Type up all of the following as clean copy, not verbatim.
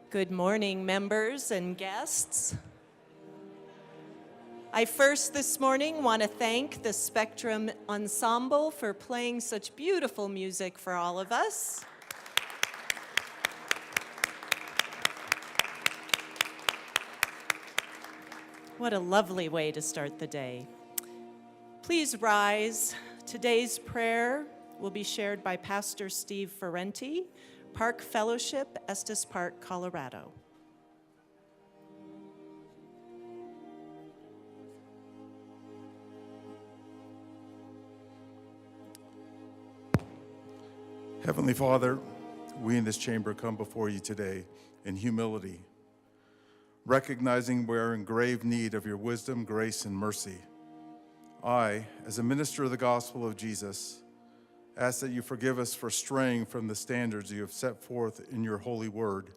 Good morning, members and guests. I first this morning want to thank the Spectrum Ensemble for playing such beautiful music for all of us. What a lovely way to start the day. Please rise. Today's prayer will be shared by Pastor Steve Ferrenti, Park Fellowship, Estes Park, Colorado. Heavenly Father, we in this chamber come before you today in humility, recognizing we're in grave need of your wisdom, grace, and mercy. I, as a minister of the gospel of Jesus, ask that you forgive us for straying from the standards you have set forth in your holy word.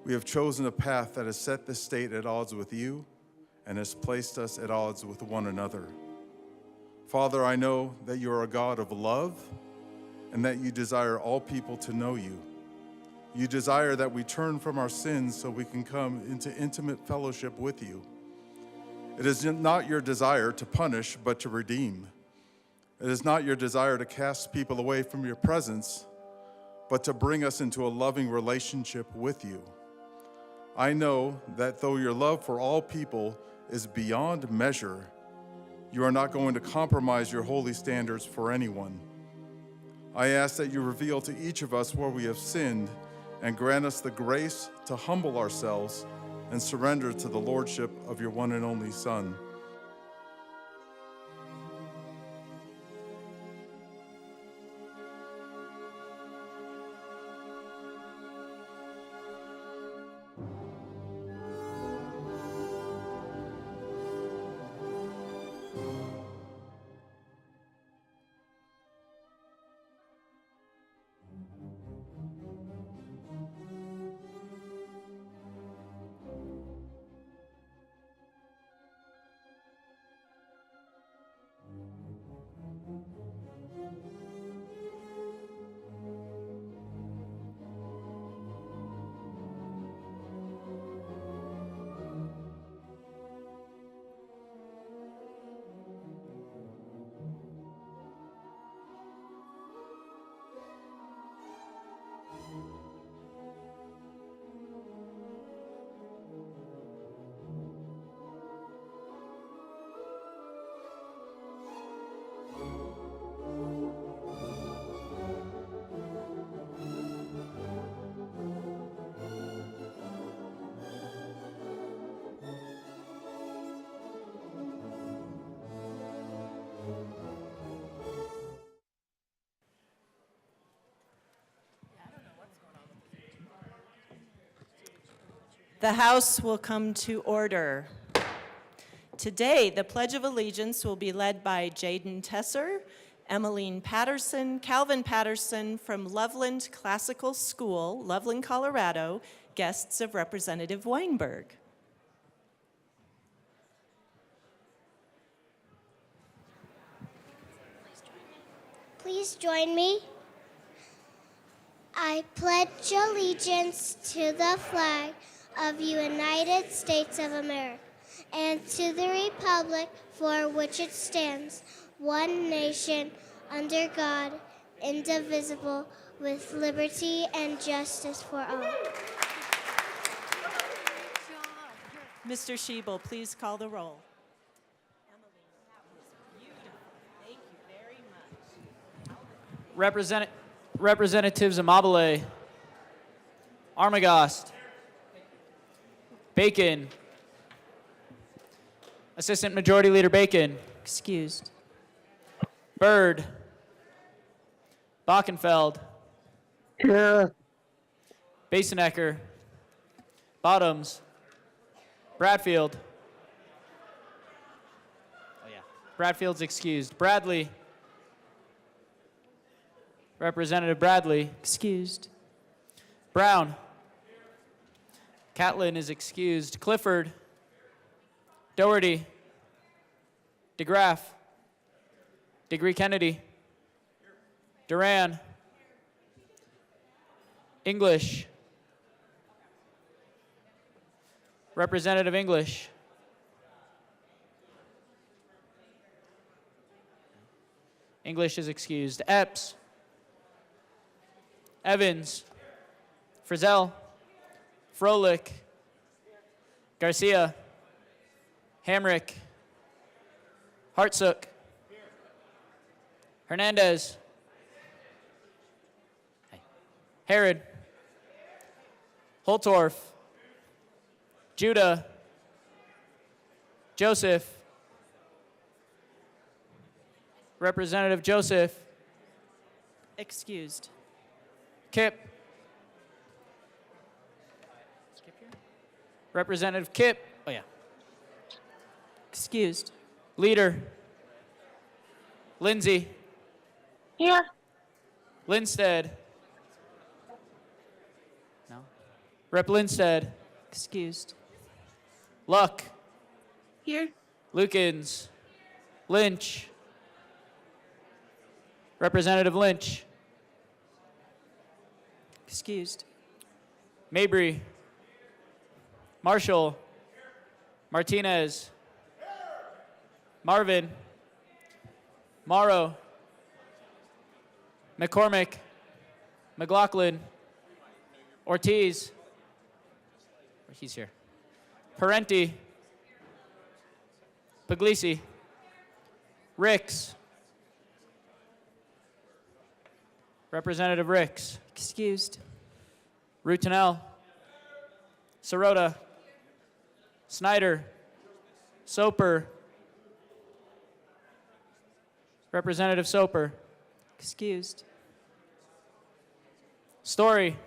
We have chosen a path that has set this state at odds with you and has placed us at odds with one another. Father, I know that you are a God of love and that you desire all people to know you. You desire that we turn from our sins so we can come into intimate fellowship with you. It is not your desire to punish, but to redeem. It is not your desire to cast people away from your presence, but to bring us into a loving relationship with you. I know that though your love for all people is beyond measure, you are not going to compromise your holy standards for anyone. I ask that you reveal to each of us where we have sinned and grant us the grace to humble ourselves and surrender to the lordship of your one and only Son. The House will come to order. Today, the Pledge of Allegiance will be led by Jaden Tesser, Emmeline Patterson, Calvin Patterson from Loveland Classical School, Loveland, Colorado, guests of Representative Weinberg. Please join me. I pledge allegiance to the flag of the United States of America and to the republic for which it stands, one nation, under God, indivisible, with liberty and justice for all. Mr. Schiebel, please call the roll. Emmeline, that was beautiful. Thank you very much. Representatives Amabile, Armagost, Bacon, Assistant Majority Leader Bacon, Excused. Byrd, Bockenfeld, Here. Basenecker, Bottoms, Bradfield. Bradfield's excused. Bradley, Representative Bradley. Excused. Brown. Catlin is excused. Clifford. Doherty. DeGraff. Degree Kennedy. Duran. English. Representative English. English is excused. Epps. Evans. Frizzell. Froelich. Garcia. Hamrick. Hartsook. Hernandez. Herod. Holtorf. Judah. Joseph. Representative Joseph. Excused. Kip. Representative Kip. Oh, yeah. Excused. Leader. Lindsay. Here. Linstead. No. Rep Linstead. Excused. Luck. Here. Lukens. Lynch. Representative Lynch. Excused. Mabry. Marshall. Martinez. Marvin. Morrow. McCormick. McLaughlin. Ortiz. He's here. Parenti. Puglisi. Ricks. Representative Ricks. Excused. Rutanel. Sirota. Snyder. Soper. Representative Soper. Excused. Story.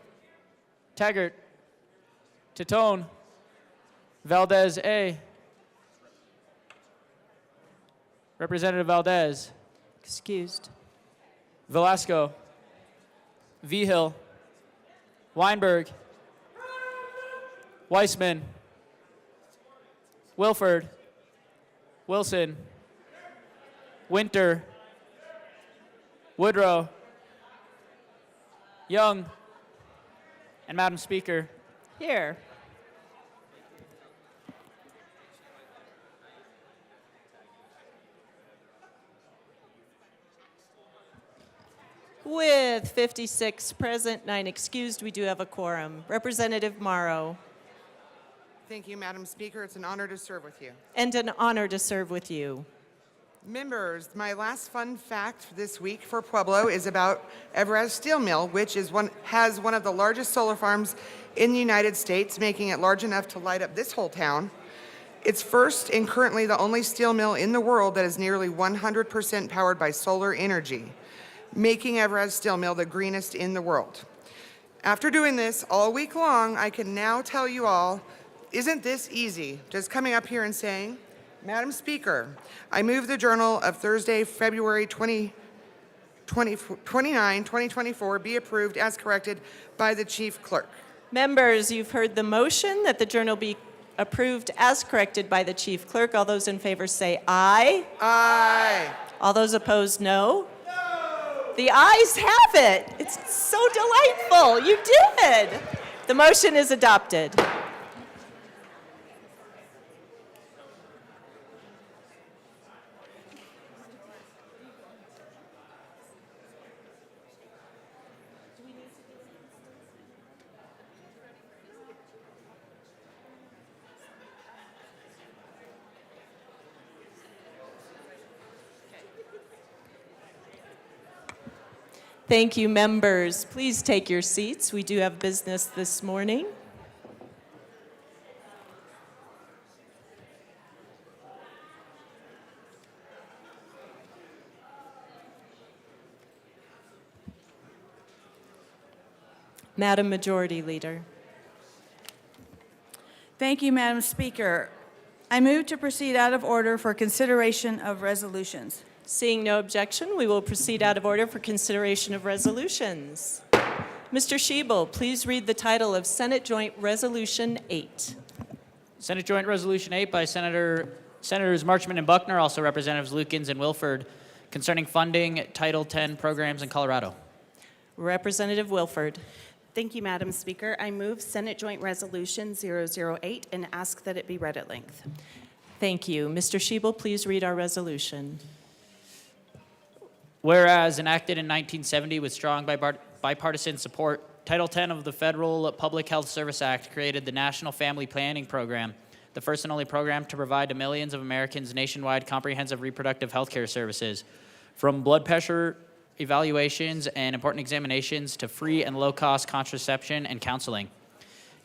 Taggart. Titone. Valdez A. Representative Valdez. Excused. Velasco. Vigil. Weinberg. Weissman. Wilford. Wilson. Winter. Woodrow. Young. And Madam Speaker. Here. With 56 present, 9 excused, we do have a quorum. Representative Morrow. Thank you, Madam Speaker. It's an honor to serve with you. And an honor to serve with you. Members, my last fun fact this week for Pueblo is about Everett Steel Mill, which has one of the largest solar farms in the United States, making it large enough to light up this whole town. It's first and currently the only steel mill in the world that is nearly 100% powered by solar energy, making Everett Steel Mill the greenest in the world. After doing this all week long, I can now tell you all, isn't this easy? Just coming up here and saying, Madam Speaker, I move the Journal of Thursday, February 29, 2024 be approved as corrected by the Chief Clerk. Members, you've heard the motion that the journal be approved as corrected by the Chief Clerk. All those in favor say aye. Aye. All those opposed, no. The ayes have it. It's so delightful. You did. The motion is adopted. Thank you, members. Please take your seats. We do have business this morning. Madam Majority Leader. Thank you, Madam Speaker. I move to proceed out of order for consideration of resolutions. Seeing no objection, we will proceed out of order for consideration of resolutions. Mr. Schiebel, please read the title of Senate Joint Resolution 8. Senate Joint Resolution 8 by Senators Marchman and Buckner, also Representatives Lukens and Wilford, concerning funding Title X programs in Colorado. Representative Wilford. Thank you, Madam Speaker. I move Senate Joint Resolution 008 and ask that it be read at length. Thank you. Mr. Shebel, please read our resolution. Whereas enacted in 1970 with strong bipartisan support, Title X of the Federal Public Health Service Act created the National Family Planning Program, the first and only program to provide to millions of Americans nationwide comprehensive reproductive health care services, from blood pressure evaluations and important examinations to free and low-cost contraception and counseling.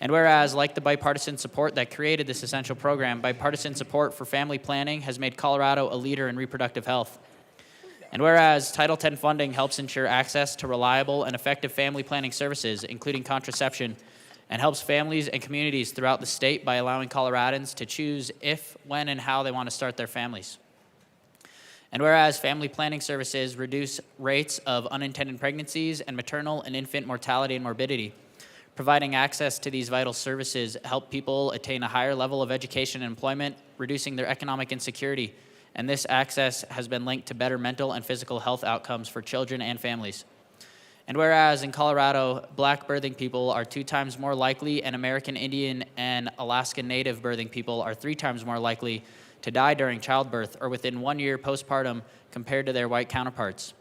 And whereas, like the bipartisan support that created this essential program, bipartisan support for family planning has made Colorado a leader in reproductive health. And whereas Title X funding helps ensure access to reliable and effective family planning services, including contraception, and helps families and communities throughout the state by allowing Coloradans to choose if, when, and how they want to start their families. And whereas family planning services reduce rates of unintended pregnancies and maternal and infant mortality and morbidity, providing access to these vital services help people attain a higher level of education and employment, reducing their economic insecurity, and this access has been linked to better mental and physical health outcomes for children and families. And whereas in Colorado, black birthing people are 2 times more likely, and American Indian and Alaska Native birthing people are 3 times more likely to die during childbirth or within 1 year postpartum compared to their white counterparts.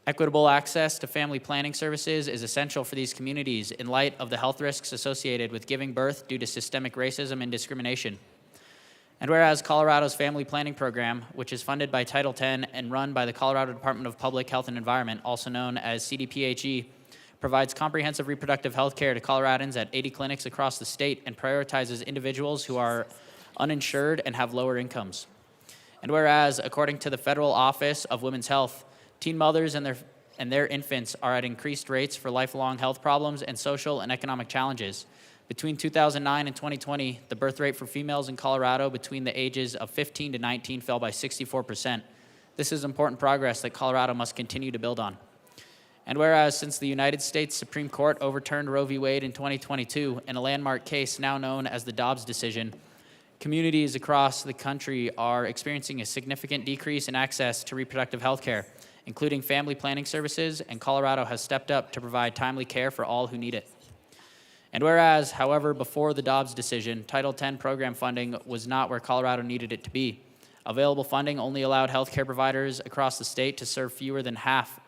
Equitable access to family planning services is essential for these communities in light of the health risks associated with giving birth due to systemic racism and discrimination. And whereas Colorado's family planning program, which is funded by Title X and run by the Colorado Department of Public Health and Environment, also known as CDPHE, provides comprehensive reproductive health care to Coloradans at 80 clinics across the state and prioritizes individuals who are uninsured and have lower incomes. And whereas, according to the Federal Office of Women's Health, teen mothers and their infants are at increased rates for lifelong health problems and social and economic challenges. Between 2009 and 2020, the birth rate for females in Colorado between the ages of 15 to 19 fell by 64%. This is important progress that Colorado must continue to build on. And whereas since the United States Supreme Court overturned Roe v. Wade in 2022 in a landmark case now known as the Dobbs decision, communities across the country are experiencing a significant decrease in access to reproductive health care, including family planning services, and Colorado has stepped up to provide timely care for all who need it. And whereas, however, before the Dobbs decision, Title X program funding was not where Colorado needed it to be. Available funding only allowed healthcare providers across the state to serve fewer than half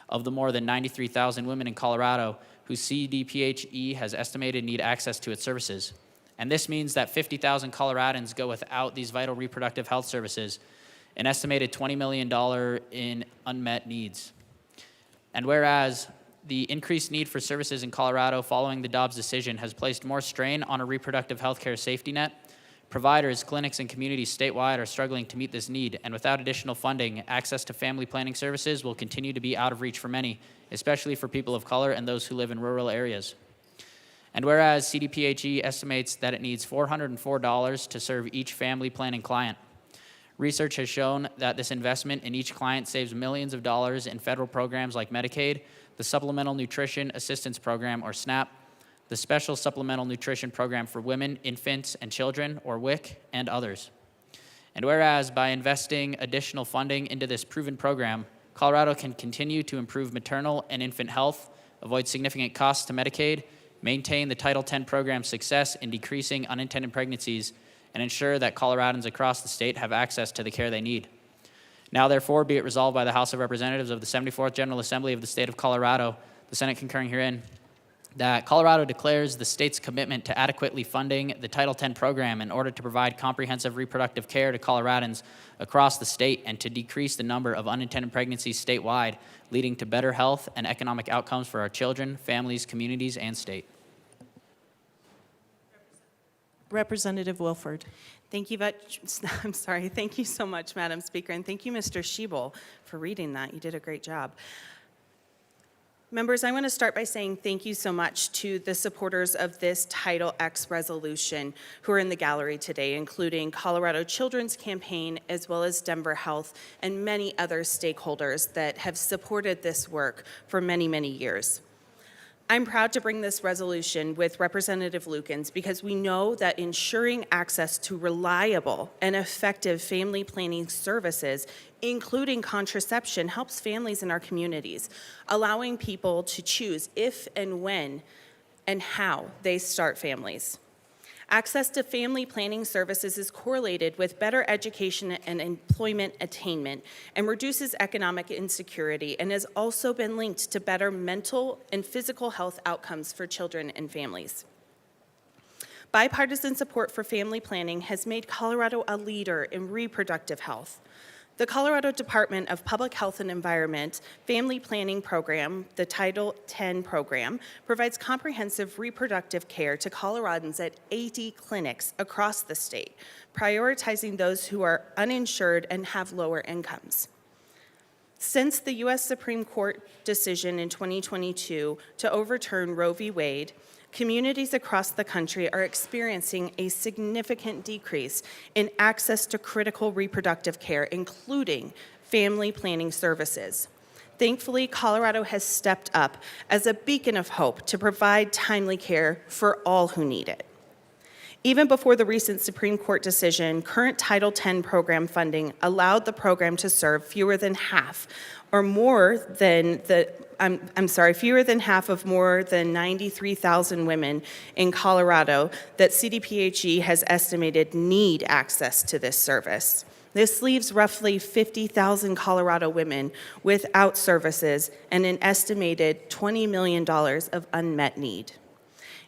of the more than 93,000 women in Colorado who CDPHE has estimated need access to its services. And this means that 50,000 Coloradans go without these vital reproductive health services, an estimated $20 million in unmet needs. And whereas the increased need for services in Colorado following the Dobbs decision has placed more strain on a reproductive health care safety net, providers, clinics, and communities statewide are struggling to meet this need, and without additional funding, access to family planning services will continue to be out of reach for many, especially for people of color and those who live in rural areas. And whereas CDPHE estimates that it needs $404 to serve each family planning client, research has shown that this investment in each client saves millions of dollars in federal programs like Medicaid, the Supplemental Nutrition Assistance Program, or SNAP, the Special Supplemental Nutrition Program for Women, Infants, and Children, or WIC, and others. And whereas by investing additional funding into this proven program, Colorado can continue to improve maternal and infant health, avoid significant costs to Medicaid, maintain the Title X program's success in decreasing unintended pregnancies, and ensure that Coloradans across the state have access to the care they need. Now, therefore, be it resolved by the House of Representatives of the 74th General Assembly of the State of Colorado, the Senate concurring herein, that Colorado declares the state's commitment to adequately funding the Title X program in order to provide comprehensive reproductive care to Coloradans across the state and to decrease the number of unintended pregnancies statewide, leading to better health and economic outcomes for our children, families, communities, and state. Representative Wilford. Thank you, Thank you so much, Madam Speaker, and thank you, Mr. Shebel, for reading that. You did a great job. Members, I want to start by saying thank you so much to the supporters of this Title X resolution who are in the gallery today, including Colorado Children's Campaign, as well as Denver Health, and many other stakeholders that have supported this work for many, many years. I'm proud to bring this resolution with Representative Lukens because we know that ensuring access to reliable and effective family planning services, including contraception, helps families in our communities, allowing people to choose if and when and how they start families. Access to family planning services is correlated with better education and employment attainment and reduces economic insecurity, and has also been linked to better mental and physical health outcomes for children and families. Bipartisan support for family planning has made Colorado a leader in reproductive health. The Colorado Department of Public Health and Environment Family Planning Program, the Title X program, provides comprehensive reproductive care to Coloradans at 80 clinics across the state, prioritizing those who are uninsured and have lower incomes. Since the U.S. Supreme Court decision in 2022 to overturn Roe v. Wade, communities across the country are experiencing a significant decrease in access to critical reproductive care, including family planning services. Thankfully, Colorado has stepped up as a beacon of hope to provide timely care for all who need it. Even before the recent Supreme Court decision, current Title X program funding allowed the program to serve fewer than half of more than 93,000 women in Colorado that CDPHE has estimated need access to this service. This leaves roughly 50,000 Colorado women without services and an estimated $20 million of unmet need.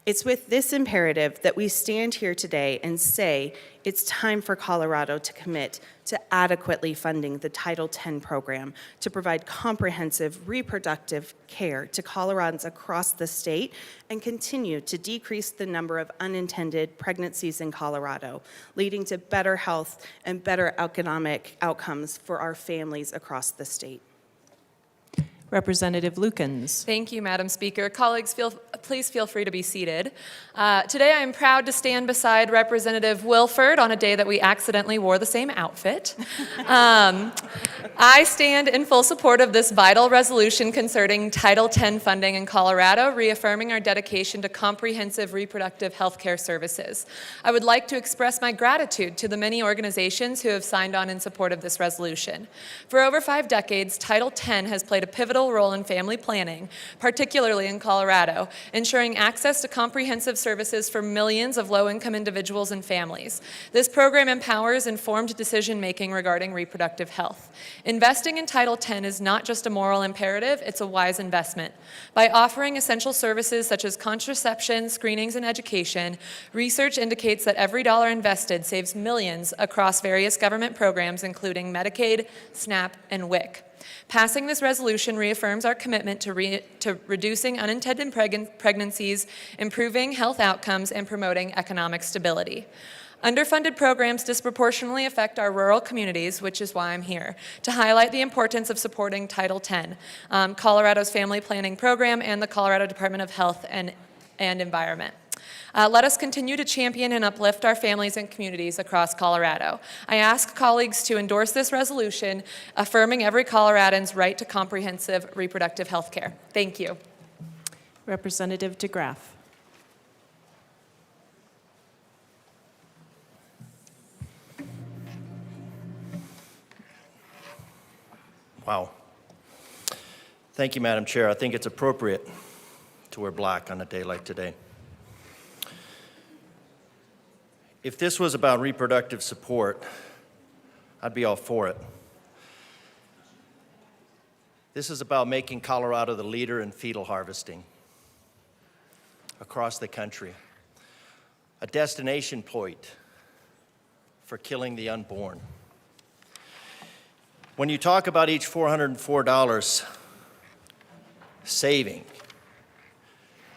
It's with this imperative that we stand here today and say it's time for Colorado to commit to adequately funding the Title X program to provide comprehensive reproductive care to Coloradans across the state and continue to decrease the number of unintended pregnancies in Colorado, leading to better health and better economic outcomes for our families across the state. Representative Lukens. Thank you, Madam Speaker. Colleagues, please feel free to be seated. Today I am proud to stand beside Representative Wilford on a day that we accidentally wore the same outfit. I stand in full support of this vital resolution concerning Title X funding in Colorado, reaffirming our dedication to comprehensive reproductive health care services. I would like to express my gratitude to the many organizations who have signed on in support of this resolution. For over 5 decades, Title X has played a pivotal role in family planning, particularly in Colorado, ensuring access to comprehensive services for millions of low-income individuals and families. This program empowers informed decision-making regarding reproductive health. Investing in Title X is not just a moral imperative, it's a wise investment. By offering essential services such as contraception, screenings, and education, research indicates that every dollar invested saves millions across various government programs, including Medicaid, SNAP, and WIC. Passing this resolution reaffirms our commitment to reducing unintended pregnancies, improving health outcomes, and promoting economic stability. Underfunded programs disproportionately affect our rural communities, which is why I'm here, to highlight the importance of supporting Title X, Colorado's Family Planning Program, and the Colorado Department of Health and Environment. Let us continue to champion and uplift our families and communities across Colorado. I ask colleagues to endorse this resolution, affirming every Coloradan's right to comprehensive reproductive health care. Thank you. Representative DeGraff. Wow. Thank you, Madam Chair. I think it's appropriate to wear black on a day like today. If this was about reproductive support, I'd be all for it. This is about making Colorado the leader in fetal harvesting across the country, a destination point for killing the unborn. When you talk about each $404 saving,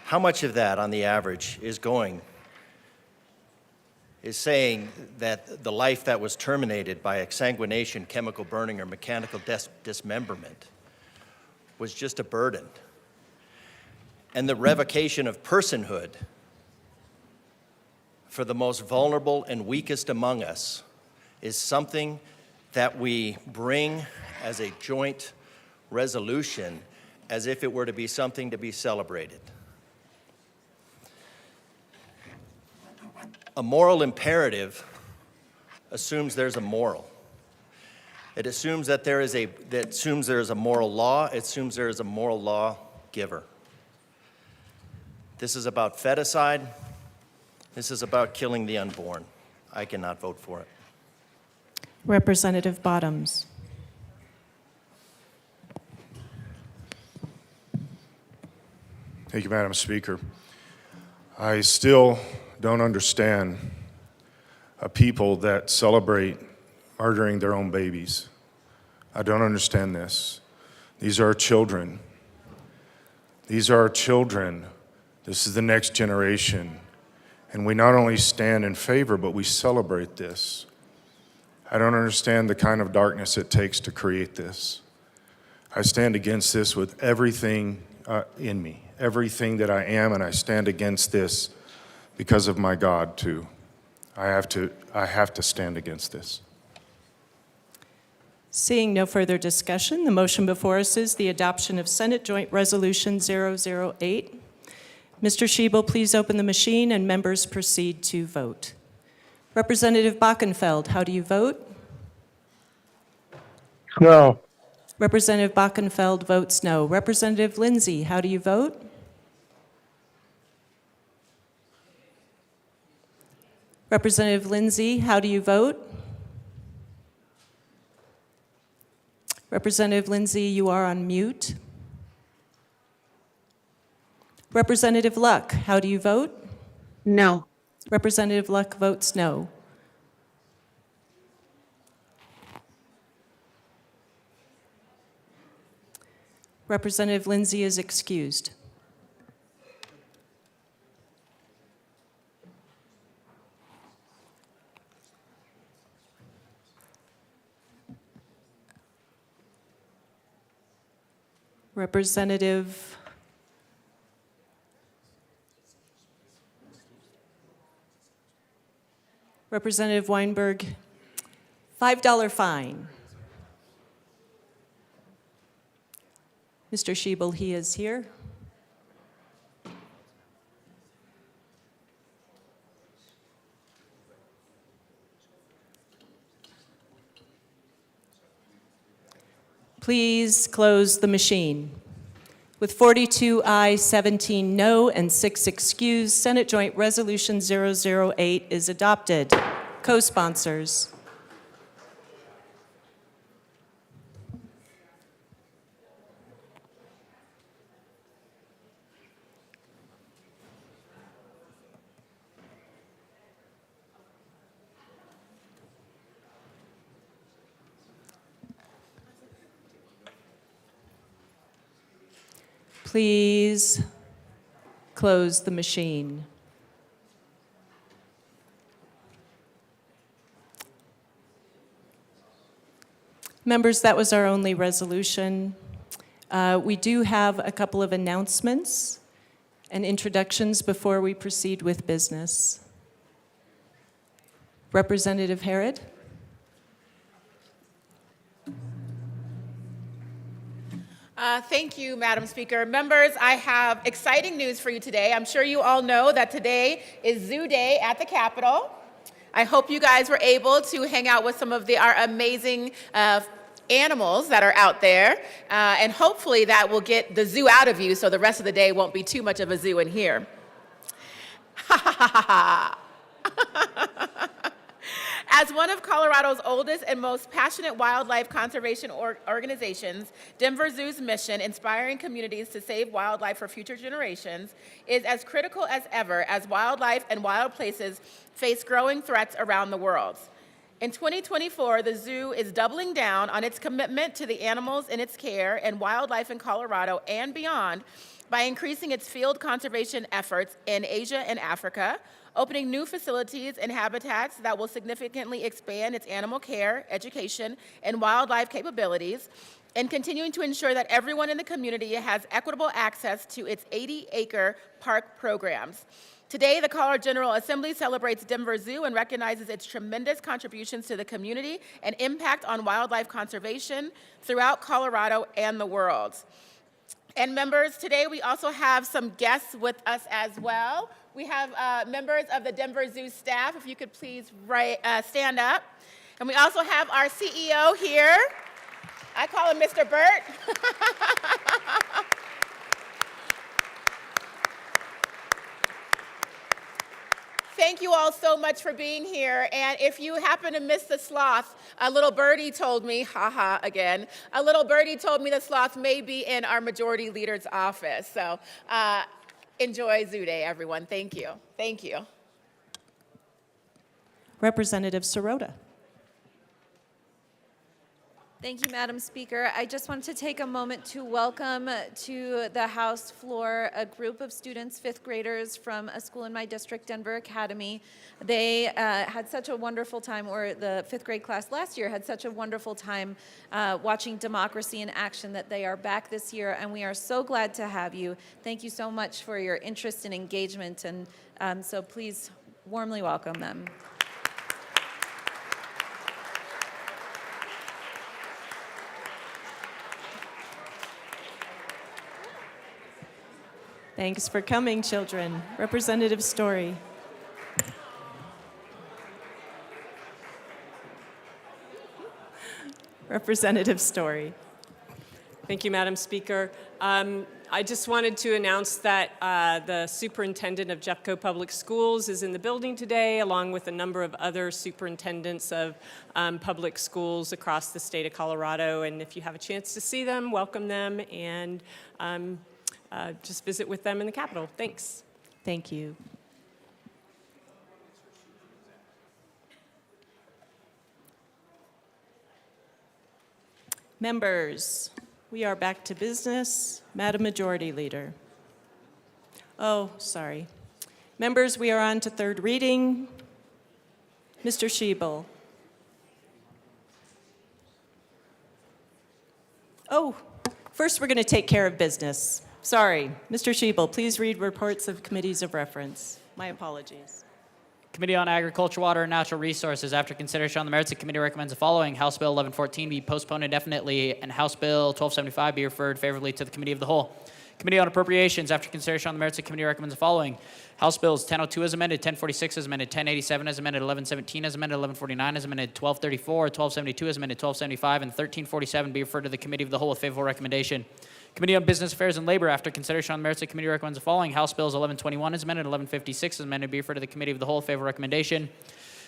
how much of that on the average is saying that the life that was terminated by exsanguination, chemical burning, or mechanical dismemberment was just a burden? And the revocation of personhood for the most vulnerable and weakest among us is something that we bring as a joint resolution as if it were to be something to be celebrated. A moral imperative assumes there's a moral. It assumes that there is a moral law. It assumes there is a moral law giver. This is about feticide. This is about killing the unborn. I cannot vote for it. Representative Bottoms. Thank you, Madam Speaker. I still don't understand a people that celebrate murdering their own babies. I don't understand this. These are our children. These are our children. This is the next generation. And we not only stand in favor, but we celebrate this. I don't understand the kind of darkness it takes to create this. I stand against this with everything in me, everything that I am, and I stand against this because of my God too. I have to stand against this. Seeing no further discussion, the motion before us is the adoption of Senate Joint Resolution 008. Mr. Schiebel, please open the machine and members proceed to vote. Representative Bachenfeld, how do you vote? No. Representative Bachenfeld votes no. Representative Lindsay, how do you vote? Representative Lindsay, how do you vote? Representative Lindsay, you are on mute. Representative Luck, how do you vote? No. Representative Luck votes no. Representative Lindsay is excused. Representative Weinberg, $5 fine. Mr. Schiebel, he is here. Please close the machine. With 42 ayes, 17 no, and 6 excused, Senate Joint Resolution 008 is adopted. Co-sponsors. Please close the machine. Members, that was our only resolution. We do have a couple of announcements and introductions before we proceed with business. Representative Herod. Thank you, Madam Speaker. Members, I have exciting news for you today. I'm sure you all know that today is Zoo Day at the Capitol. I hope you guys were able to hang out with some of our amazing animals that are out there, and hopefully that will get the zoo out of you so the rest of the day won't be too much of a zoo in here. Ha ha ha ha ha. As one of Colorado's oldest and most passionate wildlife conservation organizations, Denver Zoo's mission, inspiring communities to save wildlife for future generations, is as critical as ever as wildlife and wild places face growing threats around the world. In 2024, the zoo is doubling down on its commitment to the animals in its care and wildlife in Colorado and beyond by increasing its field conservation efforts in Asia and Africa, opening new facilities and habitats that will significantly expand its animal care, education, and wildlife capabilities, and continuing to ensure that everyone in the community has equitable access to its 80-acre park programs. Today, the Colorado General Assembly celebrates Denver Zoo and recognizes its tremendous contributions to the community and impact on wildlife conservation throughout Colorado and the world. And members, today we also have some guests with us as well. We have members of the Denver Zoo staff, if you could please stand up. And we also have our CEO here. I call him Mr. Burt. thank you all so much for being here. And if you happen to miss the sloth, a little birdie told me, haha, again, a little birdie told me the sloth may be in our majority leader's office. So enjoy Zoo Day, everyone. Thank you. Thank you. Representative Sirota. Thank you, Madam Speaker. I just wanted to take a moment to welcome to the House floor a group of students, fifth graders from a school in my district, Denver Academy. They had such a wonderful time, or the fifth grade class last year had such a wonderful time watching Democracy in Action, that they are back this year, and we are so glad to have you. Thank you so much for your interest and engagement, and so please warmly welcome them. Thanks for coming, children. Representative Story. Representative Story. Thank you, Madam Speaker. I just wanted to announce that the superintendent of Jeffco Public Schools is in the building today, along with a number of other superintendents of public schools across the state of Colorado. And if you have a chance to see them, welcome them, and just visit with them in the Capitol. Thanks. Thank you. Members, we are back to business. Madam Majority Leader. Oh, sorry. Members, we are on to third reading. Mr. Schiebel. Oh, first we're going to take care of business. Sorry. Mr. Schiebel, please read reports of committees of reference. My apologies. Committee on Agriculture, Water, and Natural Resources, after consideration on the merits, the committee recommends the following. House Bill 1114 be postponed indefinitely, and House Bill 1275 be referred favorably to the Committee of the Whole. Committee on Appropriations, after consideration on the merits, the committee recommends the following. House Bills 1002 as amended, 1046 as amended, 1087 as amended, 1117 as amended, 1149 as amended, 1234, 1272 as amended, 1275, and 1347 be referred to the Committee of the Whole with favorable recommendation. Committee on Business Affairs and Labor, after consideration on the merits, the committee recommends the following. House Bills 1121 as amended, 1156 as amended, be referred to the Committee of the Whole with favorable recommendation.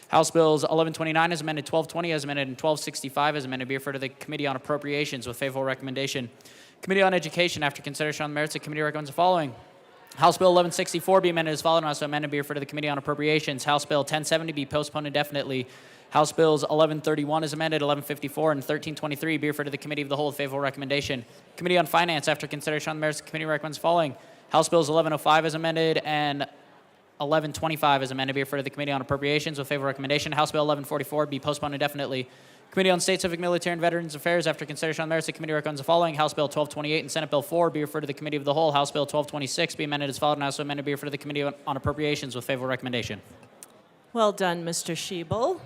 House Bills 1129 as amended, 1220 as amended, and 1265 as amended, be referred to the Committee on Appropriations with favorable recommendation. Committee on Education, after consideration on the merits, the committee recommends the following. House Bill 1164 be amended as follows, and also amended be referred to the Committee on Appropriations. House Bill 1070 be postponed indefinitely. House Bills 1131 as amended, 1154, and 1323 be referred to the Committee of the Whole with favorable recommendation. Committee on Finance, after consideration on the merits, the committee recommends the following. House Bills 1105 as amended and 1125 as amended be referred to the Committee on Appropriations with favorable recommendation. House Bill 1144 be postponed indefinitely. Committee on State, Civic, Military, and Veterans Affairs, after consideration on the merits, the committee recommends the following. House Bill 1228 and Senate Bill 4 be referred to the Committee of the Whole. House Bill 1226 be amended as followed, and also amended be referred to the Committee on Appropriations with favorable recommendation. Well done, Mr. Schiebel.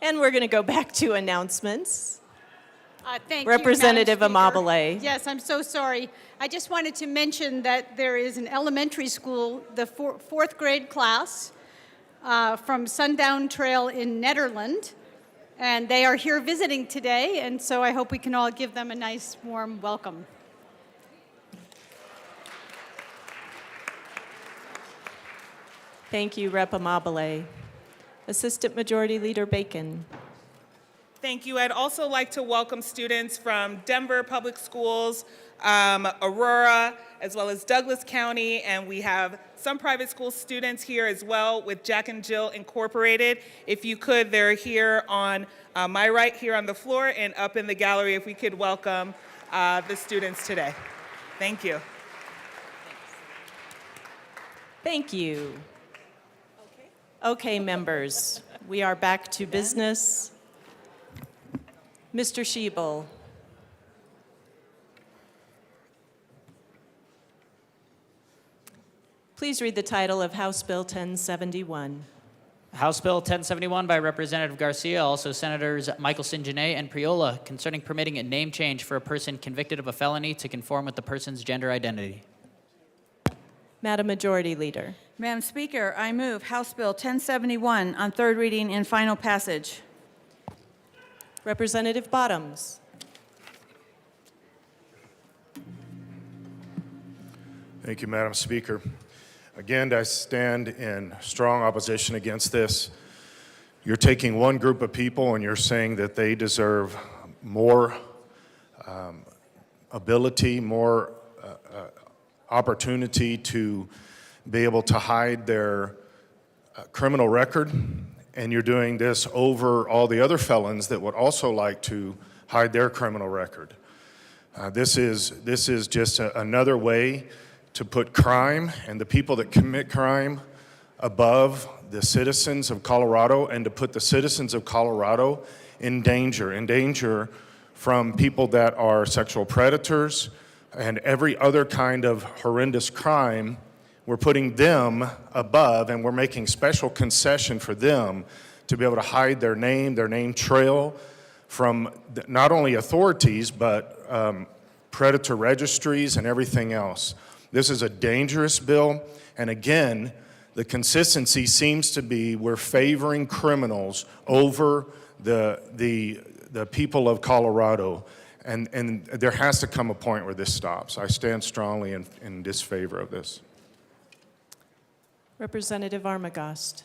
And we're going to go back to announcements. Thank Representative you, Madam Speaker. Amabile. Yes, I'm so sorry. I just wanted to mention that there is an elementary school, the fourth grade class from Sundown Trail in Nederland, and they are here visiting today, and so I hope we can all give them a nice, warm welcome. Thank you, Rep. Amabile. Assistant Majority Leader Bacon. Thank you. I'd also like to welcome students from Denver Public Schools, Aurora, as well as Douglas County, and we have some private school students here as well with Jack and Jill Incorporated. If you could, they're here on my right here on the floor and up in the gallery if we could welcome the students today. Thank you. Thank you. Okay, members, we are back to business. Mr. Schiebel. Please read the title of House Bill 1071. House Bill 1071 by Representative Garcia, also Senators Michelson, Janae, and Priola, concerning permitting a name change for a person convicted of a felony to conform with the person's gender identity. Madam Majority Leader. Madam Speaker, I move House Bill 1071 on third reading and final passage. Representative Bottoms. Thank you, Madam Speaker. Again, I stand in strong opposition against this. You're taking one group of people and you're saying that they deserve more ability, more opportunity to be able to hide their criminal record, and you're doing this over all the other felons that would also like to hide their criminal record. This is just another way to put crime and the people that commit crime above the citizens of Colorado, and to put the citizens of Colorado in danger from people that are sexual predators and every other kind of horrendous crime. We're putting them above, and we're making special concession for them to be able to hide their name trail from not only authorities, but predator registries and everything else. This is a dangerous bill, and again, the consistency seems to be we're favoring criminals over the people of Colorado, and there has to come a point where this stops. I stand strongly in disfavor of this. Representative Armagost.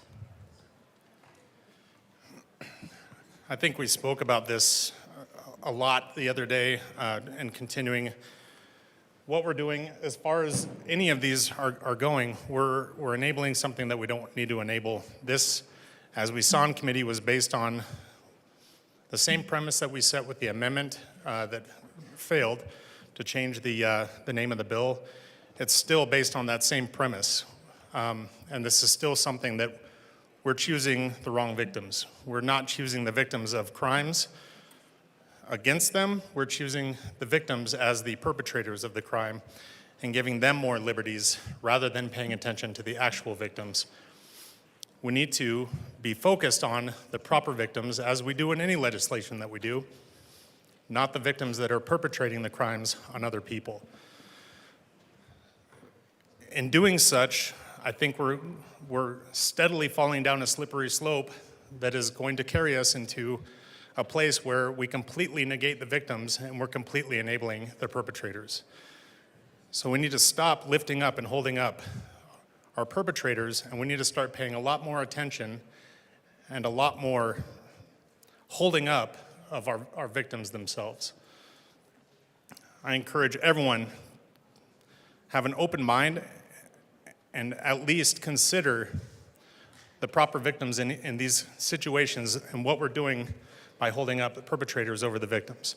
I think we spoke about this a lot the other day, and continuing what we're doing as far as any of these are going, we're enabling something that we don't need to enable. This, as we saw in committee, was based on the same premise that we set with the amendment that failed to change the name of the bill. It's still based on that same premise. And this is still something that we're choosing the wrong victims. We're not choosing the victims of crimes against them. We're choosing the victims as the perpetrators of the crime and giving them more liberties rather than paying attention to the actual victims. We need to be focused on the proper victims, as we do in any legislation that we do, not the victims that are perpetrating the crimes on other people. In doing such, I think we're steadily falling down a slippery slope that is going to carry us into a place where we completely negate the victims and we're completely enabling the perpetrators. So we need to stop lifting up and holding up our perpetrators, and we need to start paying a lot more attention and a lot more holding up of our victims themselves. I encourage everyone have an open mind and at least consider the proper victims in these situations and what we're doing by holding up the perpetrators over the victims.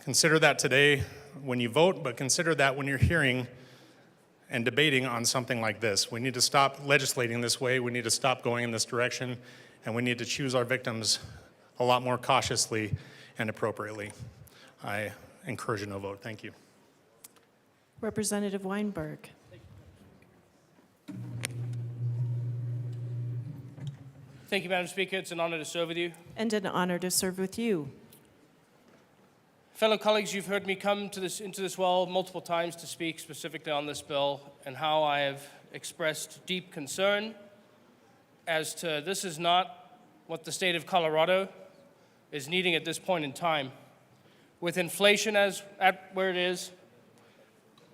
Consider that today when you vote, but consider that when you're hearing and debating on something like this. We need to stop legislating this way, we need to stop going in this direction, and we need to choose our victims a lot more cautiously and appropriately. I encourage a no vote. Thank you. Representative Weinberg. Thank you, Madam Speaker. It's an honor to serve with you. And an honor to serve with you. Fellow colleagues, you've heard me come into this well multiple times to speak specifically on this bill and how I have expressed deep concern as to this is not what the state of Colorado is needing at this point in time. With inflation at where it is,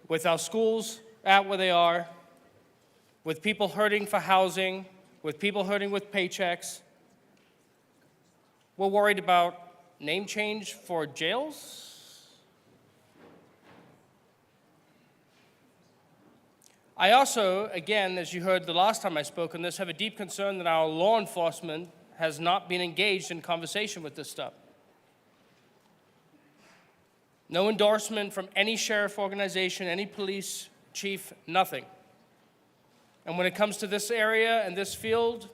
with our schools at where they are, with people hurting for housing, with people hurting with paychecks, we're worried about name change for jails? I also, again, as you heard the last time I spoke on this, have a deep concern that our law enforcement has not been engaged in conversation with this stuff. No endorsement from any sheriff organization, any police chief, nothing. And when it comes to this area and this field,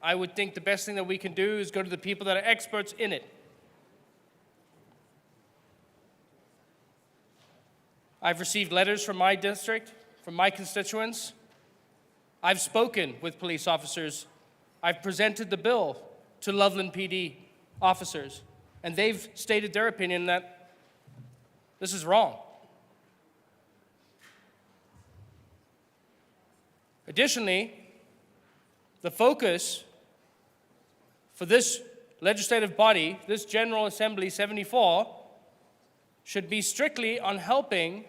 I would think the best thing that we can do is go to the people that are experts in it. I've received letters from my district, from my constituents. I've spoken with police officers. I've presented the bill to Loveland PD officers, and they've stated their opinion that this is wrong. Additionally, the focus for this legislative body, this General Assembly 74, should be strictly on helping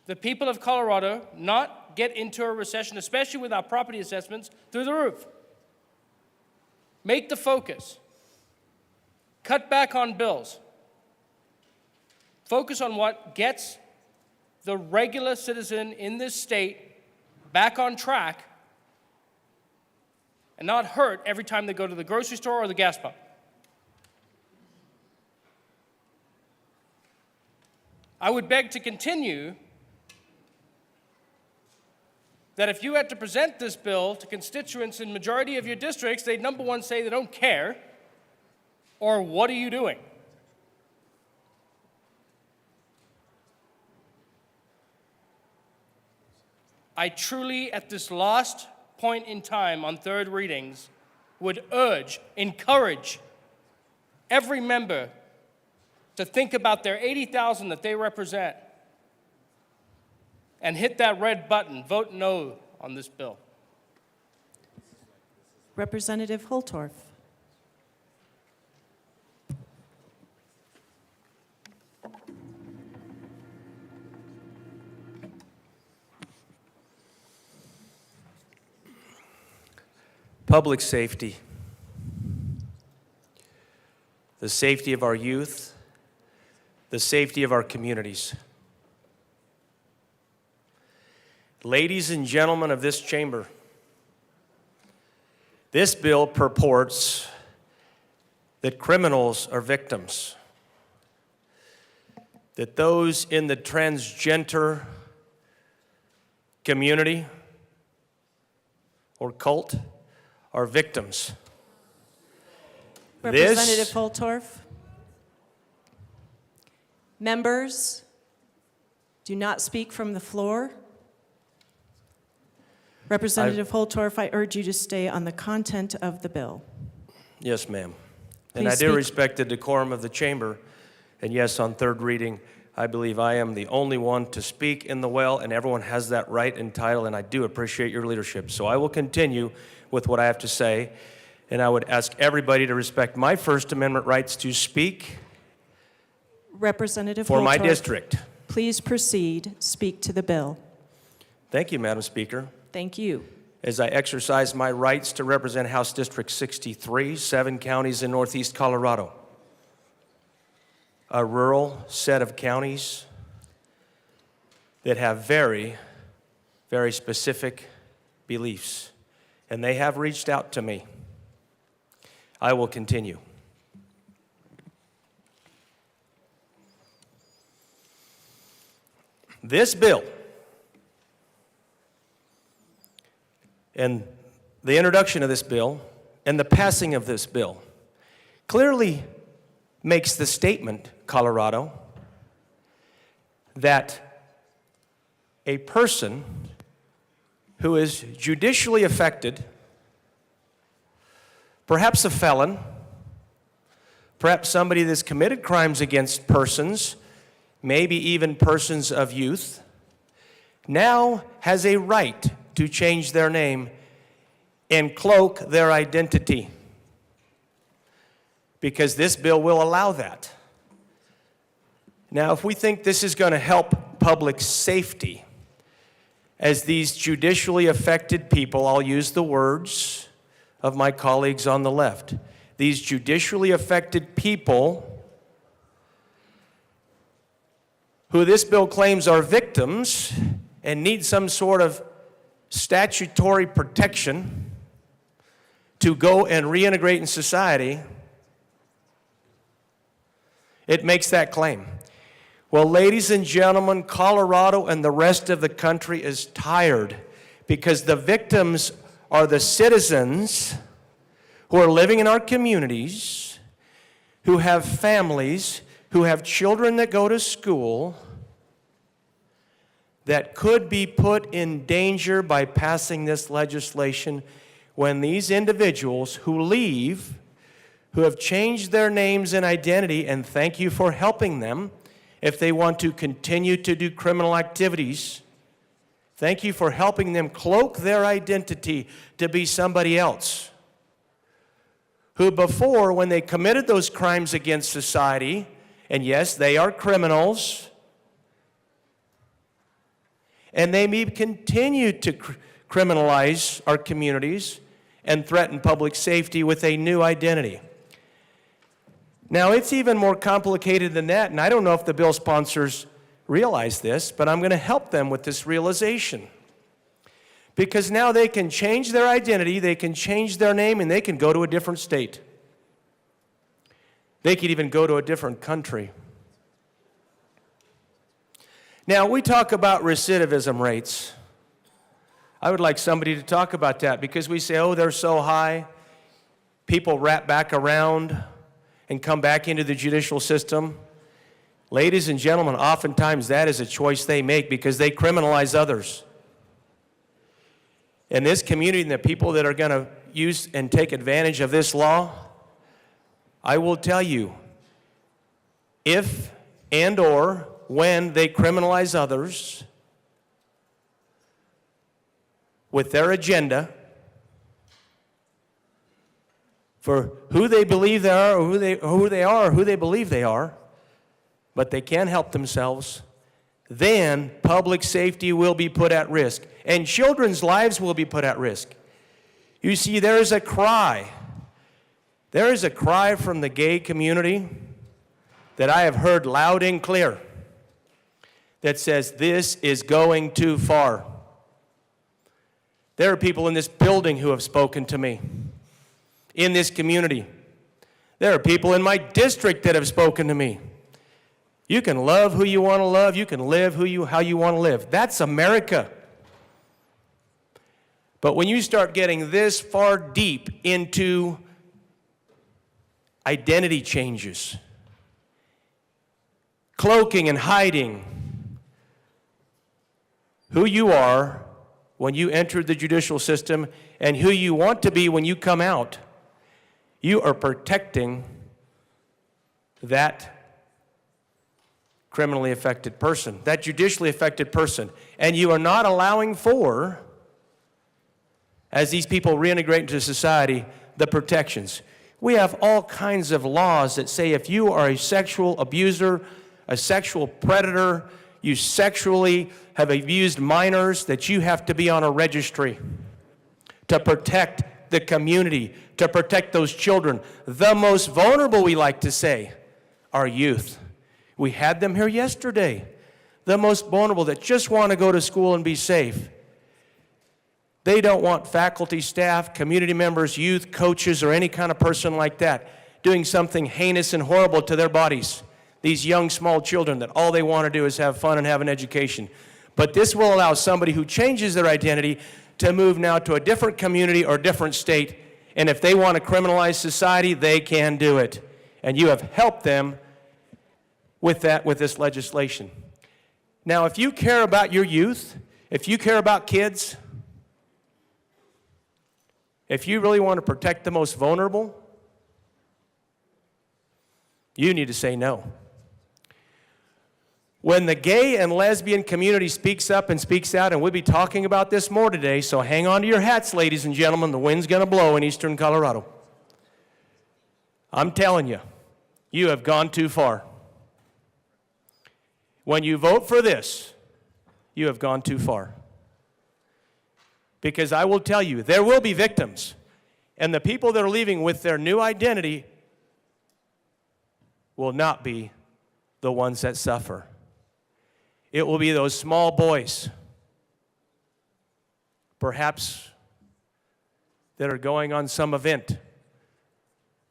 the people of Colorado not get into a recession, especially with our property assessments through the roof. Make the focus. Cut back on bills. Focus on what gets the regular citizen in this state back on track and not hurt every time they go to the grocery store or the gas pump. I would beg to continue that if you had to present this bill to constituents in majority of your districts, they'd number one say they don't care, or what are you doing? I truly, at this last point in time on third readings, would urge, encourage every member to think about their 80,000 that they represent and hit that red button, vote no on this bill. Representative Holtorf. Public safety, the safety of our youth, the safety of our communities. Ladies and gentlemen of this chamber, this bill purports that criminals are victims, that those in the transgender community or cult are victims. Representative Holtorf. Members, do not speak from the floor. Representative Holtorf, I urge you to stay on the content of the bill. Yes, ma'am. And Please I do speak. respect the decorum of the chamber. And yes, on third reading, I believe I am the only one to speak in the well, and everyone has that right and title, and I do appreciate your leadership. So I will continue with what I have to say, and I would ask everybody to respect my First Amendment rights to speak Representative for my Holtorf, district. please proceed. Speak to the bill. Thank you, Madam Speaker. Thank you. As I exercise my rights to represent House District 63, 7 counties in Northeast Colorado, a rural set of counties that have very, very specific beliefs, and they have reached out to me. I will continue. This bill and the introduction of this bill and the passing of this bill clearly makes the statement, Colorado, that a person who is judicially affected, perhaps a felon, perhaps somebody that's committed crimes against persons, maybe even persons of youth, now has a right to change their name and cloak their identity, because this bill will allow that. Now, if we think this is going to help public safety, as these judicially affected people, I'll use the words of my colleagues on the left, these judicially affected people who this bill claims are victims and need some sort of statutory protection to go and reintegrate in society, it makes that claim. Well, ladies and gentlemen, Colorado and the rest of the country is tired because the victims are the citizens who are living in our communities, who have families, who have children that go to school, that could be put in danger by passing this legislation when these individuals who leave, who have changed their names and identity, and thank you for helping them if they want to continue to do criminal activities. Thank you for helping them cloak their identity to be somebody else, who before, when they committed those crimes against society, and yes, they are criminals, And they may continue to criminalize our communities and threaten public safety with a new identity. Now, it's even more complicated than that, and I don't know if the bill sponsors realize this, but I'm going to help them with this realization. Because now they can change their identity, they can change their name, and they can go to a different state. They could even go to a different country. Now, we talk about recidivism rates. I would like somebody to talk about that because we say, oh, they're so high. People wrap back around and come back into the judicial system. Ladies and gentlemen, oftentimes that is a choice they make because they criminalize others. In this community and the people that are going to use and take advantage of this law, I will tell you, if and or when they criminalize others with their agenda for who they believe they are or who they are or who they believe they are, but they can't help themselves, then public safety will be put at risk and children's lives will be put at risk. You see, there is a cry. There is a cry from the gay community that I have heard loud and clear that says this is going too far. There are people in this building who have spoken to me, in this community. There are people in my district that have spoken to me. You can love who you want to love. You can live how you want to live. That's America. But when you start getting this far deep into identity changes, cloaking and hiding who you are when you enter the judicial system and who you want to be when you come out, you are protecting that criminally affected person, that judicially affected person. And you are not allowing for, as these people reintegrate into society, the protections. We have all kinds of laws that say if you are a sexual abuser, a sexual predator, you sexually have abused minors, that you have to be on a registry to protect the community, to protect those children. The most vulnerable, we like to say, are youth. We had them here yesterday. The most vulnerable that just want to go to school and be safe. They don't want faculty, staff, community members, youth, coaches, or any kind of person like that doing something heinous and horrible to their bodies. These young, small children that all they want to do is have fun and have an education. But this will allow somebody who changes their identity to move now to a different community or different state. And if they want to criminalize society, they can do it. And you have helped them with that, with this legislation. Now, if you care about your youth, if you care about kids, if you really want to protect the most vulnerable, you need to say no. When the gay and lesbian community speaks up and speaks out, and we'll be talking about this more today, so hang on to your hats, ladies and gentlemen, the wind's going to blow in eastern Colorado. I'm telling you, you have gone too far. When you vote for this, you have gone too far. Because I will tell you, there will be victims, and the people that are leaving with their new identity will not be the ones that suffer. It will be those small boys, perhaps, that are going on some event.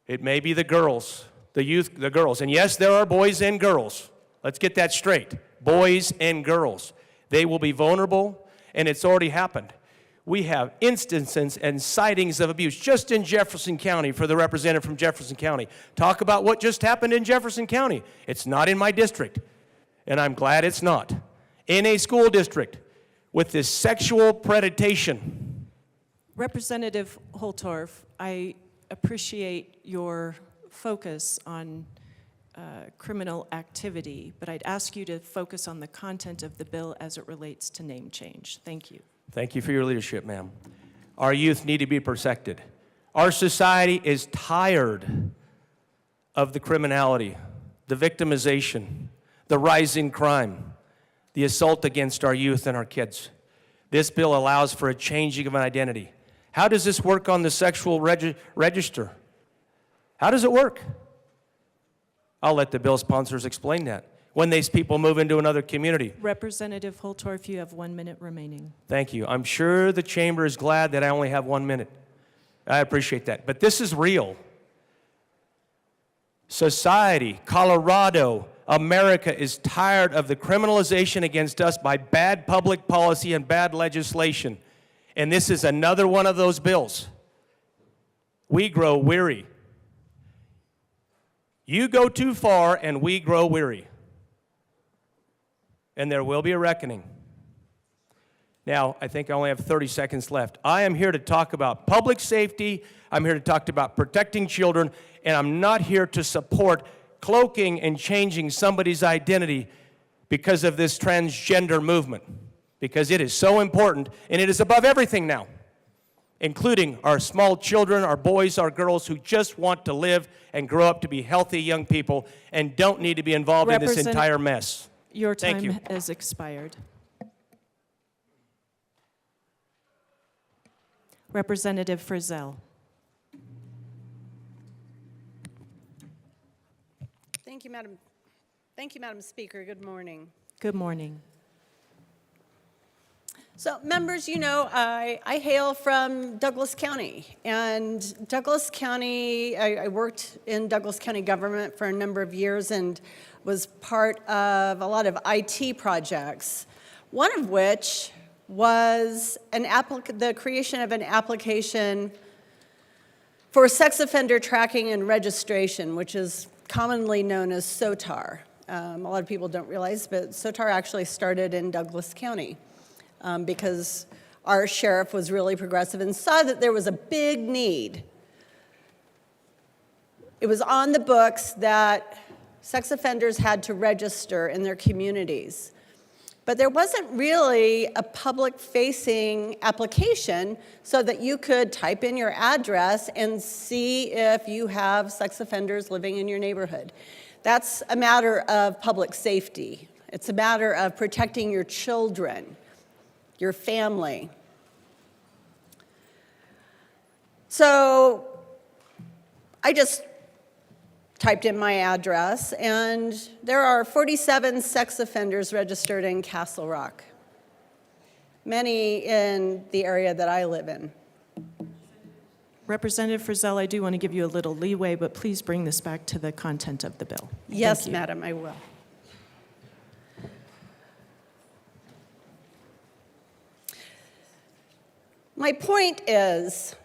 It may be the girls, the youth, the girls. And yes, there are boys and girls. Let's get that straight. Boys and girls. They will be vulnerable, and it's already happened. We have instances and sightings of abuse just in Jefferson County for the representative from Jefferson County. Talk about what just happened in Jefferson County. It's not in my district, and I'm glad it's not. In a school district with this sexual predation. Representative Holtorf, I appreciate your focus on criminal activity, but I'd ask you to focus on the content of the bill as it relates to name change. Thank you. Thank you for your leadership, ma'am. Our youth need to be protected. Our society is tired of the criminality, the victimization, the rising crime. the assault against our youth and our kids. This bill allows for a changing of an identity. How does this work on the sexual register? How does it work? I'll let the bill sponsors explain that when these people move into another community. Representative Holtorf, you have 1 minute remaining. Thank you. I'm sure the chamber is glad that I only have 1 minute. I appreciate that. But this is real. Society, Colorado, America is tired of the criminalization against us by bad public policy and bad legislation. And this is another one of those bills. We grow weary. You go too far and we grow weary. And there will be a reckoning. Now, I think I only have 30 seconds left. I am here to talk about public safety. I'm here to talk about protecting children. And I'm not here to support cloaking and changing somebody's identity because of this transgender movement. Because it is so important, and it is above everything now, including our small children, our boys, our girls who just want to live and grow up to be healthy young people and don't need to be involved in this entire mess. Your Thank time you. has expired. Representative Frizzell. Thank you, Madam Speaker. Good morning. Good morning. So, members, you know, I hail from Douglas County. And Douglas County, I worked in Douglas County government for a number of years and was part of a lot of IT projects, one of which was the creation of an application for sex offender tracking and registration, which is commonly known as SOTAR. A lot of people don't realize, but SOTAR actually started in Douglas County because our sheriff was really progressive and saw that there was a big need. It was on the books that sex offenders had to register in their communities. But there wasn't really a public-facing application so that you could type in your address and see if you have sex offenders living in your neighborhood. That's a matter of public safety. It's a matter of protecting your children, your family. So I just typed in my address, and there are 47 sex offenders registered in Castle Rock, many in the area that I live in. Representative Frizzell, I do want to give you a little leeway, but please bring this back to the content of the bill. Yes, Thank you. Madam, I will. My point is,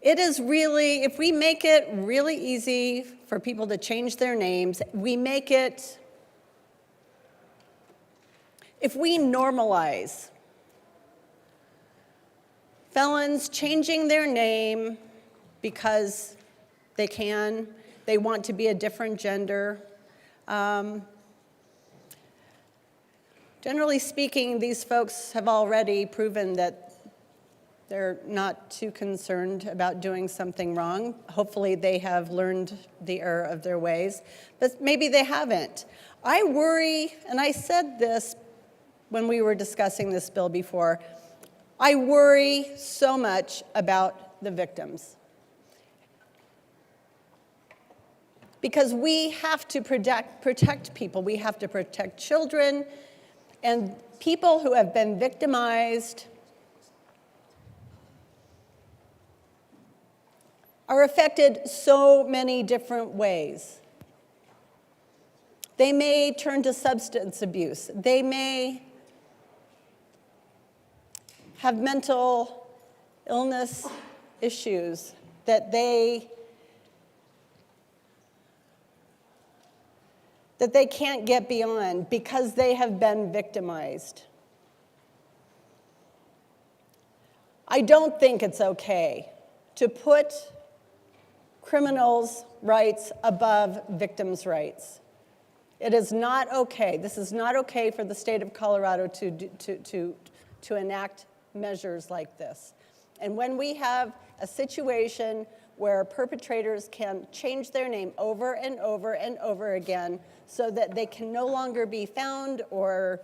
it is really, if we make it really easy for people to change their names, if we normalize felons changing their name because they want to be a different gender. Generally speaking, these folks have already proven that they're not too concerned about doing something wrong. Hopefully they have learned the error of their ways, but maybe they haven't. I worry, and I said this when we were discussing this bill before, I worry so much about the victims. Because we have to protect people. We have to protect children and people who have been victimized are affected so many different ways. They may turn to substance abuse. They may have mental illness issues that they can't get beyond because they have been victimized. I don't think it's okay to put criminals' rights above victims' rights. It is not okay. This is not okay for the state of Colorado to enact measures like this. And when we have a situation where perpetrators can change their name over and over and over again so that they can no longer be found, or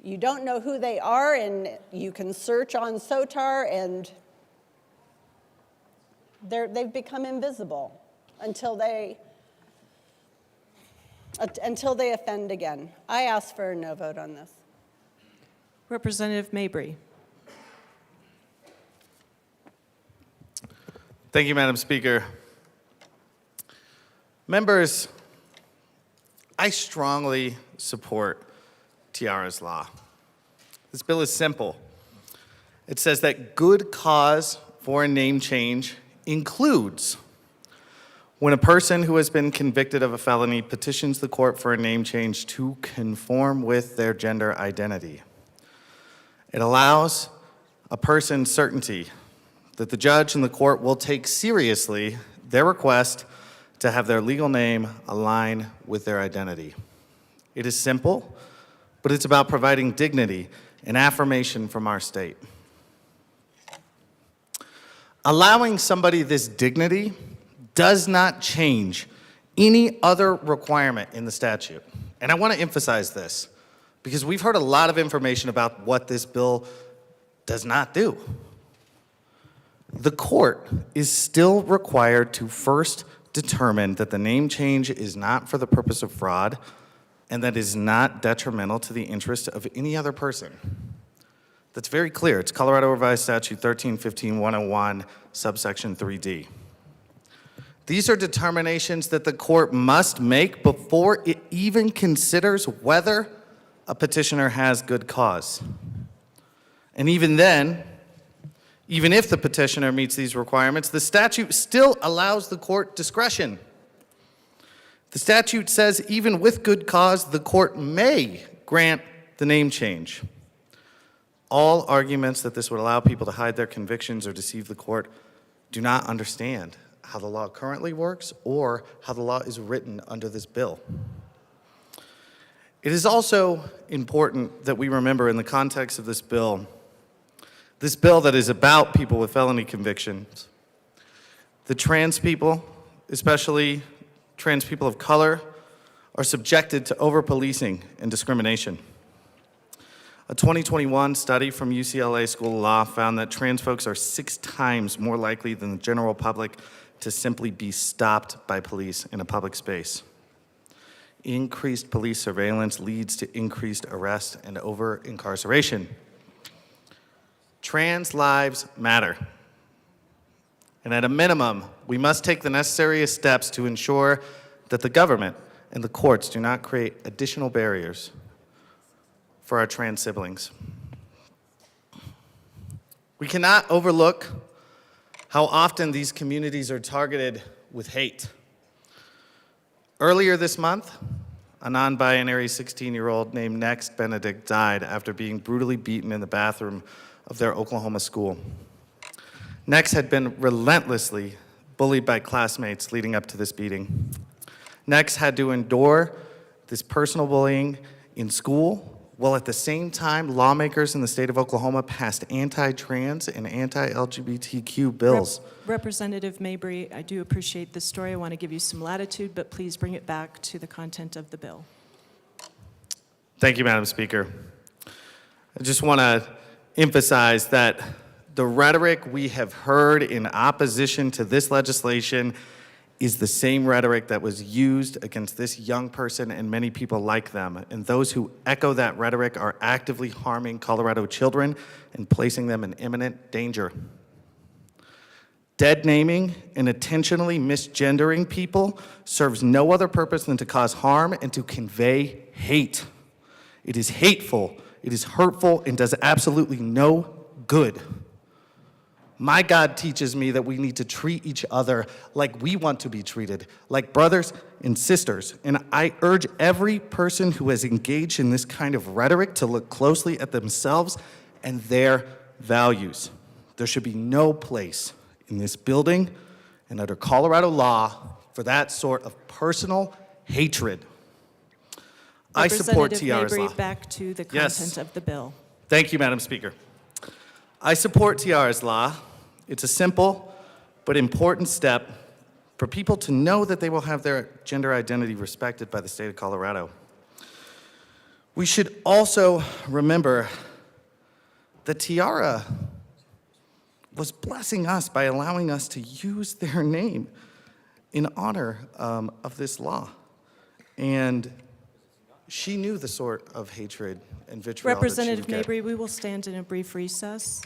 you don't know who they are, and you can search on SOTAR and they've become invisible until they offend again. I ask for a no vote on this. Representative Mabry. Thank you, Madam Speaker. Members, I strongly support Tiara's law. This bill is simple. It says that good cause for a name change includes when a person who has been convicted of a felony petitions the court for a name change to conform with their gender identity. It allows a person certainty that the judge and the court will take seriously their request to have their legal name align with their identity. It is simple, but it's about providing dignity and affirmation from our state. Allowing somebody this dignity does not change any other requirement in the statute. And I want to emphasize this because we've heard a lot of information about what this bill does not do. The court is still required to first determine that the name change is not for the purpose of fraud and that is not detrimental to the interest of any other person. That's very clear. It's Colorado Revised Statute 1315-101, subsection 3D. These are determinations that the court must make before it even considers whether a petitioner has good cause. And even then, even if the petitioner meets these requirements, the statute still allows the court discretion. The statute says even with good cause, the court may grant the name change. All arguments that this would allow people to hide their convictions or deceive the court do not understand how the law currently works or how the law is written under this bill. It is also important that we remember in the context of this bill that is about people with felony convictions, the trans people, especially trans people of color, are subjected to over-policing and discrimination. A 2021 study from UCLA School of Law found that trans folks are 6 times more likely than the general public to simply be stopped by police in a public space. Increased police surveillance leads to increased arrest and over-incarceration. Trans lives matter. And at a minimum, we must take the necessary steps to ensure that the government and the courts do not create additional barriers for our trans siblings. We cannot overlook how often these communities are targeted with hate. Earlier this month, a non-binary 16-year-old named Next Benedict died after being brutally beaten in the bathroom of their Oklahoma school. Next had been relentlessly bullied by classmates leading up to this beating. Next had to endure this personal bullying in school, while at the same time, lawmakers in the state of Oklahoma passed anti-trans and anti-LGBTQ bills. Representative Mabry, I do appreciate the story. I want to give you some latitude, but please bring it back to the content of the bill. Thank you, Madam Speaker. I just want to emphasize that the rhetoric we have heard in opposition to this legislation is the same rhetoric that was used against this young person and many people like them. And those who echo that rhetoric are actively harming Colorado children and placing them in imminent danger. Dead naming and intentionally misgendering people serves no other purpose than to cause harm and to convey hate. It is hateful, it is hurtful, and does absolutely no good. My God teaches me that we need to treat each other like we want to be treated, like brothers and sisters. And I urge every person who has engaged in this kind of rhetoric to look closely at themselves and their values. There should be no place in this building and under Colorado law for that sort of personal hatred. I support Tiara's Mabry, law. back to the content Yes. of the bill. Thank you, Madam Speaker. I support Tiara's law. It's a simple but important step for people to know that they will have their gender identity respected by the state of Colorado. We should also remember that Tiara was blessing us by allowing us to use their name in honor of this law. And she knew the sort of hatred and vitriol that she Representative would get. Mabry, we will stand in a brief recess.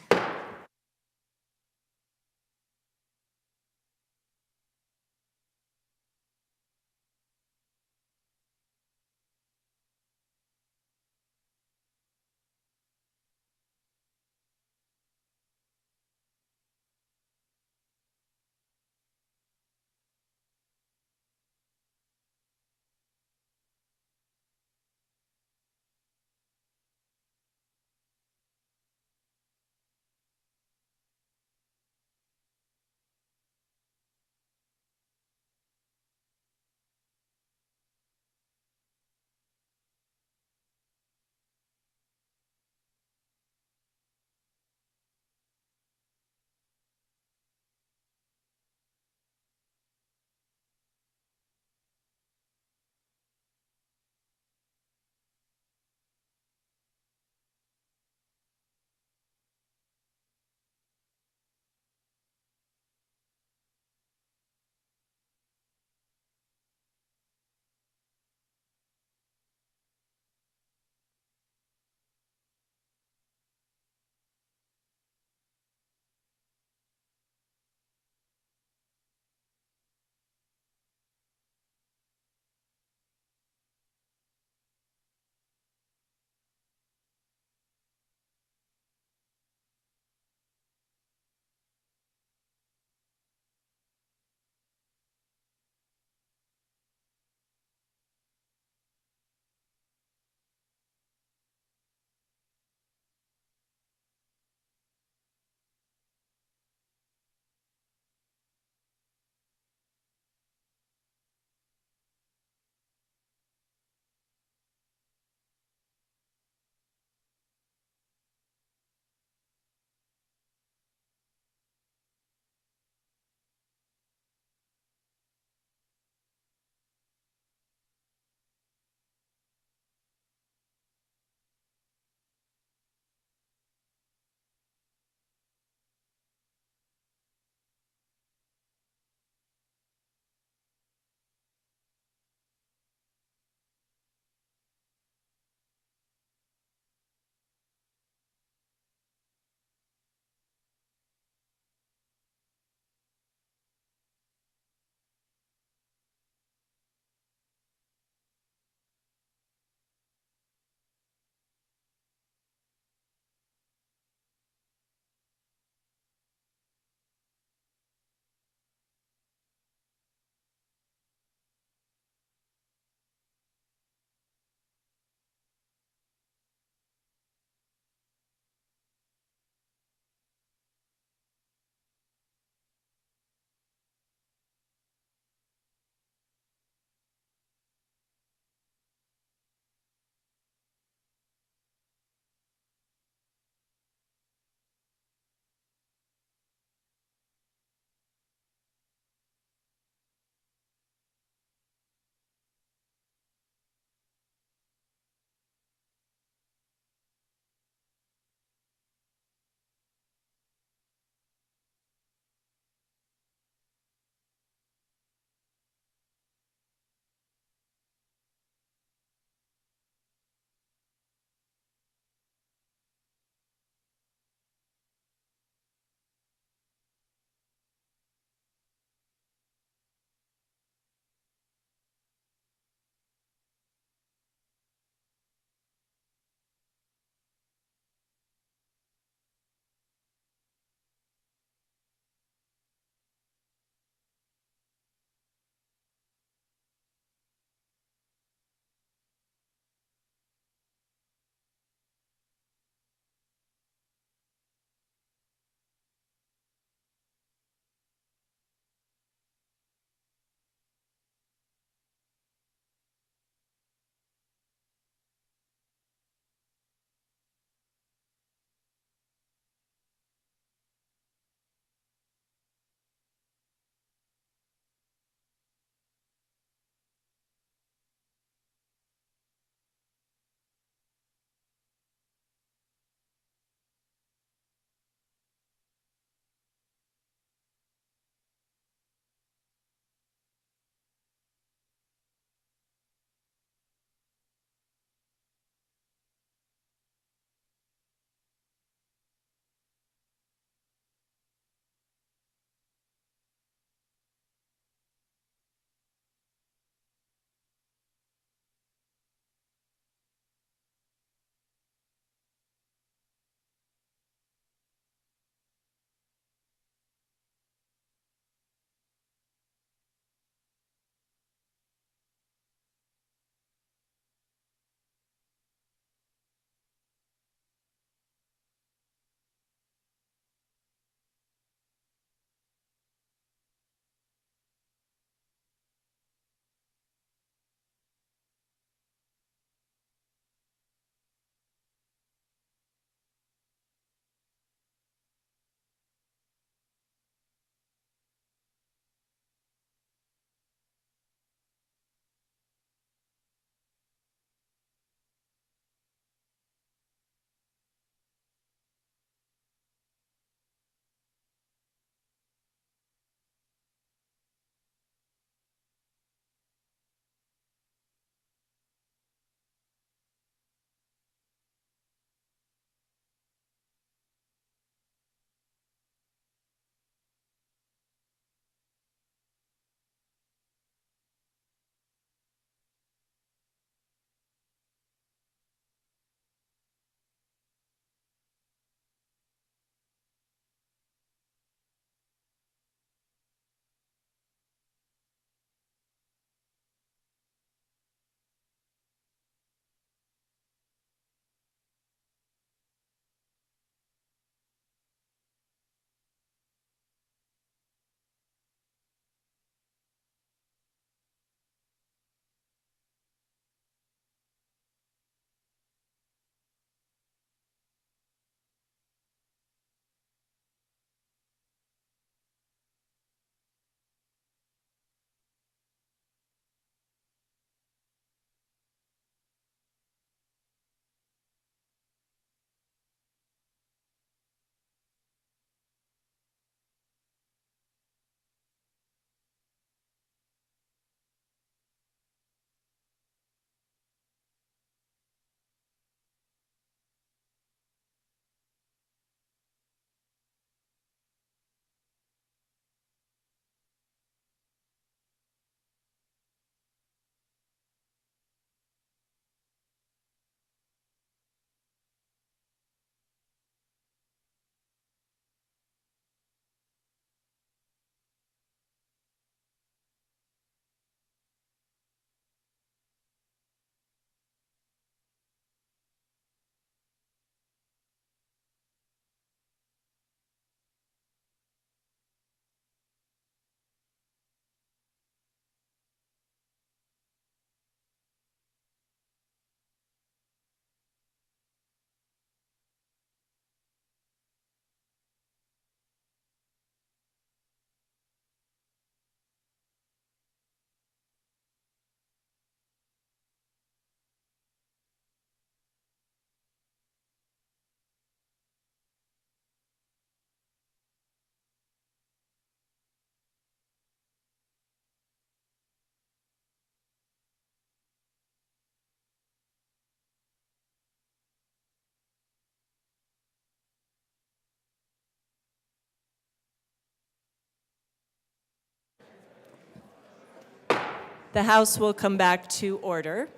The House will come back to order.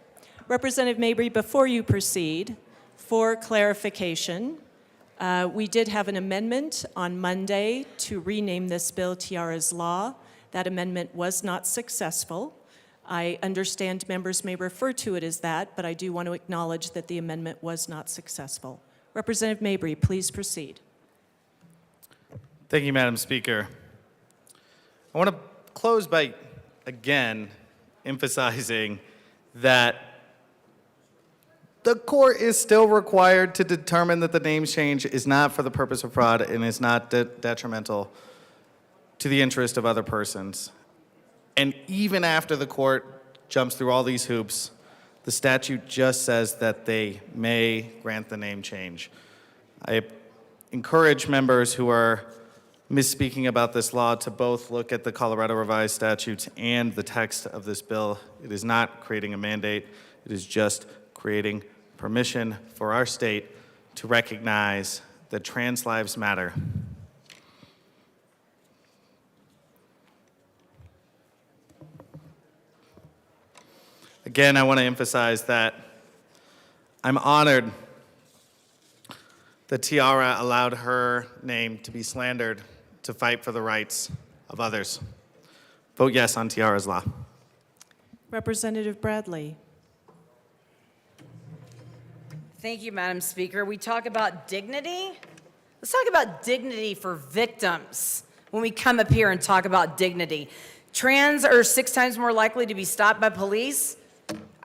Representative Mabry, before you proceed, for clarification, we did have an amendment on Monday to rename this bill Tiara's Law. That amendment was not successful. I understand members may refer to it as that, but I do want to acknowledge that the amendment was not successful. Representative Mabry, please proceed. Thank you, Madam Speaker. I want to close by, again, emphasizing that the court is still required to determine that the name change is not for the purpose of fraud and is not detrimental to the interest of other persons. And even after the court jumps through all these hoops, the statute just says that they may grant the name change. I encourage members who are misspeaking about this law to both look at the Colorado revised statutes and the text of this bill. It is not creating a mandate. It is just creating permission for our state to recognize that trans lives matter. Again, I want to emphasize that I'm honored that Tiara allowed her name to be slandered to fight for the rights of others. Vote yes on Tiara's Law. Representative Bradley. Thank you, Madam Speaker. We talk about dignity. Let's talk about dignity for victims when we come up here and talk about dignity. Trans are 6 times more likely to be stopped by police.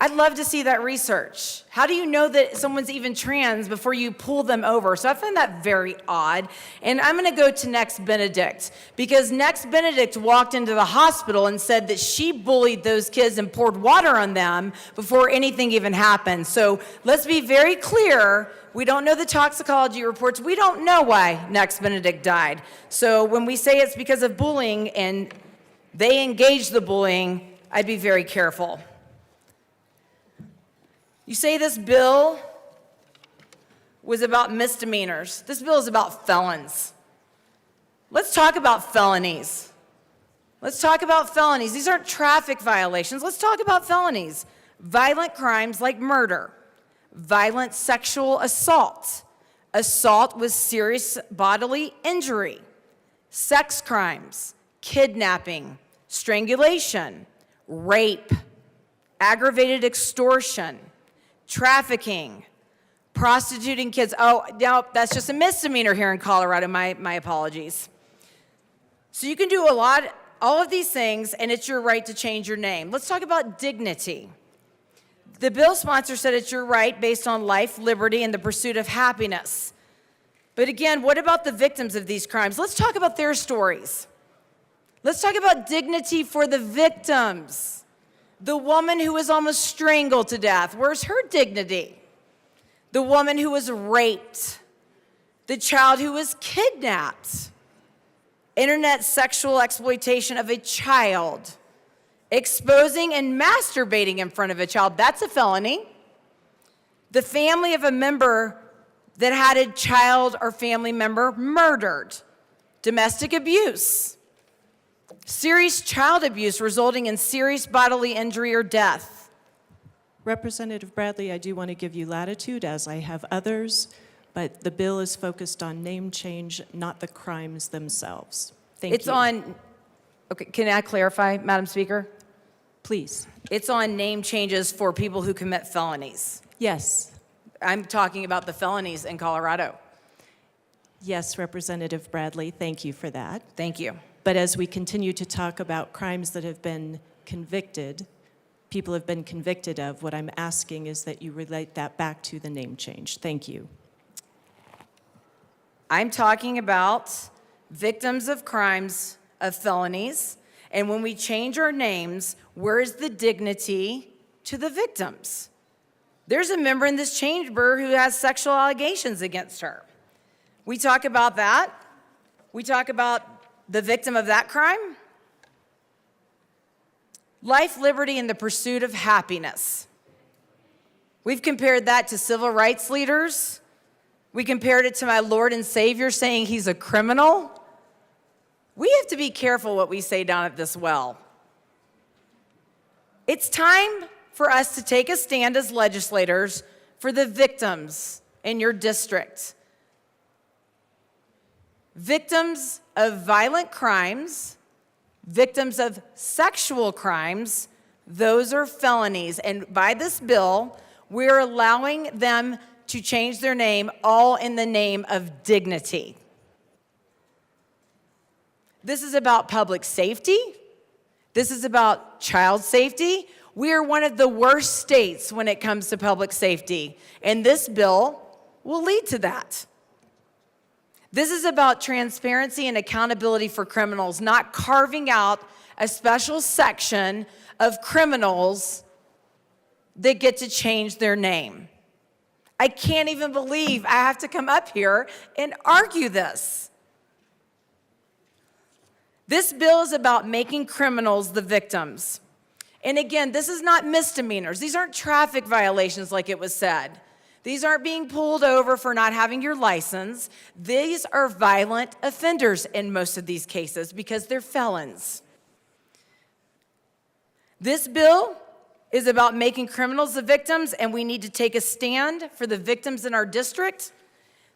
I'd love to see that research. How do you know that someone's even trans before you pull them over? So I find that very odd. And I'm going to go to Next Benedict, because Next Benedict walked into the hospital and said that she bullied those kids and poured water on them before anything even happened. So let's be very clear. We don't know the toxicology reports. We don't know why Next Benedict died. So when we say it's because of bullying and they engaged the bullying, I'd be very careful. You say this bill was about misdemeanors. This bill is about felons. Let's talk about felonies. Let's talk about felonies. These aren't traffic violations. Let's talk about felonies. Violent crimes like murder, violent sexual assault, assault with serious bodily injury, sex crimes, kidnapping, strangulation, rape, aggravated extortion, trafficking, prostituting kids. Oh, no, that's just a misdemeanor here in Colorado. My apologies. So you can do all of these things, and it's your right to change your name. Let's talk about dignity. The bill sponsor said it's your right based on life, liberty, and the pursuit of happiness. But again, what about the victims of these crimes? Let's talk about their stories. Let's talk about dignity for the victims. The woman who was almost strangled to death, where's her dignity? The woman who was raped, the child who was kidnapped, internet sexual exploitation of a child, exposing and masturbating in front of a child, that's a felony. The family of a member that had a child or family member murdered, domestic abuse, serious child abuse resulting in serious bodily injury or death. Representative Bradley, I do want to give you latitude, as I have others, but the bill is focused on name change, not the crimes themselves. Thank you. Okay, can I clarify, Madam Speaker? Please. It's on name changes for people who commit felonies. Yes. I'm talking about the felonies in Colorado. Yes, Representative Bradley, thank you for that. Thank you. But as we continue to talk about crimes that have been convicted, people have been convicted of, what I'm asking is that you relate that back to the name change. Thank you. I'm talking about victims of crimes of felonies, and when we change our names, where is the dignity to the victims? There's a member in this chamber who has sexual allegations against her. We talk about that. We talk about the victim of that crime. Life, liberty, and the pursuit of happiness. We've compared that to civil rights leaders. We compared it to my Lord and Savior saying he's a criminal. We have to be careful what we say down at this well. It's time for us to take a stand as legislators for the victims in your district. Victims of violent crimes, victims of sexual crimes, those are felonies. And by this bill, we're allowing them to change their name, all in the name of dignity. This is about public safety. This is about child safety. We are one of the worst states when it comes to public safety, and this bill will lead to that. This is about transparency and accountability for criminals, not carving out a special section of criminals that get to change their name. I can't even believe I have to come up here and argue this. This bill is about making criminals the victims. And again, this is not misdemeanors. These aren't traffic violations like it was said. These aren't being pulled over for not having your license. These are violent offenders in most of these cases because they're felons. This bill is about making criminals the victims, and we need to take a stand for the victims in our district.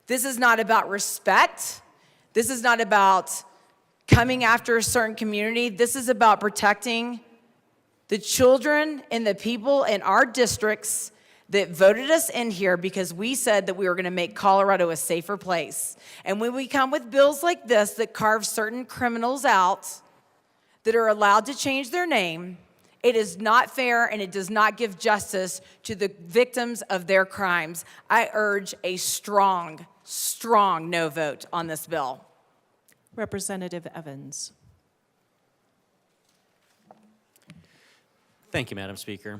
This is not about respect. This is not about coming after a certain community. This is about protecting the children and the people in our districts that voted us in here because we said that we were going to make Colorado a safer place. And when we come with bills like this that carve certain criminals out that are allowed to change their name, it is not fair and it does not give justice to the victims of their crimes. I urge a strong, strong no vote on this bill. Representative Evans. Thank you, Madam Speaker.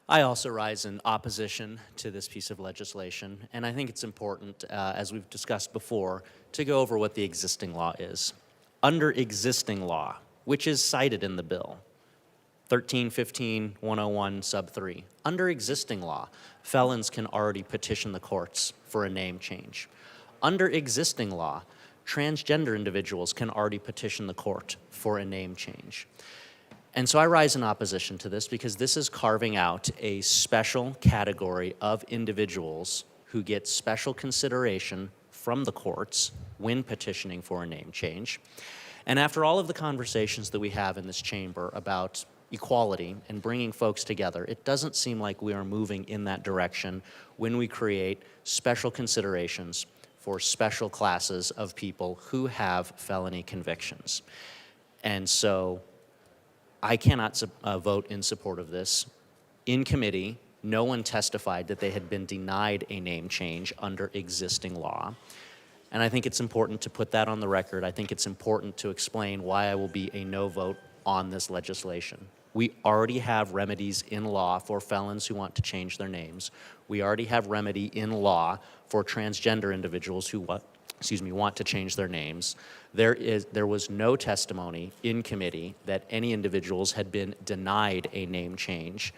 I also rise in opposition to this piece of legislation, and I think it's important, as we've discussed before, to go over what the existing law is. Under existing law, which is cited in the bill, 1315-101 sub 3, under existing law, felons can already petition the courts for a name change. Under existing law, transgender individuals can already petition the court for a name change. And so I rise in opposition to this because this is carving out a special category of individuals who get special consideration from the courts when petitioning for a name change. And after all of the conversations that we have in this chamber about equality and bringing folks together, it doesn't seem like we are moving in that direction when we create special considerations for special classes of people who have felony convictions. And so I cannot vote in support of this. In committee, no one testified that they had been denied a name change under existing law. And I think it's important to put that on the record. I think it's important to explain why I will be a no vote on this legislation. We already have remedies in law for felons who want to change their names. We already have remedy in law for transgender individuals who want to change their names. There was no testimony in committee that any individuals had been denied a name change.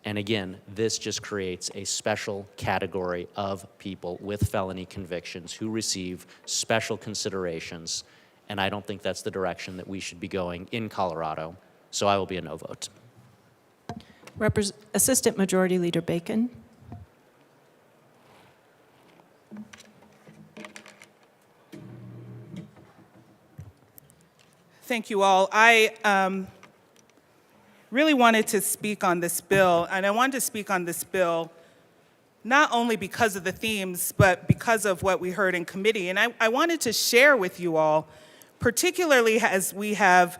And again, this just creates a special category of people with felony convictions who receive special considerations. And I don't think that's the direction that we should be going in Colorado. So I will be a no vote. Assistant Majority Leader Bacon. Thank you all. I really wanted to speak on this bill, and I wanted to speak on this bill not only because of the themes, but because of what we heard in committee. And I wanted to share with you all, particularly as we have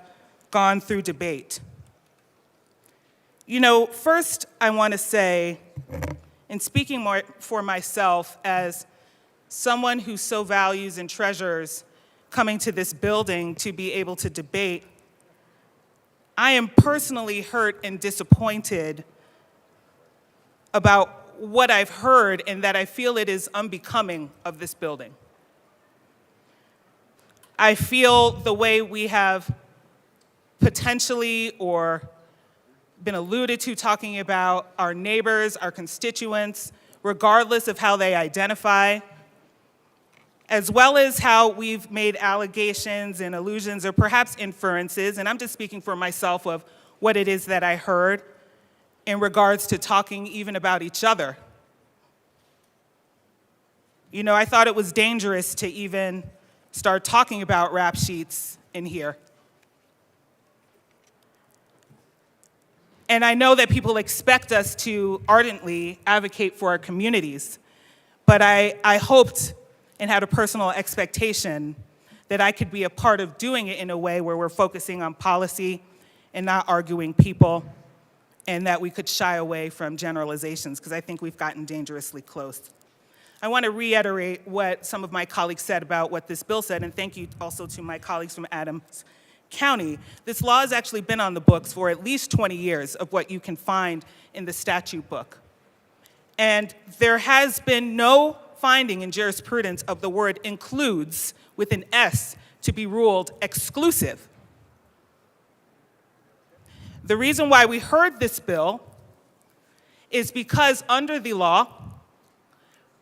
gone through debate. You know, first I want to say, in speaking more for myself as someone who so values and treasures coming to this building to be able to debate, I am personally hurt and disappointed about what I've heard and that I feel it is unbecoming of this building. I feel the way we have potentially or been alluded to talking about our neighbors, our constituents, regardless of how they identify, as well as how we've made allegations and allusions or perhaps inferences, and I'm just speaking for myself of what it is that I heard, in regards to talking even about each other. You know, I thought it was dangerous to even start talking about rap sheets in here. And I know that people expect us to ardently advocate for our communities, but I hoped and had a personal expectation that I could be a part of doing it in a way where we're focusing on policy and not arguing people, and that we could shy away from generalizations, because I think we've gotten dangerously close. I want to reiterate what some of my colleagues said about what this bill said, and thank you also to my colleagues from Adams County. This law has actually been on the books for at least 20 years of what you can find in the statute book. And there has been no finding in jurisprudence of the word includes with an S to be ruled exclusive. The reason why we heard this bill is because under the law,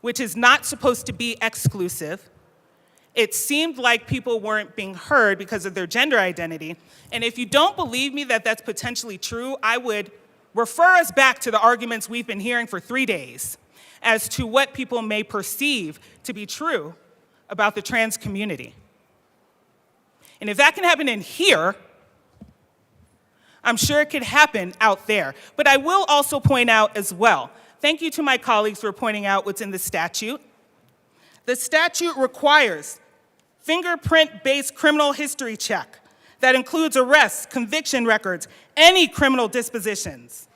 which is not supposed to be exclusive, it seemed like people weren't being heard because of their gender identity. And if you don't believe me that that's potentially true, I would refer us back to the arguments we've been hearing for 3 days as to what people may perceive to be true about the trans community. And if that can happen in here, I'm sure it could happen out there. But I will also point out as well, thank you to my colleagues for pointing out what's in the statute. The statute requires fingerprint-based criminal history check that includes arrests, conviction records, any criminal dispositions.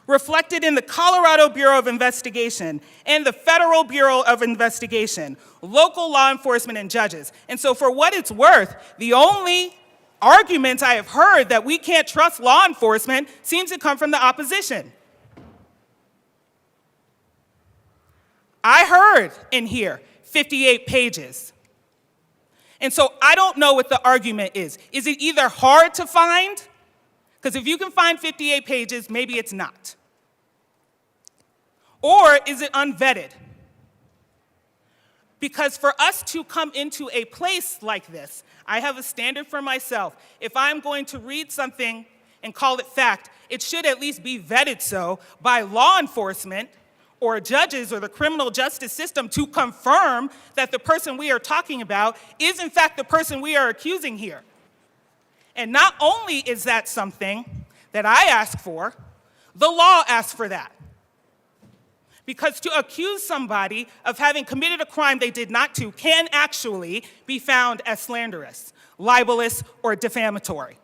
Reflected in the Colorado Bureau of Investigation and the Federal Bureau of Investigation, local law enforcement and judges. And so for what it's worth, the only arguments I have heard that we can't trust law enforcement seems to come from the opposition. I heard in here 58 pages. And so I don't know what the argument is. Is it either hard to find? Because if you can find 58 pages, maybe it's not. Or is it unvetted? Because for us to come into a place like this, I have a standard for myself. If I'm going to read something and call it fact, it should at least be vetted so by law enforcement or judges or the criminal justice system to confirm that the person we are talking about is in fact the person we are accusing here. And not only is that something that I ask for, the law asks for that. Because to accuse somebody of having committed a crime they did not do can actually be found as slanderous, libelous, or defamatory.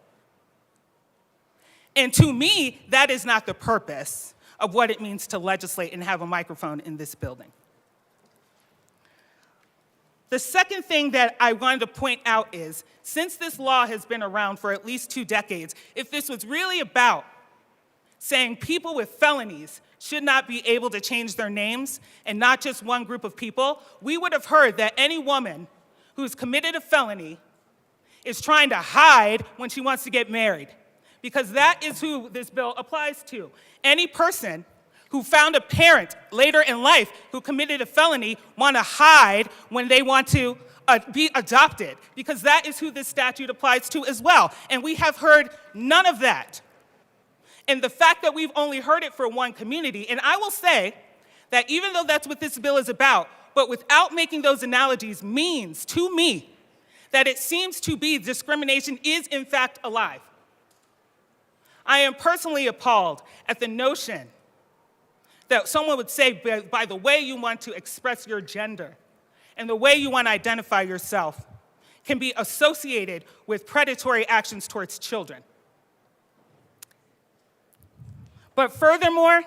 And to me, that is not the purpose of what it means to legislate and have a microphone in this building. The second thing that I wanted to point out is, since this law has been around for at least 2 decades, if this was really about saying people with felonies should not be able to change their names and not just one group of people, we would have heard that any woman who's committed a felony is trying to hide when she wants to get married, because that is who this bill applies to. Any person who found a parent later in life who committed a felony want to hide when they want to be adopted, because that is who this statute applies to as well. And we have heard none of that. And the fact that we've only heard it for one community, and I will say that even though that's what this bill is about, but without making those analogies means to me that it seems to be discrimination is in fact alive. I am personally appalled at the notion that someone would say by the way you want to express your gender and the way you want to identify yourself can be associated with predatory actions towards children. But furthermore,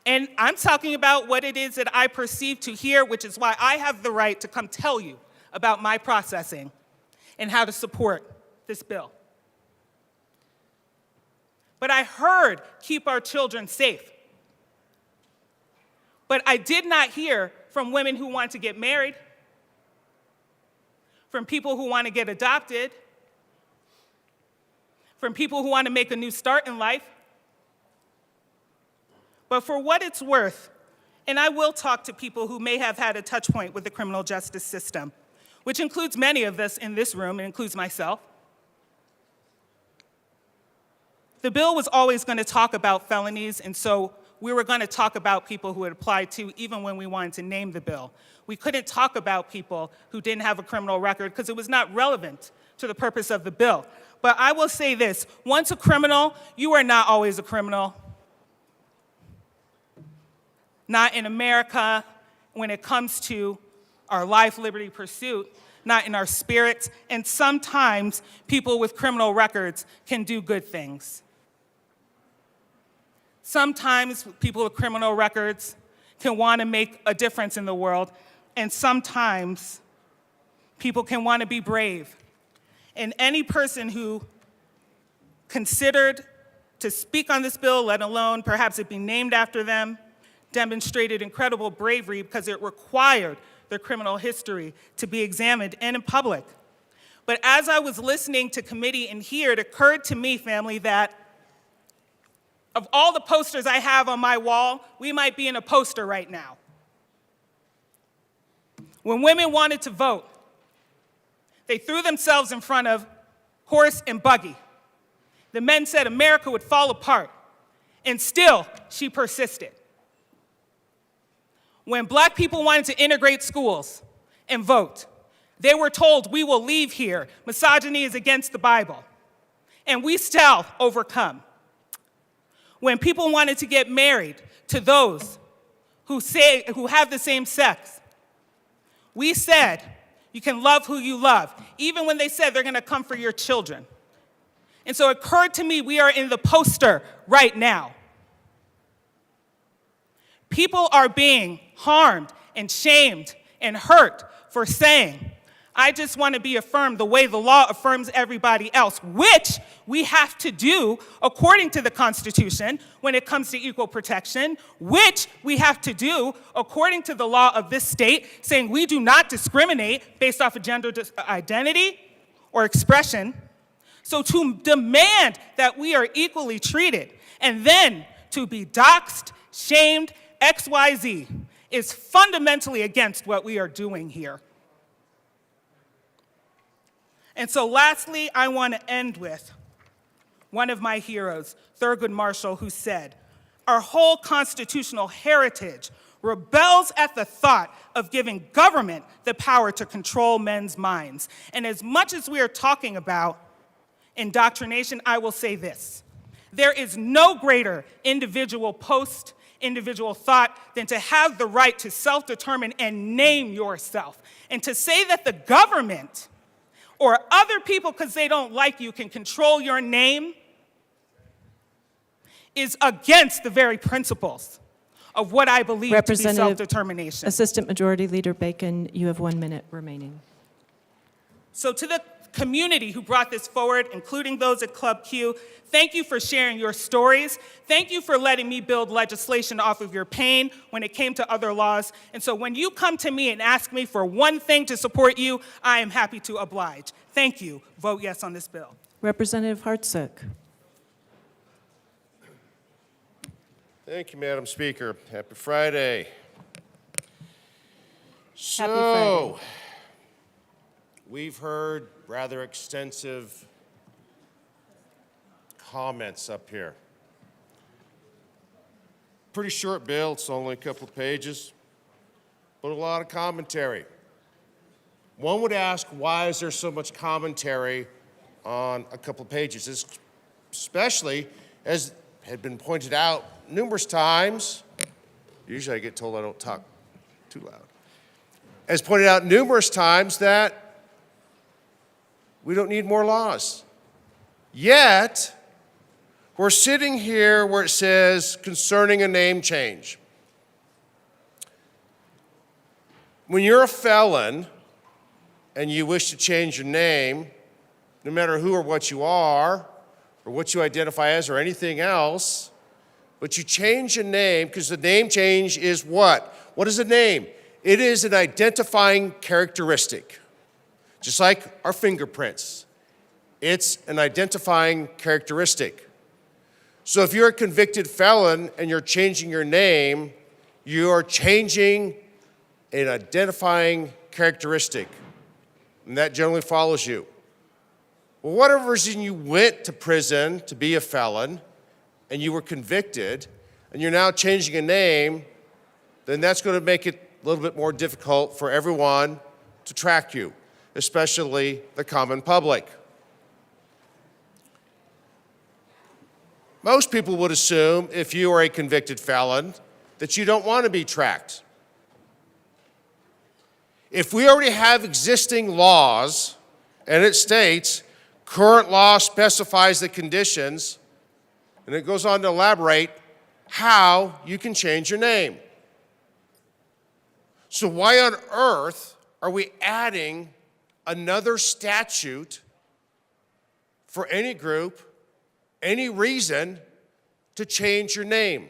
and I'm talking about what it is that I perceive to hear, which is why I have the right to come tell you about my processing and how to support this bill. But I heard keep our children safe. But I did not hear from women who want to get married, from people who want to get adopted, from people who want to make a new start in life. But for what it's worth, and I will talk to people who may have had a touch point with the criminal justice system, which includes many of us in this room, and includes myself. The bill was always going to talk about felonies, and so we were going to talk about people who had applied to, even when we wanted to name the bill. We couldn't talk about people who didn't have a criminal record because it was not relevant to the purpose of the bill. But I will say this, once a criminal, you are not always a criminal. Not in America when it comes to our life, liberty, pursuit, not in our spirits, and sometimes people with criminal records can do good things. Sometimes people with criminal records can want to make a difference in the world, and sometimes people can want to be brave. And any person who considered to speak on this bill, let alone perhaps it be named after them, demonstrated incredible bravery because it required their criminal history to be examined and in public. But as I was listening to committee and here, it occurred to me, family, that of all the posters I have on my wall, we might be in a poster right now. When women wanted to vote, they threw themselves in front of horse and buggy. The men said America would fall apart, and still she persisted. When black people wanted to integrate schools and vote, they were told, we will leave here. Misogyny is against the Bible. And we still overcome. When people wanted to get married to those who have the same sex, we said, you can love who you love, even when they said they're going to come for your children. And so it occurred to me, we are in the poster right now. People are being harmed and shamed and hurt for saying, I just want to be affirmed the way the law affirms everybody else, which we have to do according to the Constitution when it comes to equal protection, which we have to do according to the law of this state, saying we do not discriminate based off of gender identity or expression. So to demand that we are equally treated and then to be doxxed, shamed, XYZ is fundamentally against what we are doing here. And so lastly, I want to end with one of my heroes, Thurgood Marshall, who said, our whole constitutional heritage rebels at the thought of giving government the power to control men's minds. And as much as we are talking about indoctrination, I will say this. There is no greater individual thought than to have the right to self-determine and name yourself. And to say that the government or other people, because they don't like you, can control your name is against the very principles of what I believe to be self-determination. Assistant Majority Leader Bacon, you have 1 minute remaining. So to the community who brought this forward, including those at Club Q, thank you for sharing your stories. Thank you for letting me build legislation off of your pain when it came to other laws. And so when you come to me and ask me for one thing to support you, I am happy to oblige. Thank you. Vote yes on this bill. Representative Hartsook. Thank you, Madam Speaker. Happy Friday. Happy Friday. We've heard rather extensive comments up here. Pretty short bill, it's only a couple of pages, but a lot of commentary. One would ask, why is there so much commentary on a couple of pages? Especially, as had been pointed out numerous times, usually I get told I don't talk too loud, as pointed out numerous times that we don't need more laws. Yet, we're sitting here where it says concerning a name change. When you're a felon and you wish to change your name, no matter who or what you are, or what you identify as, or anything else, but you change your name, because the name change is what? What is a name? It is an identifying characteristic. Just like our fingerprints, it's an identifying characteristic. So if you're a convicted felon and you're changing your name, you are changing an identifying characteristic, and that generally follows you. Well, whatever reason you went to prison to be a felon and you were convicted and you're now changing a name, then that's going to make it a little bit more difficult for everyone to track you, especially the common public. Most people would assume if you are a convicted felon that you don't want to be tracked. If we already have existing laws and it states current law specifies the conditions, and it goes on to elaborate how you can change your name. So why on earth are we adding another statute for any group, any reason to change your name?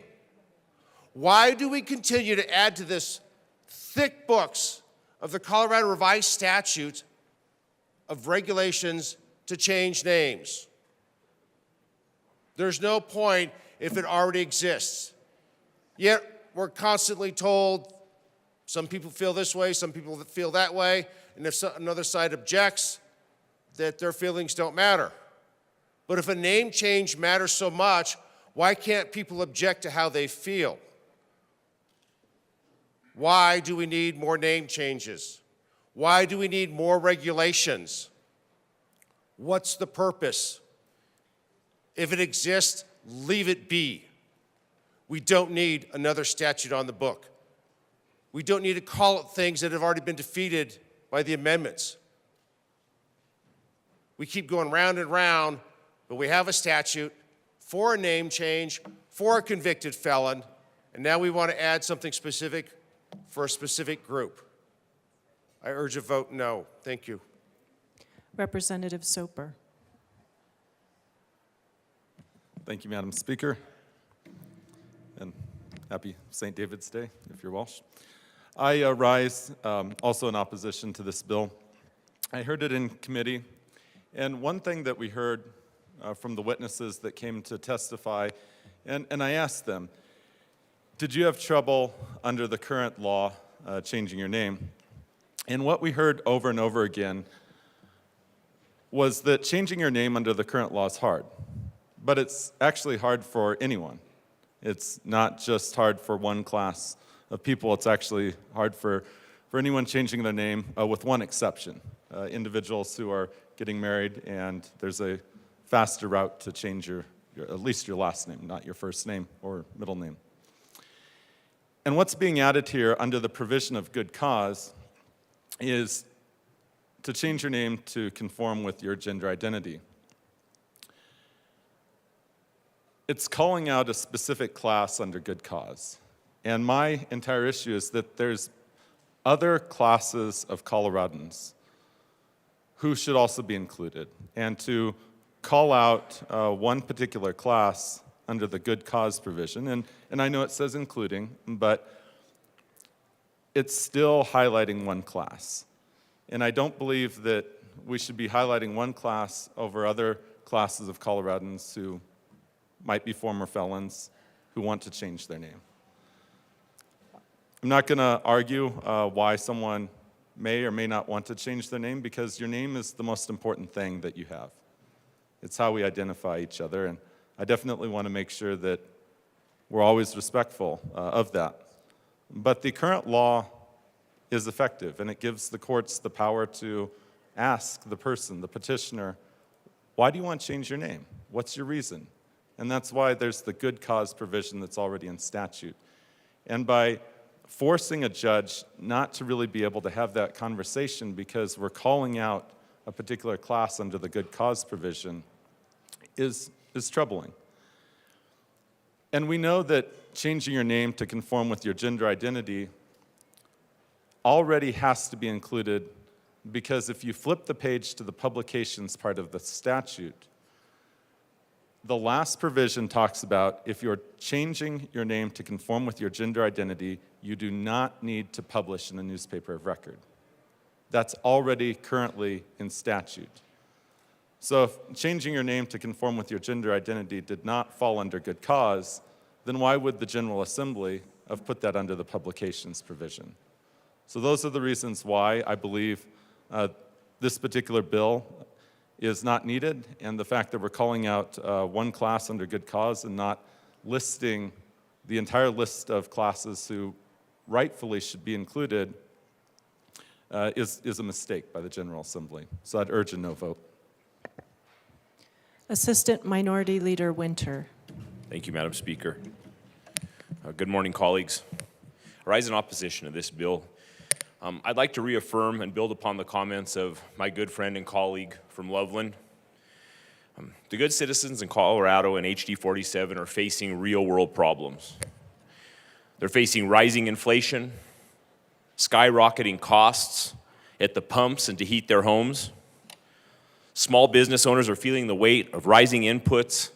Why do we continue to add to this thick books of the Colorado Revised Statute of regulations to change names? There's no point if it already exists. Yet we're constantly told some people feel this way, some people feel that way, and if another side objects, that their feelings don't matter. But if a name change matters so much, why can't people object to how they feel? Why do we need more name changes? Why do we need more regulations? What's the purpose? If it exists, leave it be. We don't need another statute on the book. We don't need to call it things that have already been defeated by the amendments. We keep going round and round, but we have a statute for a name change, for a convicted felon, and now we want to add something specific for a specific group. I urge a vote no. Thank you. Representative Soper. Thank you, Madam Speaker. And happy St. David's Day, if you're Welsh. I rise also in opposition to this bill. I heard it in committee, and one thing that we heard from the witnesses that came to testify, and I asked them, did you have trouble under the current law changing your name? And what we heard over and over again was that changing your name under the current law is hard, but it's actually hard for anyone. It's not just hard for one class of people, it's actually hard for anyone changing their name, with one exception, individuals who are getting married and there's a faster route to change at least your last name, not your first name or middle name. And what's being added here under the provision of good cause is to change your name to conform with your gender identity. It's calling out a specific class under good cause. And my entire issue is that there's other classes of Coloradans who should also be included. And to call out one particular class under the good cause provision, and I know it says including, but it's still highlighting one class. And I don't believe that we should be highlighting one class over other classes of Coloradans who might be former felons who want to change their name. I'm not going to argue why someone may or may not want to change their name, because your name is the most important thing that you have. It's how we identify each other, and I definitely want to make sure that we're always respectful of that. But the current law is effective, and it gives the courts the power to ask the person, the petitioner, why do you want to change your name? What's your reason? And that's why there's the good cause provision that's already in statute. And by forcing a judge not to really be able to have that conversation because we're calling out a particular class under the good cause provision is troubling. And we know that changing your name to conform with your gender identity already has to be included, because if you flip the page to the publications part of the statute, the last provision talks about if you're changing your name to conform with your gender identity, you do not need to publish in a newspaper of record. That's already currently in statute. So if changing your name to conform with your gender identity did not fall under good cause, then why would the General Assembly have put that under the publications provision? So those are the reasons why I believe this particular bill is not needed, and the fact that we're calling out one class under good cause and not listing the entire list of classes who rightfully should be included is a mistake by the General Assembly. So I'd urge a no vote. Assistant Minority Leader Winter. Thank you, Madam Speaker. Good morning, colleagues. I rise in opposition to this bill. I'd like to reaffirm and build upon the comments of my good friend and colleague from Loveland. The good citizens in Colorado and HD 47 are facing real-world problems. They're facing rising inflation, skyrocketing costs at the pumps and to heat their homes. Small business owners are feeling the weight of rising inputs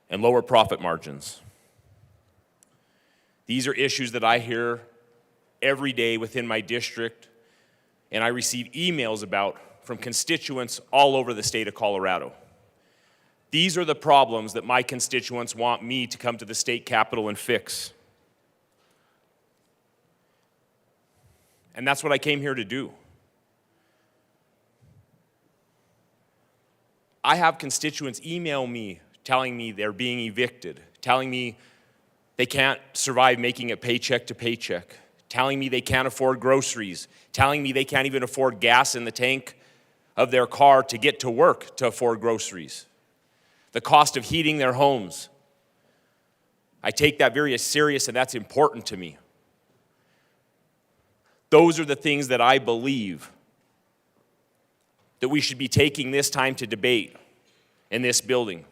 and lower profit margins. These are issues that I hear every day within my district, and I receive emails about from constituents all over the state of Colorado. These are the problems that my constituents want me to come to the state capitol and fix. And that's what I came here to do. I have constituents email me telling me they're being evicted, telling me they can't survive making it paycheck to paycheck, telling me they can't afford groceries, telling me they can't even afford gas in the tank of their car to get to work to afford groceries, the cost of heating their homes. I take that very serious, and that's important to me. Those are the things that I believe that we should be taking this time to debate in this building.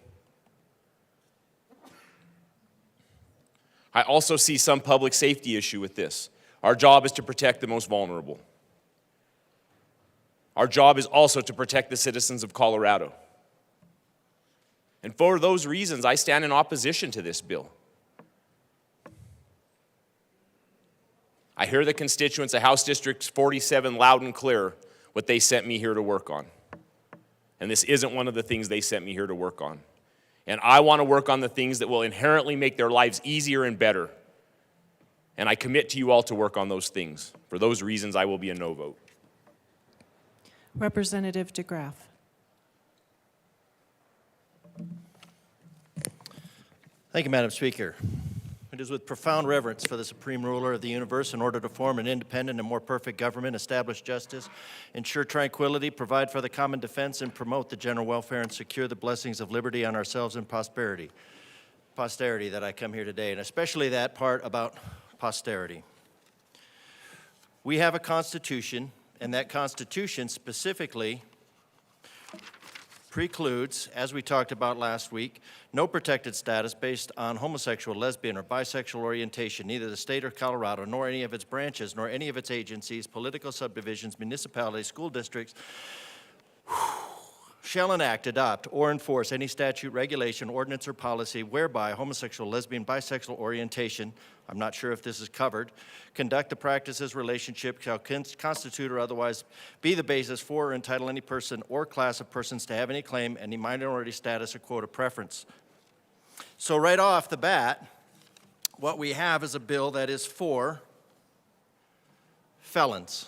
I also see some public safety issue with this. Our job is to protect the most vulnerable. Our job is also to protect the citizens of Colorado. And for those reasons, I stand in opposition to this bill. I hear the constituents of House District 47 loud and clear what they sent me here to work on. And this isn't one of the things they sent me here to work on. And I want to work on the things that will inherently make their lives easier and better. And I commit to you all to work on those things. For those reasons, I will be a no vote. Representative DeGraff. Thank you, Madam Speaker. It is with profound reverence for the supreme ruler of the universe in order to form an independent and more perfect government, establish justice, ensure tranquility, provide for the common defense, and promote the general welfare and secure the blessings of liberty on ourselves and posterity that I come here today, and especially that part about posterity. We have a Constitution, and that Constitution specifically precludes, as we talked about last week, no protected status based on homosexual, lesbian, or bisexual orientation. Neither the state of Colorado, nor any of its branches, nor any of its agencies, political subdivisions, municipalities, school districts, shall enact, adopt, or enforce any statute, regulation, ordinance, or policy whereby homosexual, lesbian, bisexual orientation, I'm not sure if this is covered, conduct the practices, relationship, shall constitute or otherwise be the basis for or entitle any person or class of persons to have any claim, any minority status, or quota preference. So right off the bat, what we have is a bill that is for felons.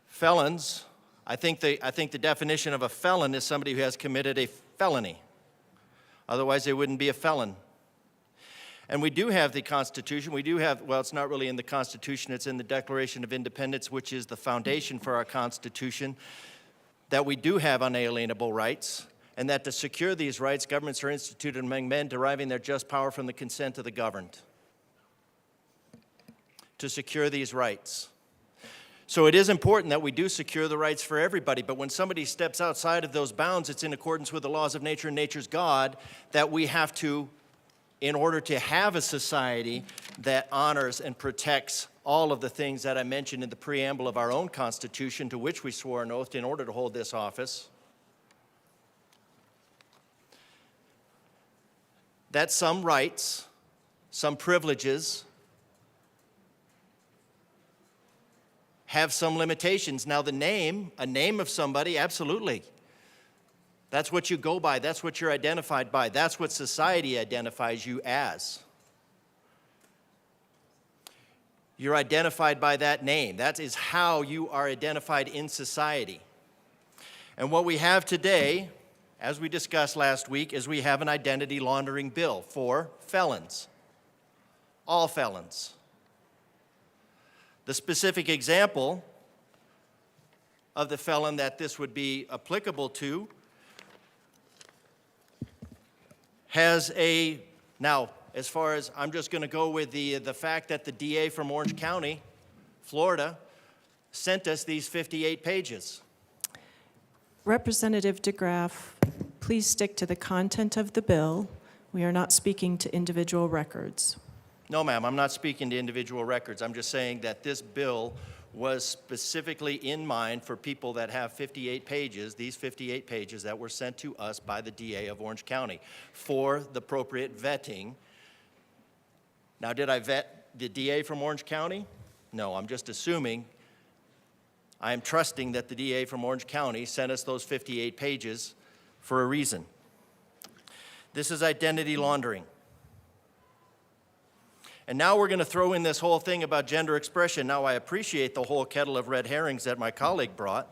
Felons, I think the definition of a felon is somebody who has committed a felony. Otherwise, they wouldn't be a felon. And we do have the Constitution. We do have, well, it's not really in the Constitution. It's in the Declaration of Independence, which is the foundation for our Constitution, that we do have unalienable rights, and that to secure these rights, governments are instituted among men deriving their just power from the consent of the governed. To secure these rights. So it is important that we do secure the rights for everybody, but when somebody steps outside of those bounds, it's in accordance with the laws of nature and nature's God that we have to, in order to have a society that honors and protects all of the things that I mentioned in the preamble of our own Constitution, to which we swore an oath in order to hold this office, that some rights, some privileges, have some limitations. Now, a name of somebody, absolutely. That's what you go by. That's what you're identified by. That's what society identifies you as. You're identified by that name. That is how you are identified in society. And what we have today, as we discussed last week, is we have an identity laundering bill for felons, all felons. The specific example of the felon that this would be applicable to has a, now, as far as, I'm just going to go with the fact that the DA from Orange County, Florida, sent us these 58 pages. Representative DeGraff, please stick to the content of the bill. We are not speaking to individual records. No, ma'am, I'm not speaking to individual records. I'm just saying that this bill was specifically in mind for people that have 58 pages, these 58 pages that were sent to us by the DA of Orange County for the appropriate vetting. Now, did I vet the DA from Orange County? No, I'm just assuming. I am trusting that the DA from Orange County sent us those 58 pages for a reason. This is identity laundering. And now we're going to throw in this whole thing about gender expression. Now, I appreciate the whole kettle of red herrings that my colleague brought.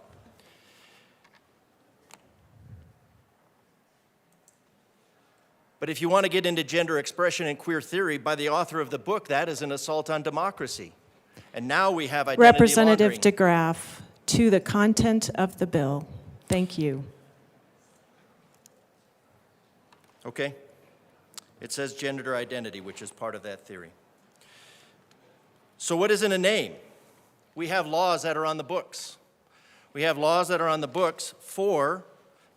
But if you want to get into gender expression and queer theory, by the author of the book, that is an assault on democracy. And now we have identity Representative laundering. DeGraff, to the content of the bill. Thank you. Okay. It says gender identity, which is part of that theory. So what is in a name? We have laws that are on the books. We have laws that are on the books for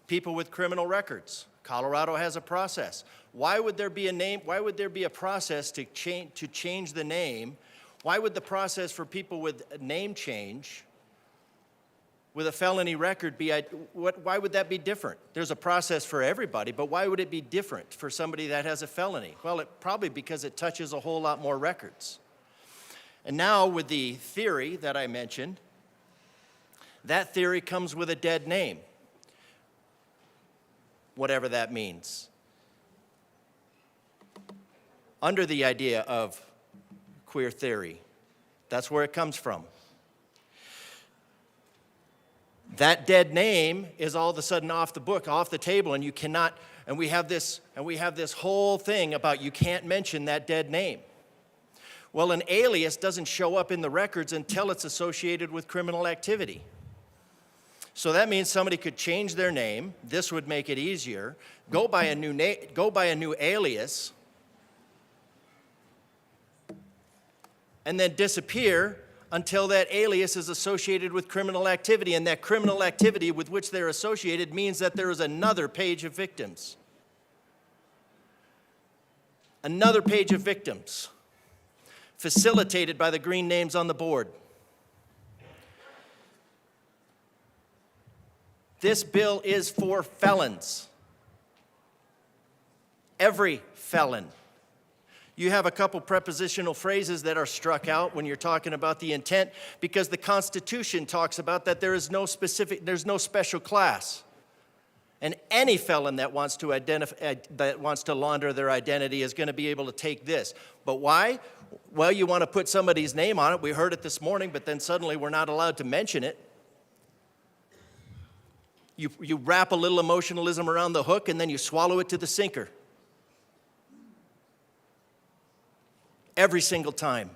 people with criminal records. Colorado has a process. Why would there be a name? Why would there be a process to change the name? Why would the process for people with a name change with a felony record be, why would that be different? There's a process for everybody, but why would it be different for somebody that has a felony? Well, probably because it touches a whole lot more records. And now with the theory that I mentioned, that theory comes with a dead name, whatever that means. Under the idea of queer theory, that's where it comes from. That dead name is all of a sudden off the book, off the table, and you cannot, and we have this whole thing about you can't mention that dead name. Well, an alias doesn't show up in the records until it's associated with criminal activity. So that means somebody could change their name. This would make it easier. Go by a new alias, and then disappear until that alias is associated with criminal activity, and that criminal activity with which they're associated means that there is another page of victims. Another page of victims, facilitated by the green names on the board. This bill is for felons. Every felon. You have a couple prepositional phrases that are struck out when you're talking about the intent, because the Constitution talks about that there's no special class. And any felon that wants to launder their identity is going to be able to take this. But why? Well, you want to put somebody's name on it. We heard it this morning, but then suddenly we're not allowed to mention it. You wrap a little emotionalism around the hook, and then you swallow it to the sinker. Every single time.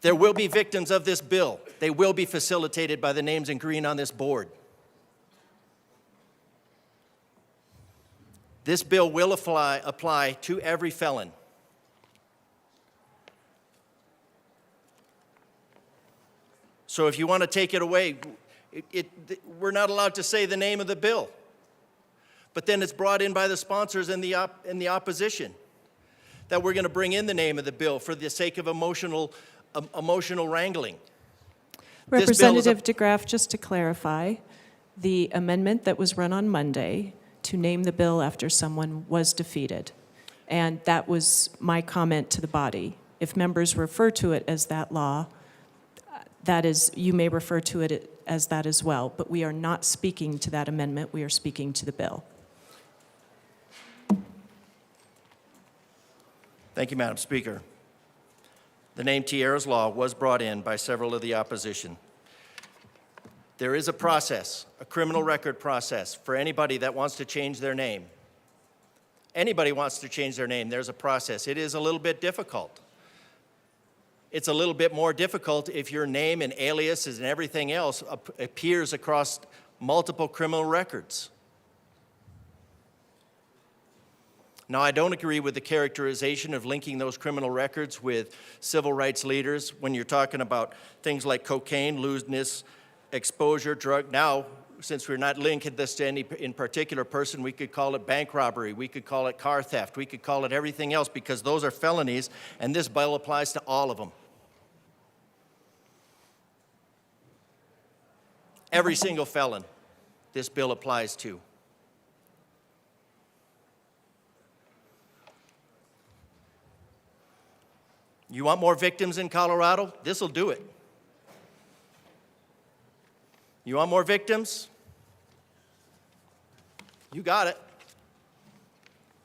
There will be victims of this bill. They will be facilitated by the names in green on this board. This bill will apply to every felon. So if you want to take it away, we're not allowed to say the name of the bill. But then it's brought in by the sponsors and the opposition that we're going to bring in the name of the bill for the sake of emotional wrangling. Representative DeGraff, just to clarify, the amendment that was run on Monday to name the bill after someone was defeated. And that was my comment to the body. If members refer to it as that law, that is, you may refer to it as that as well, but we are not speaking to that amendment, we are speaking to the bill. Thank you, Madam Speaker. The name Tierra's Law was brought in by several of the opposition. There is a process, a criminal record process for anybody that wants to change their name. Anybody wants to change their name, there's a process. It is a little bit difficult. It's a little bit more difficult if your name and aliases and everything else appears across multiple criminal records. Now, I don't agree with the characterization of linking those criminal records with civil rights leaders when you're talking about things like cocaine, lewdness, exposure, drug. Now, since we're not linking this to any in particular person, we could call it bank robbery, we could call it car theft, we could call it everything else because those are felonies, and this bill applies to all of them. Every single felon this bill applies to. You want more victims in Colorado? This will do it. You want more victims? You got it.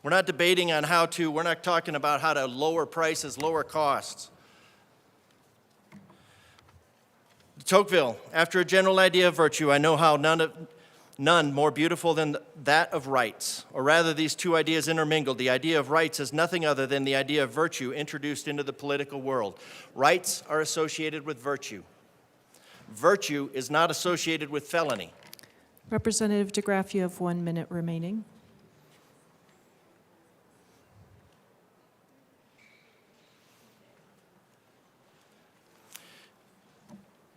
We're not debating on we're not talking about how to lower prices, lower costs. Tocqueville, after a general idea of virtue, I know how none more beautiful than that of rights. Or rather, these two ideas intermingled. The idea of rights is nothing other than the idea of virtue introduced into the political world. Rights are associated with virtue. Virtue is not associated with felony. Representative DeGraff, you have 1 minute remaining.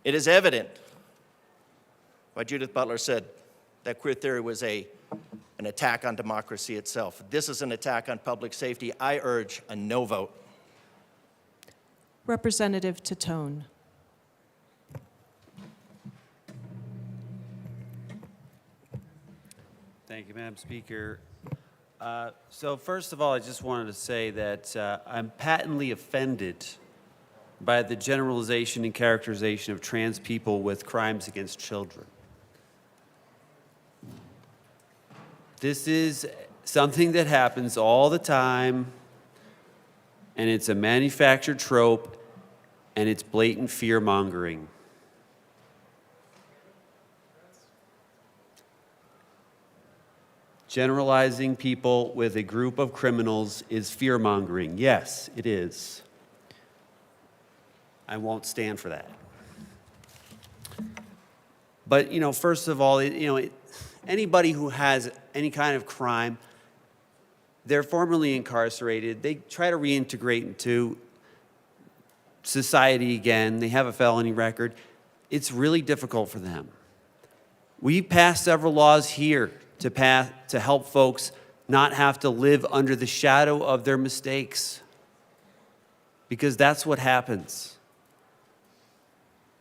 It is evident, what Judith Butler said, that queer theory was an attack on democracy itself. This is an attack on public safety. I urge a no vote. Representative Tatone. Thank you, Madam Speaker. So first of all, I just wanted to say that I'm patently offended by the generalization and characterization of trans people with crimes against children. This is something that happens all the time, and it's a manufactured trope, and it's blatant fear-mongering. Generalizing people with a group of criminals is fear-mongering. Yes, it is. I won't stand for that. But, first of all, anybody who has any kind of crime, they're formerly incarcerated. They try to reintegrate into society again. They have a felony record. It's really difficult for them. We passed several laws here to help folks not have to live under the shadow of their mistakes, because that's what happens.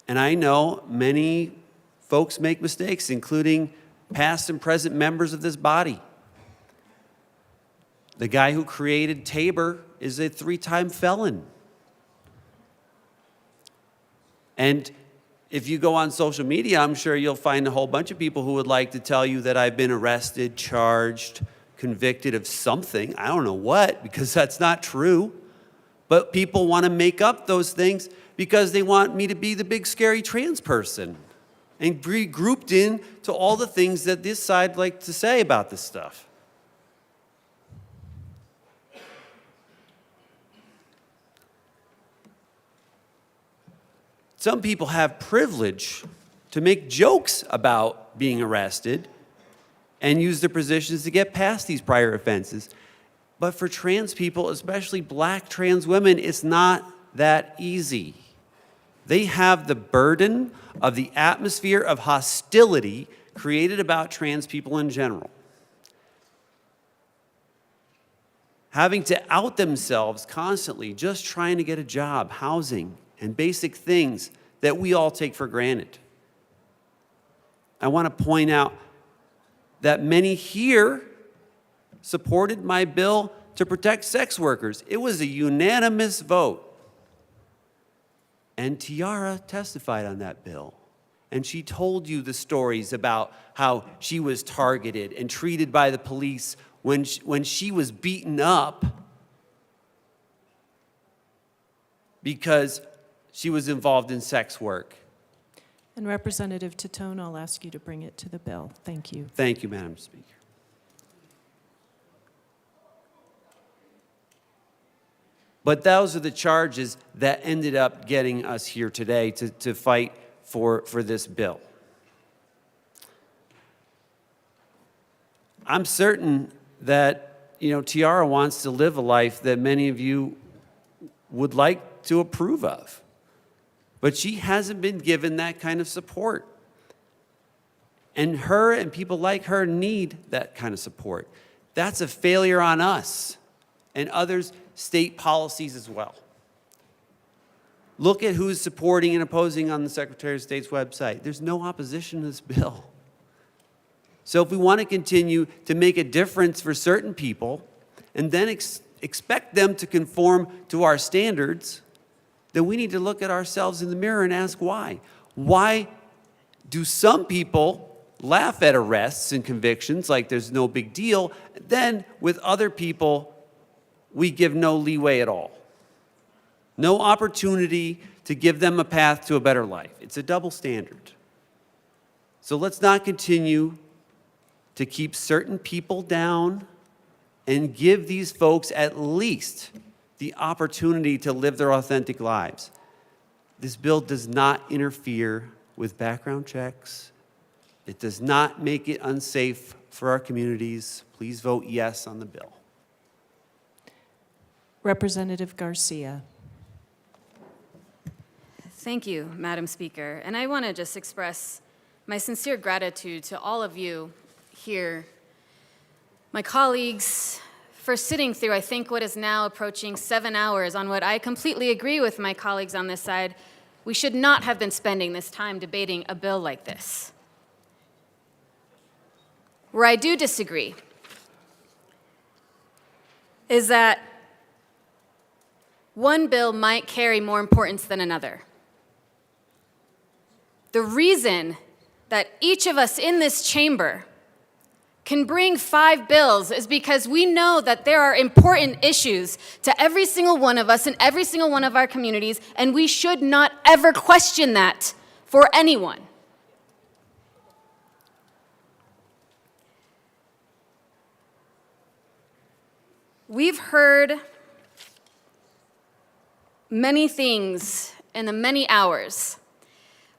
And I know many folks make mistakes, including past and present members of this body. The guy who created Tabor is a 3-time felon. And if you go on social media, I'm sure you'll find a whole bunch of people who would like to tell you that I've been arrested, charged, convicted of something. I don't know what, because that's not true. But people want to make up those things because they want me to be the big scary trans person and be grouped in to all the things that this side like to say about this stuff. Some people have privilege to make jokes about being arrested and use their positions to get past these prior offenses. But for trans people, especially black trans women, it's not that easy. They have the burden of the atmosphere of hostility created about trans people in general. Having to out themselves constantly, just trying to get a job, housing, and basic things that we all take for granted. I want to point out that many here supported my bill to protect sex workers. It was a unanimous vote. And Tiara testified on that bill. And she told you the stories about how she was targeted and treated by the police when she was beaten up because she was involved in sex work. And Representative Titone, I'll ask you to bring it to the bill. Thank you. Thank you, Madam Speaker. But those are the charges that ended up getting us here today to fight for this bill. I'm certain that, Tiara wants to live a life that many of you would like to approve of. But she hasn't been given that kind of support. And her and people like her need that kind of support. That's a failure on us and others' state policies as well. Look at who's supporting and opposing on the Secretary of State's website. There's no opposition to this bill. So if we want to continue to make a difference for certain people and then expect them to conform to our standards, then we need to look at ourselves in the mirror and ask why. Why do some people laugh at arrests and convictions like there's no big deal, then with other people, we give no leeway at all? No opportunity to give them a path to a better life. It's a double standard. So let's not continue to keep certain people down and give these folks at least the opportunity to live their authentic lives. This bill does not interfere with background checks. It does not make it unsafe for our communities. Please vote yes on the bill. Representative Garcia. Thank you, Madam Speaker. And I want to just express my sincere gratitude to all of you here, my colleagues, for sitting through, I think, what is now approaching 7 hours on what I completely agree with my colleagues on this side. We should not have been spending this time debating a bill like this. Where I do disagree is that one bill might carry more importance than another. The reason that each of us in this chamber can bring 5 bills is because we know that there are important issues to every single one of us in every single one of our communities, and we should not ever question that for anyone. We've heard many things in the many hours.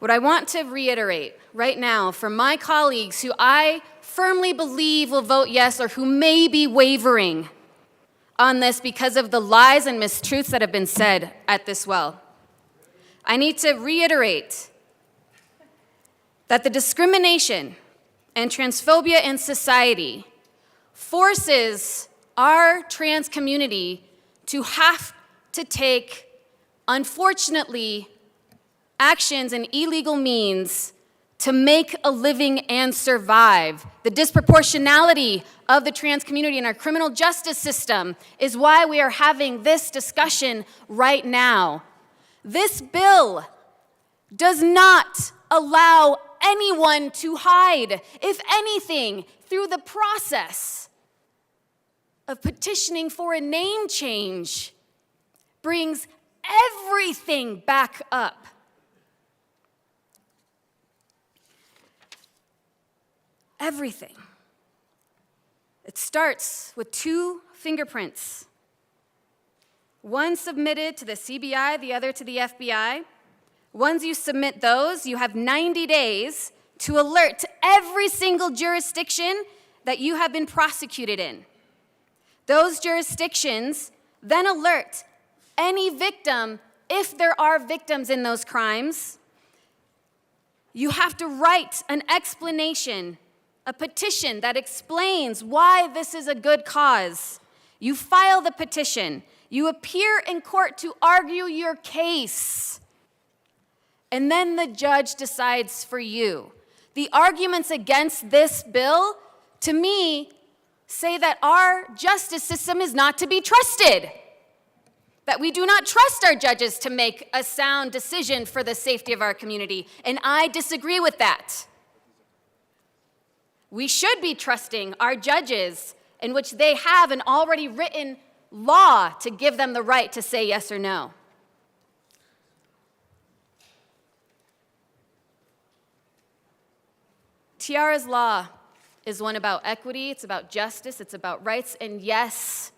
What I want to reiterate right now for my colleagues who I firmly believe will vote yes or who may be wavering on this because of the lies and mistruths that have been said at this well, I need to reiterate that the discrimination and transphobia in society forces our trans community to have to take, unfortunately, actions and illegal means to make a living and survive. The disproportionality of the trans community in our criminal justice system is why we are having this discussion right now. This bill does not allow anyone to hide. If anything, through the process of petitioning for a name change brings everything back up. Everything. It starts with 2 fingerprints. One submitted to the CBI, the other to the FBI. Once you submit those, you have 90 days to alert every single jurisdiction that you have been prosecuted in. Those jurisdictions then alert any victim, if there are victims in those crimes. You have to write an explanation, a petition that explains why this is a good cause. You file the petition. You appear in court to argue your case. And then the judge decides for you. The arguments against this bill, to me, say that our justice system is not to be trusted. That we do not trust our judges to make a sound decision for the safety of our community. And I disagree with that. We should be trusting our judges in which they have an already written law to give them the right to say yes or no. Tiara's law is one about equity, it's about justice, it's about rights, and yes,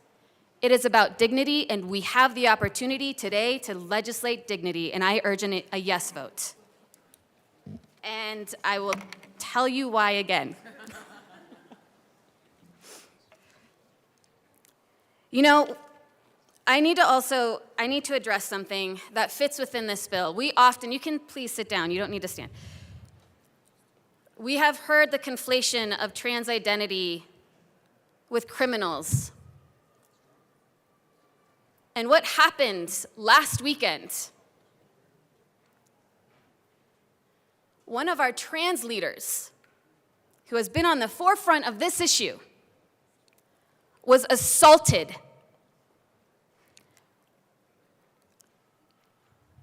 it is about dignity, and we have the opportunity today to legislate dignity, and I urge a yes vote. And I will tell you why again. You know, I need to address something that fits within this bill. We often, you can please sit down, you don't need to stand. We have heard the conflation of trans identity with criminals. And what happened last weekend? One of our trans leaders, who has been on the forefront of this issue, was assaulted.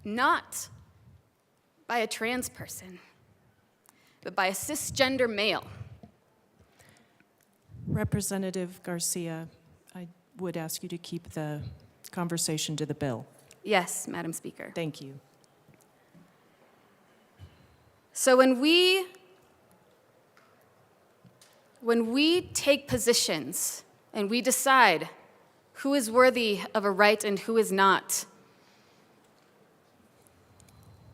Not by a trans person, but by a cisgender male. Representative Garcia, I would ask you to keep the conversation to the bill. Yes, Madam Speaker. Thank you. So when we take positions and we decide who is worthy of a right and who is not,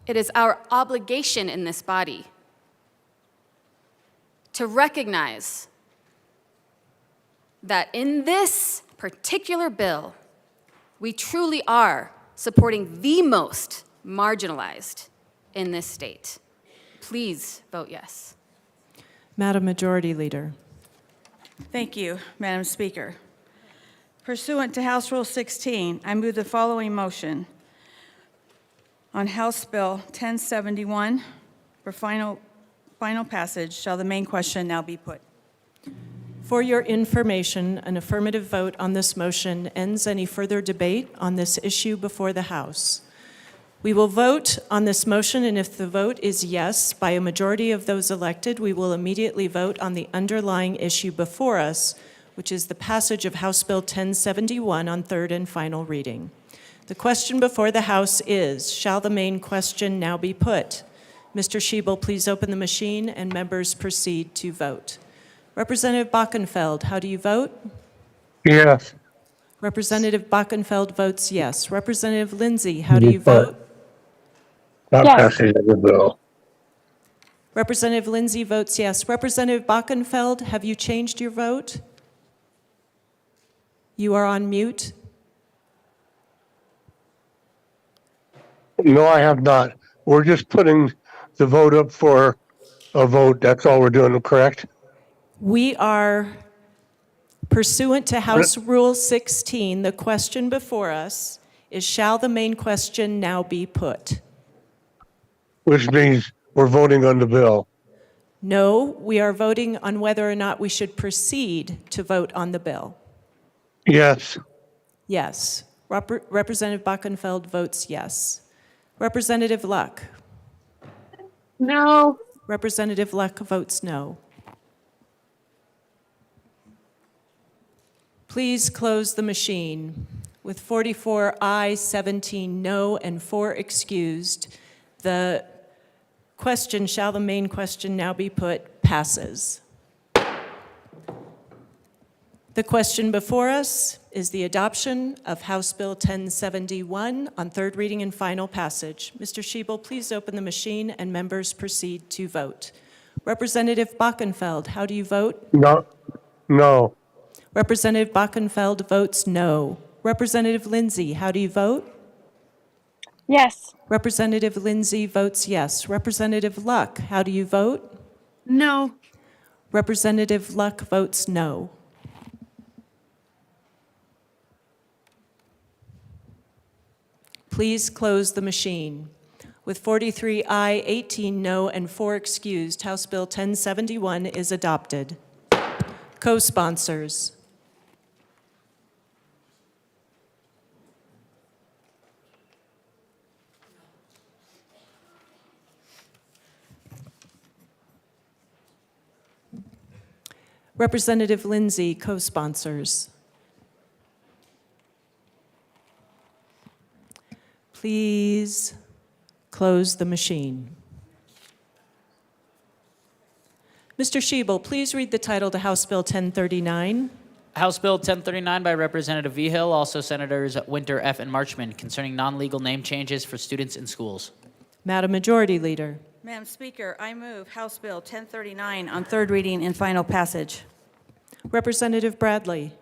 it is our obligation in this body to recognize that in this particular bill, we truly are supporting the most marginalized in this state. Please vote yes. Madam Majority Leader. Thank you, Madam Speaker. Pursuant to House Rule 16, I move the following motion. On House Bill 1071, for final passage, shall the main question now be put? For your information, an affirmative vote on this motion ends any further debate on this issue before the House. We will vote on this motion, and if the vote is yes by a majority of those elected, we will immediately vote on the underlying issue before us, which is the passage of House Bill 1071 on third and final reading. The question before the House is, shall the main question now be put? Mr. Schiebel, please open the machine and members proceed to vote. Representative Bockenfeld, how do you vote? Yes. Representative Bockenfeld votes yes. Representative Lindsay, how do you vote? Not passing the bill. Representative Lindsay votes yes. Representative Bockenfeld, have you changed your vote? You are on mute. No, I have not. We're just putting the vote up for a vote. That's all we're doing, correct? We are, pursuant to House Rule 16, the question before us is, shall the main question now be put? Which means we're voting on the bill. No, we are voting on whether or not we should proceed to vote on the bill. Yes. Yes. Representative Bockenfeld votes yes. Representative Luck? No. Representative Luck votes no. Please close the machine. With 44 ayes, 17 no, and 4 excused, the question, shall the main question now be put, passes. The question before us is the adoption of House Bill 1071 on third reading and final passage. Mr. Schiebel, please open the machine and members proceed to vote. Representative Bockenfeld, how do you vote? No. No. Representative Bockenfeld votes no. Representative Lindsay, how do you vote? Yes. Representative Lindsay votes yes. Representative Luck, how do you vote? No. Representative Luck votes no. Please close the machine. With 43 aye, 18 no, and 4 excused, House Bill 1071 is adopted. Co-sponsors. Representative Lindsay, co-sponsors. Please close the machine. Mr. Schiebel, please read the title to House Bill 1039. House Bill 1039 by Representative Vigil, also Senators Winter, F., and Marchman, concerning non-legal name changes for students in schools. Madam Majority Leader. Madam Speaker, I move House Bill 1039 on third reading and final passage. Representative Bradley.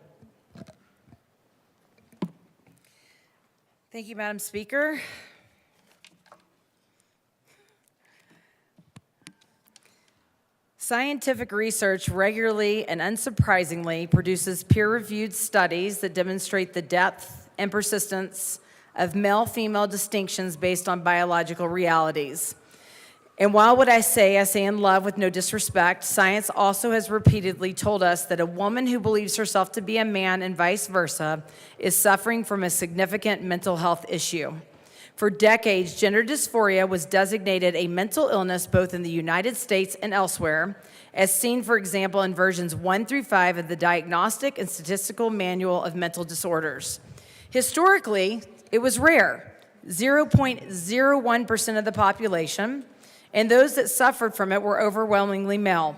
Thank you, Madam Speaker. Scientific research regularly and unsurprisingly produces peer-reviewed studies that demonstrate the depth and persistence of male-female distinctions based on biological realities. And while what I say in love with no disrespect, science also has repeatedly told us that a woman who believes herself to be a man and vice versa is suffering from a significant mental health issue. For decades, gender dysphoria was designated a mental illness both in the United States and elsewhere, as seen, for example, in versions 1 through 5 of the Diagnostic and Statistical Manual of Mental Disorders. Historically, it was rare, 0.01% of the population, and those that suffered from it were overwhelmingly male.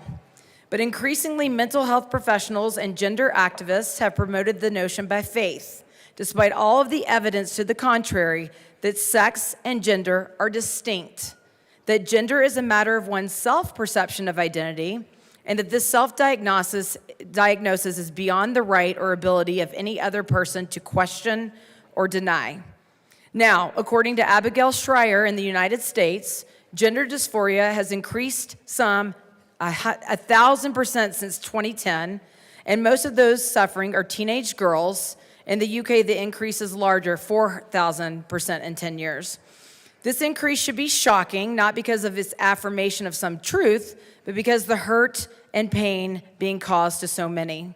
But increasingly, mental health professionals and gender activists have promoted the notion by faith, despite all of the evidence to the contrary that sex and gender are distinct, that gender is a matter of one's self-perception of identity, and that this self-diagnosis is beyond the right or ability of any other person to question or deny. Now, according to Abigail Schreier in the United States, gender dysphoria has increased some 1,000% since 2010, and most of those suffering are teenage girls. In the UK, the increase is larger, 4,000% in 10 years. This increase should be shocking, not because of its affirmation of some truth, but because the hurt and pain being caused to so many.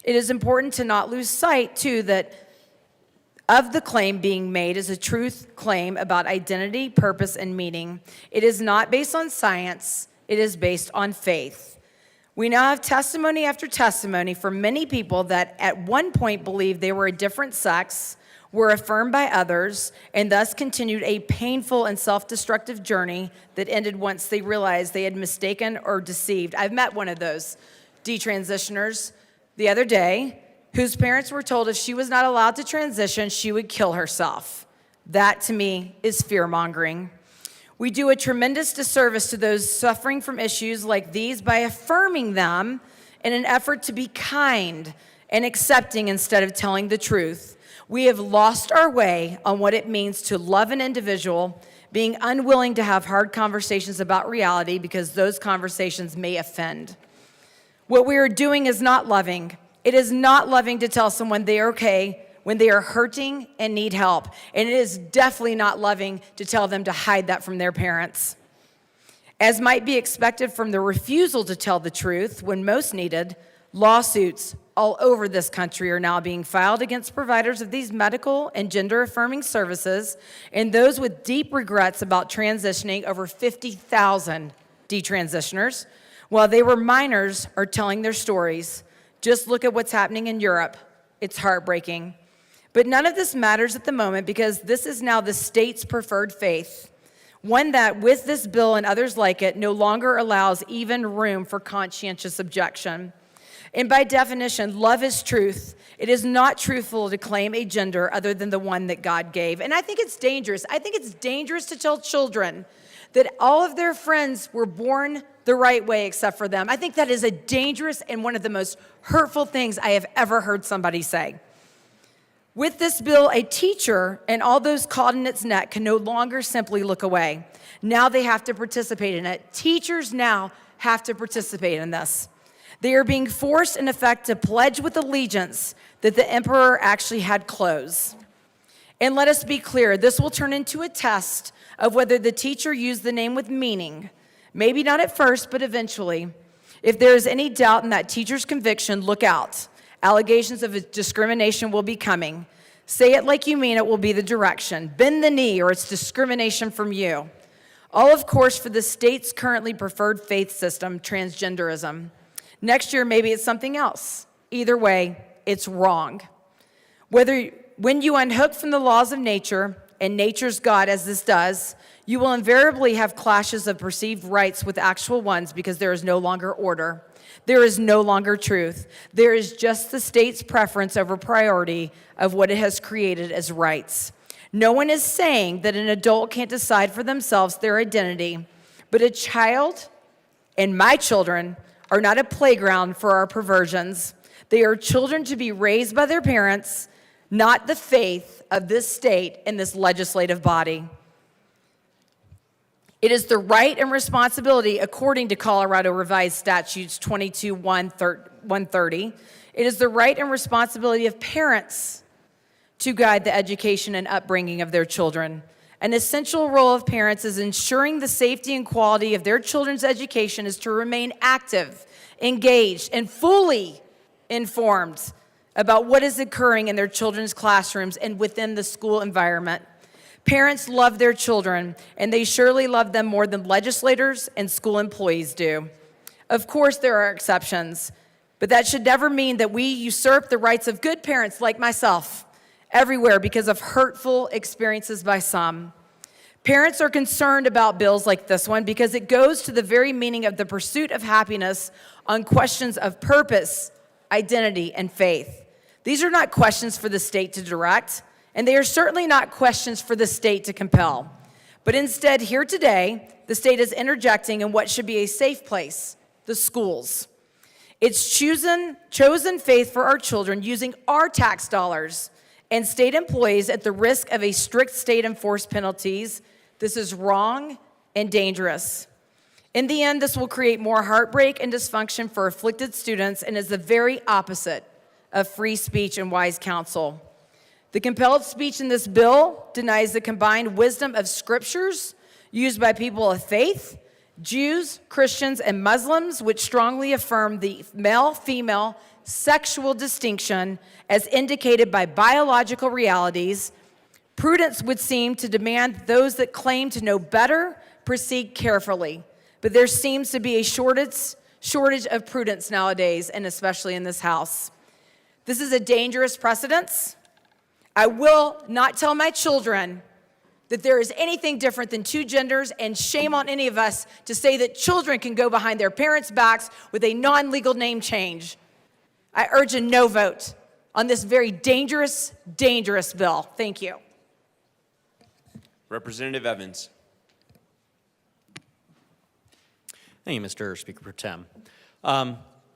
It is important to not lose sight, too, that of the claim being made is a truth claim about identity, purpose, and meaning. It is not based on science, it is based on faith. We now have testimony after testimony from many people that at one point believed they were a different sex, were affirmed by others, and thus continued a painful and self-destructive journey that ended once they realized they had mistaken or deceived. I've met one of those detransitioners the other day whose parents were told if she was not allowed to transition, she would kill herself. That, to me, is fear-mongering. We do a tremendous disservice to those suffering from issues like these by affirming them in an effort to be kind and accepting instead of telling the truth. We have lost our way on what it means to love an individual, being unwilling to have hard conversations about reality because those conversations may offend. What we are doing is not loving. It is not loving to tell someone they are okay when they are hurting and need help. And it is definitely not loving to tell them to hide that from their parents. As might be expected from the refusal to tell the truth when most needed, lawsuits all over this country are now being filed against providers of these medical and gender-affirming services and those with deep regrets about transitioning. Over 50,000 detransitioners, while they were minors, are telling their stories. Just look at what's happening in Europe. It's heartbreaking. But none of this matters at the moment because this is now the state's preferred faith, one that, with this bill and others like it, no longer allows even room for conscientious objection. And by definition, love is truth. It is not truthful to claim a gender other than the one that God gave. And I think it's dangerous. I think it's dangerous to tell children that all of their friends were born the right way except for them. I think that is a dangerous and one of the most hurtful things I have ever heard somebody say. With this bill, a teacher and all those caught in its net can no longer simply look away. Now they have to participate in it. Teachers now have to participate in this. They are being forced, in effect, to pledge with allegiance that the emperor actually had clothes. And let us be clear, this will turn into a test of whether the teacher used the name with meaning. Maybe not at first, but eventually. If there is any doubt in that teacher's conviction, look out. Allegations of discrimination will be coming. Say it like you mean it will be the direction. Bend the knee or it's discrimination from you. All, of course, for the state's currently preferred faith system, transgenderism. Next year, maybe it's something else. Either way, it's wrong. When you unhook from the laws of nature and nature's God, as this does, you will invariably have clashes of perceived rights with actual ones because there is no longer order. There is no longer truth. There is just the state's preference over priority of what it has created as rights. No one is saying that an adult can't decide for themselves their identity, but a child and my children are not a playground for our perversions. They are children to be raised by their parents, not the faith of this state and this legislative body. It is the right and responsibility, according to Colorado Revised Statutes 22-130, it is the right and responsibility of parents to guide the education and upbringing of their children. An essential role of parents is ensuring the safety and quality of their children's education is to remain active, engaged, and fully informed about what is occurring in their children's classrooms and within the school environment. Parents love their children, and they surely love them more than legislators and school employees do. Of course, there are exceptions, but that should never mean that we usurp the rights of good parents like myself everywhere because of hurtful experiences by some. Parents are concerned about bills like this one because it goes to the very meaning of the pursuit of happiness on questions of purpose, identity, and faith. These are not questions for the state to direct, and they are certainly not questions for the state to compel. But instead, here today, the state is interjecting in what should be a safe place, the schools. It's chosen faith for our children using our tax dollars and state employees at the risk of a strict state-enforced penalties. This is wrong and dangerous. In the end, this will create more heartbreak and dysfunction for afflicted students and is the very opposite of free speech and wise counsel. The compelled speech in this bill denies the combined wisdom of scriptures used by people of faith, Jews, Christians, and Muslims, which strongly affirm the male-female sexual distinction as indicated by biological realities. Prudence would seem to demand those that claim to know better proceed carefully. But there seems to be a shortage of prudence nowadays, and especially in this House. This is a dangerous precedent. I will not tell my children that there is anything different than two genders, and shame on any of us to say that children can go behind their parents' backs with a non-legal name change. I urge a no vote on this very dangerous, dangerous bill. Thank you. Representative Evans. Thank you, Mr. Speaker Pro Tem.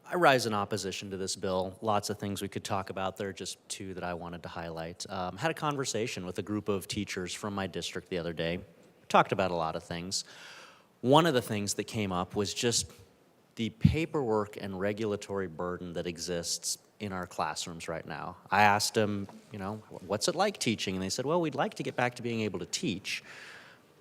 I rise in opposition to this bill. Lots of things we could talk about. There are just two that I wanted to highlight. Had a conversation with a group of teachers from my district the other day. Talked about a lot of things. One of the things that came up was just the paperwork and regulatory burden that exists in our classrooms right now. I asked them, what's it like teaching? And they said, well, we'd like to get back to being able to teach,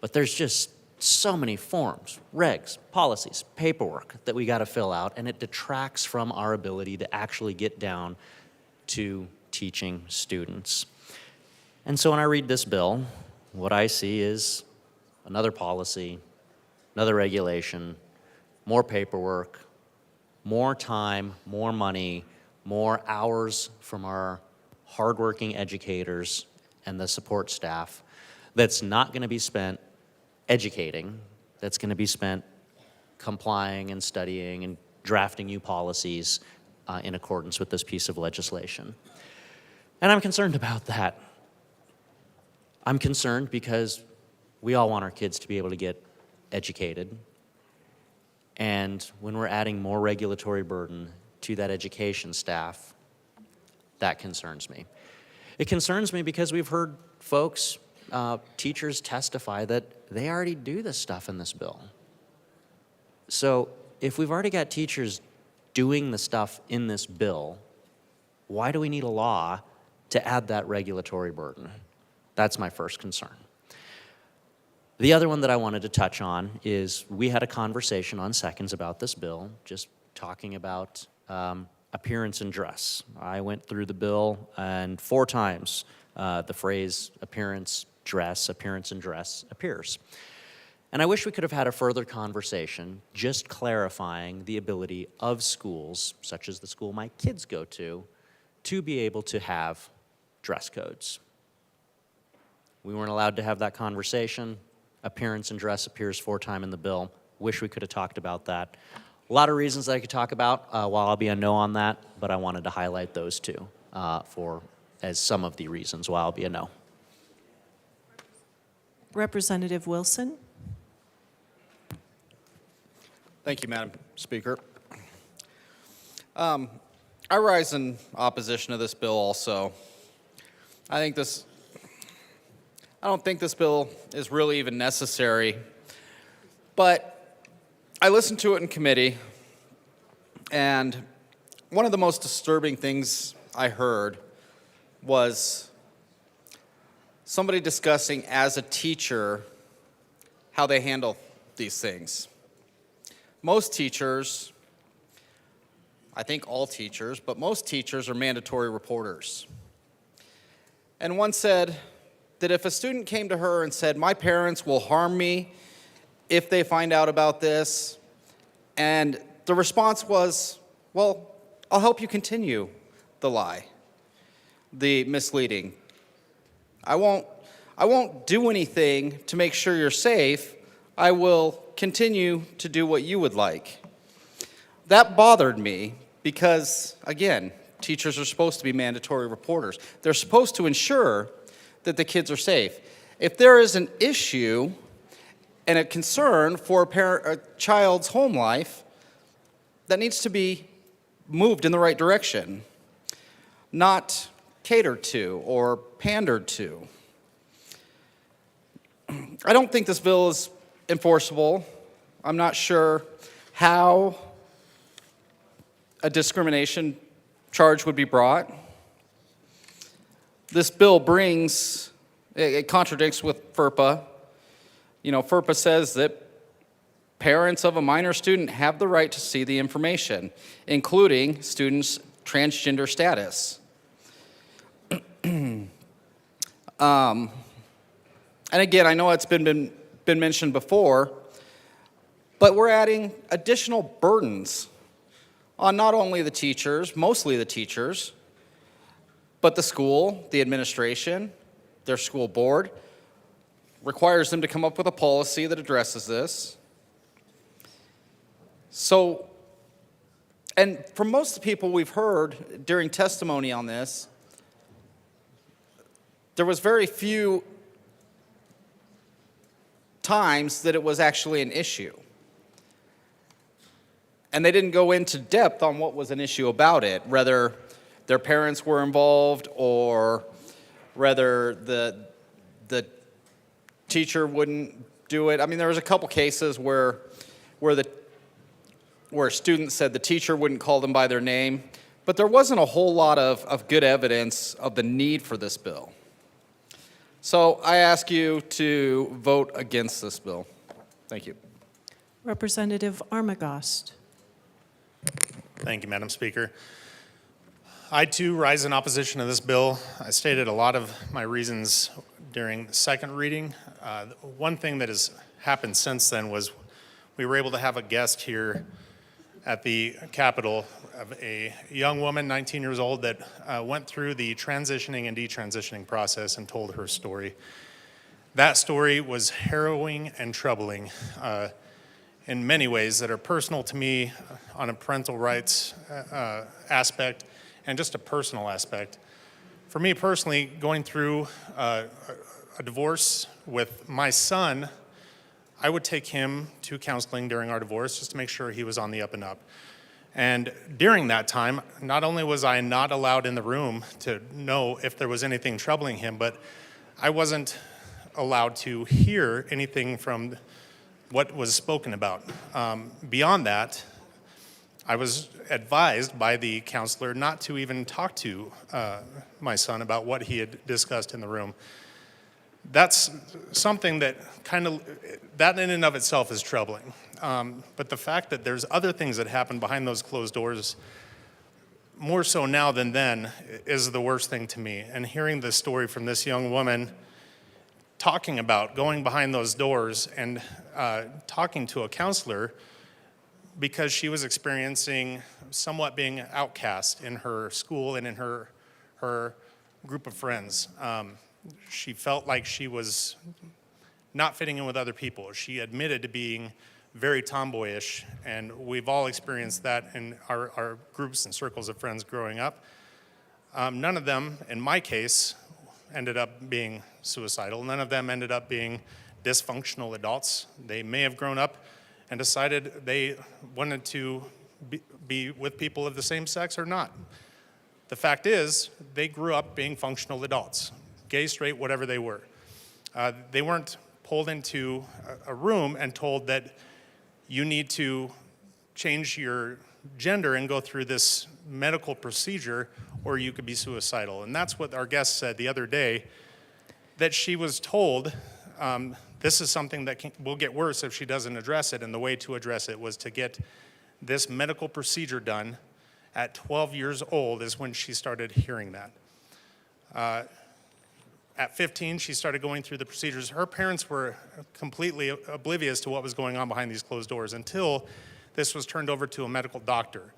but there's just so many forms, regs, policies, paperwork that we got to fill out, and it detracts from our ability to actually get down to teaching students. And so when I read this bill, what I see is another policy, another regulation, more paperwork, more time, more money, more hours from our hardworking educators and the support staff that's not going to be spent educating, that's going to be spent complying and studying and drafting new policies in accordance with this piece of legislation. And I'm concerned about that. I'm concerned because we all want our kids to be able to get educated. And when we're adding more regulatory burden to that education staff, that concerns me. It concerns me because we've heard folks, teachers testify that they already do this stuff in this bill. So if we've already got teachers doing the stuff in this bill, why do we need a law to add that regulatory burden? That's my first concern. The other one that I wanted to touch on is we had a conversation on seconds about this bill, just talking about appearance and dress. I went through the bill, and 4 times the phrase appearance, and dress appears. And I wish we could have had a further conversation just clarifying the ability of schools, such as the school my kids go to be able to have dress codes. We weren't allowed to have that conversation. Appearance and dress appears 4 times in the bill. Wish we could have talked about that. A lot of reasons that I could talk about while I'll be a no on that, but I wanted to highlight those two as some of the reasons why I'll be a no. Representative Wilson. Thank you, Madam Speaker. I rise in opposition to this bill also. I don't think this bill is really even necessary, but I listened to it in committee, and one of the most disturbing things I heard was somebody discussing as a teacher how they handle these things. Most teachers, I think all teachers, but most teachers are mandatory reporters. And one said that if a student came to her and said, my parents will harm me if they find out about this, and the response was, well, I'll help you continue the lie, the misleading. I won't do anything to make sure you're safe. I will continue to do what you would like. That bothered me because, again, teachers are supposed to be mandatory reporters. They're supposed to ensure that the kids are safe. If there is an issue and a concern for a child's home life, that needs to be moved in the right direction, not catered to or pandered to. I don't think this bill is enforceable. I'm not sure how a discrimination charge would be brought. This bill it contradicts with FERPA. You know, FERPA says that parents of a minor student have the right to see the information, including students' transgender status. And again, I know it's been mentioned before, but we're adding additional burdens on not only the teachers, mostly the teachers, but the school, the administration, their school board, requires them to come up with a policy that addresses this. So, and from most of the people we've heard during testimony on this, there was very few times that it was actually an issue. And they didn't go into depth on what was an issue about it, whether their parents were involved or whether the teacher wouldn't do it. I mean, there was a couple cases where students said the teacher wouldn't call them by their name, but there wasn't a whole lot of good evidence of the need for this bill. So I ask you to vote against this bill. Thank you. Representative Armagost. Thank you, Madam Speaker. I, too, rise in opposition to this bill. I stated a lot of my reasons during the second reading. One thing that has happened since then was we were able to have a guest here at the Capitol of a young woman, 19 years old, that went through the transitioning and detransitioning process and told her story. That story was harrowing and troubling in many ways that are personal to me on a parental rights aspect and just a personal aspect. For me personally, going through a divorce with my son, I would take him to counseling during our divorce just to make sure he was on the up and up. And during that time, not only was I not allowed in the room to know if there was anything troubling him, but I wasn't allowed to hear anything from what was spoken about. Beyond that, I was advised by the counselor not to even talk to my son about what he had discussed in the room. That's something that that in and of itself is troubling. But the fact that there's other things that happen behind those closed doors, more so now than then, is the worst thing to me. And hearing the story from this young woman talking about going behind those doors and talking to a counselor because she was experiencing somewhat being outcast in her school and in her group of friends. She felt like she was not fitting in with other people. She admitted to being very tomboyish, and we've all experienced that in our groups and circles of friends growing up. None of them, in my case, ended up being suicidal. None of them ended up being dysfunctional adults. They may have grown up and decided they wanted to be with people of the same sex or not. The fact is, they grew up being functional adults, gay, straight, whatever they were. They weren't pulled into a room and told that you need to change your gender and go through this medical procedure or you could be suicidal. And that's what our guest said the other day, that she was told this is something that will get worse if she doesn't address it, and the way to address it was to get this medical procedure done. At 12 years old is when she started hearing that. At 15, she started going through the procedures. Her parents were completely oblivious to what was going on behind these closed doors until this was turned over to a medical doctor.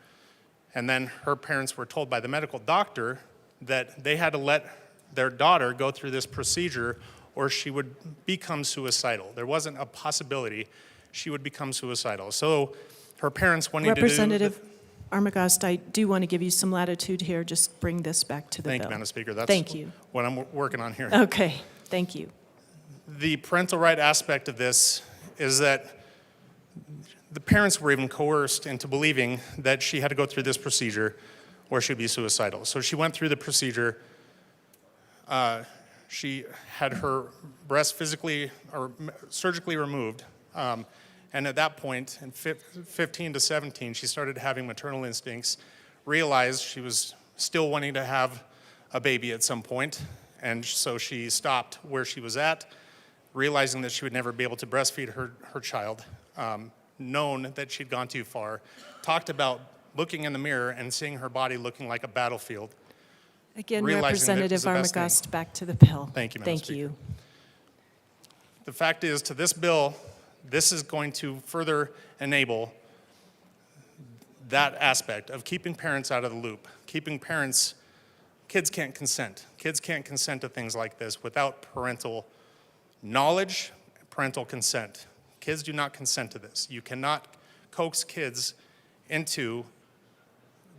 And then her parents were told by the medical doctor that they had to let their daughter go through this procedure or she would become suicidal. There wasn't a possibility she would become suicidal. So her parents wanting to do... Representative Armagost, I do want to give you some latitude here. Just bring this back to the Thank bill. you, Madam Speaker. That's Thank you. what I'm working on here. Okay, thank you. The parental right aspect of this is that the parents were even coerced into believing that she had to go through this procedure or she'd be suicidal. So she went through the procedure. She had her breast physically or surgically removed. And at that point, in 15 to 17, she started having maternal instincts, realized she was still wanting to have a baby at some point, and so she stopped where she was at, realizing that she would never be able to breastfeed her child, known that she'd gone too far, talked about looking in the mirror and seeing her body looking like a battlefield. Again, realizing that it was Representative the best thing. Armagost, back to the bill. Thank you, Madam Thank Speaker. you. The fact is, to this bill, this is going to further enable that aspect of keeping parents out of the loop, keeping parents, kids can't consent. Kids can't consent to things like this without parental knowledge, parental consent. Kids do not consent to this. You cannot coax kids into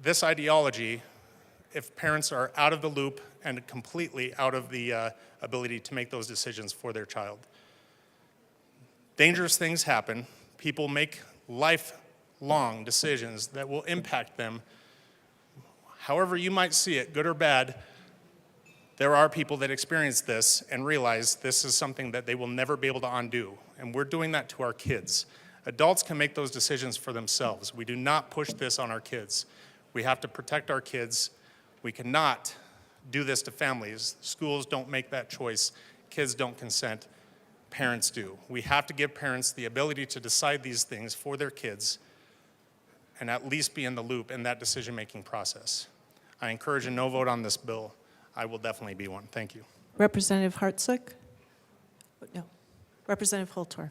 this ideology if parents are out of the loop and completely out of the ability to make those decisions for their child. Dangerous things happen. People make lifelong decisions that will impact them. However you might see it, good or bad, there are people that experience this and realize this is something that they will never be able to undo. And we're doing that to our kids. Adults can make those decisions for themselves. We do not push this on our kids. We have to protect our kids. We cannot do this to families. Schools don't make that choice. Kids don't consent. Parents do. We have to give parents the ability to decide these things for their kids and at least be in the loop in that decision-making process. I encourage a no vote on this bill. I will definitely be one. Thank you. Representative Hartsook? No. Representative Holtorf.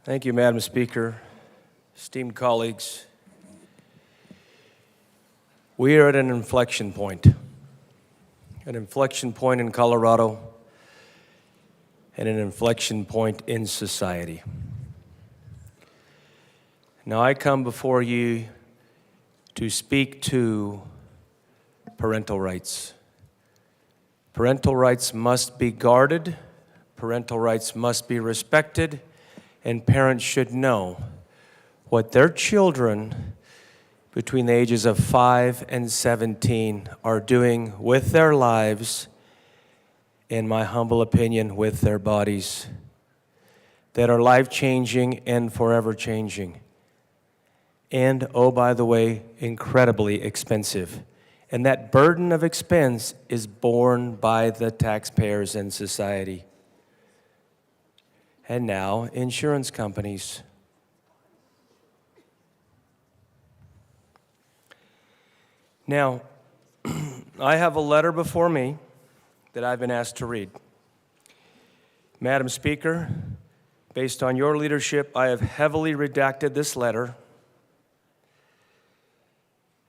Thank you, Madam Speaker. Esteemed colleagues, we are at an inflection point in Colorado, and an inflection point in society. Now I come before you to speak to parental rights. Parental rights must be guarded, parental rights must be respected, and parents should know what their children between the ages of 5 and 17 are doing with their lives, in my humble opinion, with their bodies, that are life-changing and forever changing. And, oh, by the way, incredibly expensive. And that burden of expense is borne by the taxpayers and society. And now, insurance companies. Now, I have a letter before me that I've been asked to read. Madam Speaker, based on your leadership, I have heavily redacted this letter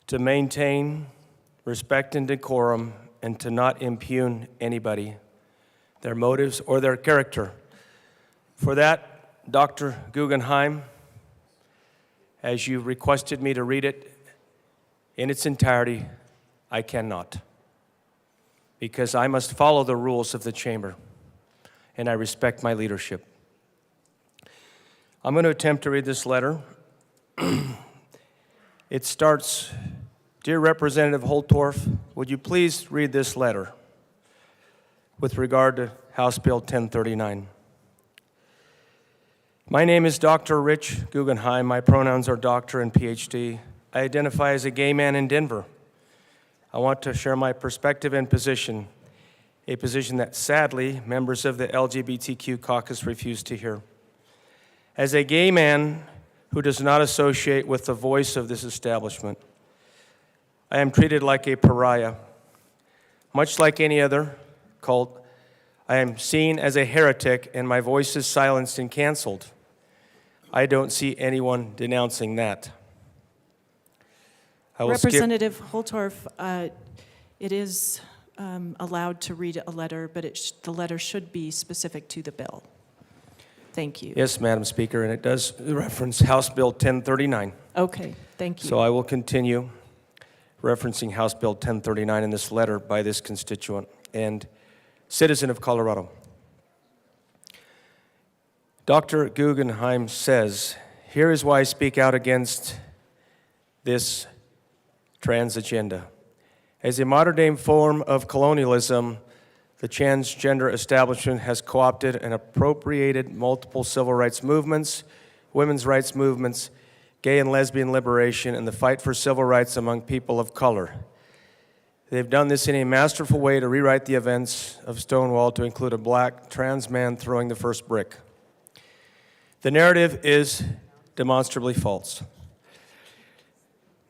to maintain respect and decorum, and to not impugn anybody, their motives, or their character. For that, Dr. Guggenheim, as you requested me to read it in its entirety, I cannot, because I must follow the rules of the chamber, and I respect my leadership. I'm going to attempt to read this letter. It starts, "Dear Representative Holtorf, would you please read this letter with regard to House Bill 1039. My name is Dr. Rich Guggenheim. My pronouns are doctor and PhD. I identify as a gay man in Denver. I want to share my perspective and position, a position that sadly members of the LGBTQ caucus refuse to hear. As a gay man who does not associate with the voice of this establishment, I am treated like a pariah. Much like any other cult, I am seen as a heretic and my voice is silenced and canceled. I don't see anyone denouncing that. Representative Holtorf, it is allowed to read a letter, but the letter should be specific to the bill. Thank you. Yes, Madam Speaker, and it does reference House Bill 1039. Okay, thank you. So I will continue referencing House Bill 1039 in this letter by this constituent and citizen of Colorado. Dr. Guggenheim says, here is why I speak out against this trans agenda. As a modern-day form of colonialism, the transgender establishment has co-opted and appropriated multiple civil rights movements, women's rights movements, gay and lesbian liberation, and the fight for civil rights among people of color. They've done this in a masterful way to rewrite the events of Stonewall to include a black trans man throwing the first brick. The narrative is demonstrably false.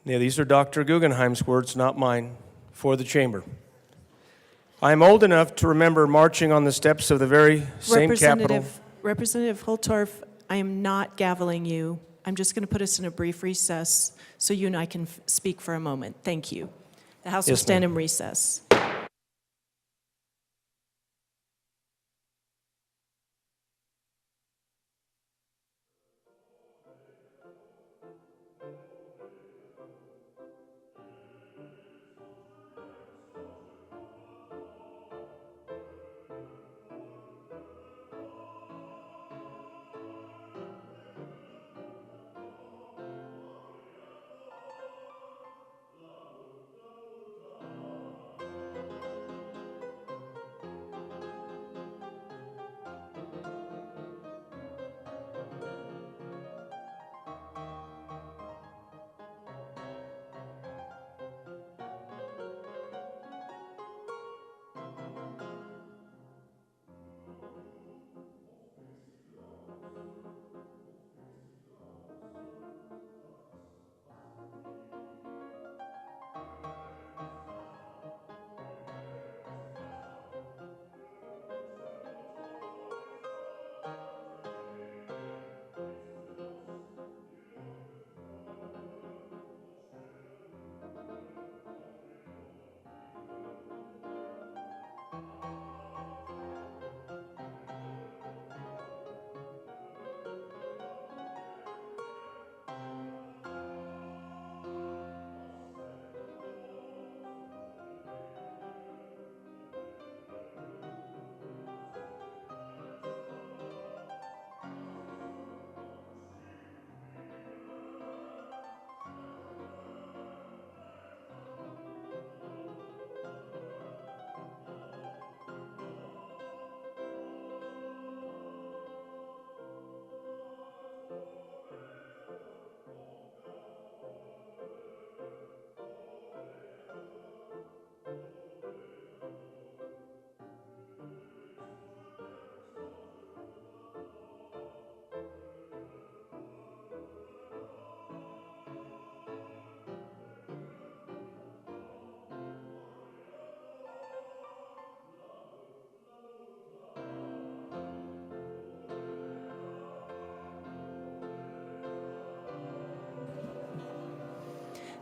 Now, these are Dr. Guggenheim's words, not mine, for the chamber. I am old enough to remember marching on the steps of the very same Capitol. Representative Holtorf, I am not gaveling you. I'm just going to put us in a brief recess so you and I can speak for a moment. Thank you. The House will stand in recess.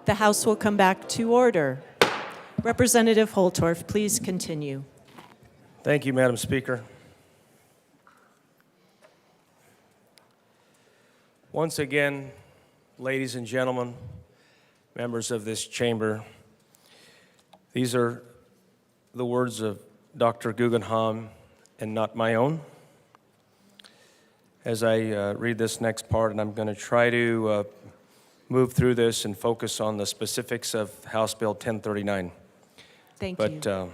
The House will come back to order. Representative Holtorf, please continue. Thank you, Madam Speaker. Once again, ladies and gentlemen, members of this chamber, these are the words of Dr. Guggenheim and not my own. As I read this next part, and I'm going to try to move through this and focus on the specifics of House Bill 1039. Thank you.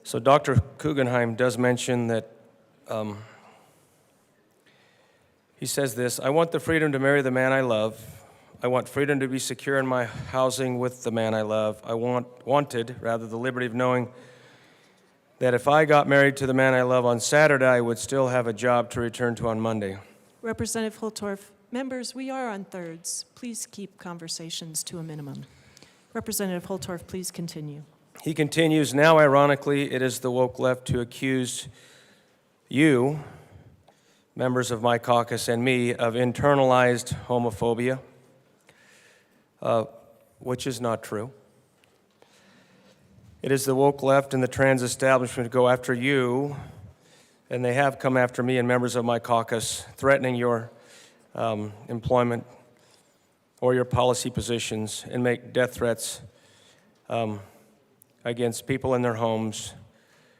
So Dr. Guggenheim does mention that he says this: I want the freedom to marry the man I love. I want freedom to be secure in my housing with the man I love. I wanted the liberty of knowing that if I got married to the man I love on Saturday, I would still have a job to return to on Monday. Representative Holtorf, members, we are on thirds. Please keep conversations to a minimum. Representative Holtorf, please continue. He continues, now ironically, it is the woke left to accuse you, members of my caucus, and me of internalized homophobia, which is not true. It is the woke left and the trans establishment who go after you, and they have come after me and members of my caucus, threatening your employment or your policy positions, and make death threats against people in their homes,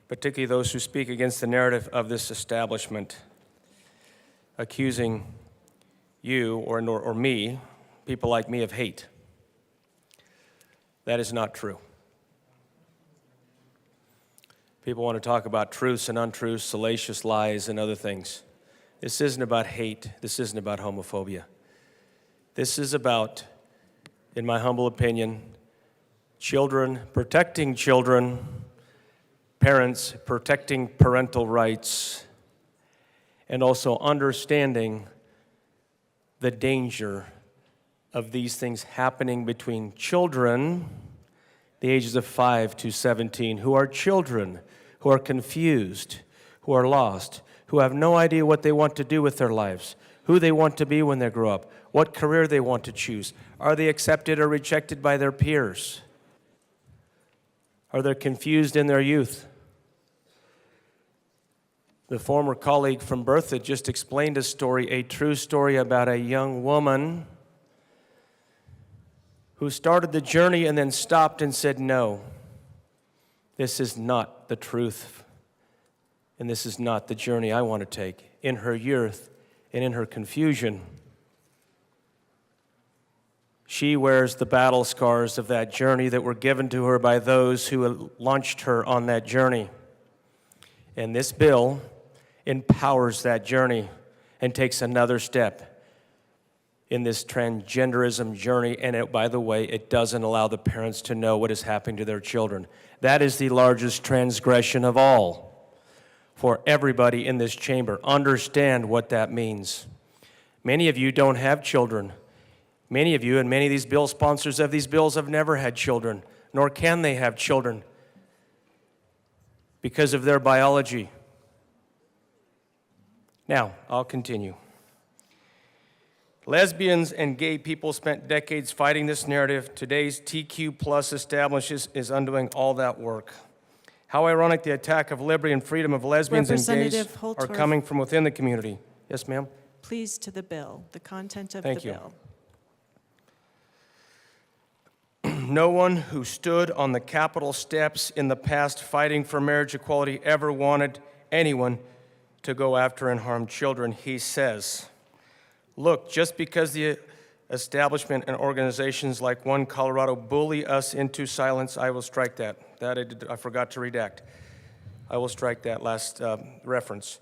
particularly those who speak against the narrative of this establishment, accusing you or me, people like me, of hate. That is not true. People want to talk about truths and untruths, salacious lies, and other things. This isn't about hate. This isn't about homophobia. This is about, in my humble opinion, children, protecting children, parents protecting parental rights, and also understanding the danger of these things happening between children, the ages of 5 to 17, who are children, who are confused, who are lost, who have no idea what they want to do with their lives, who they want to be when they grow up, what career they want to choose. Are they accepted or rejected by their peers? Are they confused in their youth? The former colleague from Bertha just explained a story, a true story about a young woman who started the journey and then stopped and said, no, this is not the truth, and this is not the journey I want to take. In her youth and in her confusion, she wears the battle scars of that journey that were given to her by those who launched her on that journey. And this bill empowers that journey and takes another step in this transgenderism journey, and by the way, it doesn't allow the parents to know what is happening to their children. That is the largest transgression of all for everybody in this chamber. Understand what that means. Many of you don't have children. Many of you and many of these bill sponsors of these bills have never had children, nor can they have children because of their biology. Now, I'll continue. Lesbians and gay people spent decades fighting this narrative. Today's TQ plus establishment is undoing all that work. How ironic the attack of liberty and freedom of lesbians and gays are coming from within the community. Yes, ma'am? Please to the bill, the content of Thank the you. bill. No one who stood on the Capitol steps in the past fighting for marriage equality ever wanted anyone to go after and harm children, he says. Look, just because the establishment and organizations like One Colorado bully us into silence, I will strike that. I forgot to redact. I will strike that last reference.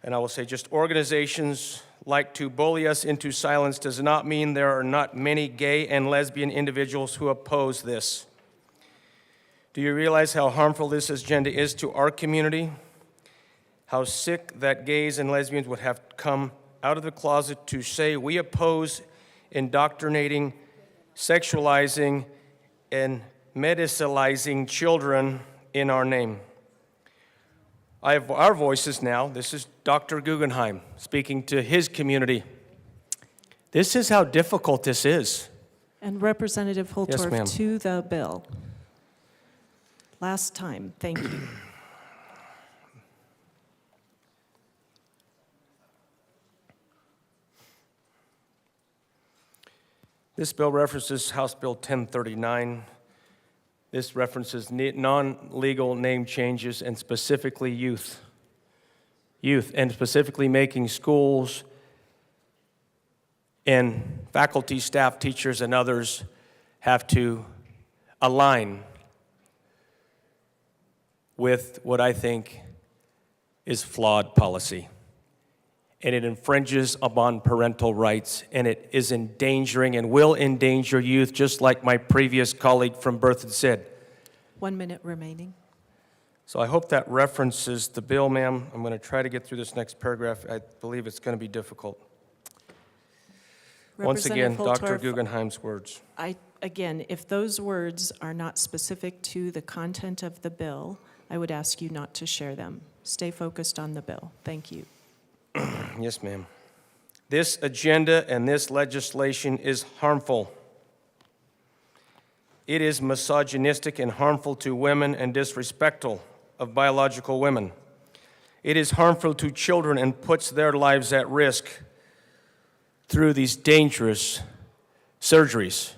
And I will say just organizations like to bully us into silence does not mean there are not many gay and lesbian individuals who oppose this. Do you realize how harmful this agenda is to our community? How sick that gays and lesbians would have come out of the closet to say we oppose indoctrinating, sexualizing, and medicalizing children in our name. I have our voices now. This is Dr. Guggenheim speaking to his community. This is how difficult this is. And Representative Yes, ma'am. Holtorf to the bill. Last time, thank you. This bill references House Bill 1039. This references non-legal name changes and specifically youth, and specifically making schools and faculty, staff, teachers, and others have to align with what I think is flawed policy. And it infringes upon parental rights, and it is endangering and will endanger youth, just like my previous colleague from Berthoud said. 1 minute remaining. So I hope that references the bill, ma'am. I'm going to try to get through this next paragraph. I believe it's going to be difficult. Once again, Dr. Holtorf, Guggenheim's words. Again, if those words are not specific to the content of the bill, I would ask you not to share them. Stay focused on the bill. Thank you. Yes, ma'am. This agenda and this legislation is harmful. It is misogynistic and harmful to women and disrespectful of biological women. It is harmful to children and puts their lives at risk through these dangerous surgeries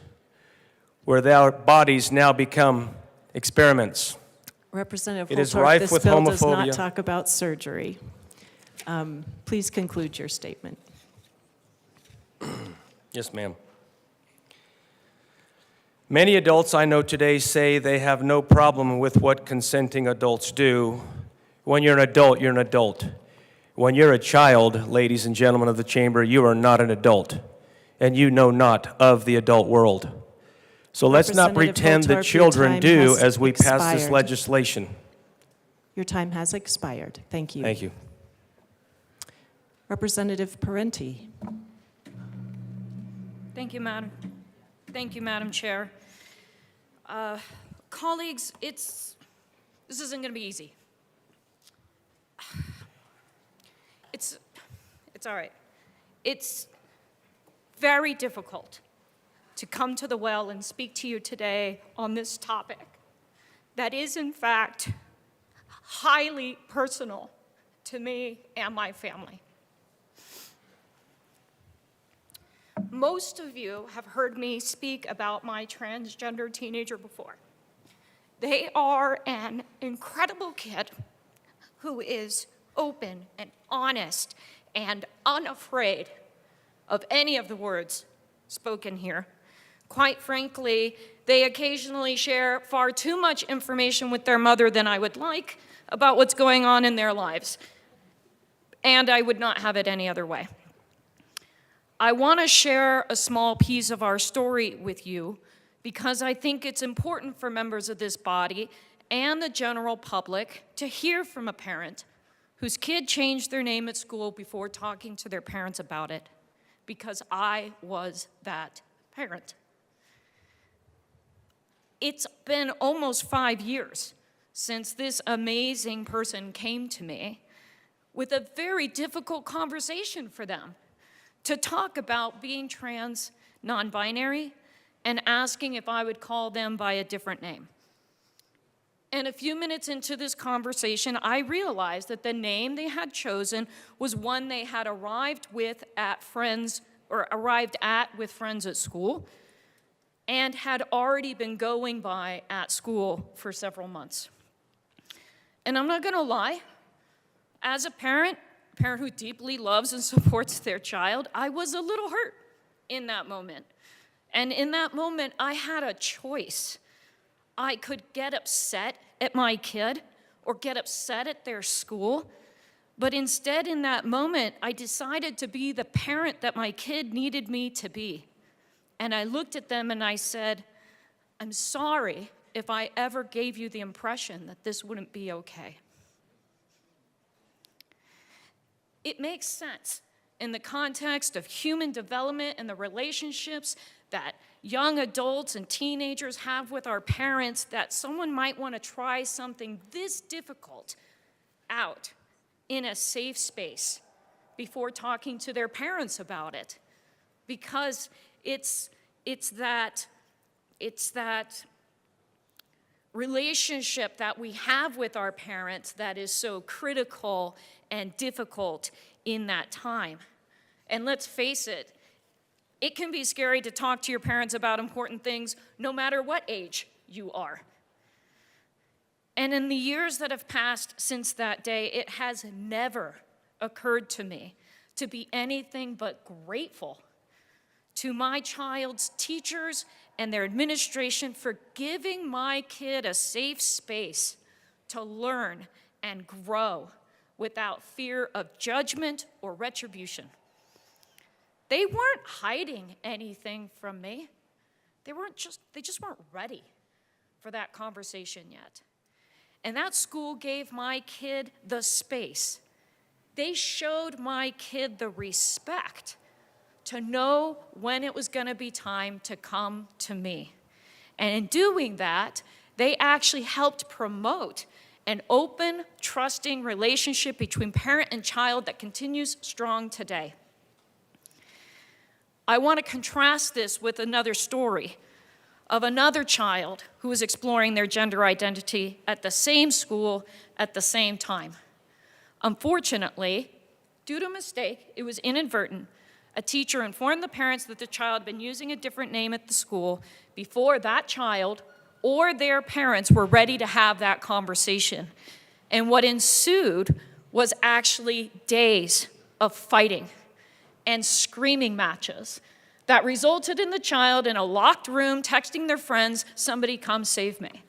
where their bodies now become experiments. Representative It is Holtorf, rife this with bill does homophobia. not talk about surgery. Please conclude your statement. Yes, ma'am. Many adults I know today say they have no problem with what consenting adults do. When you're an adult, you're an adult. When you're a child, ladies and gentlemen of the chamber, you are not an adult, and you know not of the adult world. So let's not pretend that children do as we pass this legislation. Your time has expired. Thank you. Thank you. Representative Parenti. Thank you, Madam. Thank you, Madam Chair. Colleagues, this isn't going to be easy. It's all right. It's very difficult to come to the well and speak to you today on this topic that is, in fact, highly personal to me and my family. Most of you have heard me speak about my transgender teenager before. They are an incredible kid who is open and honest and unafraid of any of the words spoken here. Quite frankly, they occasionally share far too much information with their mother than I would like about what's going on in their lives. And I would not have it any other way. I want to share a small piece of our story with you because I think it's important for members of this body and the general public to hear from a parent whose kid changed their name at school before talking to their parents about it, because I was that parent. It's been almost 5 years since this amazing person came to me with a very difficult conversation for them to talk about being trans, non-binary, and asking if I would call them by a different name. And a few minutes into this conversation, I realized that the name they had chosen was one they had arrived at with friends at school and had already been going by at school for several months. And I'm not gonna lie, as a parent who deeply loves and supports their child, I was a little hurt in that moment. And in that moment, I had a choice. I could get upset at my kid or get upset at their school, but instead in that moment, I decided to be the parent that my kid needed me to be. And I looked at them and I said, I'm sorry if I ever gave you the impression that this wouldn't be okay. It makes sense in the context of human development and the relationships that young adults and teenagers have with our parents that someone might want to try something this difficult out in a safe space before talking to their parents about it. Because it's that relationship that we have with our parents that is so critical and difficult in that time. And let's face it, it can be scary to talk to your parents about important things no matter what age you are. And in the years that have passed since that day, it has never occurred to me to be anything but grateful to my child's teachers and their administration for giving my kid a safe space to learn and grow without fear of judgment or retribution. They weren't hiding anything from me. They just weren't ready for that conversation yet. And that school gave my kid the space. They showed my kid the respect to know when it was going to be time to come to me. And in doing that, they actually helped promote an open, trusting relationship between parent and child that continues strong today. I want to contrast this with another story of another child who was exploring their gender identity at the same school at the same time. Unfortunately, due to a mistake, it was inadvertent, a teacher informed the parents that the child had been using a different name at the school before that child or their parents were ready to have that conversation. And what ensued was actually days of fighting and screaming matches that resulted in the child in a locked room texting their friends, "Somebody come save me."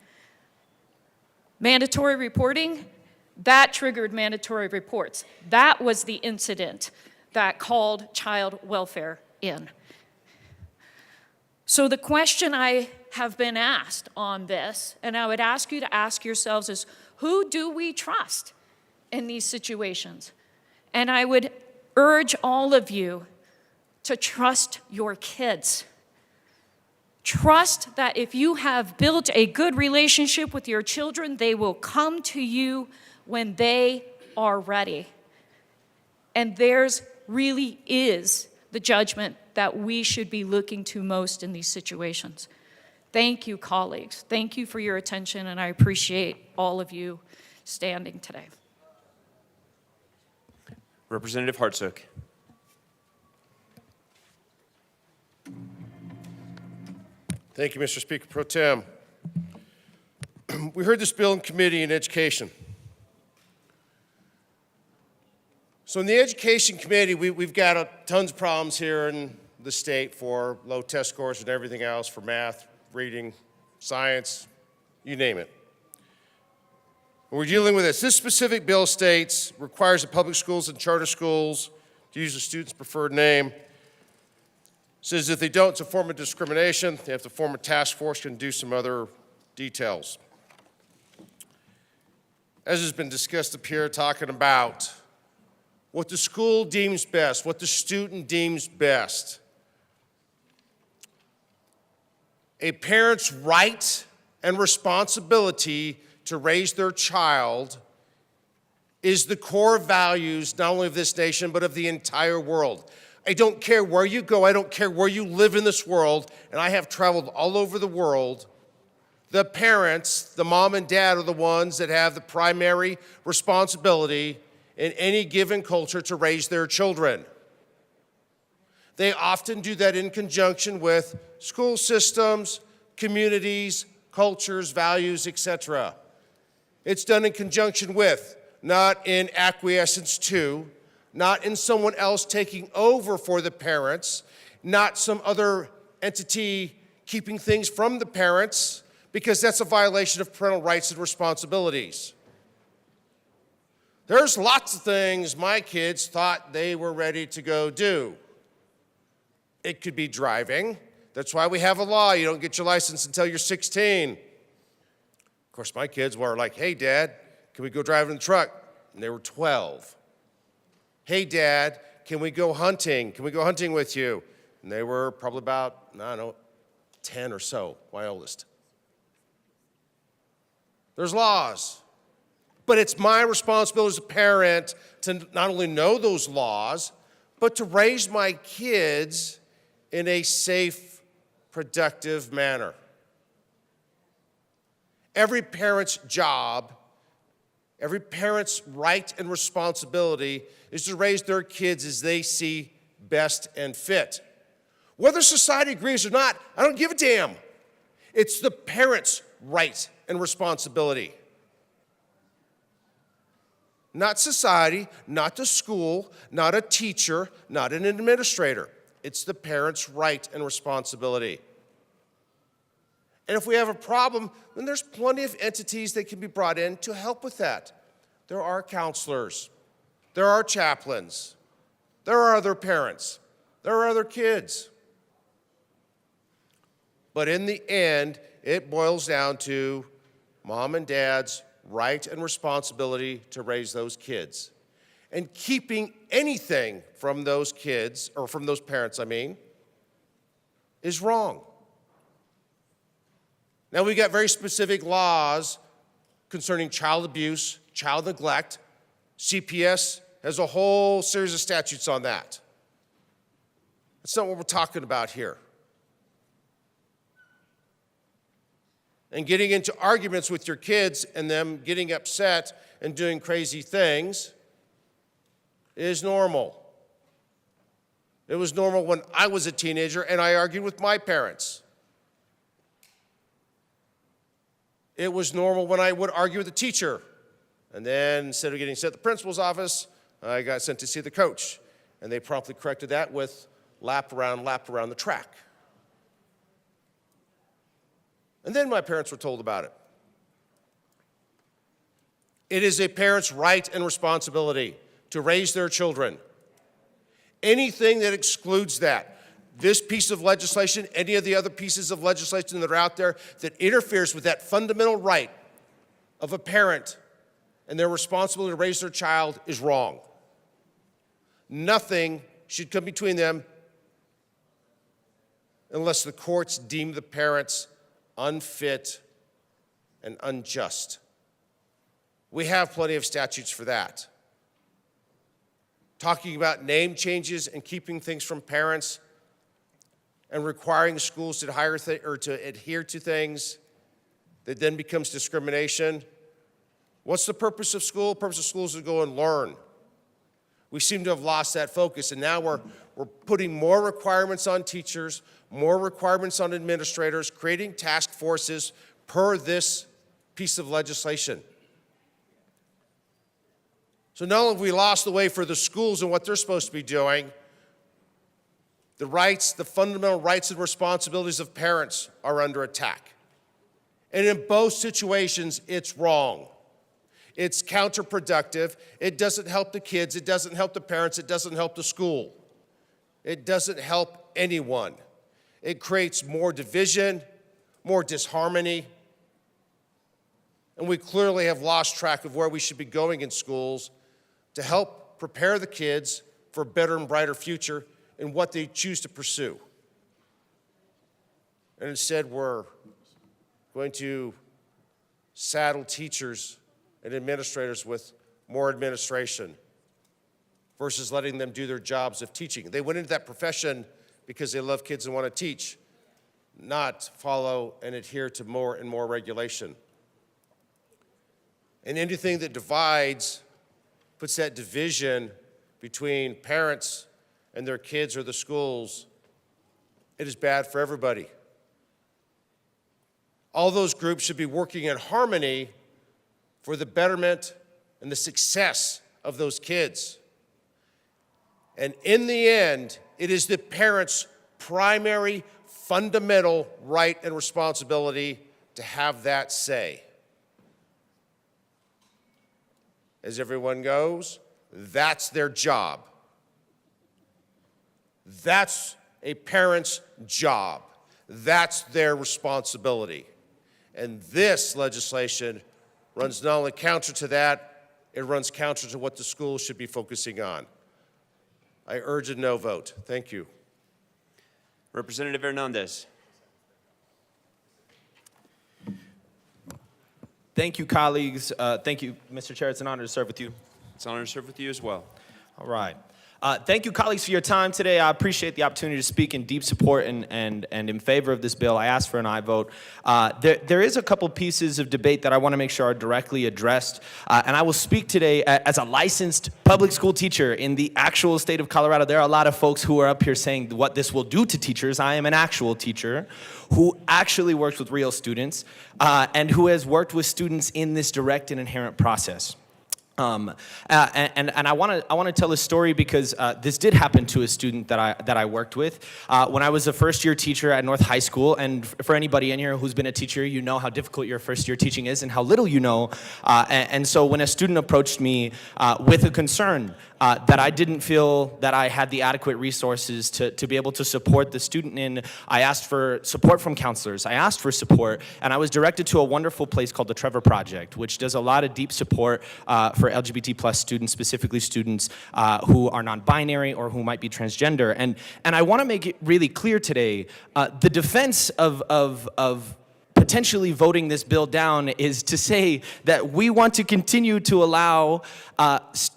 Mandatory reporting, that triggered mandatory reports. That was the incident that called child welfare in. So the question I have been asked on this, and I would ask you to ask yourselves, is who do we trust in these situations? And I would urge all of you to trust your kids. Trust that if you have built a good relationship with your children, they will come to you when they are ready. And theirs really is the judgment that we should be looking to most in these situations. Thank you, colleagues. Thank you for your attention, and I appreciate all of you standing today. Representative Hartsook. Thank you, Mr. Speaker Pro Tem. We heard this bill in committee in education. So in the education committee, we've got tons of problems here in the state for low test scores and everything else for math, reading, science, you name it. We're dealing with this. This specific bill states, requires the public schools and charter schools to use the student's preferred name. Says if they don't, it's a form of discrimination. They have to form a task force and do some other details. As has been discussed up here, talking about what the school deems best, what the student deems best. A parent's right and responsibility to raise their child is the core values not only of this nation, but of the entire world. I don't care where you go, I don't care where you live in this world, and I have traveled all over the world. The parents, the mom and dad, are the ones that have the primary responsibility in any given culture to raise their children. They often do that in conjunction with school systems, communities, cultures, values, etc. It's done in conjunction with, not in acquiescence to, not in someone else taking over for the parents, not some other entity keeping things from the parents, because that's a violation of parental rights and responsibilities. There's lots of things my kids thought they were ready to go do. It could be driving. That's why we have a law. You don't get your license until you're 16. Of course, my kids were like, "Hey, Dad, can we go drive in the truck?" And they were 12. "Hey, Dad, can we go hunting? Can we go hunting with you?" And they were probably about, 10 or so, my oldest. There's laws. But it's my responsibility as a parent to not only know those laws, but to raise my kids in a safe, productive manner. every parent's job, every parent's right and responsibility is to raise their kids as they see best and fit. Whether society agrees or not, I don't give a damn. It's the parent's right and responsibility. Not society, not the school, not a teacher, not an administrator. It's the parent's right and responsibility. And if we have a problem, then there's plenty of entities that can be brought in to help with that. There are counselors, there are chaplains, there are other parents, there are other kids. But in the end, it boils down to mom and dad's right and responsibility to raise those kids. And keeping anything from those kids, or from those parents, is wrong. Now, we got very specific laws concerning child abuse, child neglect. CPS has a whole series of statutes on that. That's not what we're talking about here. And getting into arguments with your kids and them getting upset and doing crazy things is normal. It was normal when I was a teenager and I argued with my parents. It was normal when I would argue with a teacher. And then instead of getting sent to the principal's office, I got sent to see the coach. And they promptly corrected that with lap around the track. And then my parents were told about it. It is a parent's right and responsibility to raise their children. Anything that excludes that, this piece of legislation, any of the other pieces of legislation that are out there that interferes with that fundamental right of a parent and their responsibility to raise their child is wrong. Nothing should come between them unless the courts deem the parents unfit and unjust. We have plenty of statutes for that. Talking about name changes and keeping things from parents and requiring schools to adhere to things that then becomes discrimination. What's the purpose of school? The purpose of school is to go and learn. We seem to have lost that focus, and now we're putting more requirements on teachers, more requirements on administrators, creating task forces per this piece of legislation. So not only have we lost the way for the schools and what they're supposed to be doing, the rights, the fundamental rights and responsibilities of parents are under attack. And in both situations, it's wrong. It's counterproductive. It doesn't help the kids. It doesn't help the parents. It doesn't help the school. It doesn't help anyone. It creates more division, more disharmony. And we clearly have lost track of where we should be going in schools to help prepare the kids for a better and brighter future in what they choose to pursue. And instead, we're going to saddle teachers and administrators with more administration versus letting them do their jobs of teaching. They went into that profession because they love kids and want to teach, not follow and adhere to more and more regulation. And anything that divides, puts that division between parents and their kids or the schools, it is bad for everybody. All those groups should be working in harmony for the betterment and the success of those kids. And in the end, it is the parents' primary, fundamental right and responsibility to have that say. As everyone goes, that's their job. That's a parent's job. That's their responsibility. And this legislation runs not only counter to that, it runs counter to what the schools should be focusing on. I urge a no vote. Thank you. Representative Hernandez. Thank you, colleagues. Thank you, Mr. Chair. It's an honor to serve with you. It's an honor to serve with you as well. All right. Thank you, colleagues, for your time today. I appreciate the opportunity to speak in deep support and in favor of this bill. I asked for an aye vote. There is a couple pieces of debate that I want to make sure are directly addressed, and I will speak today as a licensed public school teacher in the actual state of Colorado. There are a lot of folks who are up here saying what this will do to teachers. I am an actual teacher who actually works with real students and who has worked with students in this direct and inherent process. And I want to tell a story because this did happen to a student that I worked with when I was a first-year teacher at North High School. And for anybody in here who's been a teacher, you know how difficult your first-year teaching is and how little you know. And so when a student approached me with a concern that I didn't feel that I had the adequate resources to be able to support the student in, I asked for support from counselors. I asked for support, and I was directed to a wonderful place called the Trevor Project, which does a lot of deep support for LGBT plus students, specifically students who are non-binary or who might be transgender. And I want to make it really clear today, the defense of potentially voting this bill down is to say that we want to continue to allow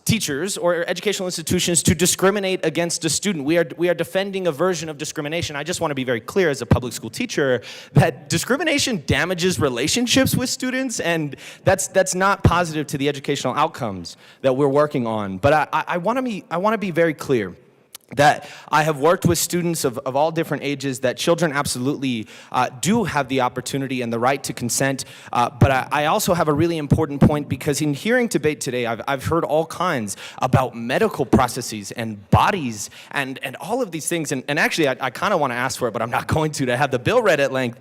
teachers or educational institutions to discriminate against a student. We are defending a version of discrimination. I just want to be very clear as a public school teacher that discrimination damages relationships with students, and that's not positive to the educational outcomes that we're working on. But I want to be very clear that I have worked with students of all different ages, that children absolutely do have the opportunity and the right to consent. But I also have a really important point, because in hearing debate today, I've heard all kinds about medical processes and bodies and all of these things. And actually, I kind of want to ask for it, but I'm not going to have the bill read at length,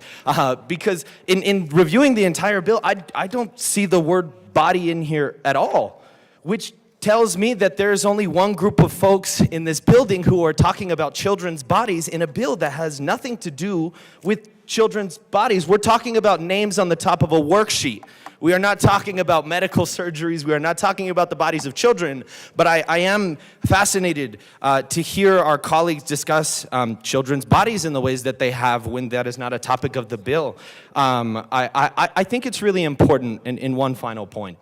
because in reviewing the entire bill, I don't see the word body in here at all, which tells me that there's only one group of folks in this building who are talking about children's bodies in a bill that has nothing to do with children's bodies. We're talking about names on the top of a worksheet. We are not talking about medical surgeries. We are not talking about the bodies of children. But I am fascinated to hear our colleagues discuss children's bodies in the ways that they have when that is not a topic of the bill. I think it's really important, in one final point,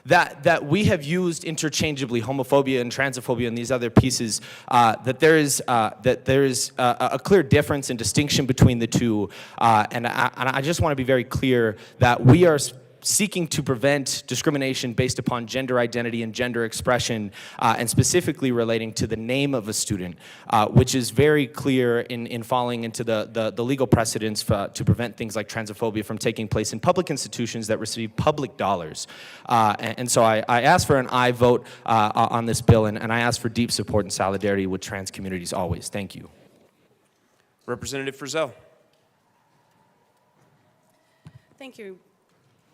that we have used interchangeably homophobia and transphobia and these other pieces, that there is a clear difference and distinction between the two, and I just want to be very clear that we are seeking to prevent discrimination based upon gender identity and gender expression, and specifically relating to the name of a student, which is very clear in falling into the legal precedents to prevent things like transphobia from taking place in public institutions that receive public dollars. And so I ask for an aye vote on this bill, and I ask for deep support and solidarity with trans communities always. Thank you. Representative Frizzell. Thank you.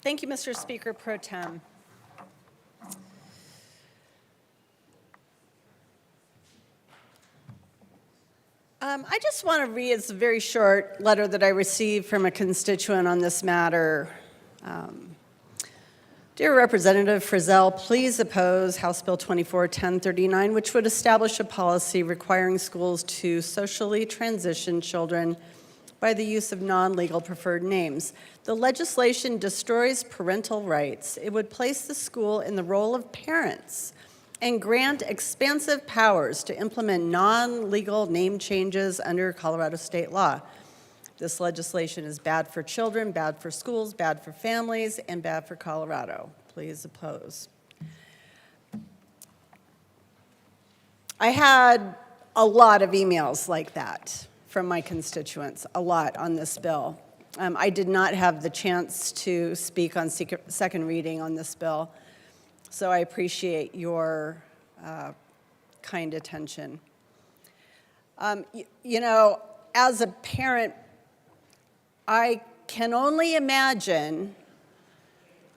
Thank you, Mr. Speaker Pro Tem. I just want to read a very short letter that I received from a constituent on this matter. Dear Representative Frizzell, please oppose House Bill 24-1039, which would establish a policy requiring schools to socially transition children by the use of non-legal preferred names. The legislation destroys parental rights. It would place the school in the role of parents and grant expansive powers to implement non-legal name changes under Colorado state law. This legislation is bad for children, bad for schools, bad for families, and bad for Colorado. Please oppose. I had a lot of emails like that from my constituents, a lot on this bill. I did not have the chance to speak on second reading on this bill, so I appreciate your kind attention. You know, as a parent, I can only imagine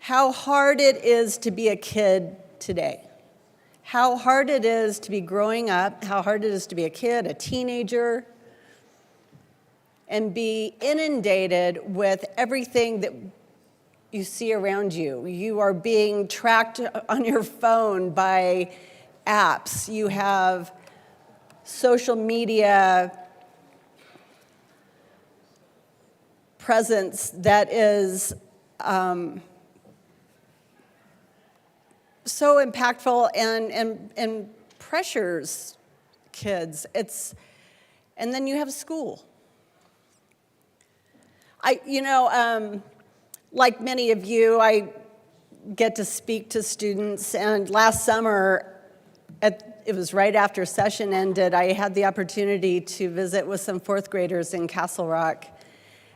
how hard it is to be a kid today, how hard it is to be growing up, how hard it is to be a kid, a teenager, and be inundated with everything that you see around you. You are being tracked on your phone by apps. You have social media presence that is so impactful and pressures kids. And then you have school. Like many of you, I get to speak to students, and last summer, it was right after session ended, I had the opportunity to visit with some fourth graders in Castle Rock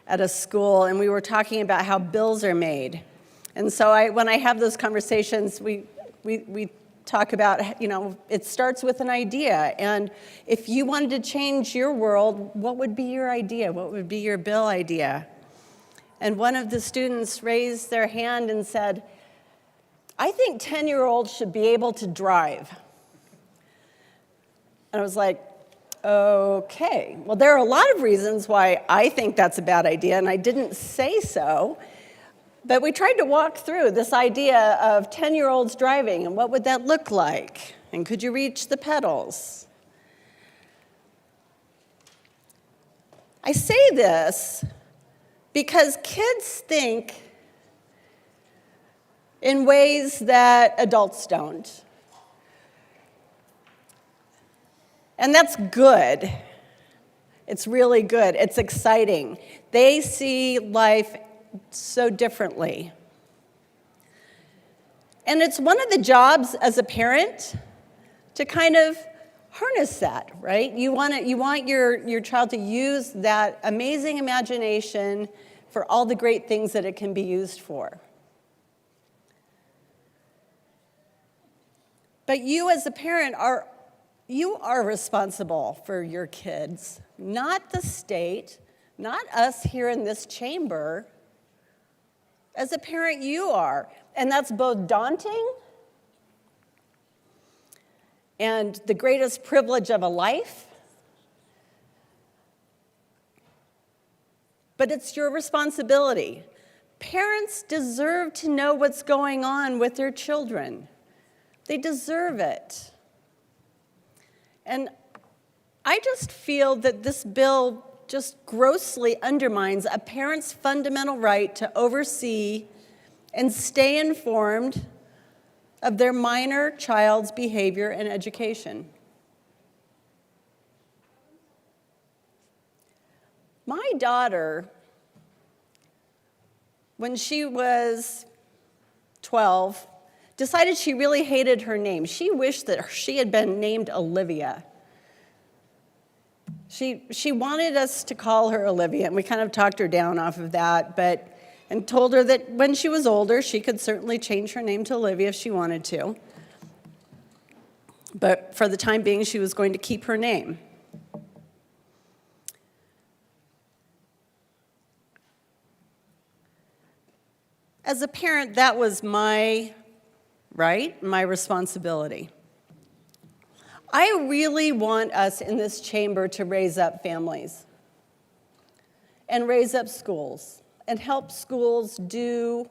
at a school, and we were talking about how bills are made. And so when I have those conversations, we talk about, it starts with an idea. And if you wanted to change your world, what would be your idea? What would be your bill idea? And one of the students raised their hand and said, I think 10-year-olds should be able to drive. And I was like, okay. Well, there are a lot of reasons why I think that's a bad idea, and I didn't say so. But we tried to walk through this idea of 10-year-olds driving, and what would that look like? And could you reach the pedals? I say this because kids think in ways that adults don't. And that's good. It's really good. It's exciting. They see life so differently. And it's one of the jobs as a parent to kind of harness that, right? You want your child to use that amazing imagination for all the great things that it can be used for. But you as a parent are responsible for your kids, not the state, not us here in this chamber. As a parent, you are. And that's both daunting and the greatest privilege of a life. But it's your responsibility. Parents deserve to know what's going on with their children. They deserve it. And I just feel that this bill just grossly undermines a parent's fundamental right to oversee and stay informed of their minor child's behavior and education. My daughter, when she was 12, decided she really hated her name. She wished that she had been named Olivia. She wanted us to call her Olivia, and we kind of talked her down off of that, and told her that when she was older, she could certainly change her name to Olivia if she wanted to. But for the time being, she was going to keep her name. As a parent, that was my right, my responsibility. I really want us in this chamber to raise up families and raise up schools and help schools do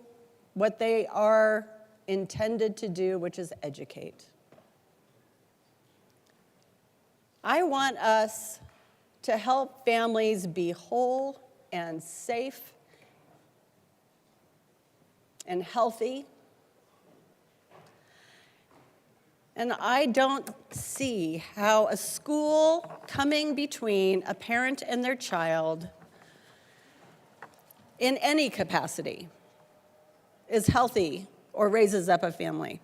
what they are intended to do, which is educate. I want us to help families be whole and safe and healthy. And I don't see how a school coming between a parent and their child in any capacity is healthy or raises up a family.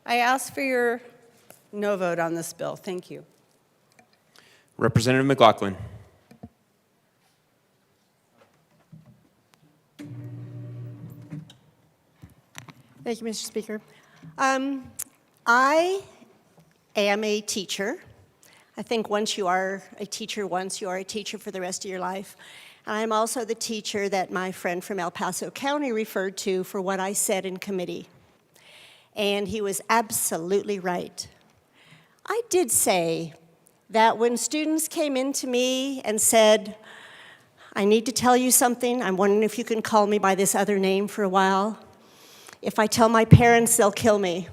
I ask for your no vote on this bill. Thank you. Representative McLaughlin. Thank you, Mr. Speaker. I am a teacher. I think once you are a teacher once, you are a teacher for the rest of your life. And I'm also the teacher that my friend from El Paso County referred to for what I said in committee. And he was absolutely right. I did say that when students came in to me and said, I need to tell you something, I'm wondering if you can call me by this other name for a while. If I tell my parents, they'll kill me.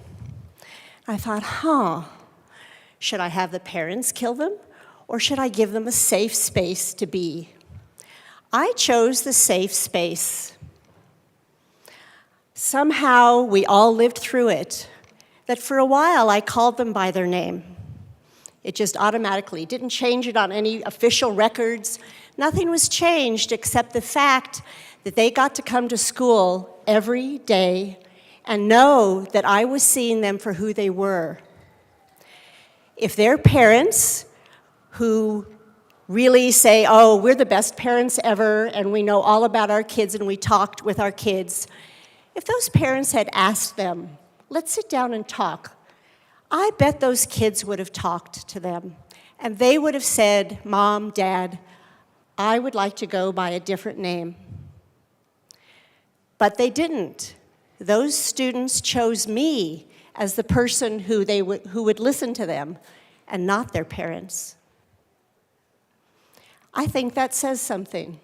I thought, should I have the parents kill them, or should I give them a safe space to be? I chose the safe space. Somehow, we all lived through it. that for a while I called them by their name. It just automatically didn't change it on any official records. Nothing was changed except the fact that they got to come to school every day and know that I was seeing them for who they were. If their parents, who really say, oh, we're the best parents ever and we know all about our kids and we talked with our kids, if those parents had asked them, let's sit down and talk, I bet those kids would have talked to them. And they would have said, Mom, Dad, I would like to go by a different name. But they didn't. Those students chose me as the person who would listen to them and not their parents. I think that says something.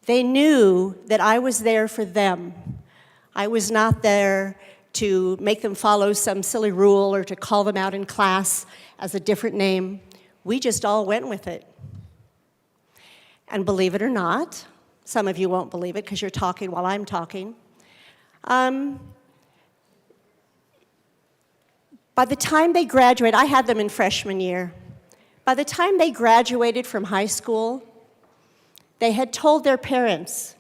They knew that I was there for them. I was not there to make them follow some silly rule or to call them out in class as a different name. We just all went with it. And believe it or not, some of you won't believe it because you're talking while I'm talking. By the time they graduated, I had them in freshman year. By the time they graduated from high school, they had told their parents.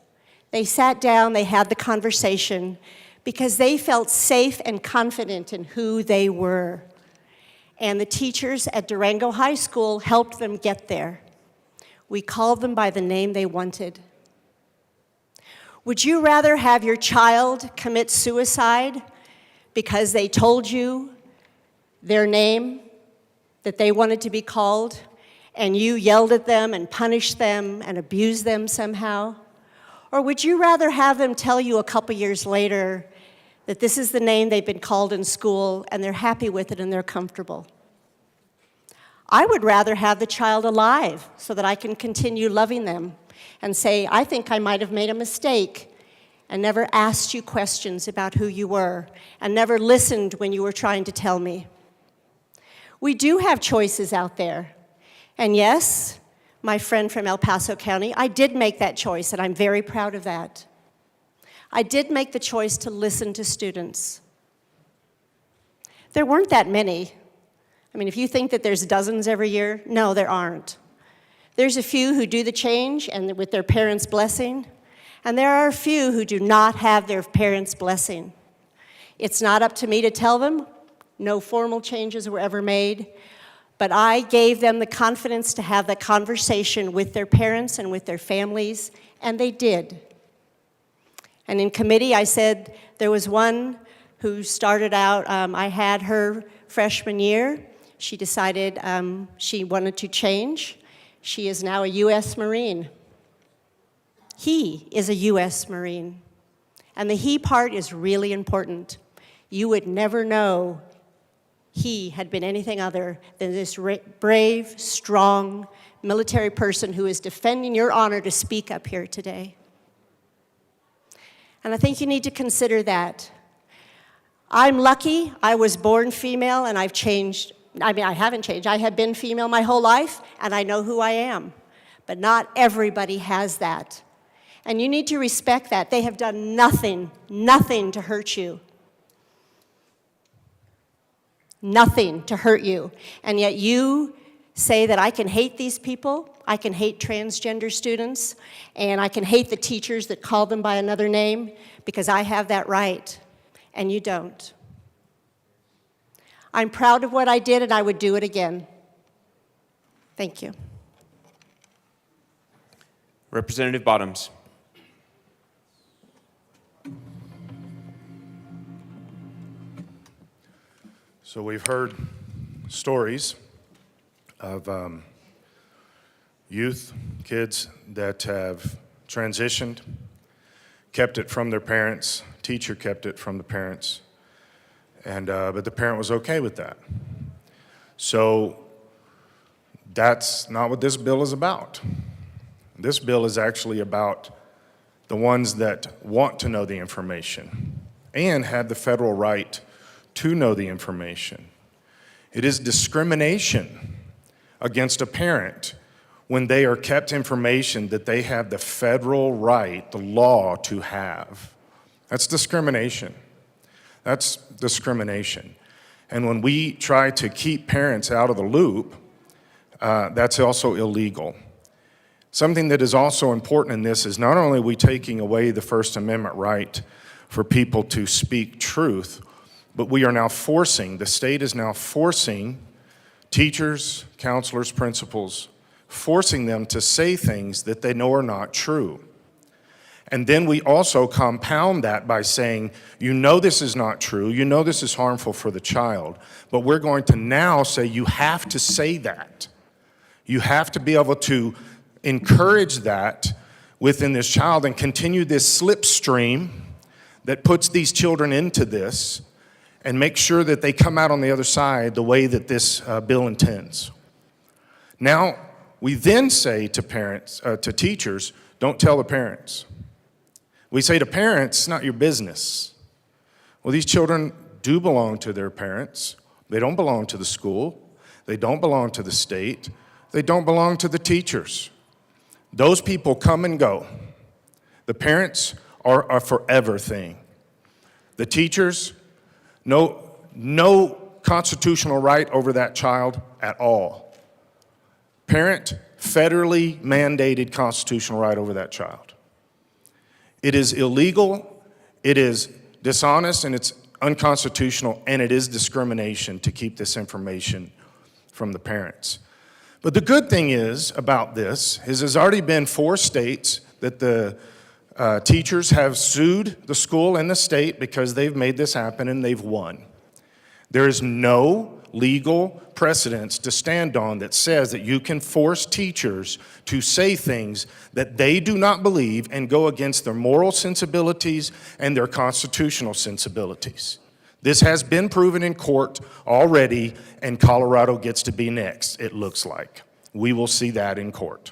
They sat down, they had the conversation, because they felt safe and confident in who they were. And the teachers at Durango High School helped them get there. We called them by the name they wanted. Would you rather have your child commit suicide because they told you their name that they wanted to be called, and you yelled at them and punished them and abused them somehow? Or would you rather have them tell you a couple years later that this is the name they've been called in school and they're happy with it and they're comfortable? I would rather have the child alive so that I can continue loving them and say, I think I might have made a mistake and never asked you questions about who you were and never listened when you were trying to tell me. We do have choices out there. And yes, my friend from El Paso County, I did make that choice, and I'm very proud of that. I did make the choice to listen to students. There weren't that many. I mean, if you think that there's dozens every year, no, there aren't. There's a few who do the change and with their parents' blessing, and there are a few who do not have their parents' blessing. It's not up to me to tell them. No formal changes were ever made, but I gave them the confidence to have the conversation with their parents and with their families, and they did. And in committee, I said there was one who started out, I had her freshman year. She decided she wanted to change. She is now a U.S. Marine. He is a U.S. Marine. And the he part is really important. You would never know he had been anything other than this brave, strong military person who is defending your honor to speak up here today. And I think you need to consider that. I'm lucky. I was born female, and I've changed. I mean, I haven't changed. I have been female my whole life, and I know who I am. But not everybody has that. And you need to respect that. They have done nothing to hurt you. Nothing to hurt you. And yet you say that I can hate these people, I can hate transgender students, and I can hate the teachers that call them by another name because I have that right, and you don't. I'm proud of what I did, and I would do it again. Thank you. Representative Bottoms. So we've heard stories of youth, kids that have transitioned, kept it from their parents, teacher kept it from the parents, and but the parent was okay with that. So that's not what this bill is about. This bill is actually about the ones that want to know the information and have the federal right to know the information. It is discrimination against a parent when they are kept information that they have the federal right, the law, to have. That's discrimination. That's discrimination. And when we try to keep parents out of the loop, that's also illegal. Something that is also important in this is not only are we taking away the First Amendment right for people to speak truth, but we are now forcing, the state is now forcing teachers, counselors, principals, forcing them to say things that they know are not true. And then we also compound that by saying, you know this is not true, you know this is harmful for the child, but we're going to now say you have to say that. You have to be able to encourage that within this child and continue this slipstream that puts these children into this and make sure that they come out on the other side the way that this bill intends. Now, we then say to parents, to teachers, don't tell the parents. We say to parents, it's not your business. Well, these children do belong to their parents. They don't belong to the school. They don't belong to the state. They don't belong to the teachers. Those people come and go. The parents are a forever thing. The teachers, no constitutional right over that child at all. Parent, federally mandated constitutional right over that child. It is illegal, it is dishonest, and it's unconstitutional, and it is discrimination to keep this information from the parents. But the good thing is about this is there's already been 4 states that the teachers have sued the school and the state because they've made this happen and they've won. There is no legal precedence to stand on that says that you can force teachers to say things that they do not believe and go against their moral sensibilities and their constitutional sensibilities. This has been proven in court already, and Colorado gets to be next, it looks like. We will see that in court.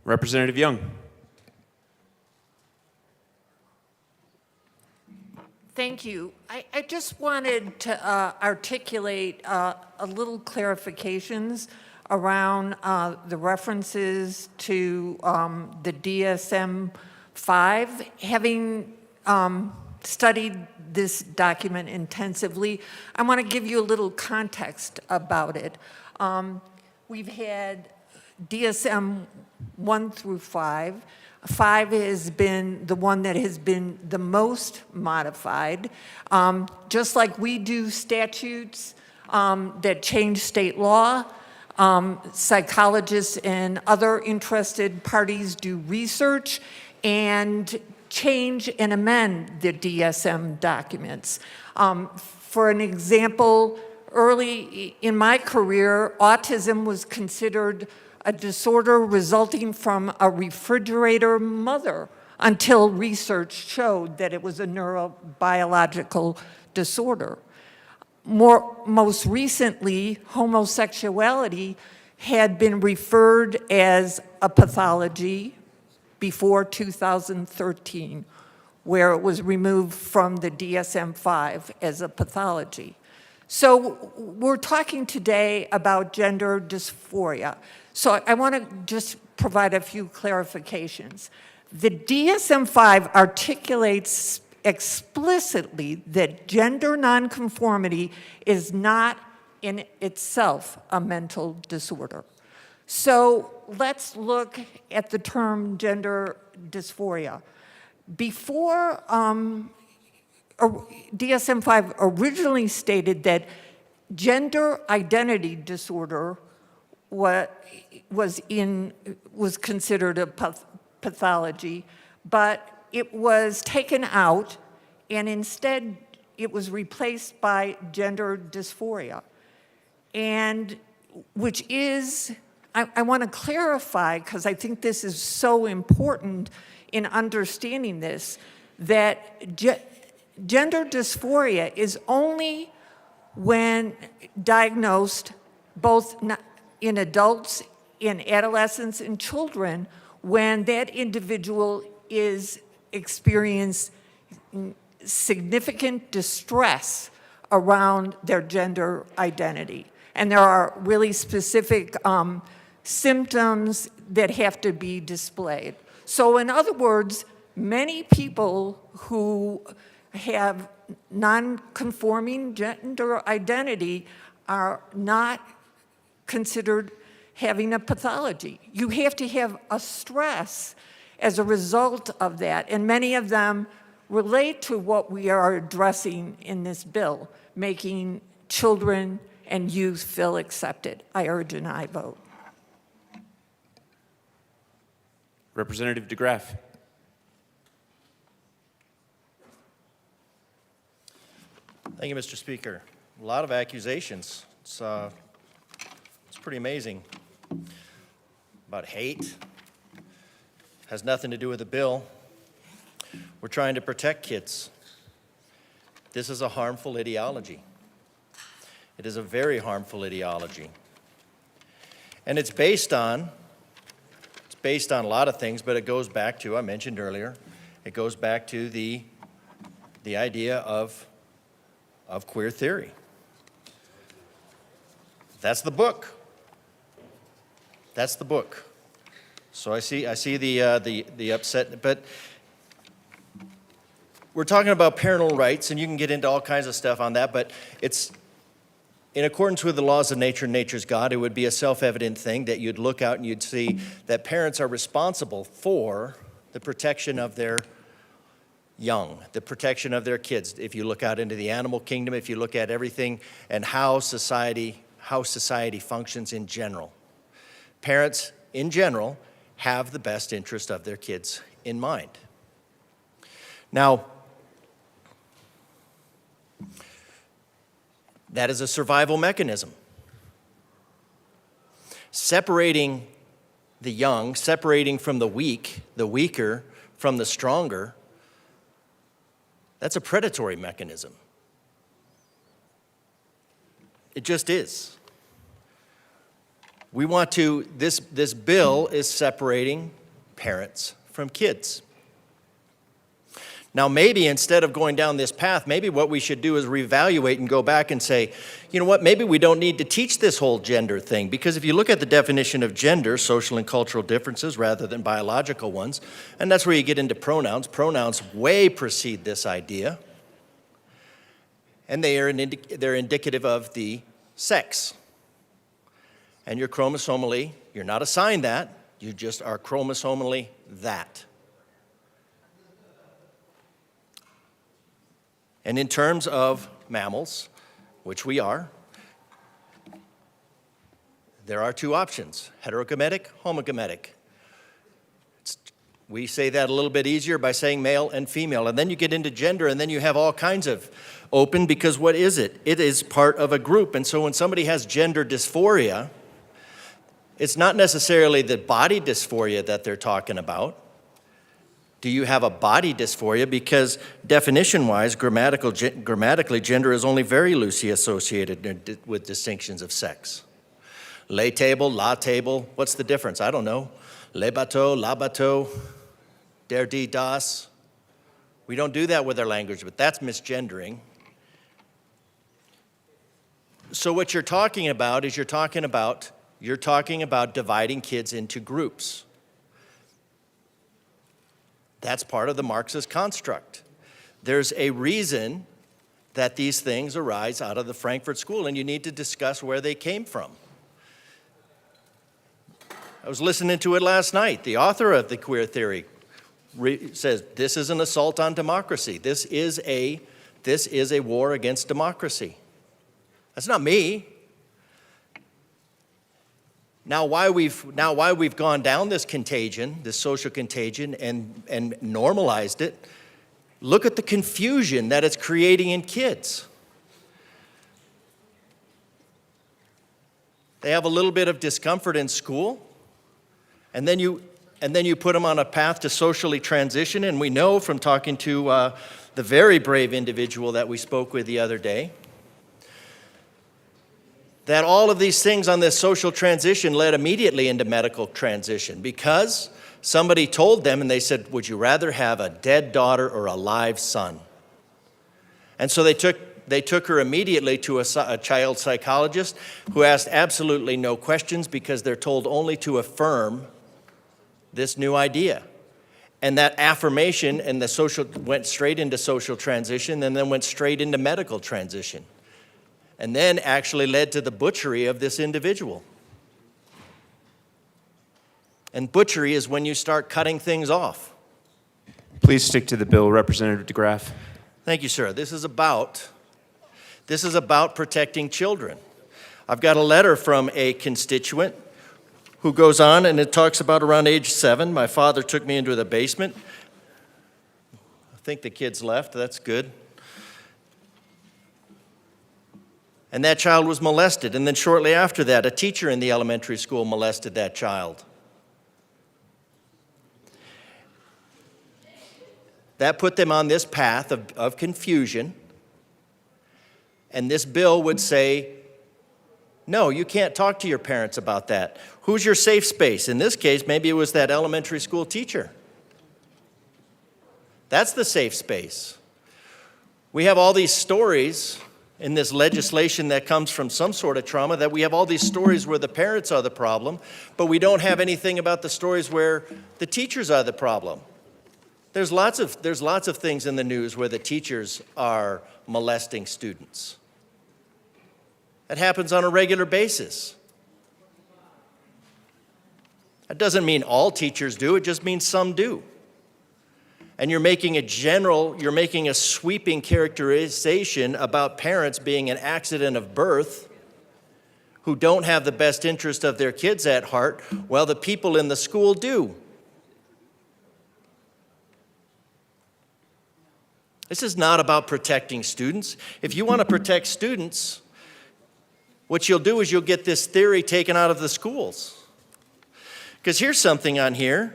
Representative Young. Thank you. I just wanted to articulate a little clarifications around the references to the DSM-5. Having studied this document intensively, I want to give you a little context about it. We've had DSM 1 through 5. 5 has been the one that has been the most modified. Just like we do statutes that change state law, psychologists and other interested parties do research and change and amend the DSM documents. For an example, early in my career, autism was considered a disorder resulting from a refrigerator mother until research showed that it was a neurobiological disorder. Most recently, homosexuality had been referred as a pathology before 2013, where it was removed from the DSM-5 as a pathology. So we're talking today about gender dysphoria. So I want to just provide a few clarifications. The DSM-5 articulates explicitly that gender nonconformity is not in itself a mental disorder. So let's look at the term gender dysphoria. Before DSM-5 originally stated that gender identity disorder was considered a pathology, but it was taken out, and instead it was replaced by gender dysphoria, and which is, I want to clarify, because I think this is so important in understanding this, that gender dysphoria is only when diagnosed both in adults, in adolescents, and children, when that individual is experiencing significant distress around their gender identity. And there are really specific symptoms that have to be displayed. So in other words, Many people who have non-conforming gender identity are not considered having a pathology. You have to have a stress as a result of that, and many of them relate to what we are addressing in this bill, making children and youth feel accepted. I urge an aye vote. Representative DeGraff. Thank you, Mr. Speaker. A lot of accusations. It's pretty amazing. About hate. Has nothing to do with the bill. We're trying to protect kids. This is a harmful ideology. It is a very harmful ideology. And it's based on a lot of things, but it goes back to, I mentioned earlier, it goes back to the idea of queer theory. That's the book. That's the book. So I see the upset, but we're talking about parental rights, and you can get into all kinds of stuff on that, but it's in accordance with the laws of nature and nature's God. It would be a self-evident thing that you'd look out and you'd see that parents are responsible for the protection of their young, the protection of their kids. If you look out into the animal kingdom, if you look at everything and how society functions in general, parents in general have the best interest of their kids in mind. Now, that is a survival mechanism. Separating the young, separating from the weak, the weaker from the stronger, that's a predatory mechanism. It just is. We want to, this bill is separating parents from kids. Now, maybe instead of going down this path, maybe what we should do is reevaluate and go back and say, you know what, maybe we don't need to teach this whole gender thing, because if you look at the definition of gender, social and cultural differences rather than biological ones, and that's where you get into pronouns. Pronouns way precede this idea, and they're indicative of the sex. And you're chromosomally, you're not assigned that, you just are chromosomally that. And in terms of mammals, which we are, there are two options, heterogametic, homogametic. We say that a little bit easier by saying male and female. And then you get into gender, and then you have all kinds of open, because what is it? It is part of a group. And so when somebody has gender dysphoria, it's not necessarily the body dysphoria that they're talking about. Do you have a body dysphoria? Because definition-wise, grammatically, gender is only very loosely associated with distinctions of sex. Lay table, la table, what's the difference? I don't know. Le bateau, la bateau, der, die, das. We don't do that with our language, but that's misgendering. So what you're talking about is you're talking about dividing kids into groups. That's part of the Marxist construct. There's a reason that these things arise out of the Frankfurt School, and you need to discuss where they came from. I was listening to it last night. The author of the queer theory says this is an assault on democracy. This is a war against democracy. That's not me. Now, why we've gone down this contagion, this social contagion, and normalized it, look at the confusion that it's creating in kids. They have a little bit of discomfort in school, and then you put them on a path to socially transition, and we know from talking to the very brave individual that we spoke with the other day, that all of these things on this social transition led immediately into medical transition, because somebody told them and they said, would you rather have a dead daughter or a live son? And so they took her immediately to a child psychologist who asked absolutely no questions, because they're told only to affirm this new idea. And that affirmation and the social went straight into social transition and then went straight into medical transition. And then actually led to the butchery of this individual. And butchery is when you start cutting things off. Please stick to the bill, Representative DeGraff. Thank you, sir. This is about protecting children. I've got a letter from a constituent who goes on, and it talks about around age 7. My father took me into the basement. I think the kids left. That's good. And that child was molested. And then shortly after that, a teacher in the elementary school molested that child. That put them on this path of confusion. And this bill would say, no, you can't talk to your parents about that. Who's your safe space? In this case, maybe it was that elementary school teacher. That's the safe space. We have all these stories in this legislation that comes from some sort of trauma, that we have all these stories where the parents are the problem, but we don't have anything about the stories where the teachers are the problem. There's lots of things in the news where the teachers are molesting students. That happens on a regular basis. That doesn't mean all teachers do, it just means some do. And you're making a sweeping characterization about parents being an accident of birth who don't have the best interest of their kids at heart, while the people in the school do. This is not about protecting students. If you want to protect students, what you'll do is you'll get this theory taken out of the schools. Because here's something on here,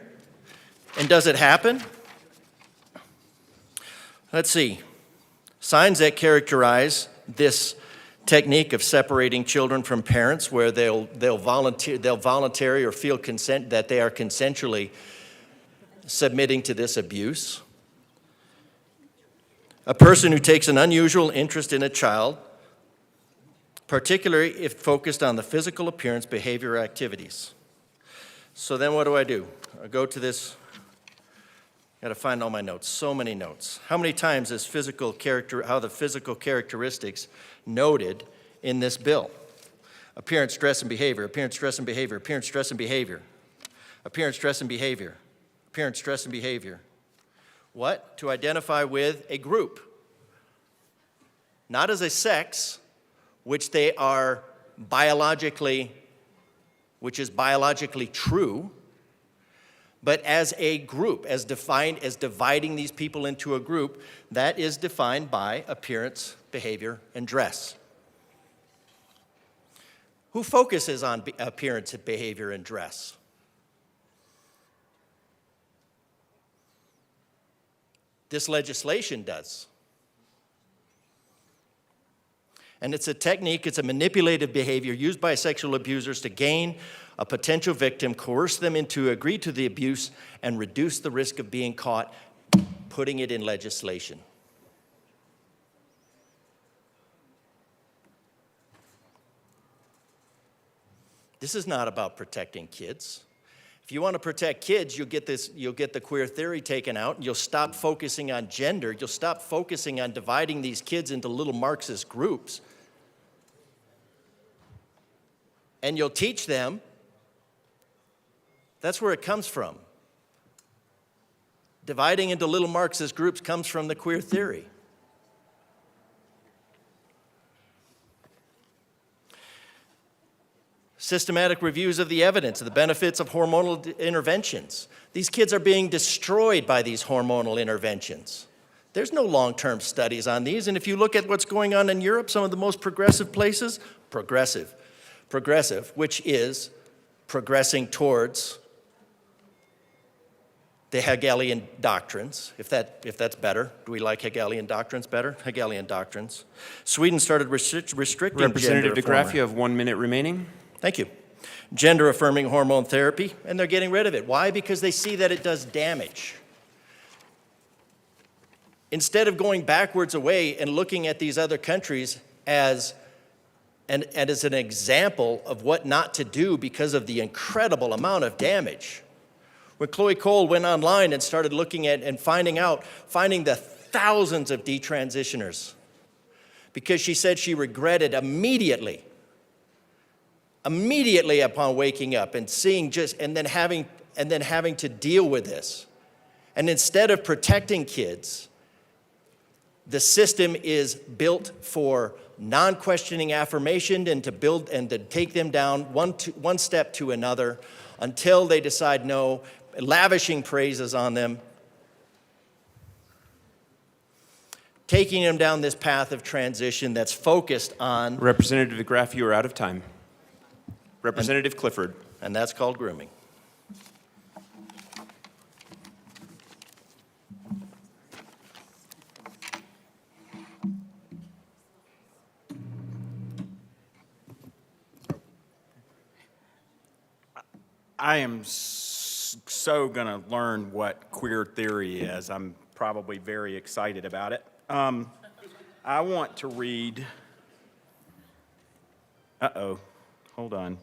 and does it happen? Let's see. Signs that characterize this technique of separating children from parents, where they'll voluntarily or feel consent that they are consensually submitting to this abuse. A person who takes an unusual interest in a child, particularly if focused on the physical appearance, behavior, or activities. So then what do? I go to this, got to find all my notes, so many notes. How many times is how the physical characteristics noted in this bill? Appearance, dress, and behavior, appearance, dress, and behavior, appearance, dress, and behavior, appearance, dress, and behavior, appearance, dress, and behavior. What? To identify with a group. Not as a sex, which they are biologically, which is biologically true, but as a group, as dividing these people into a group, that is defined by appearance, behavior, and dress. Who focuses on appearance, behavior, and dress? This legislation does. And it's a technique, it's a manipulative behavior used by sexual abusers to gain a potential victim, coerce them into agree to the abuse, and reduce the risk of being caught, putting it in legislation. This is not about protecting kids. If you want to protect kids, you'll get the queer theory taken out, and you'll stop focusing on gender. You'll stop focusing on dividing these kids into little Marxist groups. And you'll teach them. That's where it comes from. Dividing into little Marxist groups comes from the queer theory. Systematic reviews of the evidence, of the benefits of hormonal interventions. These kids are being destroyed by these hormonal interventions. There's no long-term studies on these, and if you look at what's going on in Europe, some of the most progressive places, progressive, which is progressing towards the Hegelian doctrines, if that's better. Do we like Hegelian doctrines better? Hegelian doctrines. Sweden started restricting Representative gender DeGraff, you have 1 minute remaining. Thank you. Gender-affirming hormone therapy, and they're getting rid of it. Why? Because they see that it does damage. Instead of going backwards away and looking at these other countries as an example of what not to do because of the incredible amount of damage, When Chloe Cole went online and started looking at and finding the thousands of detransitioners, because she said she regretted immediately upon waking up and seeing and then having to deal with this. And instead of protecting kids, the system is built for non-questioning affirmation and to take them down one step to another until they decide no, lavishing praises on them, taking them down this path of transition that's focused on... Representative DeGraff, you are out of time. Representative Clifford. And that's called grooming. I am so going to learn what queer theory is. I'm probably very excited about it. I want to read, hold on.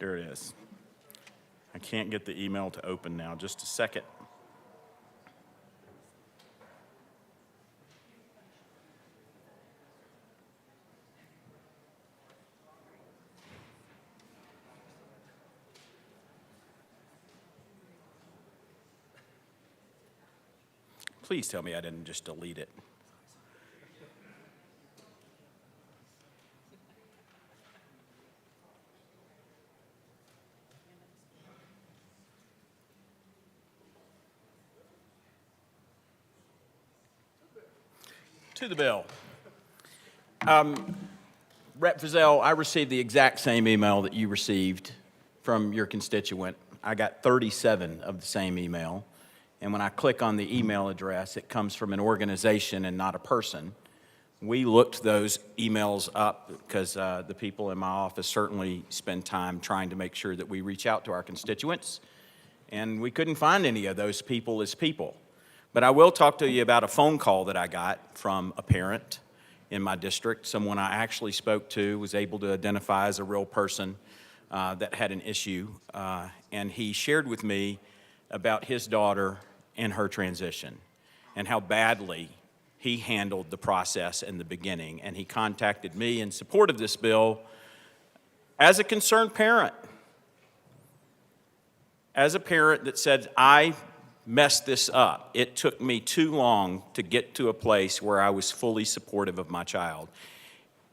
There it is. I can't get the email to open now, just a second. Please tell me I didn't just delete it. To the bill. Rep. Frizzell, I received the exact same email that you received from your constituent. I got 37 of the same email. And when I click on the email address, it comes from an organization and not a person. We looked those emails up because the people in my office certainly spend time trying to make sure that we reach out to our constituents. And we couldn't find any of those people as people. But I will talk to you about a phone call that I got from a parent in my district, someone I actually spoke to, was able to identify as a real person that had an issue. And he shared with me about his daughter and her transition and how badly he handled the process in the beginning. And he contacted me in support of this bill as a concerned parent, as a parent that said, I messed this up. It took me too long to get to a place where I was fully supportive of my child.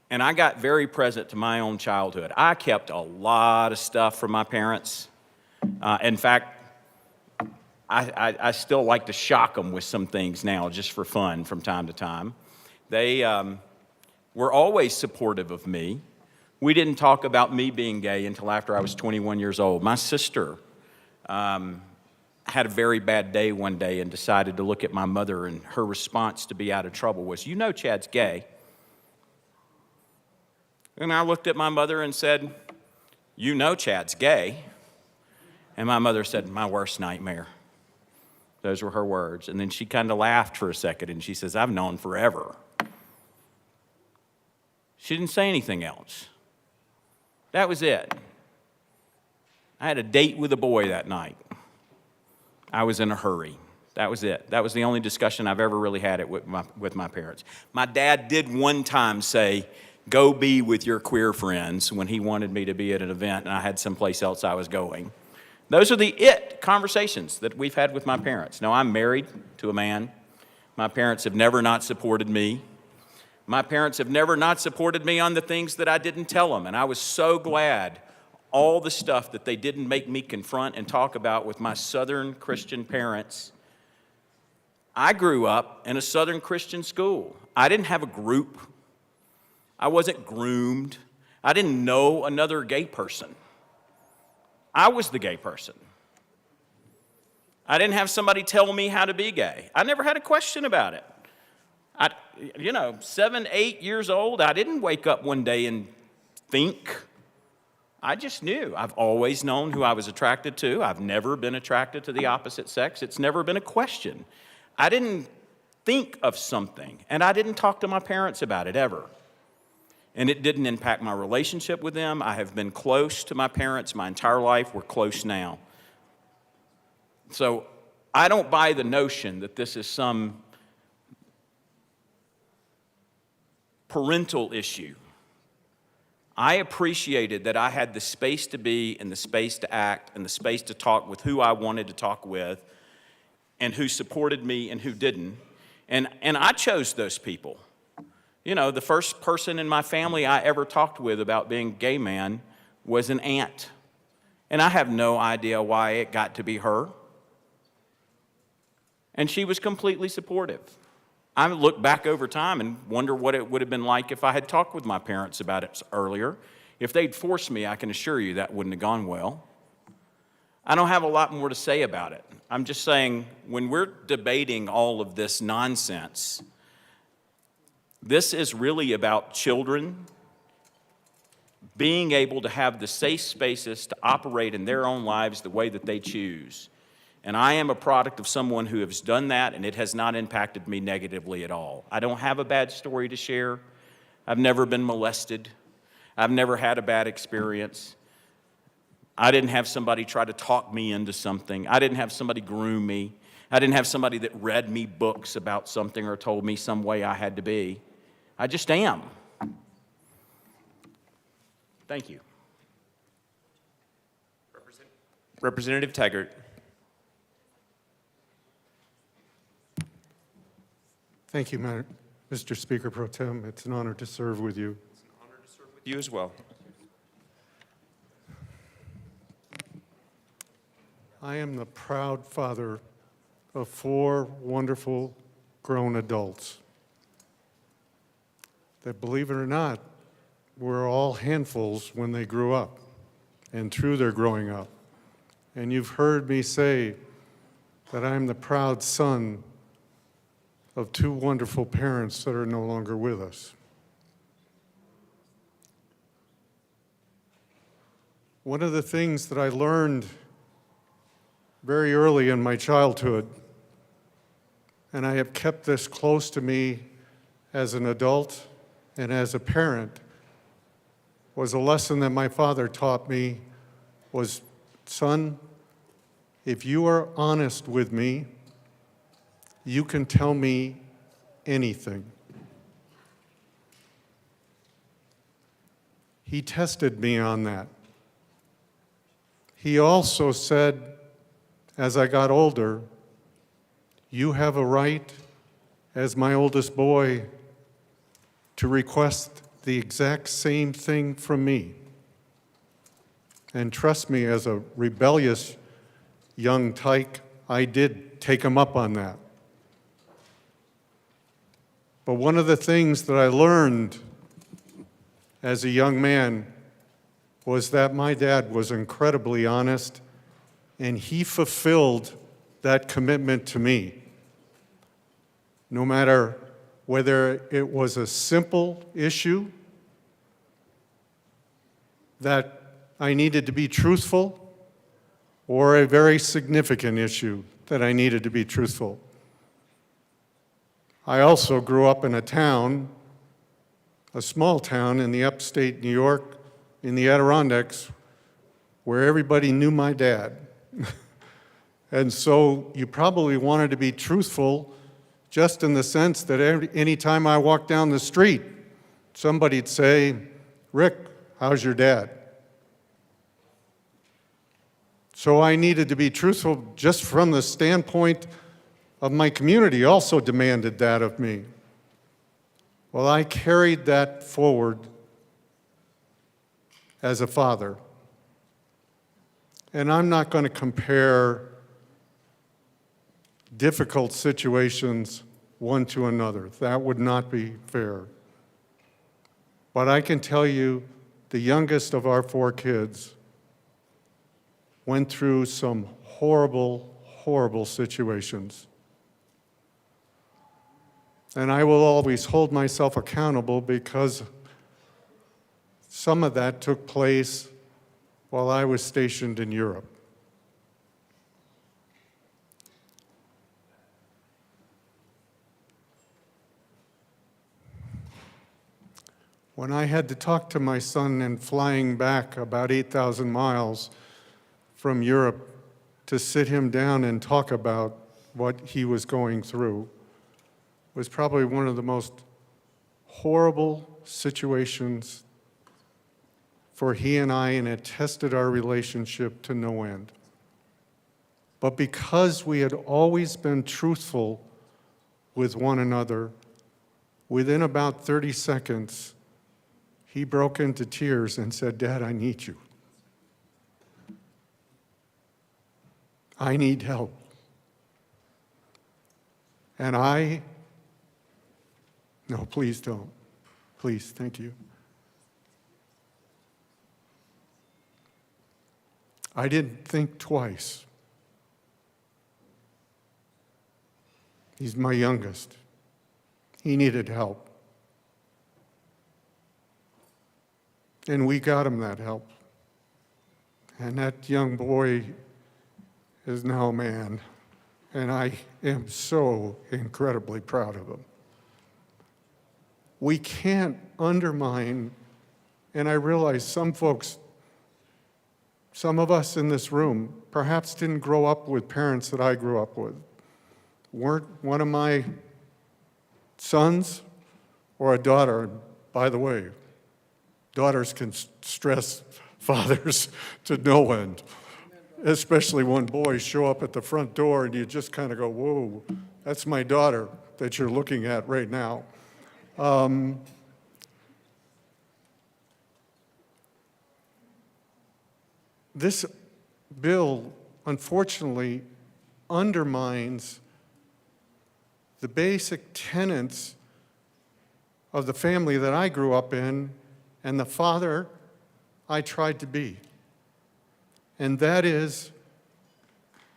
And I got very present to my own childhood. I kept a lot of stuff from my parents. In fact, I still like to shock them with some things now just for fun from time to time. They were always supportive of me. We didn't talk about me being gay until after I was 21 years old. My sister had a very bad day one day and decided to look at my mother, and her response to be out of trouble was, "You know Chad's gay." And I looked at my mother and said, "You know Chad's gay." And my mother said, "My worst nightmare." Those were her words. And then she kind of laughed for a second, and she says, "I've known forever." She didn't say anything else. That was it. I had a date with a boy that night. I was in a hurry. That was it. That was the only discussion I've ever really had it with my parents. My dad did one time say, "Go be with your queer friends," when he wanted me to be at an event and I had someplace else I was going. Those are the conversations that we've had with my parents. Now, I'm married to a man. My parents have never not supported me. My parents have never not supported me on the things that I didn't tell them, and I was so glad all the stuff that they didn't make me confront and talk about with my Southern Christian parents. I grew up in a Southern Christian school. I didn't have a group. I wasn't groomed. I didn't know another gay person. I was the gay person. I didn't have somebody tell me how to be gay. I never had a question about it. 7, 8 years old, I didn't wake up one day and think. I just knew. I've always known who I was attracted to. I've never been attracted to the opposite sex. It's never been a question. I didn't think of something, and I didn't talk to my parents about it ever. And it didn't impact my relationship with them. I have been close to my parents my entire life. We're close now. So I don't buy the notion that this is some parental issue. I appreciated that I had the space to be and the space to act and the space to talk with who I wanted to talk with and who supported me and who didn't. And I chose those people. You know, the first person in my family I ever talked with about being a gay man was an aunt. And I have no idea why it got to be her. And she was completely supportive. I look back over time and wonder what it would have been like if I had talked with my parents about it earlier. If they'd forced me, I can assure you that wouldn't have gone well. I don't have a lot more to say about it. I'm just saying, when we're debating all of this nonsense, this is really about children being able to have the safe spaces to operate in their own lives the way that they choose. And I am a product of someone who has done that, and it has not impacted me negatively at all. I don't have a bad story to share. I've never been molested. I've never had a bad experience. I didn't have somebody try to talk me into something. I didn't have somebody groom me. I didn't have somebody that read me books about something or told me some way I had to be. I just am. Thank you. Representative Taggart. Thank you, Mr. Speaker Pro Tem. It's an honor to serve with you. It's an honor to serve with you as well. I am the proud father of 4 wonderful grown adults that, believe it or not, were all handfuls when they grew up and through their growing up. And you've heard me say that I'm the proud son of 2 wonderful parents that are no longer with us. One of the things that I learned very early in my childhood, and I have kept this close to me as an adult and as a parent, was a lesson that my father taught me was, son, if you are honest with me, you can tell me anything. He tested me on that. He also said, as I got older, you have a right, as my oldest boy, to request the exact same thing from me. And trust me, as a rebellious young tyke, I did take him up on that. But one of the things that I learned as a young man was that my dad was incredibly honest, and he fulfilled that commitment to me. No matter whether it was a simple issue that I needed to be truthful, or a very significant issue that I needed to be truthful. I also grew up in a town, a small town in the upstate New York, in the Adirondacks, where everybody knew my dad. And so you probably wanted to be truthful just in the sense that any time I walked down the street, somebody'd say, Rick, how's your dad? So I needed to be truthful just from the standpoint of my community also demanded that of me. Well, I carried that forward as a father. And I'm not going to compare difficult situations one to another. That would not be fair. But I can tell you, the youngest of our 4 kids went through some horrible, horrible situations. And I will always hold myself accountable because some of that took place while I was stationed in Europe. When I had to talk to my son and flying back about 8,000 miles from Europe to sit him down and talk about what he was going through was probably one of the most horrible situations for he and I, and it tested our relationship to no end. But because we had always been truthful with one another, within about 30 seconds, he broke into tears and said, "Dad, I need you. I need help." And no, please don't. Please, thank you. I didn't think twice. He's my youngest. He needed help. And we got him that help. And that young boy is now a man. And I am so incredibly proud of him. We can't undermine, and I realize some folks, some of us in this room, perhaps didn't grow up with parents that I grew up with. Weren't one of my sons or a daughter. By the way, daughters can stress fathers to no end, especially when boys show up at the front door and you just kind of go, whoa, that's my daughter that you're looking at right now. This bill, unfortunately, undermines the basic tenets of the family that I grew up in and the father I tried to be. And that is,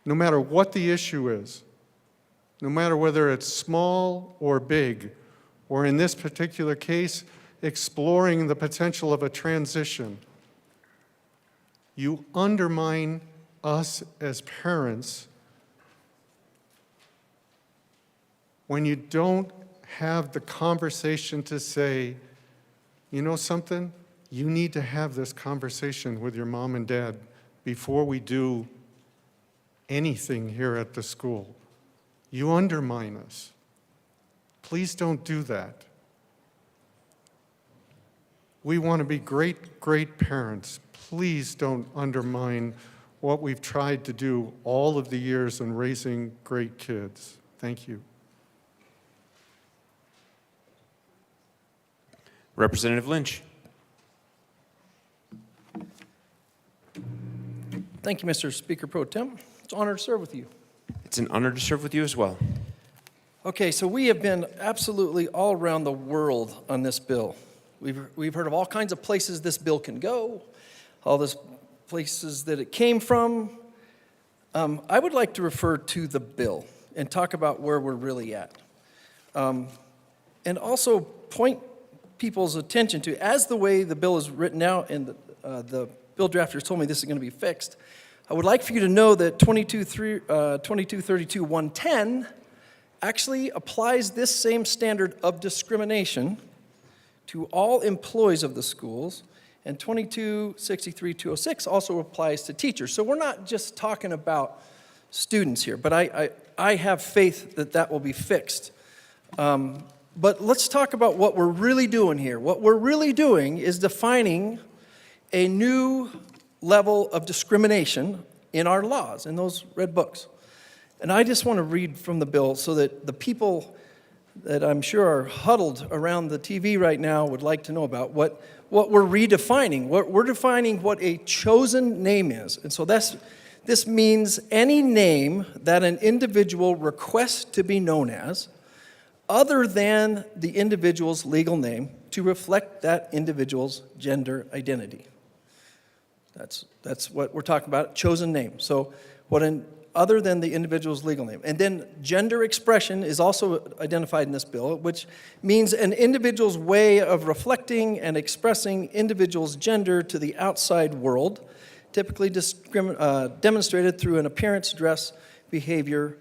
no matter what the issue is, no matter whether it's small or big, or in this particular case, exploring the potential of a transition, you undermine us as parents when you don't have the conversation to say, you know something? You need to have this conversation with your mom and dad before we do anything here at the school. You undermine us. Please don't do that. We want to be great, great parents. Please don't undermine what we've tried to do all of the years in raising great kids. Thank you. Representative Lynch. Thank you, Mr. Speaker Pro Tem. It's an honor to serve with you. It's an honor to serve with you as well. Okay, so we have been absolutely all around the world on this bill. We've heard of all kinds of places this bill can go, all those places that it came from. I would like to refer to the bill and talk about where we're really at. And also point people's attention to, as the way the bill is written out and the bill drafters told me this is going to be fixed, I would like for you to know that 2232.110 actually applies this same standard of discrimination to all employees of the schools, and 2263.206 also applies to teachers. So we're not just talking about students here, but I have faith that that will be fixed. But let's talk about what we're really doing here. What we're really doing is defining a new level of discrimination in our laws, in those red books. And I just want to read from the bill so that the people that I'm sure are huddled around the TV right now would like to know about what we're redefining. We're defining what a chosen name is. And so this means any name that an individual requests to be known as, other than the individual's legal name, to reflect that individual's gender identity. That's what we're talking about, chosen name. So other than the individual's legal name. And then gender expression is also identified in this bill, which means an individual's way of reflecting and expressing individual's gender to the outside world, typically demonstrated through an appearance, dress, behavior,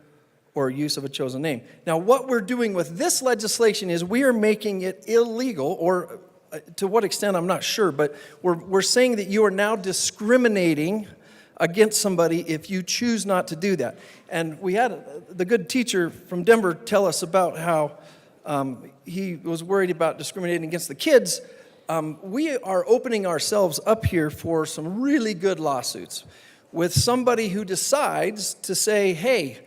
or use of a chosen name. Now, what we're doing with this legislation is we are making it illegal, or to what extent, I'm not sure, but we're saying that you are now discriminating against somebody if you choose not to do that. And we had the good teacher from Denver tell us about how he was worried about discriminating against the kids. We are opening ourselves up here for some really good lawsuits with somebody who decides to say, hey,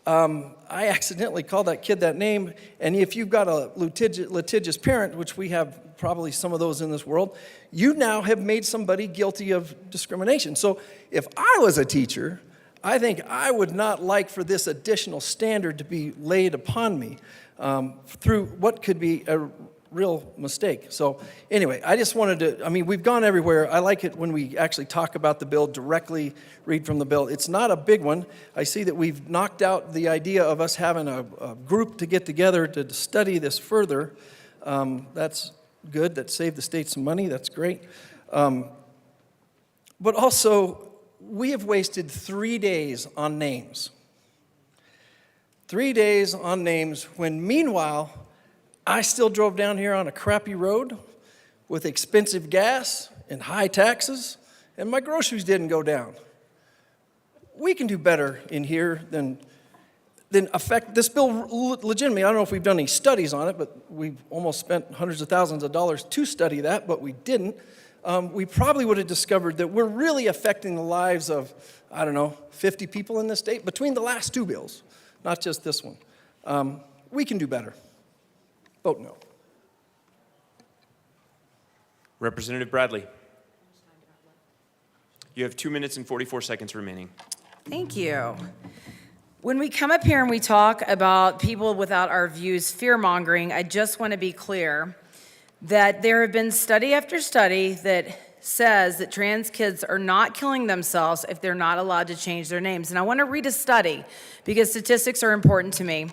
I accidentally called that kid that name, and if you've got a litigious parent, which we have probably some of those in this world, you now have made somebody guilty of discrimination. So if I was a teacher, I think I would not like for this additional standard to be laid upon me through what could be a real mistake. So anyway, I just wanted to, we've gone everywhere. I like it when we actually talk about the bill, directly read from the bill. It's not a big one. I see that we've knocked out the idea of us having a group to get together to study this further. That's good. That saved the state some money. That's great. But also, we have wasted 3 days on names. 3 days on names when meanwhile, I still drove down here on a crappy road with expensive gas and high taxes, and my groceries didn't go down. We can do better in here than affect this bill legitimately. I don't know if we've done any studies on it, but we've almost spent hundreds of thousands of dollars to study that, but we didn't. We probably would have discovered that we're really affecting the lives of, 50 people in this state between the last two bills, not just this one. We can do better. Vote no. Representative Bradley. You have 2 minutes and 44 seconds remaining. Thank you. When we come up here and we talk about people without our views fear-mongering, I just want to be clear that there have been study after study that says that trans kids are not killing themselves if they're not allowed to change their names. And I want to read a study because statistics are important to me.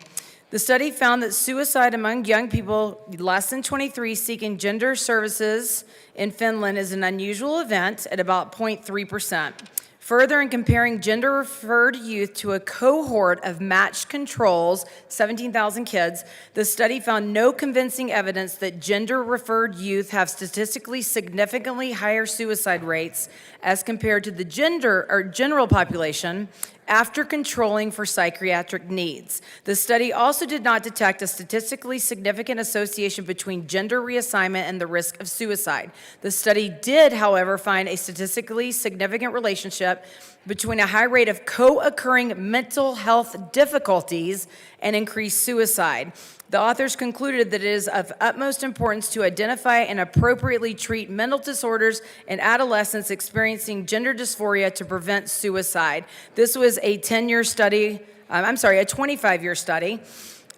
The study found that suicide among young people less than 23 seeking gender services in Finland is an unusual event at about 0.3%. Further, in comparing gender-referred youth to a cohort of matched controls, 17,000 kids, the study found no convincing evidence that gender-referred youth have statistically significantly higher suicide rates as compared to the general population after controlling for psychiatric needs. The study also did not detect a statistically significant association between gender reassignment and the risk of suicide. The study did, however, find a statistically significant relationship between a high rate of co-occurring mental health difficulties and increased suicide. The authors concluded that it is of utmost importance to identify and appropriately treat mental disorders in adolescents experiencing gender dysphoria to prevent suicide. This was a 25-year study.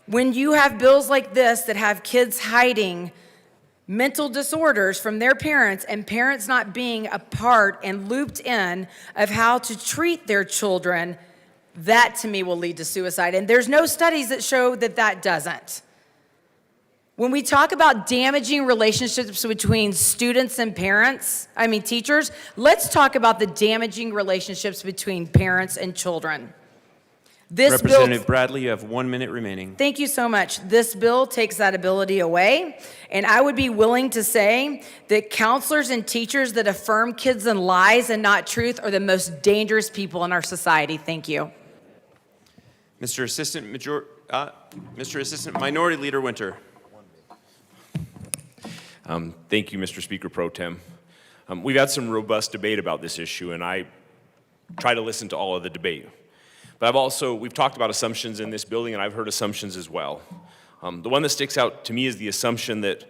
When you have bills like this that have kids hiding mental disorders from their parents and parents not being a part and looped in of how to treat their children, that to me will lead to suicide. And there's no studies that show that that doesn't. When we talk about damaging relationships between students and teachers, let's talk about the damaging relationships between parents and children. Representative Bradley, you have 1 minute remaining. Thank you so much. This bill takes that ability away, and I would be willing to say that counselors and teachers that affirm kids in lies and not truth are the most dangerous people in our society. Thank you. Mr. Assistant Minority Leader Winter. Thank you, Mr. Speaker Pro Tem. We've had some robust debate about this issue, and I try to listen to all of the debate. But we've talked about assumptions in this building, and I've heard assumptions as well. The one that sticks out to me is the assumption that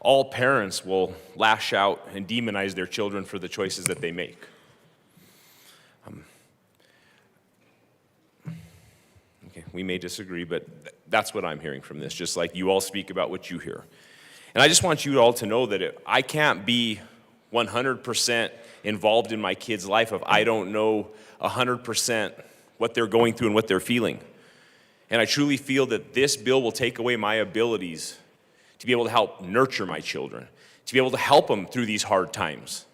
all parents will lash out and demonize their children for the choices that they make. Okay, we may disagree, but that's what I'm hearing from this, just like you all speak about what you hear. And I just want you all to know that I can't be 100% involved in my kid's life if I don't know 100% what they're going through and what they're feeling. And I truly feel that this bill will take away my abilities to be able to help nurture my children, to be able to help them through these hard times.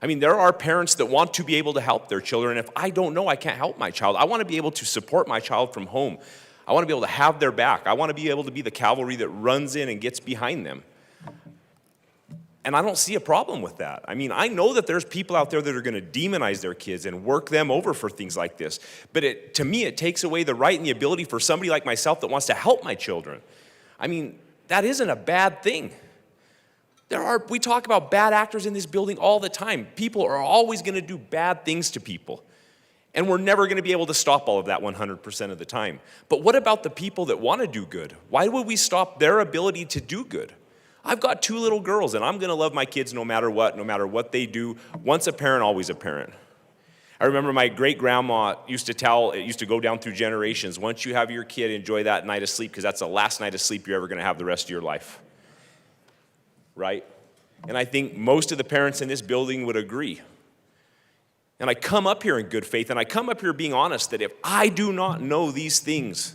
There are parents that want to be able to help their children. If I don't know, I can't help my child. I want to be able to support my child from home. I want to be able to have their back. I want to be able to be the cavalry that runs in and gets behind them. And I don't see a problem with that. I mean, I know that there's people out there that are going to demonize their kids and work them over for things like this. But to me, it takes away the right and the ability for somebody like myself that wants to help my children. I mean, that isn't a bad thing. We talk about bad actors in this building all the time. People are always going to do bad things to people. And we're never going to be able to stop all of that 100% of the time. But what about the people that want to do good? Why would we stop their ability to do good? I've got 2 little girls, and I'm going to love my kids no matter what they do. Once a parent, always a parent. I remember my great-grandma used to go down through generations. Once you have your kid, enjoy that night of sleep, because that's the last night of sleep you're ever going to have the rest of your life. Right? And I think most of the parents in this building would agree. And I come up here in good faith, and I come up here being honest that if I do not know these things,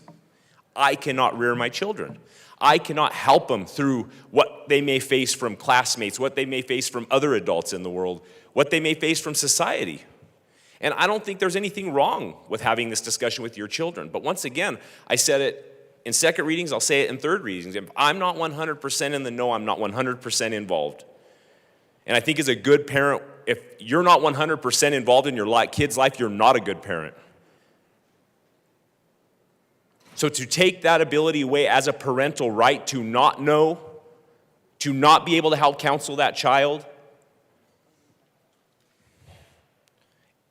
I cannot rear my children. I cannot help them through what they may face from classmates, what they may face from other adults in the world, what they may face from society. And I don't think there's anything wrong with having this discussion with your children. But once again, I said it in second readings, I'll say it in third readings. If I'm not 100% in the know, I'm not 100% involved. And I think as a good parent, if you're not 100% involved in your kid's life, you're not a good parent. So to take that ability away as a parental right to not know, to not be able to help counsel that child,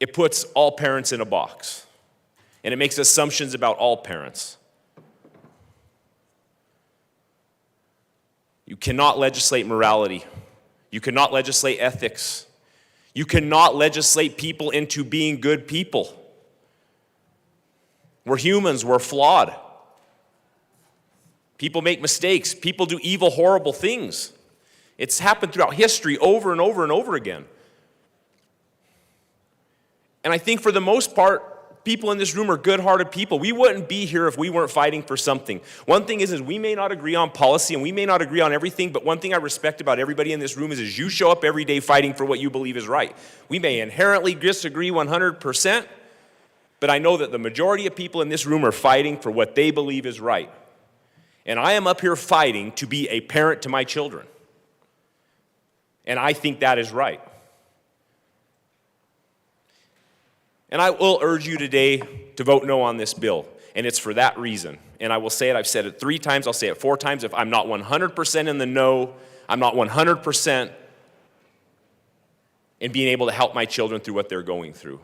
it puts all parents in a box. And it makes assumptions about all parents. You cannot legislate morality. You cannot legislate ethics. You cannot legislate people into being good people. We're humans, we're flawed. People make mistakes. People do evil, horrible things. It's happened throughout history over and over and over again. And I think for the most part, people in this room are good-hearted people. We wouldn't be here if we weren't fighting for something. One thing is we may not agree on policy and we may not agree on everything, but one thing I respect about everybody in this room is you show up every day fighting for what you believe is right. We may inherently disagree 100%, but I know that the majority of people in this room are fighting for what they believe is right. And I am up here fighting to be a parent to my children. And I think that is right. And I will urge you today to vote no on this bill. And it's for that reason. And I will say it, I've said it 3 times, I'll say it 4 times. If I'm not 100% in the know, I'm not 100% in being able to help my children through what they're going through.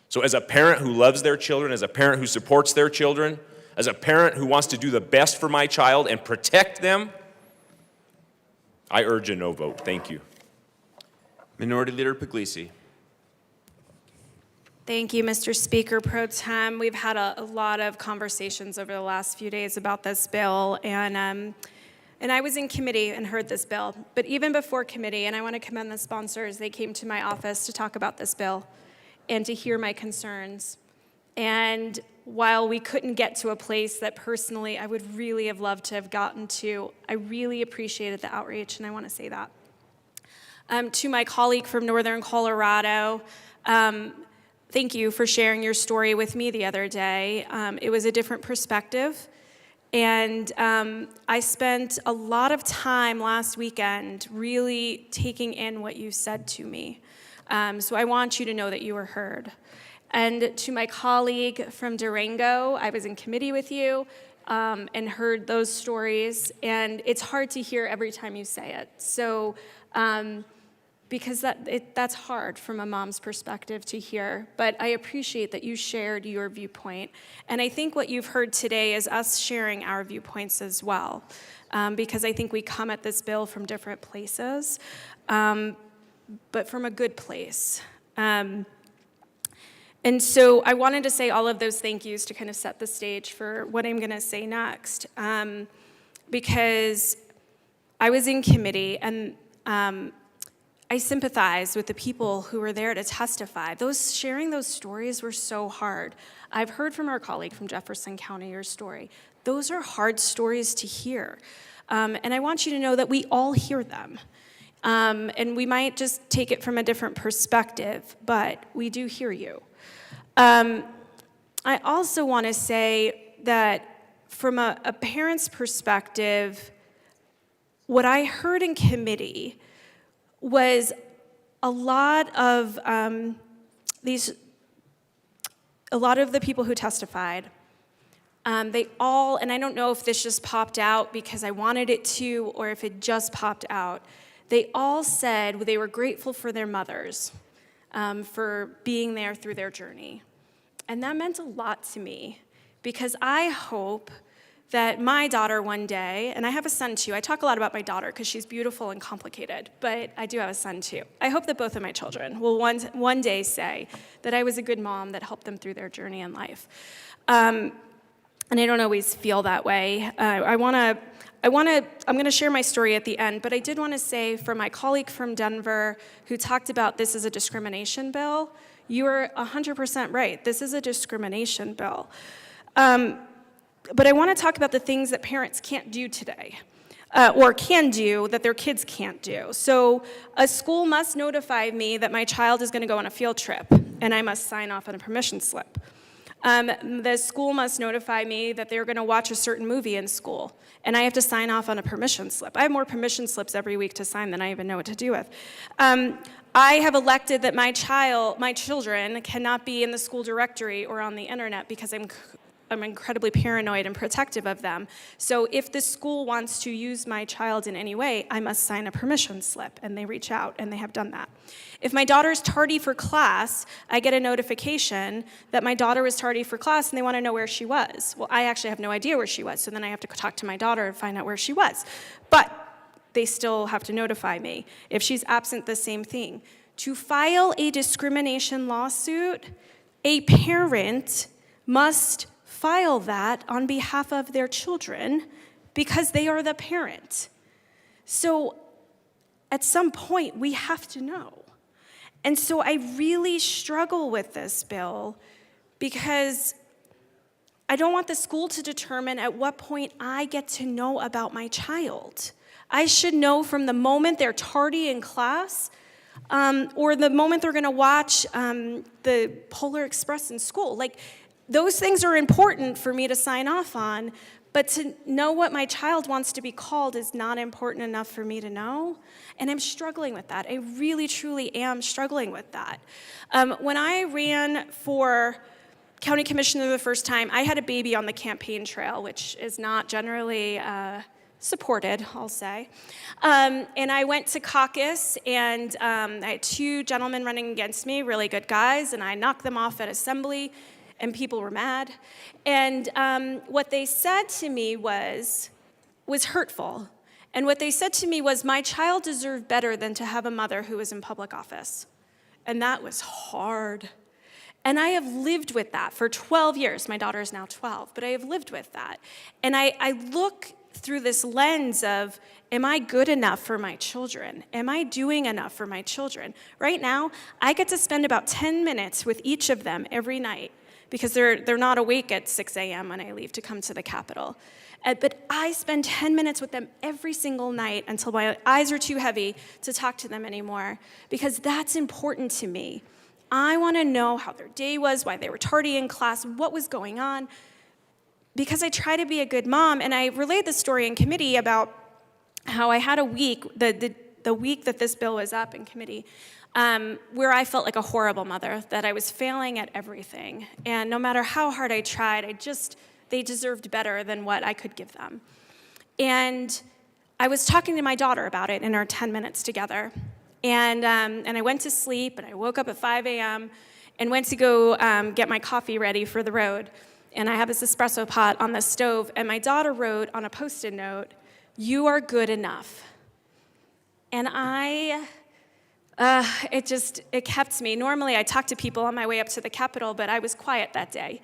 So as a parent who loves their children, as a parent who supports their children, as a parent who wants to do the best for my child and protect them, I urge a no vote. Thank you. Minority Leader Puglisi. Thank you, Mr. Speaker Pro Tem. We've had a lot of conversations over the last few days about this bill, and I was in committee and heard this bill. But even before committee, and I want to commend the sponsors, they came to my office to talk about this bill and to hear my concerns. And while we couldn't get to a place that personally I would really have loved to have gotten to, I really appreciated the outreach, and I want to say that. To my colleague from Northern Colorado, thank you for sharing your story with me the other day. It was a different perspective, and I spent a lot of time last weekend really taking in what you said to me. So I want you to know that you were heard. And to my colleague from Durango, I was in committee with you and heard those stories, and it's hard to hear every time you say it. So, because that's hard from a mom's perspective to hear, but I appreciate that you shared your viewpoint. And I think what you've heard today is us sharing our viewpoints as well, because I think we come at this bill from different places, but from a good place. And so I wanted to say all of those thank yous to kind of set the stage for what I'm going to say next, because I was in committee and I sympathize with the people who were there to testify. Sharing those stories were so hard. I've heard from our colleague from Jefferson County your story. Those are hard stories to hear. And I want you to know that we all hear them. And we might just take it from a different perspective, but we do hear you. I also want to say that from a parent's perspective, what I heard in committee was a lot of a lot of the people who testified, they all, and I don't know if this just popped out because I wanted it to, or if it just popped out, they all said they were grateful for their mothers for being there through their journey. And that meant a lot to me, because I hope that my daughter one day, and I have a son too, I talk a lot about my daughter because she's beautiful and complicated, but I do have a son too. I hope that both of my children will one day say that I was a good mom that helped them through their journey in life. And I don't always feel that way. I'm gonna share my story at the end, but I did wanna say for my colleague from Denver who talked about this as a discrimination bill, you are 100% right. This is a discrimination bill. But I want to talk about the things that parents can't do today, or can do that their kids can't do. So a school must notify me that my child is going to go on a field trip, and I must sign off on a permission slip. The school must notify me that they're going to watch a certain movie in school, and I have to sign off on a permission slip. I have more permission slips every week to sign than I even know what to do with. I have elected that my children cannot be in the school directory or on the internet because I'm incredibly paranoid and protective of them. So if the school wants to use my child in any way, I must sign a permission slip, and they reach out, and they have done that. If my daughter's tardy for class, I get a notification that my daughter was tardy for class, and they want to know where she was. Well, I actually have no idea where she was, so then I have to talk to my daughter and find out where she was. But they still have to notify me. If she's absent, the same thing. To file a discrimination lawsuit, a parent must file that on behalf of their children because they are the parent. So at some point, we have to know. And so I really struggle with this bill because I don't want the school to determine at what point I get to know about my child. I should know from the moment they're tardy in class or the moment they're going to watch the Polar Express in school. Like, those things are important for me to sign off on, but to know what my child wants to be called is not important enough for me to know, and I'm struggling with that. I really, truly am struggling with that. When I ran for county commissioner the first time, I had a baby on the campaign trail, which is not generally supported, I'll say. And I went to caucus, and I had two gentlemen running against me, really good guys, and I knocked them off at assembly, and people were mad. And what they said to me was hurtful. And what they said to me was, my child deserved better than to have a mother who was in public office. And that was hard. And I have lived with that for 12 years. My daughter is now 12, but I have lived with that. And I look through this lens of, am I good enough for my children? Am I doing enough for my children? Right now, I get to spend about 10 minutes with each of them every night, because they're not awake at 6 a.m. when I leave to come to the Capitol. But I spend 10 minutes with them every single night until my eyes are too heavy to talk to them anymore, because that's important to me. I want to know how their day was, why they were tardy in class, what was going on, because I try to be a good mom. And I relayed the story in committee about how I had a week, the week that this bill was up in committee, where I felt like a horrible mother, that I was failing at everything. And no matter how hard I tried, they deserved better than what I could give them. And I was talking to my daughter about it in our 10 minutes together. And I went to sleep, and I woke up at 5 a.m. and went to go get my coffee ready for the road. And I have this espresso pot on the stove, and my daughter wrote on a Post-it note, "You are good enough." And it kept me. Normally, I talk to people on my way up to the Capitol, but I was quiet that day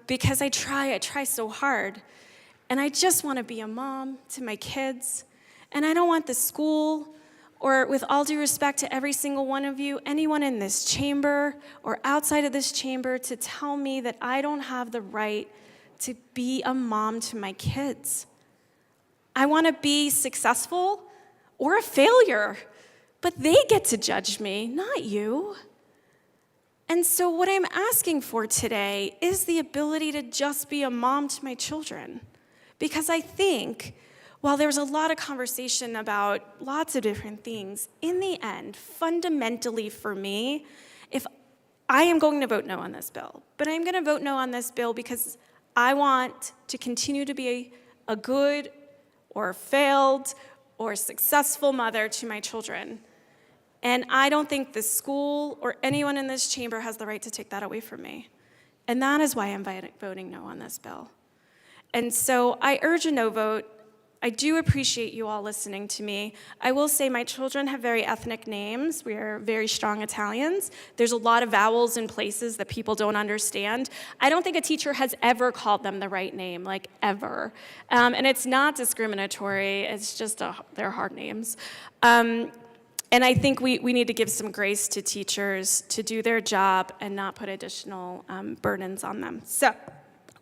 because I try so hard. And I just want to be a mom to my kids. And I don't want the school, or with all due respect to every single one of you, anyone in this chamber or outside of this chamber, to tell me that I don't have the right to be a mom to my kids. I want to be successful or a failure, but they get to judge me, not you. And so what I'm asking for today is the ability to just be a mom to my children. Because I think while there was a lot of conversation about lots of different things, in the end, fundamentally for me, if I am going to vote no on this bill, but I'm going to vote no on this bill because I want to continue to be a good or failed or successful mother to my children. And I don't think the school or anyone in this chamber has the right to take that away from me. And that is why I'm voting no on this bill. And so I urge a no vote. I do appreciate you all listening to me. I will say my children have very ethnic names. We are very strong Italians. There's a lot of vowels in places that people don't understand. I don't think a teacher has ever called them the right name, like ever. And it's not discriminatory, it's just they're hard names. And I think we need to give some grace to teachers to do their job and not put additional burdens on them. So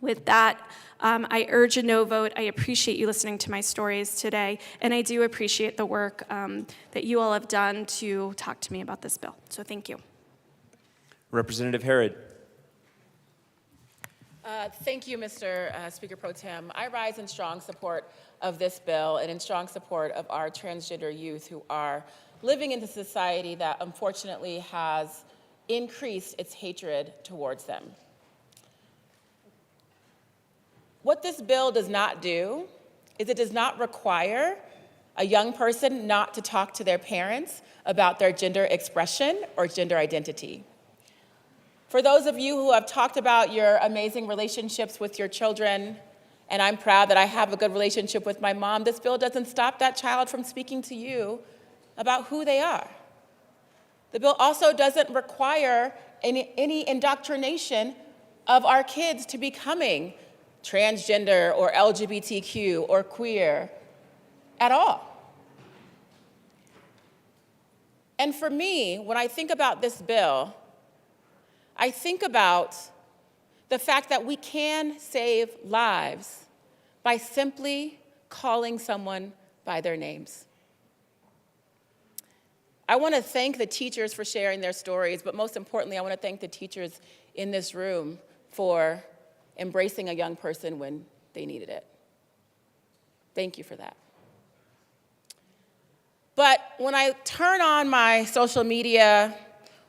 with that, I urge a no vote. I appreciate you listening to my stories today, and I do appreciate the work that you all have done to talk to me about this bill. So thank you. Representative Herod. Thank you, Mr. Speaker Pro Tem. I rise in strong support of this bill and in strong support of our transgender youth who are living in a society that unfortunately has increased its hatred towards them. What this bill does not do is it does not require a young person not to talk to their parents about their gender expression or gender identity. For those of you who have talked about your amazing relationships with your children, and I'm proud that I have a good relationship with my mom, this bill doesn't stop that child from speaking to you about who they are. The bill also doesn't require any indoctrination of our kids to becoming transgender or LGBTQ or queer at all. And for me, when I think about this bill, I think about the fact that we can save lives by simply calling someone by their names. I want to thank the teachers for sharing their stories, but most importantly, I want to thank the teachers in this room for embracing a young person when they needed it. Thank you for that. But when I turn on my social media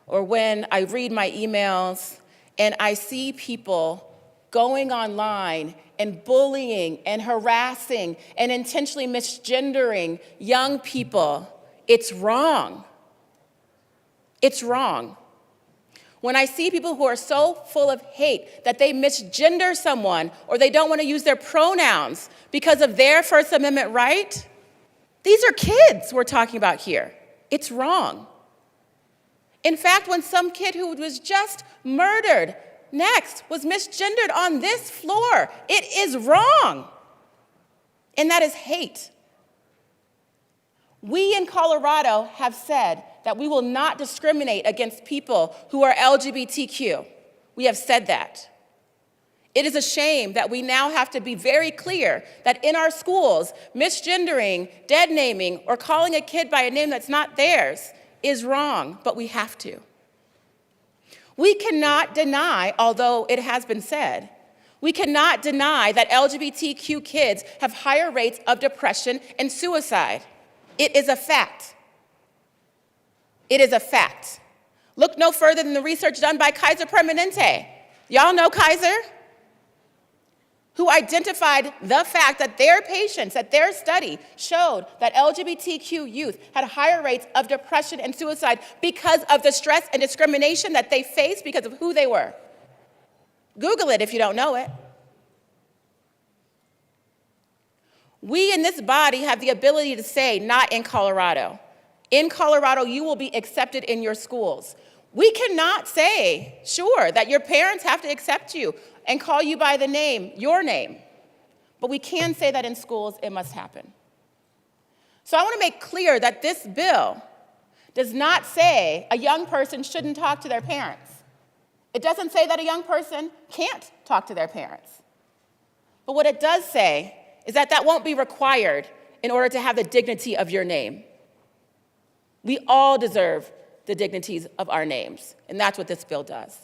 or when I read my emails and I see people going online and bullying and harassing and intentionally misgendering young people, it's wrong. It's wrong. When I see people who are so full of hate that they misgender someone or they don't want to use their pronouns because of their First Amendment right, these are kids we're talking about here. It's wrong. In fact, when some kid who was just murdered next was misgendered on this floor, it is wrong. And that is hate. We in Colorado have said that we will not discriminate against people who are LGBTQ. We have said that. It is a shame that we now have to be very clear that in our schools, misgendering, dead naming, or calling a kid by a name that's not theirs is wrong, but we have to. We cannot deny, although it has been said, we cannot deny that LGBTQ kids have higher rates of depression and suicide. It is a fact. It is a fact. Look no further than the research done by Kaiser Permanente. Y'all know Kaiser? Who identified the fact that their patients, that their study showed that LGBTQ youth had higher rates of depression and suicide because of the stress and discrimination that they faced because of who they were. Google it if you don't know it. We in this body have the ability to say, not in Colorado. In Colorado, you will be accepted in your schools. We cannot say, sure, that your parents have to accept you and call you by the name, your name. But we can say that in schools, it must happen. So I want to make clear that this bill does not say a young person shouldn't talk to their parents. It doesn't say that a young person can't talk to their parents. But what it does say is that that won't be required in order to have the dignity of your name. We all deserve the dignities of our names, and that's what this bill does.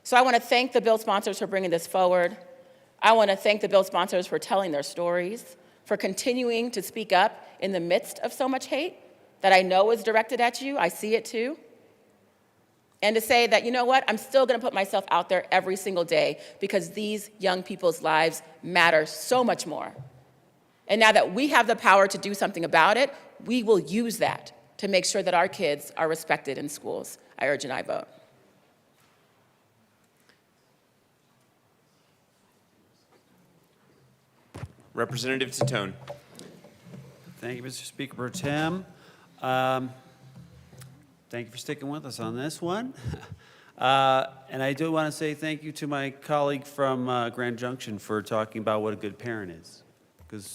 So I want to thank the bill sponsors for bringing this forward. I want to thank the bill sponsors for telling their stories. for continuing to speak up in the midst of so much hate that I know is directed at you. I see it too. And to say that, you know what, I'm still gonna put myself out there every single day because these young people's lives matter so much more. And now that we have the power to do something about it, we will use that to make sure that our kids are respected in schools. I urge an aye vote. Representative Tatone. Thank you, Mr. Speaker Pro Tem. Thank you for sticking with us on this one. And I do want to say thank you to my colleague from Grand Junction for talking about what a good parent is. Because,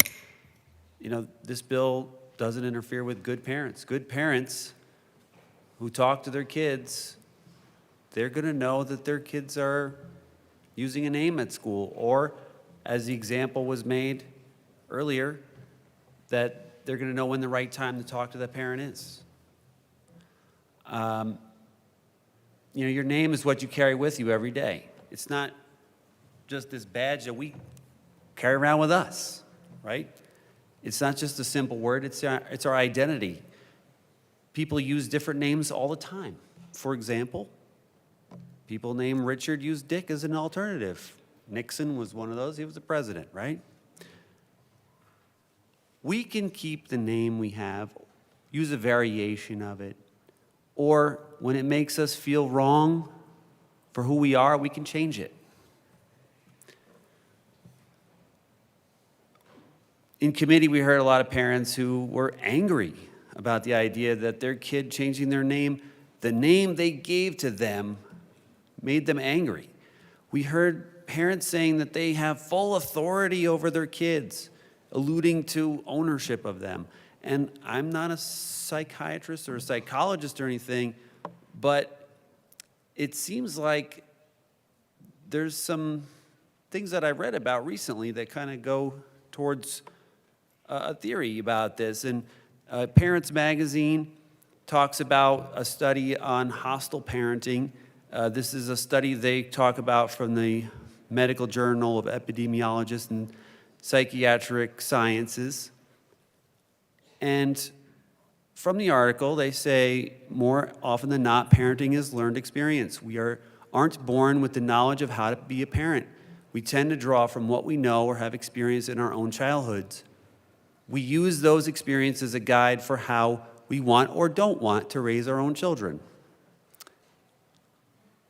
you know, this bill doesn't interfere with good parents. Good parents who talk to their kids, they're going to know that their kids are using a name at school, or, as the example was made earlier, that they're going to know when the right time to talk to that parent is. You know, your name is what you carry with you every day. It's not just this badge that we carry around with us, right? It's not just a simple word, it's our identity. People use different names all the time. For example, people named Richard use Dick as an alternative. Nixon was one of those, he was the president, right? We can keep the name we have, use a variation of it, or when it makes us feel wrong for who we are, we can change it. In committee, we heard a lot of parents who were angry about the idea that their kid changing their name, the name they gave to them, made them angry. We heard parents saying that they have full authority over their kids, alluding to ownership of them. And I'm not a psychiatrist or a psychologist or anything, but it seems like there's some things that I read about recently that kind of go towards a theory about this. And Parents Magazine talks about a study on hostile parenting. This is a study they talk about from the Medical Journal of Epidemiologists and Psychiatric Sciences. And from the article, they say more often than not, parenting is learned experience. We aren't born with the knowledge of how to be a parent. We tend to draw from what we know or have experienced in our own childhoods. We use those experiences as a guide for how we want or don't want to raise our own children.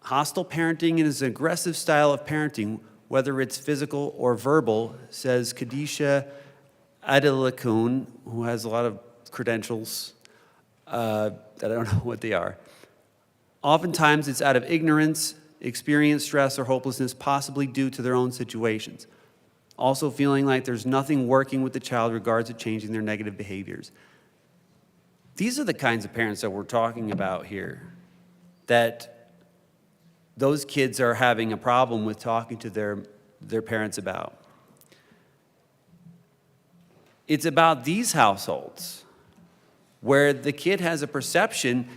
Hostile parenting is an aggressive style of parenting, whether it's physical or verbal, says Khadisha Adelakoon, who has a lot of credentials that I don't know what they are. Oftentimes, it's out of ignorance, experience, stress, or hopelessness, possibly due to their own situations. Also feeling like there's nothing working with the child in regards to changing their negative behaviors. These are the kinds of parents that we're talking about here, that those kids are having a problem with talking to their parents about. It's about these households where the kid has a perception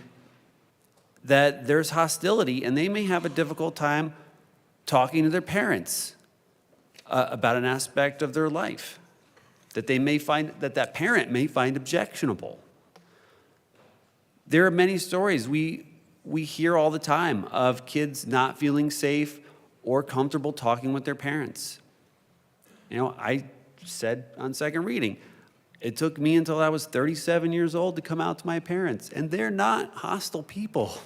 that there's hostility and they may have a difficult time talking to their parents about an aspect of their life that they may find, that parent may find objectionable. There are many stories we hear all the time of kids not feeling safe or comfortable talking with their parents. You know, I said on second reading, it took me until I was 37 years old to come out to my parents, and they're not hostile people.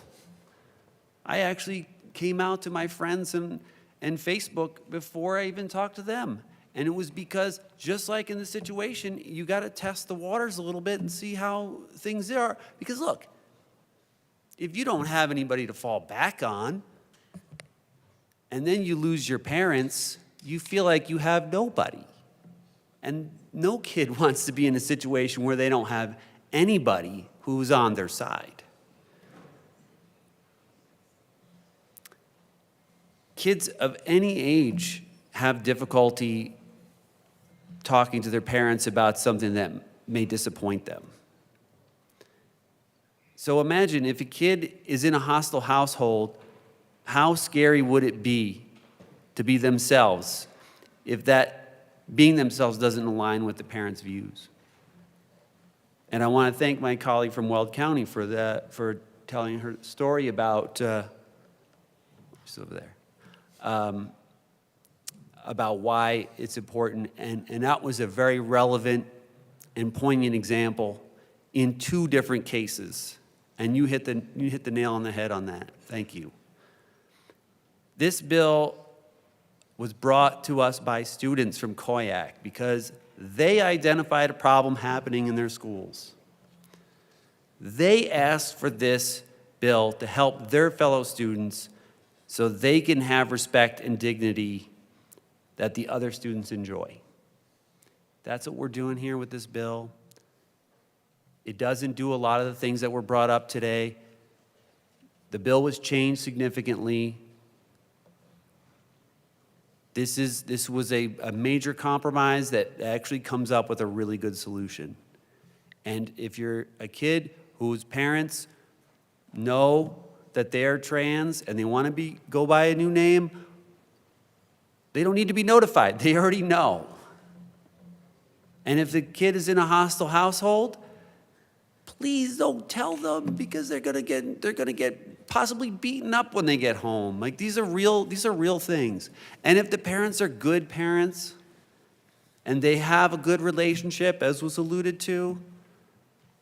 I actually came out to my friends and Facebook before I even talked to them. And it was because, just like in the situation, you got to test the waters a little bit and see how things are. Because look, if you don't have anybody to fall back on, and then you lose your parents, you feel like you have nobody. And no kid wants to be in a situation where they don't have anybody who's on their side. Kids of any age have difficulty talking to their parents about something that may disappoint them. So imagine if a kid is in a hostile household, how scary would it be to be themselves if that being themselves doesn't align with the parents' views. And I want to thank my colleague from Weld County for telling her story about, she's over there, about why it's important. And that was a very relevant and poignant example in 2 different cases. And you hit the nail on the head on that. Thank you. This bill was brought to us by students from Koyak because they identified a problem happening in their schools. They asked for this bill to help their fellow students so they can have respect and dignity that the other students enjoy. That's what we're doing here with this bill. It doesn't do a lot of the things that were brought up today. The bill was changed significantly. This was a major compromise that actually comes up with a really good solution. And if you're a kid whose parents know that they're trans and they want to go by a new name, they don't need to be notified. They already know. And if the kid is in a hostile household, please don't tell them because they're gonna get possibly beaten up when they get home. Like these are real things. And if the parents are good parents and they have a good relationship, as was alluded to,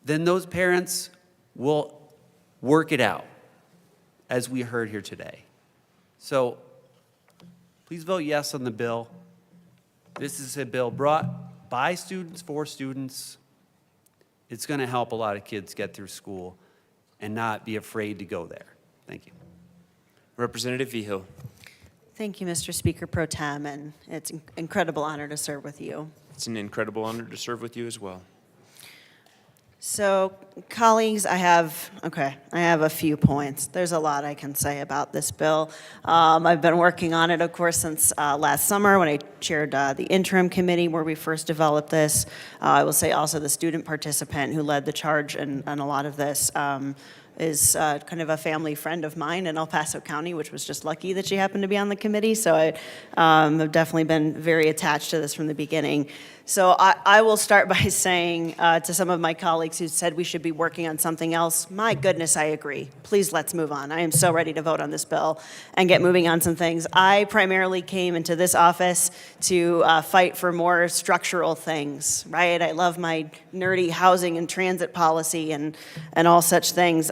then those parents will work it out, as we heard here today. So please vote yes on the bill. This is a bill brought by students for students. It's going to help a lot of kids get through school and not be afraid to go there. Thank you. Representative Vigil. Thank you, Mr. Speaker Pro Tem, and it's an incredible honor to serve with you. It's an incredible honor to serve with you as well. So, colleagues, I have a few points. There's a lot I can say about this bill. I've been working on it, of course, since last summer when I chaired the interim committee where we first developed this. I will say also the student participant who led the charge in a lot of this is kind of a family friend of mine in El Paso County, which was just lucky that she happened to be on the committee. So I have definitely been very attached to this from the beginning. So I will start by saying to some of my colleagues who said we should be working on something else, my goodness, I agree. Please let's move on. I am so ready to vote on this bill and get moving on some things. I primarily came into this office to fight for more structural things, right? I love my nerdy housing and transit policy and all such things.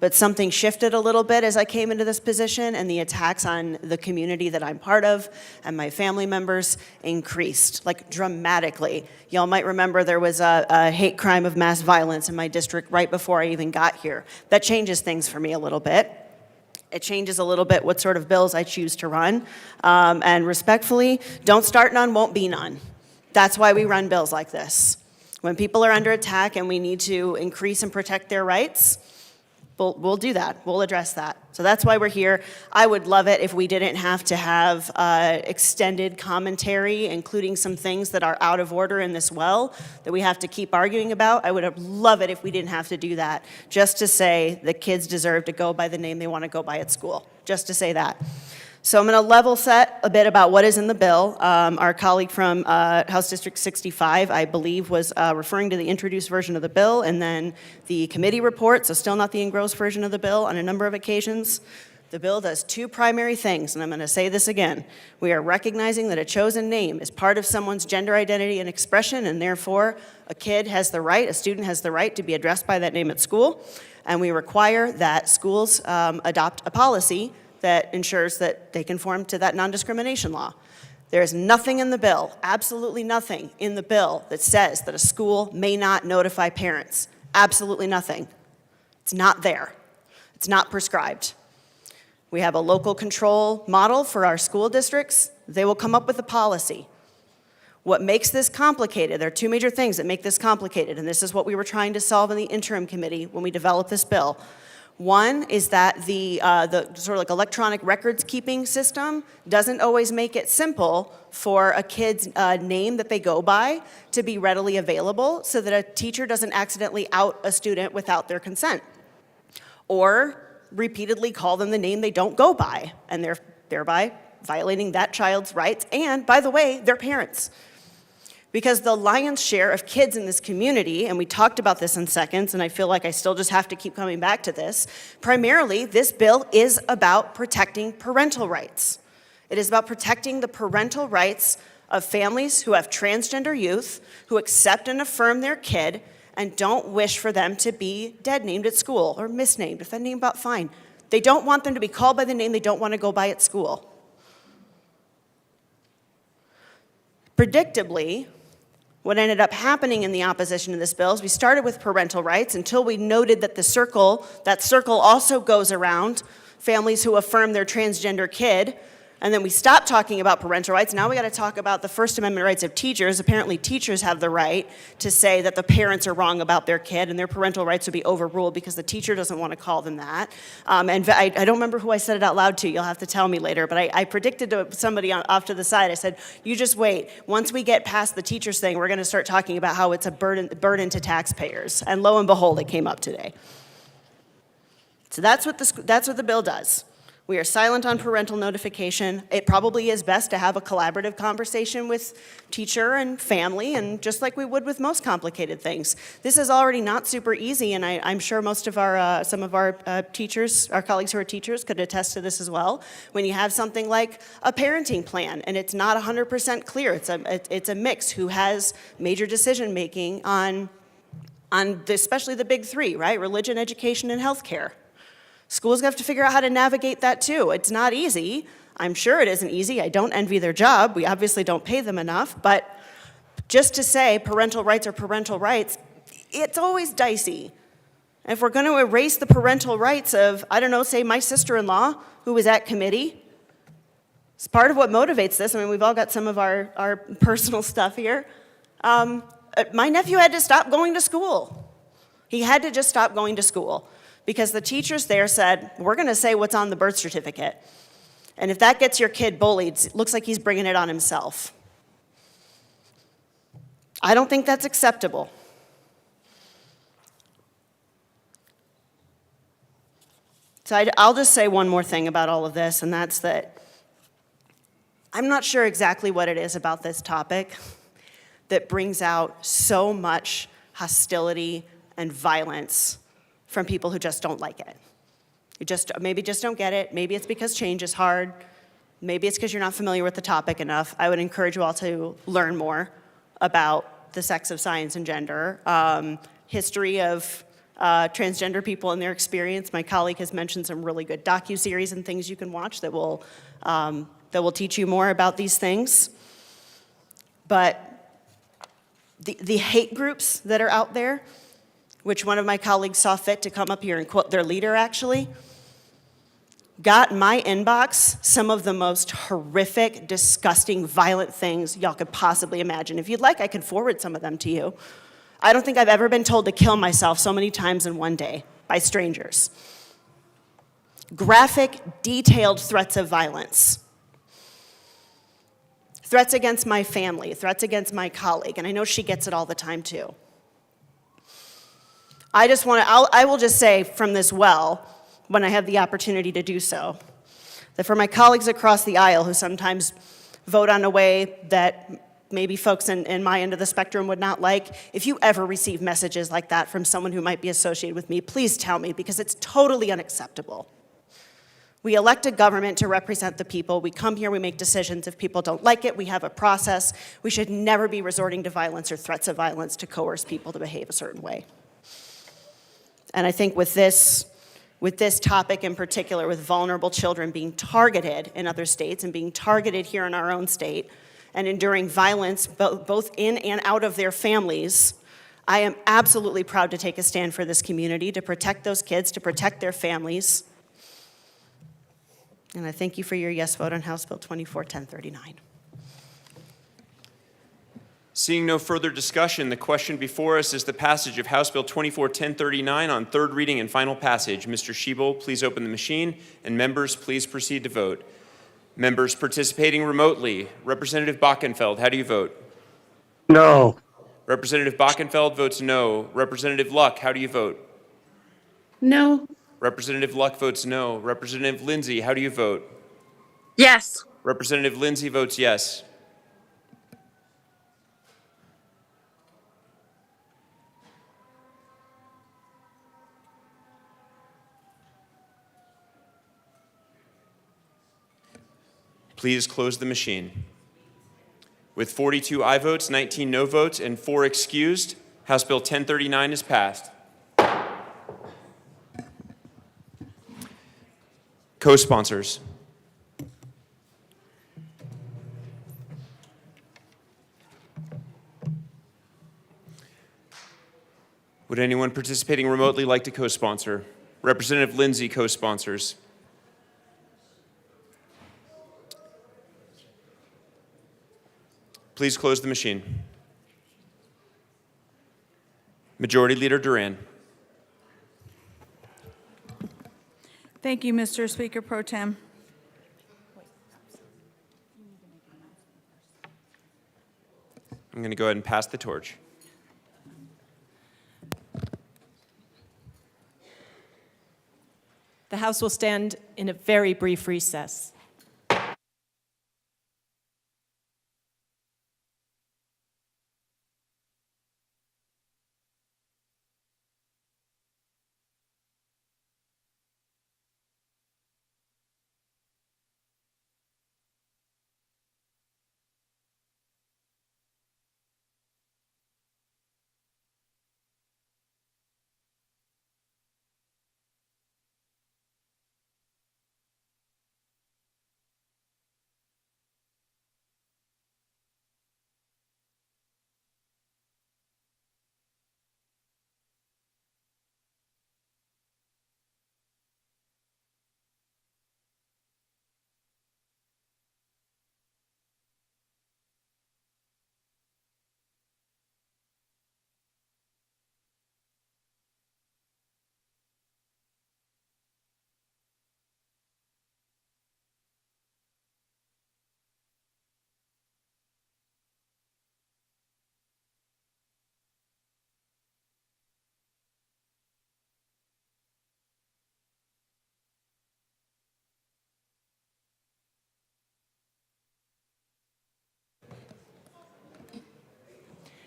But something shifted a little bit as I came into this position, and the attacks on the community that I'm part of and my family members increased, like dramatically. Y'all might remember there was a hate crime of mass violence in my district right before I even got here. That changes things for me a little bit. It changes a little bit what sort of bills I choose to run. And respectfully, don't start none, won't be none. That's why we run bills like this. When people are under attack and we need to increase and protect their rights, we'll do that. We'll address that. So that's why we're here. I would love it if we didn't have to have extended commentary, including some things that are out of order in this well that we have to keep arguing about. I would love it if we didn't have to do that, just to say the kids deserve to go by the name they want to go by at school, just to say that. So I'm going to level set a bit about what is in the bill. Our colleague from House District 65, I believe, was referring to the introduced version of the bill and then the committee report, so still not the engrossed version of the bill on a number of occasions. The bill does 2 primary things, and I'm going to say this again. We are recognizing that a chosen name is part of someone's gender identity and expression, and therefore a student has the right to be addressed by that name at school, and we require that schools adopt a policy that ensures that they conform to that non-discrimination law. There is nothing in the bill, absolutely nothing in the bill that says that a school may not notify parents. Absolutely nothing. It's not there. It's not prescribed. We have a local control model for our school districts. They will come up with a policy. What makes this complicated, there are 2 major things that make this complicated, and this is what we were trying to solve in the interim committee when we developed this bill. One is that the sort of like electronic records keeping system doesn't always make it simple for a kid's name that they go by to be readily available so that a teacher doesn't accidentally out a student without their consent or repeatedly call them the name they don't go by, and they're thereby violating that child's rights and, by the way, their parents. Because the lion's share of kids in this community, and we talked about this in seconds, and I feel like I still just have to keep coming back to this, primarily this bill is about protecting parental rights. It is about protecting the parental rights of families who have transgender youth, who accept and affirm their kid, and don't wish for them to be dead named at school, or misnamed, if that name about fine. They don't want them to be called by the name they don't want to go by at school. Predictably, what ended up happening in the opposition to this bill is we started with parental rights until we noted that that circle also goes around families who affirm their transgender kid. And then we stopped talking about parental rights. Now we got to talk about the First Amendment rights of teachers. Apparently teachers have the right to say that the parents are wrong about their kid and their parental rights would be overruled because the teacher doesn't want to call them that. And I don't remember who I said it out loud to. You'll have to tell me later. But I predicted to somebody off to the side, I said, you just wait. Once we get past the teachers thing, we're going to start talking about how it's a burden to taxpayers. And lo and behold, it came up today. So that's what the bill does. We are silent on parental notification. It probably is best to have a collaborative conversation with teacher and family, and just like we would with most complicated things. This is already not super easy, and I'm sure most of our, some of our teachers, our colleagues who are teachers could attest to this as well. When you have something like a parenting plan, and it's not 100% clear, it's a mix who has major decision-making on especially the big three, right? Religion, education, and healthcare. Schools have to figure out how to navigate that too. It's not easy. I'm sure it isn't easy. I don't envy their job. We obviously don't pay them enough. But just to say parental rights are parental rights, it's always dicey. If we're going to erase the parental rights of, I don't know, say my sister-in-law who was at committee, it's part of what motivates this. I mean, we've all got some of our personal stuff here. My nephew had to stop going to school. He had to just stop going to school. Because the teachers there said, we're going to say what's on the birth certificate. And if that gets your kid bullied, it looks like he's bringing it on himself. I don't think that's acceptable. So I'll just say one more thing about all of this, and that's that I'm not sure exactly what it is about this topic that brings out so much hostility and violence from people who just don't like it. You maybe just don't get it. Maybe it's because change is hard. Maybe it's because you're not familiar with the topic enough. I would encourage you all to learn more about the sex of science and gender, history of transgender people and their experience. My colleague has mentioned some really good docuseries and things you can watch that will teach you more about these things. But the hate groups that are out there, which one of my colleagues saw fit to come up here and quote their leader actually, got in my inbox some of the most horrific, disgusting, violent things y'all could possibly imagine. If you'd like, I can forward some of them to you. I don't think I've ever been told to kill myself so many times in one day by strangers. Graphic, detailed threats of violence. Threats against my family, threats against my colleague, and I know she gets it all the time too. I will just say from this well, when I have the opportunity to do so, that for my colleagues across the aisle who sometimes vote on a way that maybe folks in my end of the spectrum would not like, if you ever receive messages like that from someone who might be associated with me, please tell me, because it's totally unacceptable. We elect a government to represent the people. We come here, we make decisions. If people don't like it, we have a process. We should never be resorting to violence or threats of violence to coerce people to behave a certain way. And I think with this topic in particular, with vulnerable children being targeted in other states and being targeted here in our own state and enduring violence both in and out of their families, I am absolutely proud to take a stand for this community, to protect those kids, to protect their families. And I thank you for your yes vote on House Bill 24-1039. Seeing no further discussion, the question before us is the passage of House Bill 24-1039 on third reading and final passage. Mr. Schiebel, please open the machine, and members, please proceed to vote. Members participating remotely, Representative Bockenfeld, how do you vote? No. Representative Bockenfeld votes no. Representative Luck, how do you vote? No. Representative Luck votes no. Representative Lindsay, how do you vote? Yes. Representative Lindsay votes yes. Please close the machine. With 42 aye votes, 19 no votes, and 4 excused, House Bill 1039 is passed. Co-sponsors. Would anyone participating remotely like to co-sponsor? Representative Lindsay co-sponsors. Please close the machine. Majority Leader Duran. Thank you, Mr. Speaker Pro Tem. I'm going to go ahead and pass the torch. The House will stand in a very brief recess.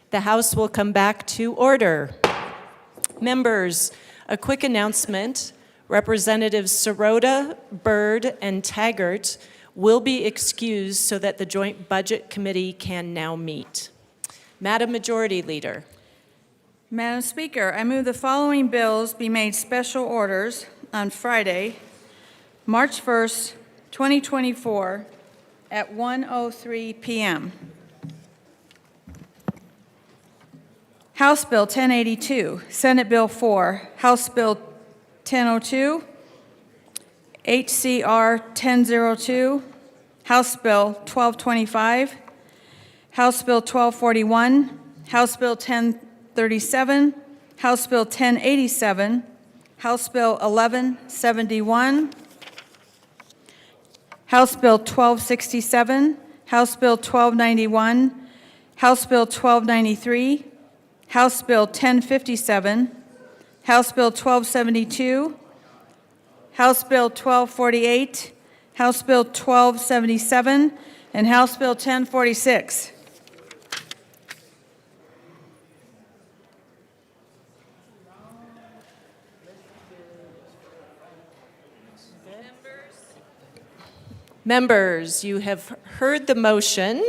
The House will come back to order. Members, a quick announcement. Representatives Sirota, Byrd, and Taggart will be excused so that the Joint Budget Committee can now meet. Madam Majority Leader. Madam Speaker, I move the following bills be made special orders on Friday, March 1st, 2024, at 1:03 p.m. House Bill 1082, Senate Bill 4, House Bill 1002, HCR 1002, House Bill 1225, House Bill 1241, House Bill 1037, House Bill 1087, House Bill 1171, House Bill 1267, House Bill 1291, House Bill 1293, House Bill 1057, House Bill 1272, House Bill 1248, House Bill 1277, and House Bill 1046. Members, you have heard the motion.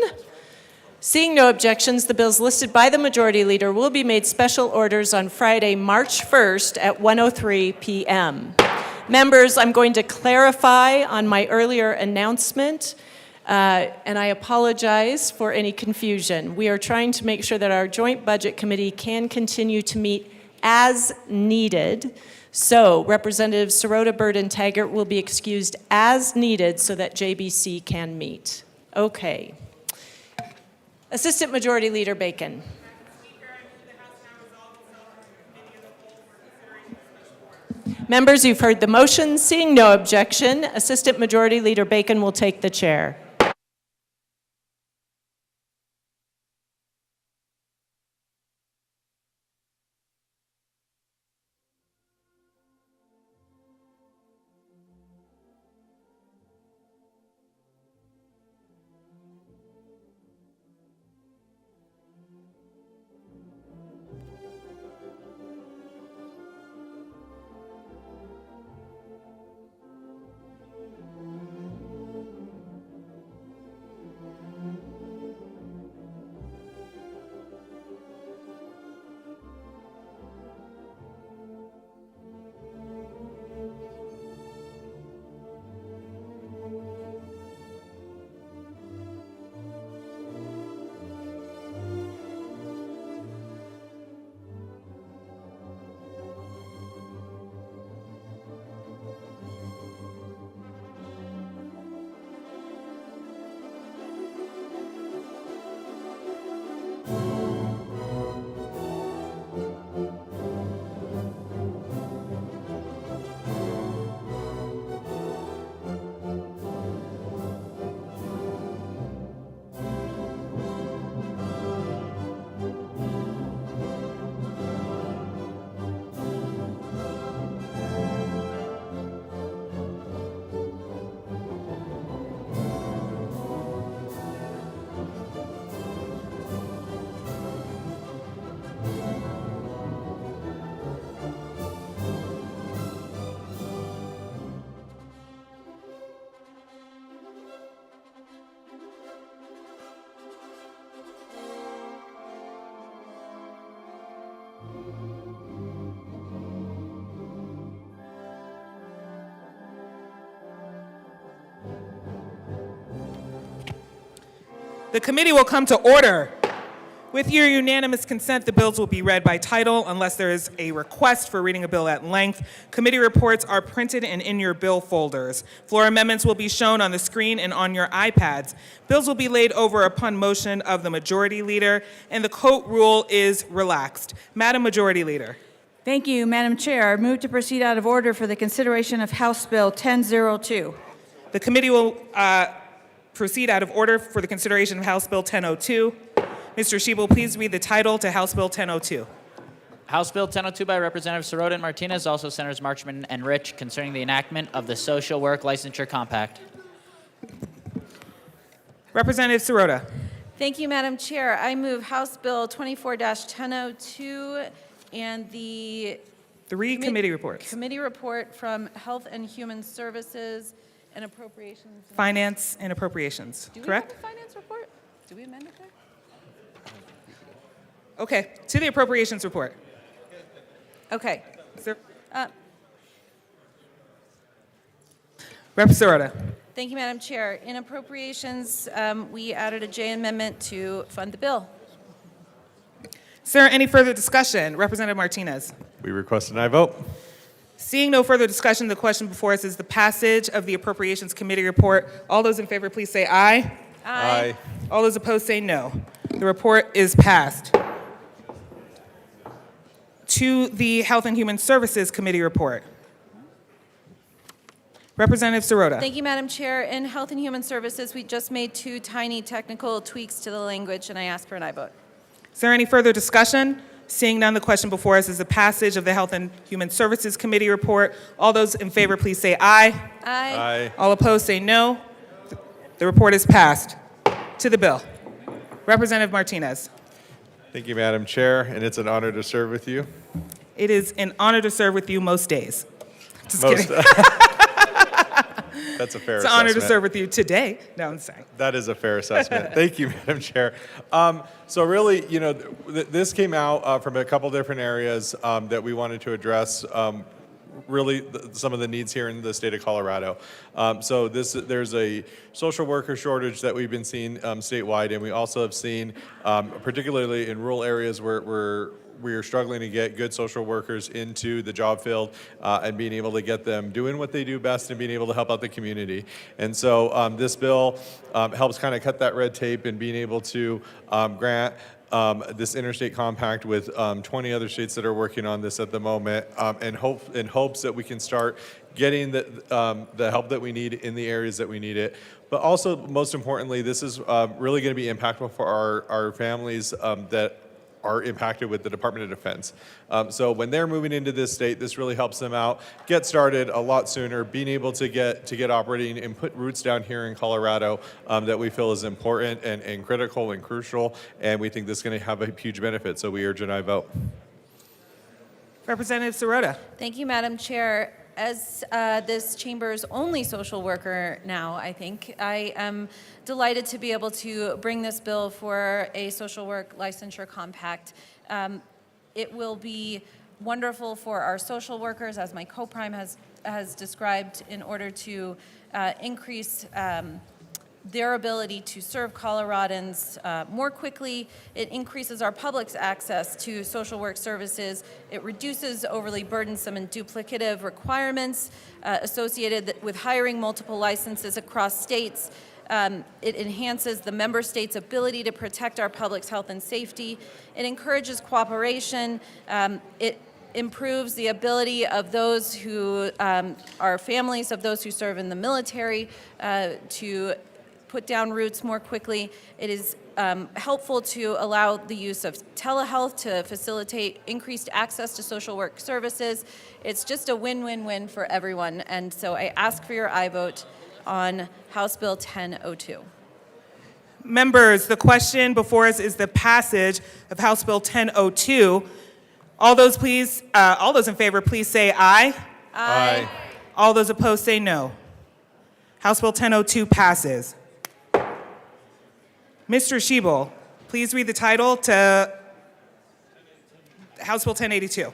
Seeing no objections, the bills listed by the Majority Leader will be made special orders on Friday, March 1st at 1:03 p.m. Members, I'm going to clarify on my earlier announcement, and I apologize for any confusion. We are trying to make sure that our Joint Budget Committee can continue to meet as needed. So Representatives Sirota, Byrd, and Taggart will be excused as needed so that JBC can meet. Okay. Assistant Majority Leader Bacon. Members, you've heard the motion. Seeing no objection, Assistant Majority Leader Bacon will take the chair. The committee will come to order. With your unanimous consent, the bills will be read by title unless there is a request for reading a bill at length. Committee reports are printed and in your bill folders. Floor amendments will be shown on the screen and on your iPads. Bills will be laid over upon motion of the Majority Leader, and the court rule is relaxed. Madam Majority Leader. Thank you, Madam Chair. I move to proceed out of order for the consideration of House Bill 1002. The committee will proceed out of order for the consideration of House Bill 1002. Mr. Schiebel, please read the title to House Bill 1002. House Bill 1002 by Representative Sirota and Martinez, also Senators Marchman and Rich, concerning the enactment of the Social Work Licensure Compact. Representative Sirota. Thank you, Madam Chair. I move House Bill 24-1002 and the committee reports. Committee report from Health and Human Services and Appropriations. Finance and Appropriations, correct? Do we have a finance report? Do we amend it there? Okay, to the Appropriations report. Okay. Sir. Rep. Sirota. Thank you, Madam Chair. In Appropriations, we added a J amendment to fund the bill. Sir, any further discussion? Representative Martinez. We request an aye vote. Seeing no further discussion, the question before us is the passage of the Appropriations Committee report. All those in favor, please say aye. Aye. All those opposed say no. The report is passed. To the Health and Human Services Committee report. Representative Sirota. Thank you, Madam Chair. In Health and Human Services, we just made 2 tiny technical tweaks to the language, and I ask for an aye vote. Is there any further discussion? Seeing none, the question before us is the passage of the Health and Human Services Committee report. All those in favor, please say aye. Aye. Aye. All opposed say no. The report is passed. To the bill. Representative Martinez. Thank you, Madam Chair, and it's an honor to serve with you. It is an honor to serve with you most days. Just Most- kidding. That's a fair It's an honor to assessment. serve with you today. No, I'm saying. That is a fair assessment. Thank you, Madam Chair. So really, this came out from a couple different areas that we wanted to address. Really, some of the needs here in the state of Colorado. So there's a social worker shortage that we've been seeing statewide, and we also have seen, particularly in rural areas where we are struggling to get good social workers into the job field and being able to get them doing what they do best and being able to help out the community. And so this bill helps kind of cut that red tape and being able to grant this interstate compact with 20 other states that are working on this at the moment, in hopes that we can start getting the help that we need in the areas that we need it. But also, most importantly, this is really going to be impactful for our families that are impacted with the Department of Defense. So when they're moving into this state, this really helps them out, get started a lot sooner, being able to get operating and put roots down here in Colorado that we feel is important and critical and crucial, and we think this is going to have a huge benefit, so we urge an aye vote. Representative Sirota. Thank you, Madam Chair. As this chamber's only social worker now, I think, I am delighted to be able to bring this bill for a social work licensure compact. It will be wonderful for our social workers, as my co-prime has described, in order to increase their ability to serve Coloradans more quickly. It increases our public's access to social work services. It reduces overly burdensome and duplicative requirements associated with hiring multiple licenses across states. It enhances the member states' ability to protect our public's health and safety. It encourages cooperation. It improves the ability of those who are families of those who serve in the military to put down roots more quickly. It is helpful to allow the use of telehealth to facilitate increased access to social work services. It's just a win-win-win for everyone, and so I ask for your aye vote on House Bill 1002. Members, the question before us is the passage of House Bill 1002. All those in favor, please say aye. Aye. All those opposed say no. House Bill 1002 passes. Mr. Schiebel, please read the title to House Bill 1082.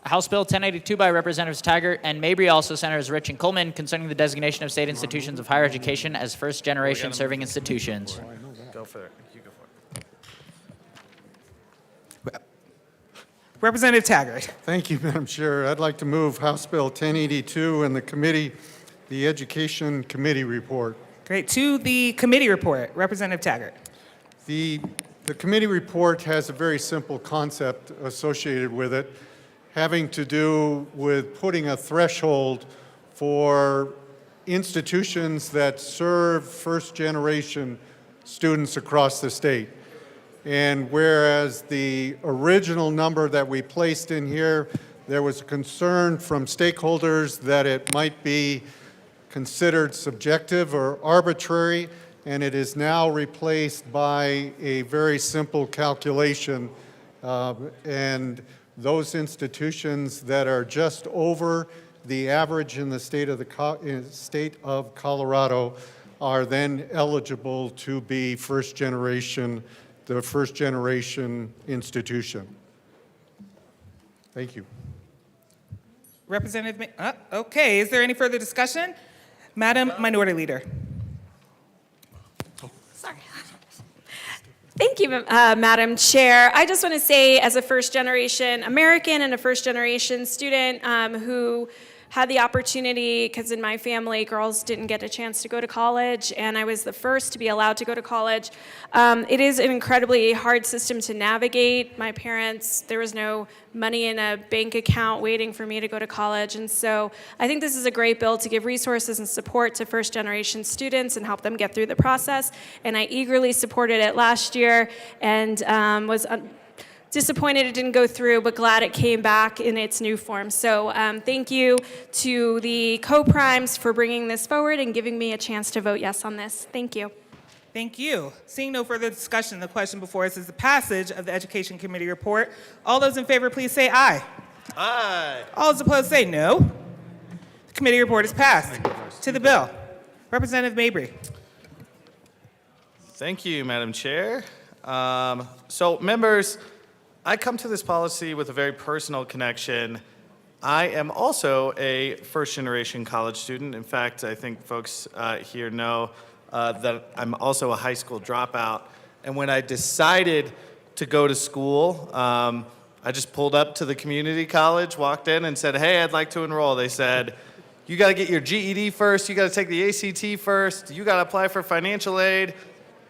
House Bill 1082 by Representatives Taggart and Mabry, also Senators Rich and Coleman, concerning the designation of state institutions of higher education as first-generation serving institutions. Go for it. You go for it. Representative Taggart. Thank you, Madam Chair. I'd like to move House Bill 1082 and the Education Committee report. Great. To the committee report, Representative Taggart. The committee report has a very simple concept associated with it, having to do with putting a threshold for institutions that serve first-generation students across the state. And whereas the original number that we placed in here, there was a concern from stakeholders that it might be considered subjective or arbitrary, and it is now replaced by a very simple calculation. And those institutions that are just over the average in the state of Colorado are then eligible to be the first generation institution. Thank you. Representative, okay, is there any further discussion? Madam Minority Leader. Sorry. Thank you, Madam Chair. I just want to say, as a first-generation American and a first-generation student who had the opportunity, because in my family, girls didn't get a chance to go to college, and I was the first to be allowed to go to college. It is an incredibly hard system to navigate. My parents, there was no money in a bank account waiting for me to go to college, and so I think this is a great bill to give resources and support to first-generation students and help them get through the process, and I eagerly supported it last year and was disappointed it didn't go through, but glad it came back in its new form. So thank you to the co-primes for bringing this forward and giving me a chance to vote yes on this. Thank you. Thank you. Seeing no further discussion, the question before us is the passage of the Education Committee report. All those in favor, please say aye. Aye. All those opposed say no. The committee report is passed. To the bill. Representative Mabry. Thank you, Madam Chair. So, members, I come to this policy with a very personal connection. I am also a first-generation college student. In fact, I think folks here know that I'm also a high school dropout. And when I decided to go to school, I just pulled up to the community college, walked in and said, hey, I'd like to enroll. They said, you got to get your GED first, you got to take the ACT first, you got to apply for financial aid.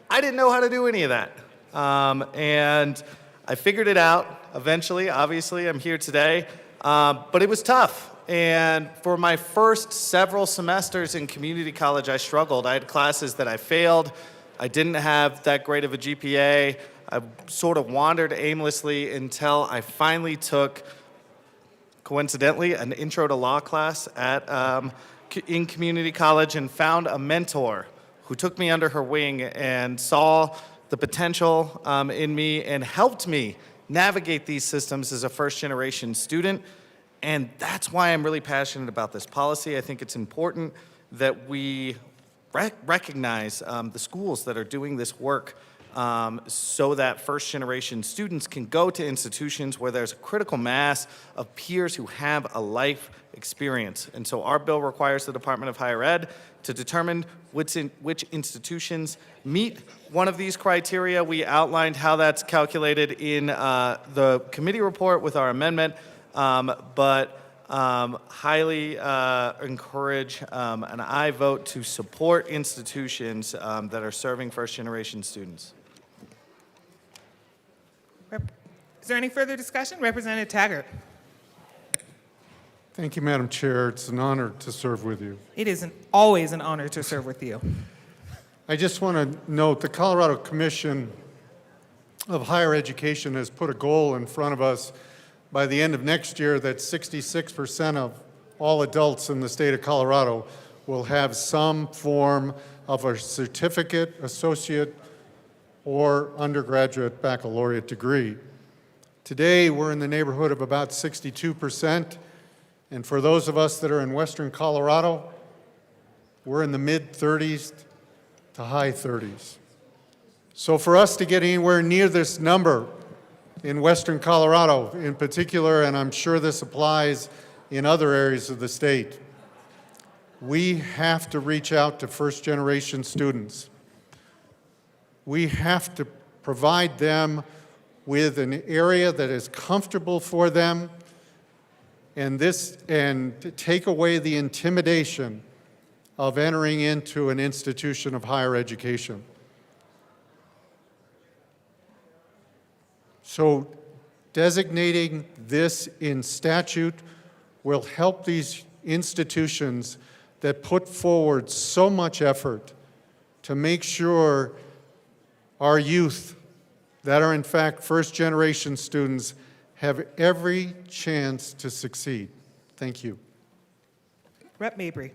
I didn't know how to do any of that. And I figured it out eventually. Obviously, I'm here today. But it was tough. And for my first several semesters in community college, I struggled. I had classes that I failed. I didn't have that great of a GPA. I sort of wandered aimlessly until I finally took, coincidentally, an intro to law class in community college and found a mentor who took me under her wing and saw the potential in me and helped me navigate these systems as a first-generation student. And that's why I'm really passionate about this policy. I think it's important that we recognize the schools that are doing this work so that first-generation students can go to institutions where there's a critical mass of peers who have a life experience. And so our bill requires the Department of Higher Ed to determine which institutions meet one of these criteria. We outlined how that's calculated in the committee report with our amendment, but highly encourage and I vote to support institutions that are serving first-generation students. Is there any further discussion? Representative Taggart. Thank you, Madam Chair. It's an honor to serve with you. It is always an honor to serve with you. I just want to note the Colorado Commission of Higher Education has put a goal in front of us by the end of next year that 66% of all adults in the state of Colorado will have some form of a certificate, associate, or undergraduate baccalaureate degree. Today, we're in the neighborhood of about 62%. And for those of us that are in Western Colorado, we're in the mid-30s to high 30s. So for us to get anywhere near this number, in Western Colorado in particular, and I'm sure this applies in other areas of the state. We have to reach out to first-generation students. We have to provide them with an area that is comfortable for them, and to take away the intimidation of entering into an institution of higher education. So designating this in statute will help these institutions that put forward so much effort to make sure our youth that are in fact first-generation students have every chance to succeed. Thank you. Rep. Mabry.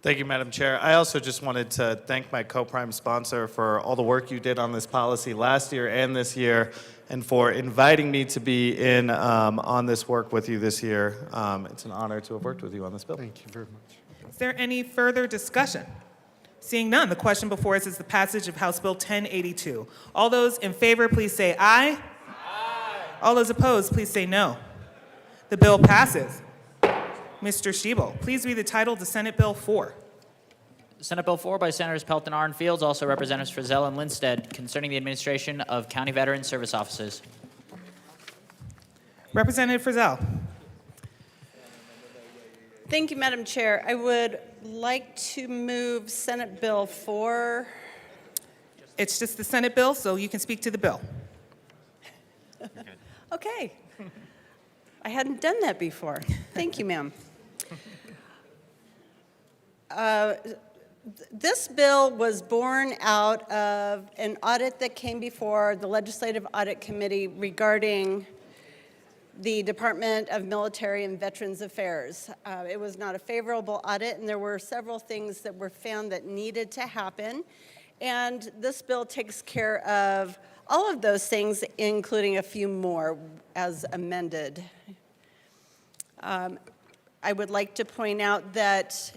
Thank you, Madam Chair. I also just wanted to thank my co-prime sponsor for all the work you did on this policy last year and this year, and for inviting me to be in on this work with you this year. It's an honor to have worked with you on this bill. Thank you very much. Is there any further discussion? Seeing none, the question before us is the passage of House Bill 1082. All those in favor, please say aye. Aye. All those opposed, please say no. The bill passes. Mr. Schiebel, please read the title to Senate Bill 4. Senate Bill 4 by Senators Pelton, and Fields, also Representatives Frizzell and Lindsted, concerning the administration of county veteran service offices. Representative Frizzell. Thank you, Madam Chair. I would like to move Senate Bill 4. It's just the Senate bill, so you can speak to the bill. Okay. I hadn't done that before. Thank you, ma'am. This bill was born out of an audit that came before the Legislative Audit Committee regarding the Department of Military and Veterans Affairs. It was not a favorable audit, and there were several things that were found that needed to happen. And this bill takes care of all of those things, including a few more as amended. I would like to point out that,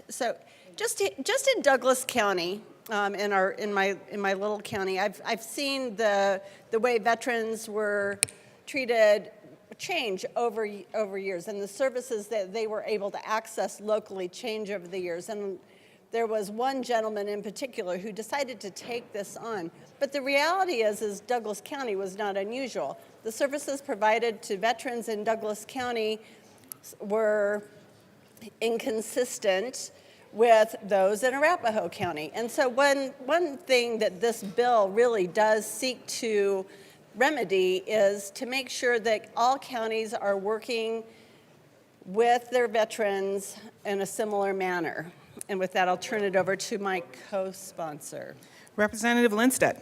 just in Douglas County, in my little county, I've seen the way veterans were treated change over years, and the services that they were able to access locally change over the years. And there was one gentleman in particular who decided to take this on. But the reality is Douglas County was not unusual. The services provided to veterans in Douglas County were inconsistent with those in Arapahoe County. And so one thing that this bill really does seek to remedy is to make sure that all counties are working with their veterans in a similar manner. And with that, I'll turn it over to my co-sponsor. Representative Lindsted.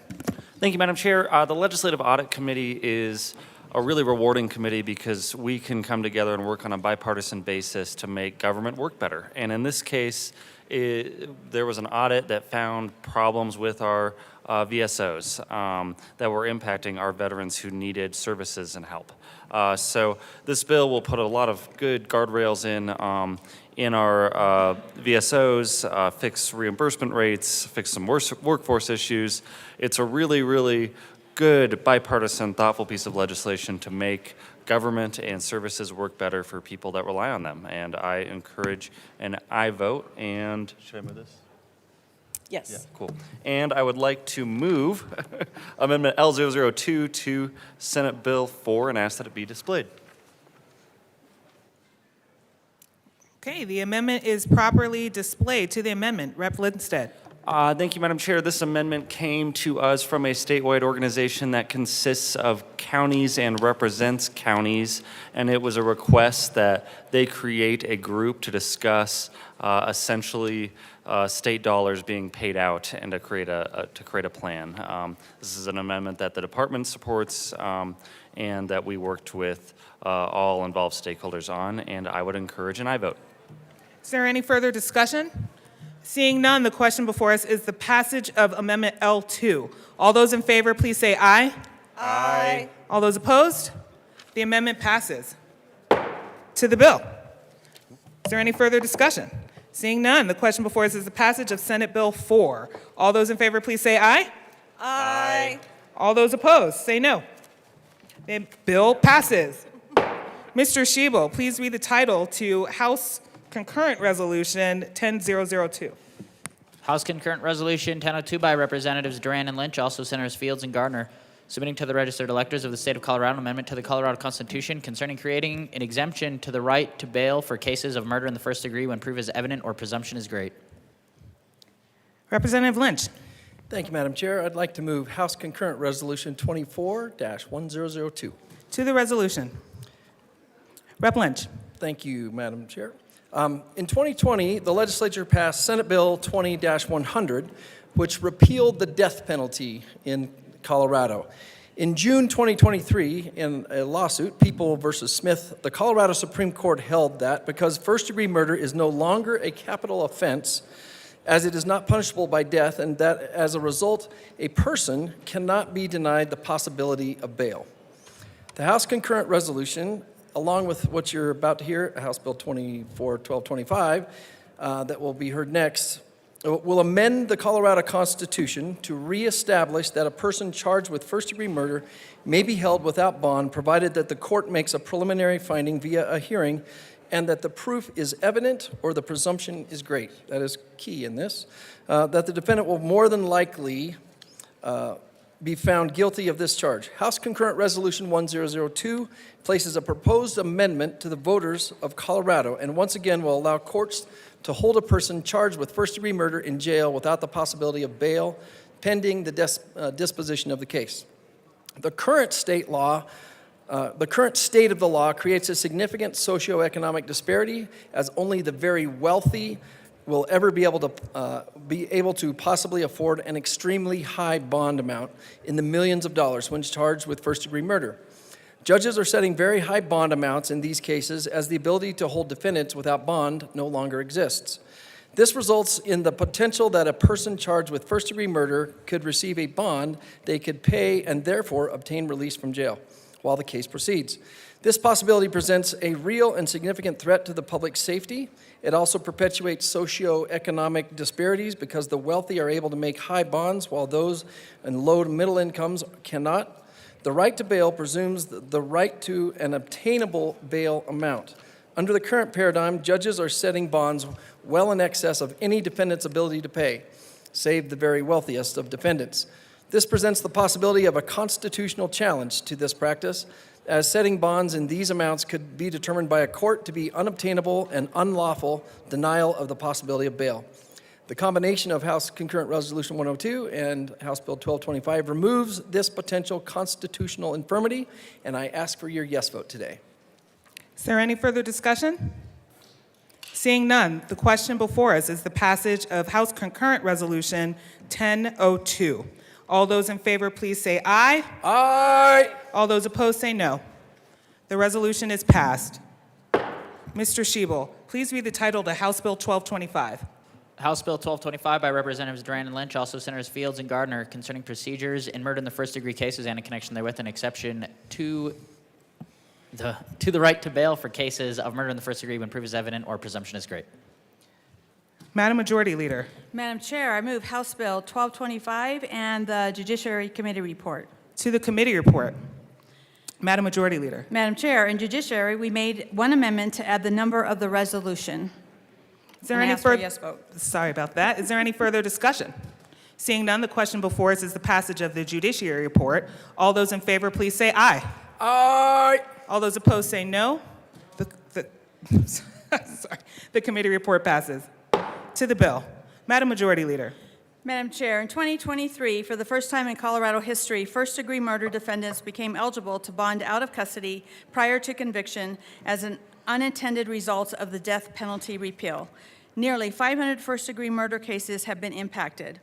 Thank you, Madam Chair. The Legislative Audit Committee is a really rewarding committee because we can come together and work on a bipartisan basis to make government work better. And in this case, there was an audit that found problems with our VSOs that were impacting our veterans who needed services and help. So this bill will put a lot of good guardrails in our VSOs, fix reimbursement rates, fix some workforce issues. It's a really, really good bipartisan, thoughtful piece of legislation to make government and services work better for people that rely on them. And I encourage an aye vote. And should I move this? Yes. Yeah, cool. And I would like to move Amendment L002 to Senate Bill 4 and ask that it be displayed. Okay, the amendment is properly displayed. To the amendment, Rep. Lindsted. Thank you, Madam Chair. This amendment came to us from a statewide organization that consists of counties and represents counties, and it was a request that they create a group to discuss essentially state dollars being paid out and to create a plan. This is an amendment that the department supports and that we worked with all involved stakeholders on, and I would encourage an aye vote. Is there any further discussion? Seeing none, the question before us is the passage of Amendment L2. All those in favor, please say aye. Aye. All those opposed? The amendment passes. To the bill. Is there any further discussion? Seeing none, the question before us is the passage of Senate Bill 4. All those in favor, please say aye. Aye. All those opposed, say no. The bill passes. Mr. Shebel, please read the title to House Concurrent Resolution 10002. House Concurrent Resolution 1002 by Representatives Duran and Lynch, also Senators Fields and Gardner, submitting to the registered electors of the state of Colorado an amendment to the Colorado Constitution concerning creating an exemption to the right to bail for cases of murder in the first degree when proof is evident or presumption is great. Representative Lynch. Thank you, Madam Chair. I'd like to move House Concurrent Resolution 24-1002. To the resolution. Rep. Lynch. Thank you, Madam Chair. In 2020, the legislature passed Senate Bill 20-100, which repealed the death penalty in Colorado. In June 2023, in a lawsuit, People versus Smith, the Colorado Supreme Court held that because first-degree murder is no longer a capital offense, as it is not punishable by death, and that as a result, a person cannot be denied the possibility of bail. The House Concurrent Resolution, along with what you're about to hear, House Bill 24-1225, that will be heard next, will amend the Colorado Constitution to reestablish that a person charged with first-degree murder may be held without bond, provided that the court makes a preliminary finding via a hearing and that the proof is evident or the presumption is great. That is key in this. That the defendant will more than likely be found guilty of this charge. House Concurrent Resolution 1002 places a proposed amendment to the voters of Colorado and once again will allow courts to hold a person charged with first-degree murder in jail without the possibility of bail pending the disposition of the case. The current state of the law creates a significant socioeconomic disparity as only the very wealthy will ever be able to possibly afford an extremely high bond amount in the millions of dollars when charged with first-degree murder. Judges are setting very high bond amounts in these cases as the ability to hold defendants without bond no longer exists. This results in the potential that a person charged with first-degree murder could receive a bond they could pay and therefore obtain release from jail while the case proceeds. This possibility presents a real and significant threat to the public safety. It also perpetuates socioeconomic disparities because the wealthy are able to make high bonds while those in low to middle incomes cannot. The right to bail presumes the right to an obtainable bail amount. Under the current paradigm, judges are setting bonds well in excess of any defendant's ability to pay, save the very wealthiest of defendants. This presents the possibility of a constitutional challenge to this practice, as setting bonds in these amounts could be determined by a court to be unobtainable and unlawful denial of the possibility of bail. The combination of House Concurrent Resolution 102 and House Bill 1225 removes this potential constitutional infirmity, and I ask for your yes vote today. Is there any further discussion? Seeing none, the question before us is the passage of House Concurrent Resolution 1002. All those in favor, please say aye. Aye. All those opposed, say no. The resolution is passed. Mr. Shebel, please read the title to House Bill 1225. House Bill 1225 by Representatives Duran and Lynch, also Senators Fields and Gardner, concerning procedures in murder in the first-degree cases and in connection therewith, an exception to the right to bail for cases of murder in the first degree when proof is evident or presumption is great. Madam Majority Leader. Madam Chair, I move House Bill 1225 and the Judiciary Committee report. To the committee report. Madam Majority Leader. Madam Chair, in Judiciary, we made one amendment to add the number of the resolution. Is there And I any ask for a further? yes vote. Sorry about that. Is there any further discussion? Seeing none, the question before us is the passage of the Judiciary report. All those in favor, please say aye. Aye. All those opposed, say no. The committee report passes. To the bill. Madam Majority Leader. Madam Chair, in 2023, for the first time in Colorado history, first-degree murder defendants became eligible to bond out of custody prior to conviction as an unintended result of the death penalty repeal. Nearly 500 first-degree murder cases have been impacted.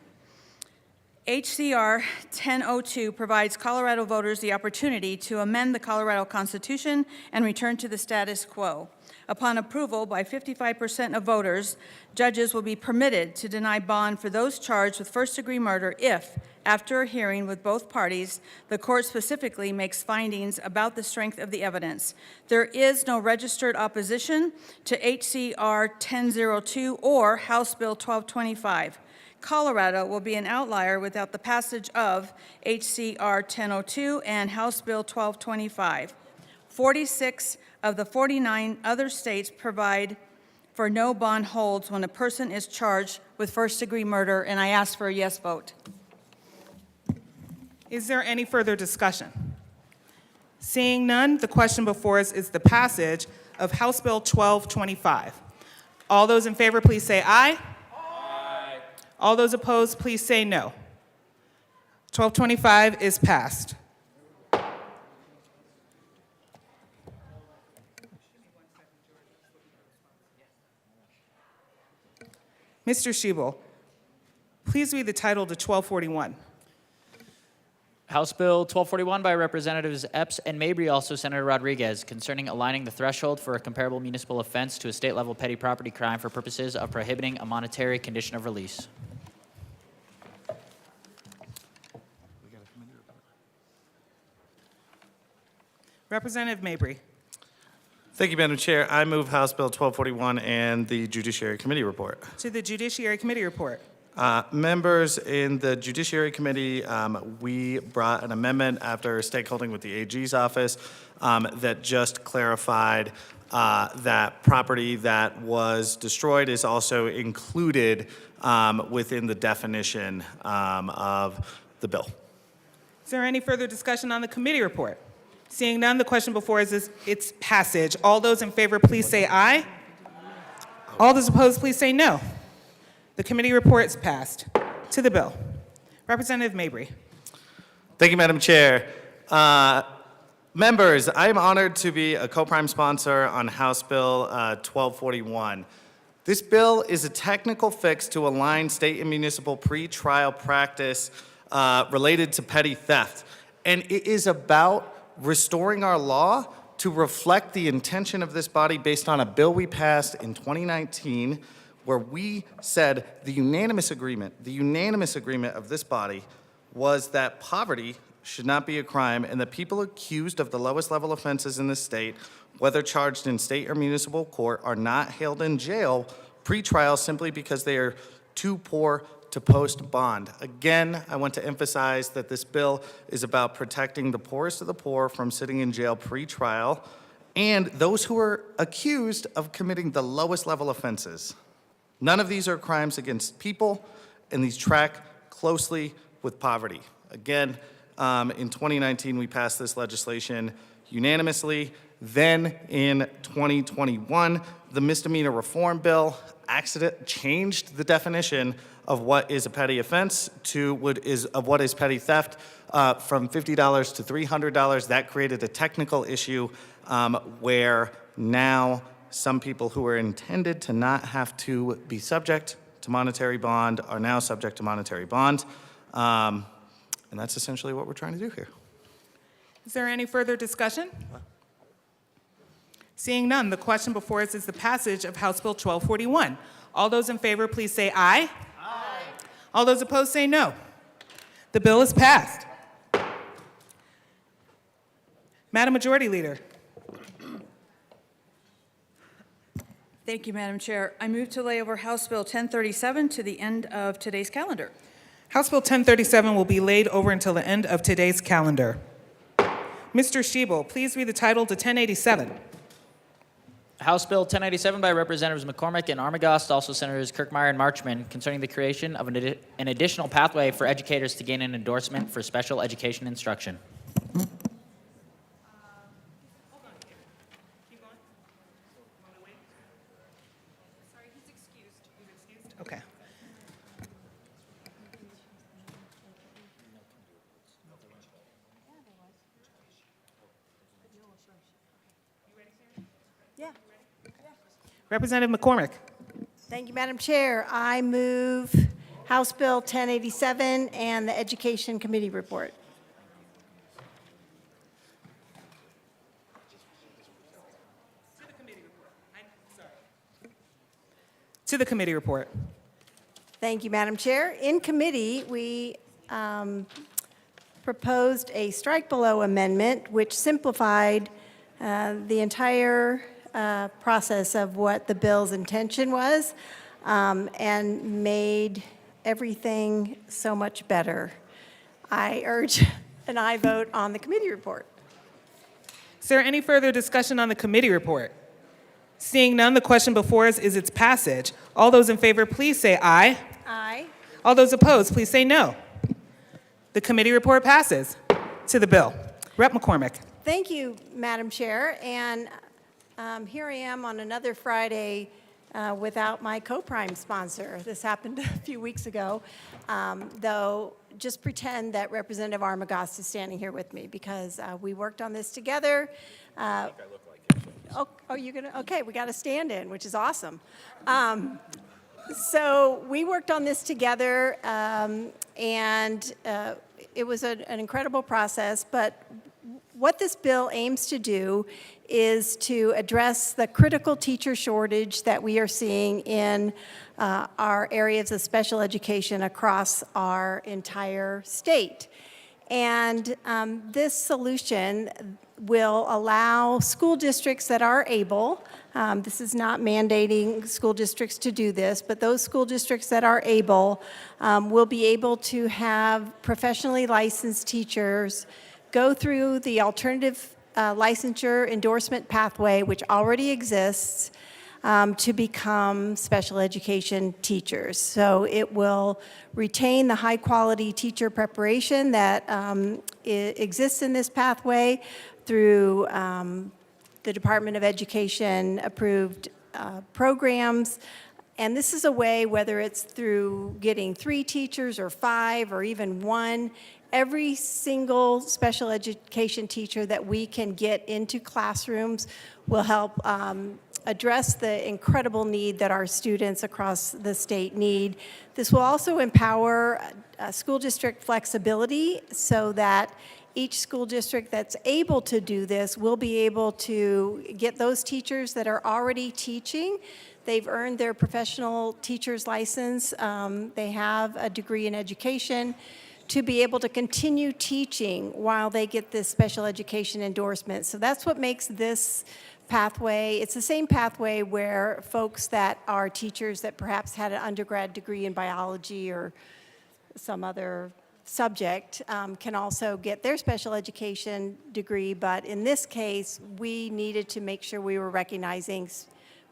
HCR 1002 provides Colorado voters the opportunity to amend the Colorado Constitution and return to the status quo. Upon approval by 55% of voters, judges will be permitted to deny bond for those charged with first-degree murder if, after a hearing with both parties, the court specifically makes findings about the strength of the evidence. There is no registered opposition to HCR 1002 or House Bill 1225. Colorado will be an outlier without the passage of HCR 1002 and House Bill 1225. 46 of the 49 other states provide for no bond holds when a person is charged with first-degree murder, and I ask for a yes vote. Is there any further discussion? Seeing none, the question before us is the passage of House Bill 1225. All those in favor, please say aye. Aye. All those opposed, please say no. 1225 is passed. Mr. Schiebel, please read the title to 1241. House Bill 1241 by Representatives Epps and Mabry, also Senator Rodriguez, concerning aligning the threshold for a comparable municipal offense to a state-level petty property crime for purposes of prohibiting a monetary condition of release. Representative Mabry. Thank you, Madam Chair. I move House Bill 1241 and the Judiciary Committee report. To the Judiciary Committee report. Members, in the Judiciary Committee, we brought an amendment after stakeholding with the AG's office that just clarified that property that was destroyed is also included within the definition of the bill. Is there any further discussion on the committee report? Seeing none, the question before us is its passage. All those in favor, please say aye. All those opposed, please say no. The committee report is passed. To the bill. Representative Mabry. Thank you, Madam Chair. Members, I am honored to be a co-prime sponsor on House Bill 1241. This bill is a technical fix to align state and municipal pre-trial practice related to petty theft. And it is about restoring our law to reflect the intention of this body based on a bill we passed in 2019 where we said the unanimous agreement of this body was that poverty should not be a crime and that people accused of the lowest level offenses in the state, whether charged in state or municipal court, are not held in jail pre-trial simply because they are too poor to post bond. Again, I want to emphasize that this bill is about protecting the poorest of the poor from sitting in jail pre-trial and those who are accused of committing the lowest level offenses. None of these are crimes against people, and these track closely with poverty. Again, in 2019, we passed this legislation unanimously. Then in 2021, the misdemeanor reform bill changed the definition of what is a petty offense to what is petty theft from $50 to $300. That created a technical issue where now some people who were intended to not have to be subject to monetary bond are now subject to monetary bond. And that's essentially what we're trying to do here. Is there any further discussion? Seeing none, the question before us is the passage of House Bill 1241. All those in favor, please say aye. Aye. All those opposed, say no. The bill is passed. Madam Majority Leader. Thank you, Madam Chair. I move to lay over House Bill 1037 to the end of today's calendar. House Bill 1037 will be laid over until the end of today's calendar. Mr. Schiebel, please read the title to 1087. House Bill 1087 by Representatives McCormick and Armagost, also Senators Kirkmeyer and Marchman, concerning the creation of an additional pathway for educators to gain an endorsement for special education instruction. Okay. Yeah. Representative McCormick. Thank you, Madam Chair. I move House Bill 1087 and the Education Committee report. To the committee report. Thank you, Madam Chair. In committee, we proposed a strike below amendment which simplified the entire process of what the bill's intention was and made everything so much better. I urge an aye vote on the committee report. Is there any further discussion on the committee report? Seeing none, the question before us is its passage. All those in favor, please say aye. Aye. All those opposed, please say no. The committee report passes. To the bill. Rep. McCormick. Thank you, Madam Chair. And here I am on another Friday without my co-prime sponsor. This happened a few weeks ago, though just pretend that Representative Armagost is standing here with me because we worked on this together. You're gonna, okay, we got a stand-in, which is awesome. So we worked on this together, and it was an incredible process, but what this bill aims to do is to address the critical teacher shortage that we are seeing in our areas of special education across our entire state. And this solution will allow school districts that are able, this is not mandating school districts to do this, but those school districts that are able will be able to have professionally licensed teachers go through the alternative licensure endorsement pathway, which already exists, to become special education teachers. So it will retain the high-quality teacher preparation that exists in this pathway through the Department of Education approved programs. And this is a way, whether it's through getting 3 teachers or 5 or even 1, every single special education teacher that we can get into classrooms will help address the incredible need that our students across the state need. This will also empower school district flexibility so that each school district that's able to do this will be able to get those teachers that are already teaching. They've earned their professional teacher's license. They have a degree in education to be able to continue teaching while they get this special education endorsement. So that's what makes this pathway, it's the same pathway where folks that are teachers that perhaps had an undergrad degree in biology or some other subject can also get their special education degree. But in this case, we needed to make sure we were recognizing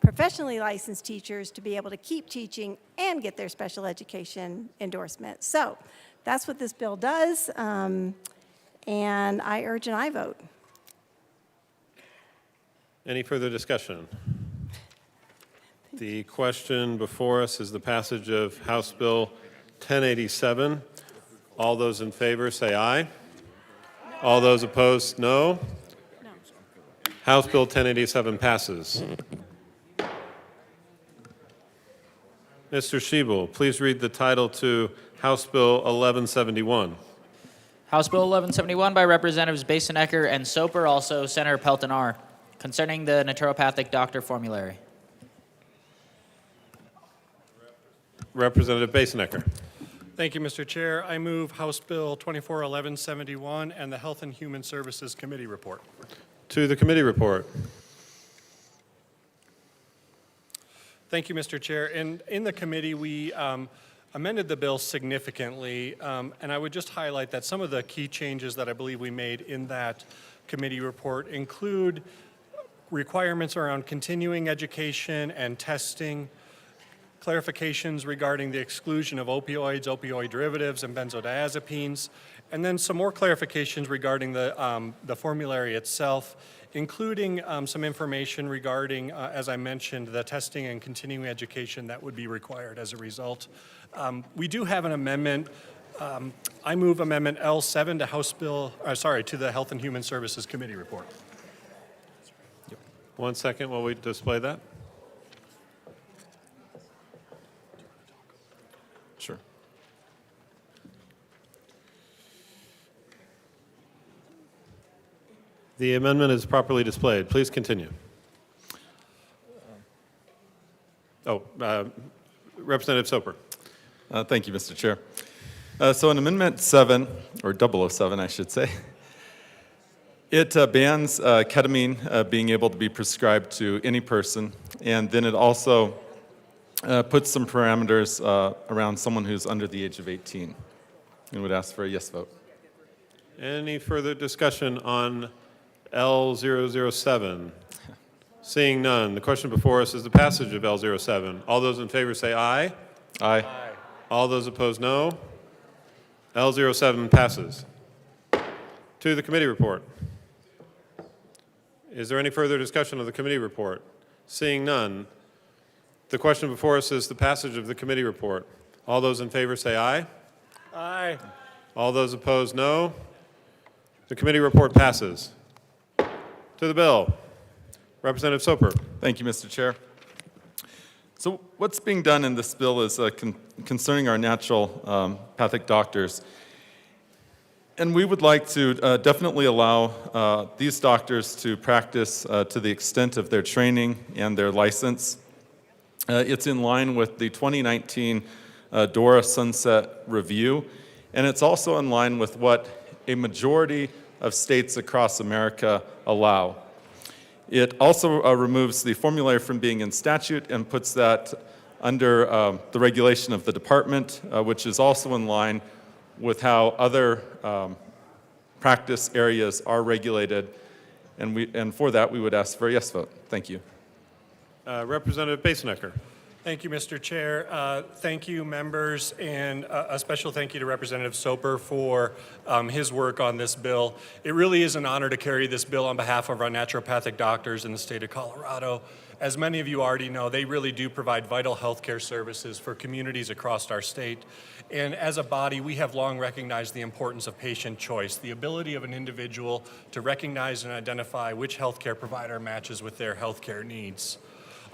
professionally licensed teachers to be able to keep teaching and get their special education endorsement. So that's what this bill does, and I urge an aye vote. Any further discussion? The question before us is the passage of House Bill 1087. All those in favor say aye. All those opposed, no. House Bill 1087 passes. Mr. Schiebel, please read the title to House Bill 1171. House Bill 1171 by Representatives Basenecker and Soper, also Senator Pelton R., concerning the naturopathic doctor formulary. Representative Basenecker. Thank you, Mr. Chair. I move House Bill 241171 and the Health and Human Services Committee report. To the committee report. Thank you, Mr. Chair. In the committee, we amended the bill significantly, and I would just highlight that some of the key changes that I believe we made in that committee report include requirements around continuing education and testing, clarifications regarding the exclusion of opioids, opioid derivatives, and benzodiazepines, and then some more clarifications regarding the formulary itself, including some information regarding, as I mentioned, the testing and continuing education that would be required as a result. We do have an amendment. I move Amendment L7 to the Health and Human Services Committee report. 1 second while we display that. Sure. The amendment is properly displayed. Please continue. Representative Soper. Thank you, Mr. Chair. So in Amendment 7, or 007, I should say, it bans ketamine being able to be prescribed to any person, and then it also puts some parameters around someone who's under the age of 18. And would ask for a yes vote. Any further discussion on L007? Seeing none, the question before us is the passage of L07. All those in favor say aye. Aye. All those opposed, no. L07 passes. To the committee report. Is there any further discussion of the committee report? Seeing none, the question before us is the passage of the committee report. All those in favor say aye. Aye. All those opposed, no. The committee report passes. To the bill. Representative Soper. Thank you, Mr. Chair. So what's being done in this bill is concerning our naturopathic doctors. And we would like to definitely allow these doctors to practice to the extent of their training and their license. It's in line with the 2019 DORA Sunset Review, and it's also in line with what a majority of states across America allow. It also removes the formulary from being in statute and puts that under the regulation of the department, which is also in line with how other practice areas are regulated, and for that we would ask for a yes vote. Thank you. Representative Basenecker. Thank you, Mr. Chair. Thank you, members, and a special thank you to Representative Soper for his work on this bill. It really is an honor to carry this bill on behalf of our naturopathic doctors in the state of Colorado. As many of you already know, they really do provide vital healthcare services for communities across our state. And as a body, we have long recognized the importance of patient choice, the ability of an individual to recognize and identify which healthcare provider matches with their healthcare needs.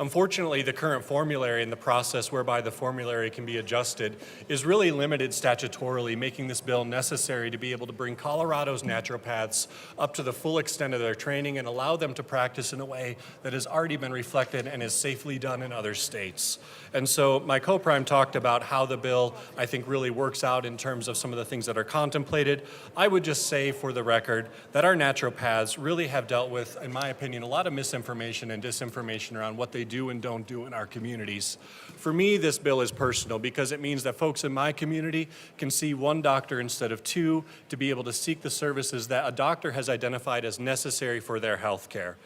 Unfortunately, the current formulary and the process whereby the formulary can be adjusted is really limited statutorily, making this bill necessary to be able to bring Colorado's naturopaths up to the full extent of their training and allow them to practice in a way that has already been reflected and is safely done in other states. And so my co-prime talked about how the bill, I think, really works out in terms of some of the things that are contemplated. I would just say for the record that our naturopaths really have dealt with, in my opinion, a lot of misinformation and disinformation around what they do and don't do in our communities. For me, this bill is personal because it means that folks in my community can see one doctor instead of two to be able to seek the services that a doctor has identified as necessary for their health care.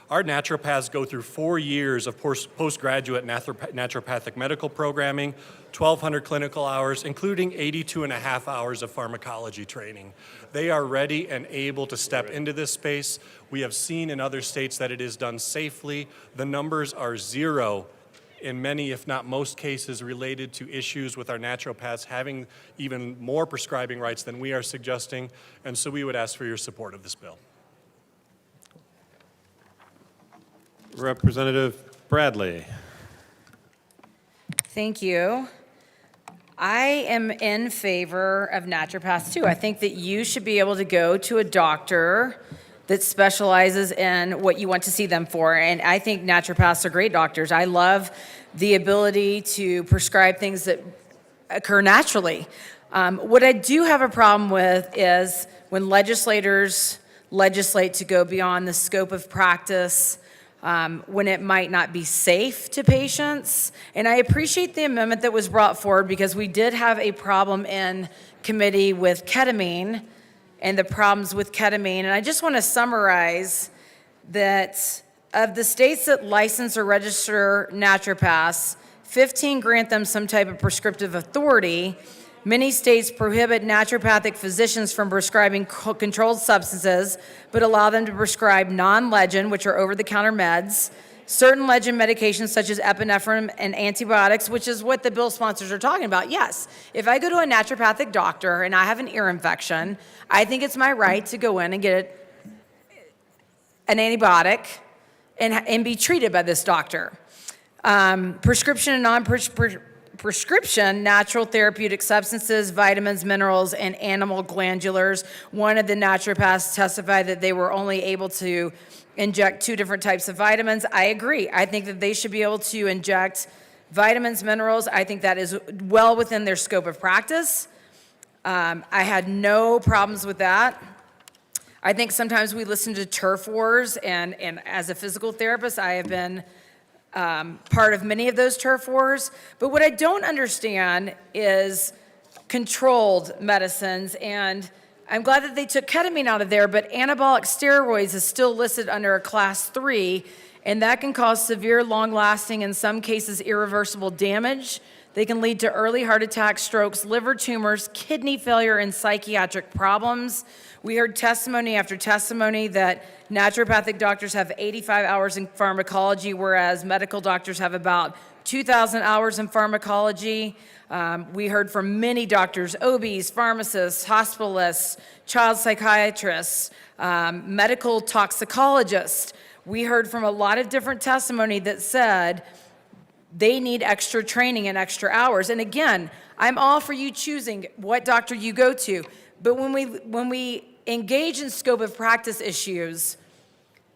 Our naturopaths go through 4 years of postgraduate naturopathic medical programming, 1,200 clinical hours, including 82.5 hours of pharmacology training. They are ready and able to step into this space. We have seen in other states that it is done safely. The numbers are zero in many, if not most cases, related to issues with our naturopaths having even more prescribing rights than we are suggesting. And so we would ask for your support of this bill. Representative Bradley. Thank you. I am in favor of naturopaths too. I think that you should be able to go to a doctor that specializes in what you want to see them for. And I think naturopaths are great doctors. I love the ability to prescribe things that occur naturally. What I do have a problem with is when legislators legislate to go beyond the scope of practice, when it might not be safe to patients. And I appreciate the amendment that was brought forward because we did have a problem in committee with ketamine and the problems with ketamine. And I just want to summarize that of the states that license or register naturopaths, 15 grant them some type of prescriptive authority. Many states prohibit naturopathic physicians from prescribing controlled substances, but allow them to prescribe non-legend, which are over-the-counter meds, certain legend medications such as epinephrine and antibiotics, which is what the bill sponsors are talking about. Yes, if I go to a naturopathic doctor and I have an ear infection, I think it's my right to go in and get an antibiotic and be treated by this doctor. Prescription and non-prescription natural therapeutic substances, vitamins, minerals, and animal glandulars. One of the naturopaths testified that they were only able to inject 2 different types of vitamins. I agree. I think that they should be able to inject vitamins, minerals. I think that is well within their scope of practice. I had no problems with that. I think sometimes we listen to turf wars, and as a physical therapist, I have been part of many of those turf wars. But what I don't understand is controlled medicines, and I'm glad that they took ketamine out of there, but anabolic steroids is still listed under a class 3, and that can cause severe, long-lasting, in some cases irreversible damage. They can lead to early heart attacks, strokes, liver tumors, kidney failure, and psychiatric problems. We heard testimony after testimony that naturopathic doctors have 85 hours in pharmacology, whereas medical doctors have about 2,000 hours in pharmacology. We heard from many doctors, OBs, pharmacists, hospitalists, child psychiatrists, medical toxicologists. We heard from a lot of different testimony that said they need extra training and extra hours. And again, I'm all for you choosing what doctor you go to. But when we engage in scope of practice issues,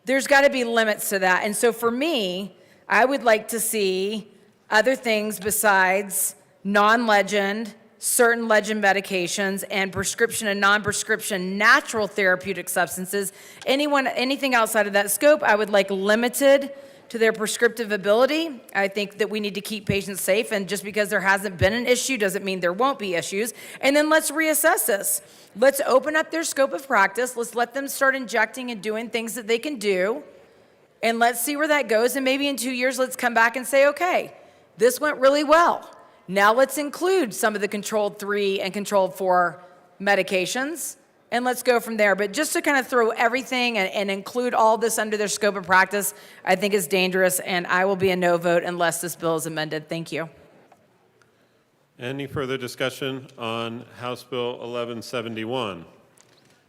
there's got to be limits to that. And so for me, I would like to see other things besides non-legend, certain legend medications, and prescription and non-prescription natural therapeutic substances. Anything outside of that scope, I would like limited to their prescriptive ability. I think that we need to keep patients safe, and just because there hasn't been an issue doesn't mean there won't be issues. And then let's reassess this. Let's open up their scope of practice. Let's let them start injecting and doing things that they can do, and let's see where that goes. And maybe in 2 years, let's come back and say, okay, this went really well. Now let's include some of the controlled 3 and controlled 4 medications, and let's go from there. But just to kind of throw everything and include all this under their scope of practice, I think is dangerous, and I will be a no vote unless this bill is amended. Thank you. Any further discussion on House Bill 1171?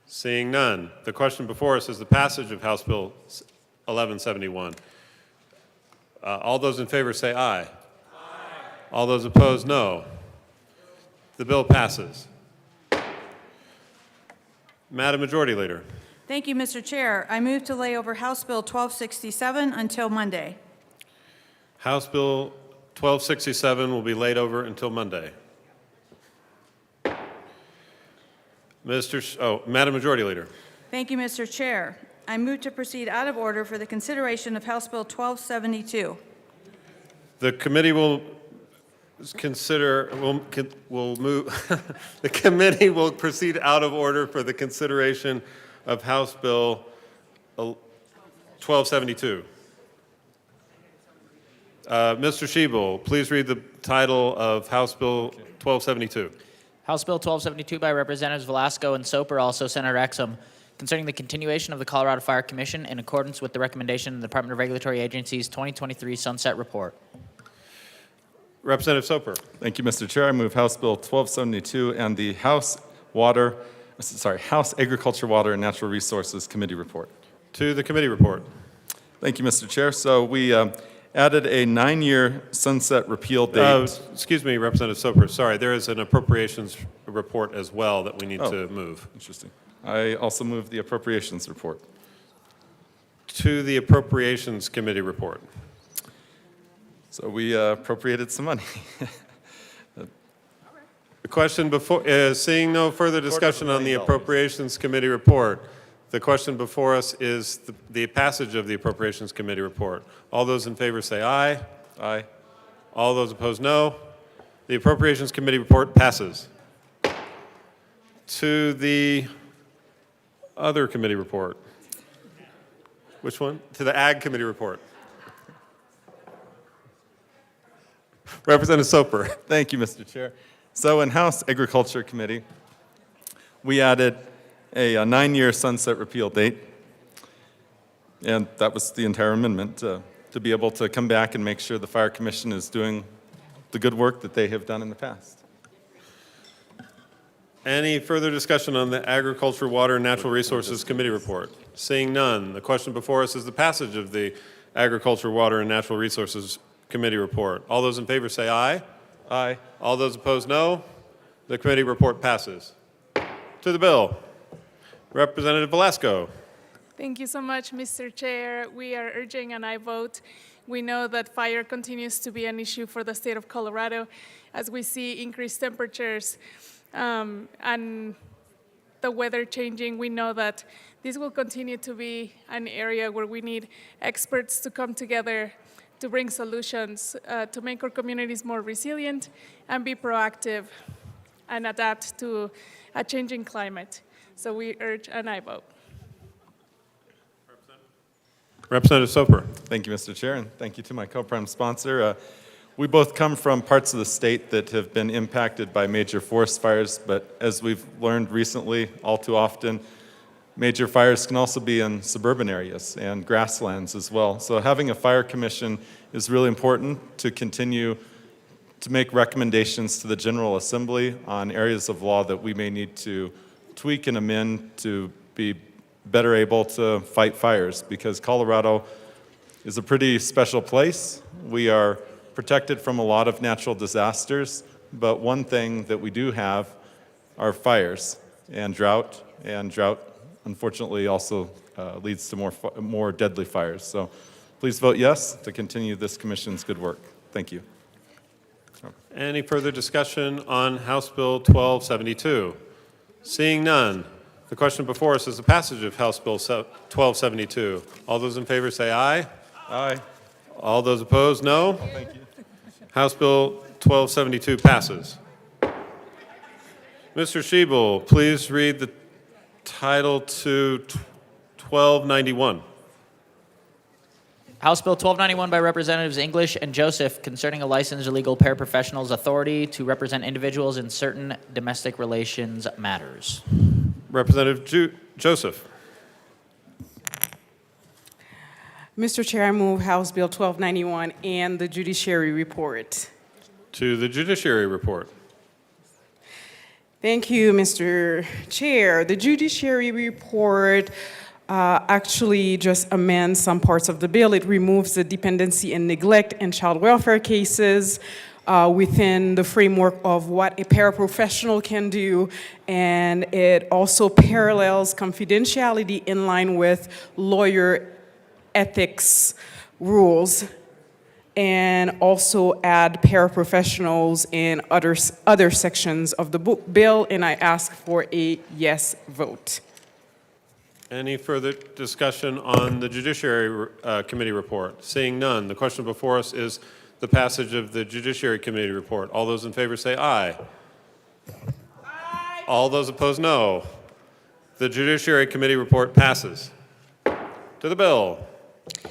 Seeing none, the question before us is the passage of House Bill 1171. All those in favor say aye. Aye. All those opposed, no. The bill passes. Madam Majority Leader. Thank you, Mr. Chair. I move to lay over House Bill 1267 until Monday. House Bill 1267 will be laid over until Monday. Madam Majority Leader. Thank you, Mr. Chair. I move to proceed out of order for the consideration of House Bill 1272. The committee will move, the committee will proceed out of order for the consideration of House Bill 1272. Mr. Schiebel, please read the title of House Bill 1272. House Bill 1272 by Representatives Velasco and Soper, also Senator Exum, concerning the continuation of the Colorado Fire Commission in accordance with the recommendation of the Department of Regulatory Agency's 2023 Sunset Report. Representative Soper. Thank you, Mr. Chair. I move House Bill 1272 and the House Agriculture, Water, and Natural Resources Committee report. To the committee report. Thank you, Mr. Chair. So we added a 9-year sunset repeal date. Excuse me, Representative Soper. Sorry, there is an appropriations report as well that we need to move. Interesting. I also move the appropriations report. To the Appropriations Committee report. So we appropriated some money. The question before is seeing no further discussion on the Appropriations Committee report. The question before us is the passage of the Appropriations Committee report. All those in favor say aye. Aye. All those opposed, no. The Appropriations Committee report passes. To the other committee report. Which one? To the Ag Committee report. Representative Soper. Thank you, Mr. Chair. So in House Agriculture Committee, we added a 9-year sunset repeal date, and that was the entire amendment, to be able to come back and make sure the Fire Commission is doing the good work that they have done in the past. Any further discussion on the Agriculture, Water, and Natural Resources Committee report? Seeing none, the question before us is the passage of the Agriculture, Water, and Natural Resources Committee report. All those in favor say aye. Aye. All those opposed, no. The committee report passes. To the bill. Representative Velasco. Thank you so much, Mr. Chair. We are urging an aye vote. We know that fire continues to be an issue for the state of Colorado as we see increased temperatures and the weather changing. We know that this will continue to be an area where we need experts to come together to bring solutions to make our communities more resilient and be proactive and adapt to a changing climate. So we urge an aye vote. Representative Soper. Thank you, Mr. Chair, and thank you to my co-prime sponsor. We both come from parts of the state that have been impacted by major forest fires, but as we've learned recently, all too often, major fires can also be in suburban areas and grasslands as well. So having a fire commission is really important to continue to make recommendations to the General Assembly on areas of law that we may need to tweak and amend to be better able to fight fires, because Colorado is a pretty special place. We are protected from a lot of natural disasters, but one thing that we do have are fires and drought unfortunately also leads to more deadly fires. So please vote yes to continue this commission's good work. Thank you. Any further discussion on House Bill 1272? Seeing none, the question before us is the passage of House Bill 1272. All those in favor say aye. Aye. All those opposed, no. Thank you. House Bill 1272 passes. Mr. Schiebel, please read the title to 1291. House Bill 1291 by Representatives English and Joseph concerning a licensed legal paraprofessional's authority to represent individuals in certain domestic relations matters. Representative Joseph. Mr. Chair, I move House Bill 1291 and the Judiciary Report. To the Judiciary Report. Thank you, Mr. Chair. The Judiciary Report actually just amends some parts of the bill. It removes the dependency and neglect and child welfare cases within the framework of what a paraprofessional can do, and it also parallels confidentiality in line with lawyer ethics rules, and also add paraprofessionals in other sections of the bill, and I ask for a yes vote. Any further discussion on the Judiciary Committee report? Seeing none, the question before us is the passage of the Judiciary Committee report. All those in favor say aye. Aye. All those opposed, no. The Judiciary Committee report passes. To the bill,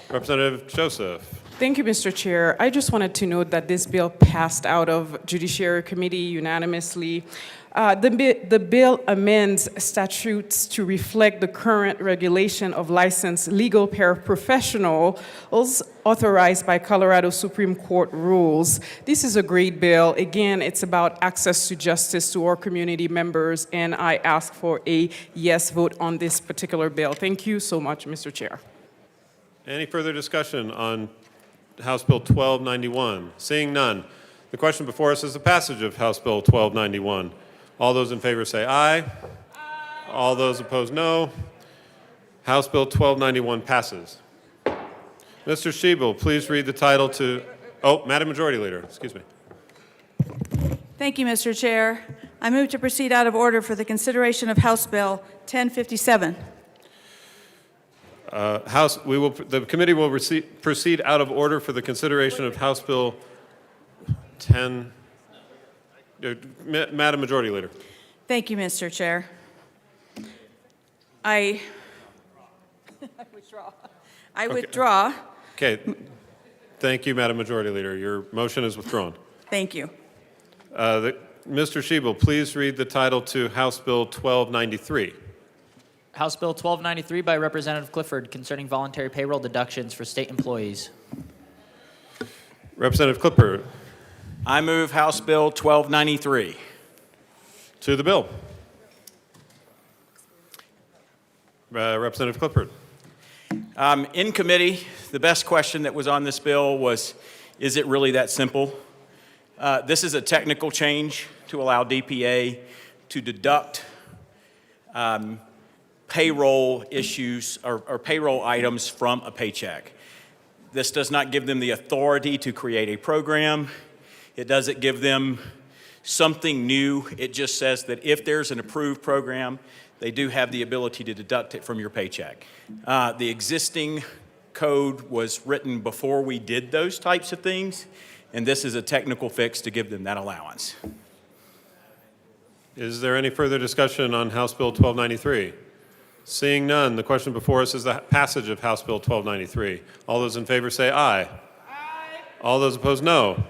Representative Joseph. Thank you, Mr. Chair. I just wanted to note that this bill passed out of Judiciary Committee unanimously. The bill amends statutes to reflect the current regulation of licensed legal paraprofessionals authorized by Colorado Supreme Court rules. This is a great bill. Again, it's about access to justice to our community members, and I ask for a yes vote on this particular bill. Thank you so much, Mr. Chair. Any further discussion on House Bill 1291? Seeing none, the question before us is the passage of House Bill 1291. All those in favor say aye. Aye. All those opposed, no. House Bill 1291 passes. Mr. Schiebel, please read the title to, Madam Majority Leader, excuse me. Thank you, Mr. Chair. I move to proceed out of order for the consideration of House Bill 1057. The committee will proceed out of order for the consideration of House Bill 10. Madam Majority Leader. Thank you, Mr. Chair. I withdraw. Okay. Thank you, Madam Majority Leader. Your motion is withdrawn. Thank you. Mr. Schiebel, please read the title to House Bill 1293. House Bill 1293 by Representative Clifford concerning voluntary payroll deductions for state employees. Representative Clifford. I move House Bill 1293. To the bill. Representative Clifford. In committee, the best question that was on this bill was, is it really that simple? This is a technical change to allow DPA to deduct payroll issues or payroll items from a paycheck. This does not give them the authority to create a program. It doesn't give them something new. It just says that if there's an approved program, they do have the ability to deduct it from your paycheck. The existing code was written before we did those types of things, and this is a technical fix to give them that allowance. Is there any further discussion on House Bill 1293? Seeing none, the question before us is the passage of House Bill 1293. All those in favor say aye. Aye. All those opposed, no.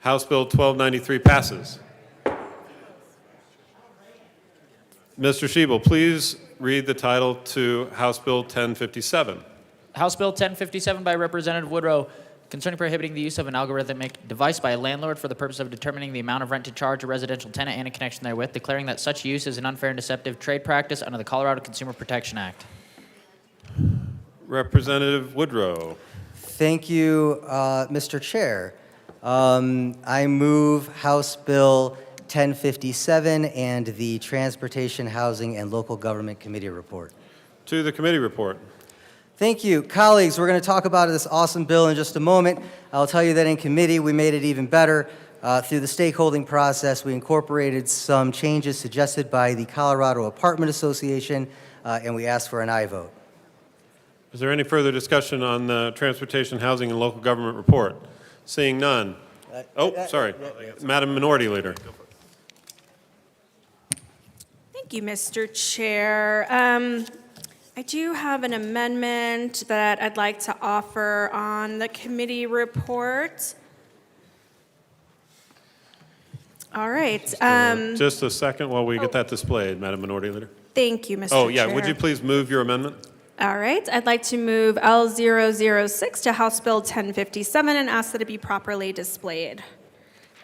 House Bill 1293 passes. Mr. Schiebel, please read the title to House Bill 1057. House Bill 1057 by Representative Woodrow, concerning prohibiting the use of an algorithmic device by a landlord for the purpose of determining the amount of rent to charge a residential tenant and in connection therewith, declaring that such use is an unfair and deceptive trade practice under the Colorado Consumer Protection Act. Representative Woodrow. Thank you, Mr. Chair. I move House Bill 1057 and the Transportation, Housing, and Local Government Committee report. To the committee report. Thank you. Colleagues, we're going to talk about this awesome bill in just a moment. I'll tell you that in committee we made it even better. Through the stakeholding process, we incorporated some changes suggested by the Colorado Apartment Association, and we asked for an aye vote. Is there any further discussion on the Transportation, Housing, and Local Government report? Seeing none. Sorry. Madam Minority Leader. Thank you, Mr. Chair. I do have an amendment that I'd like to offer on the committee report. All right. Just a second while we get that displayed, Madam Minority Leader. Thank you, Mr. Oh, yeah. Chair. Would you please move your amendment? All right. I'd like to move L006 to House Bill 1057 and ask that it be properly displayed.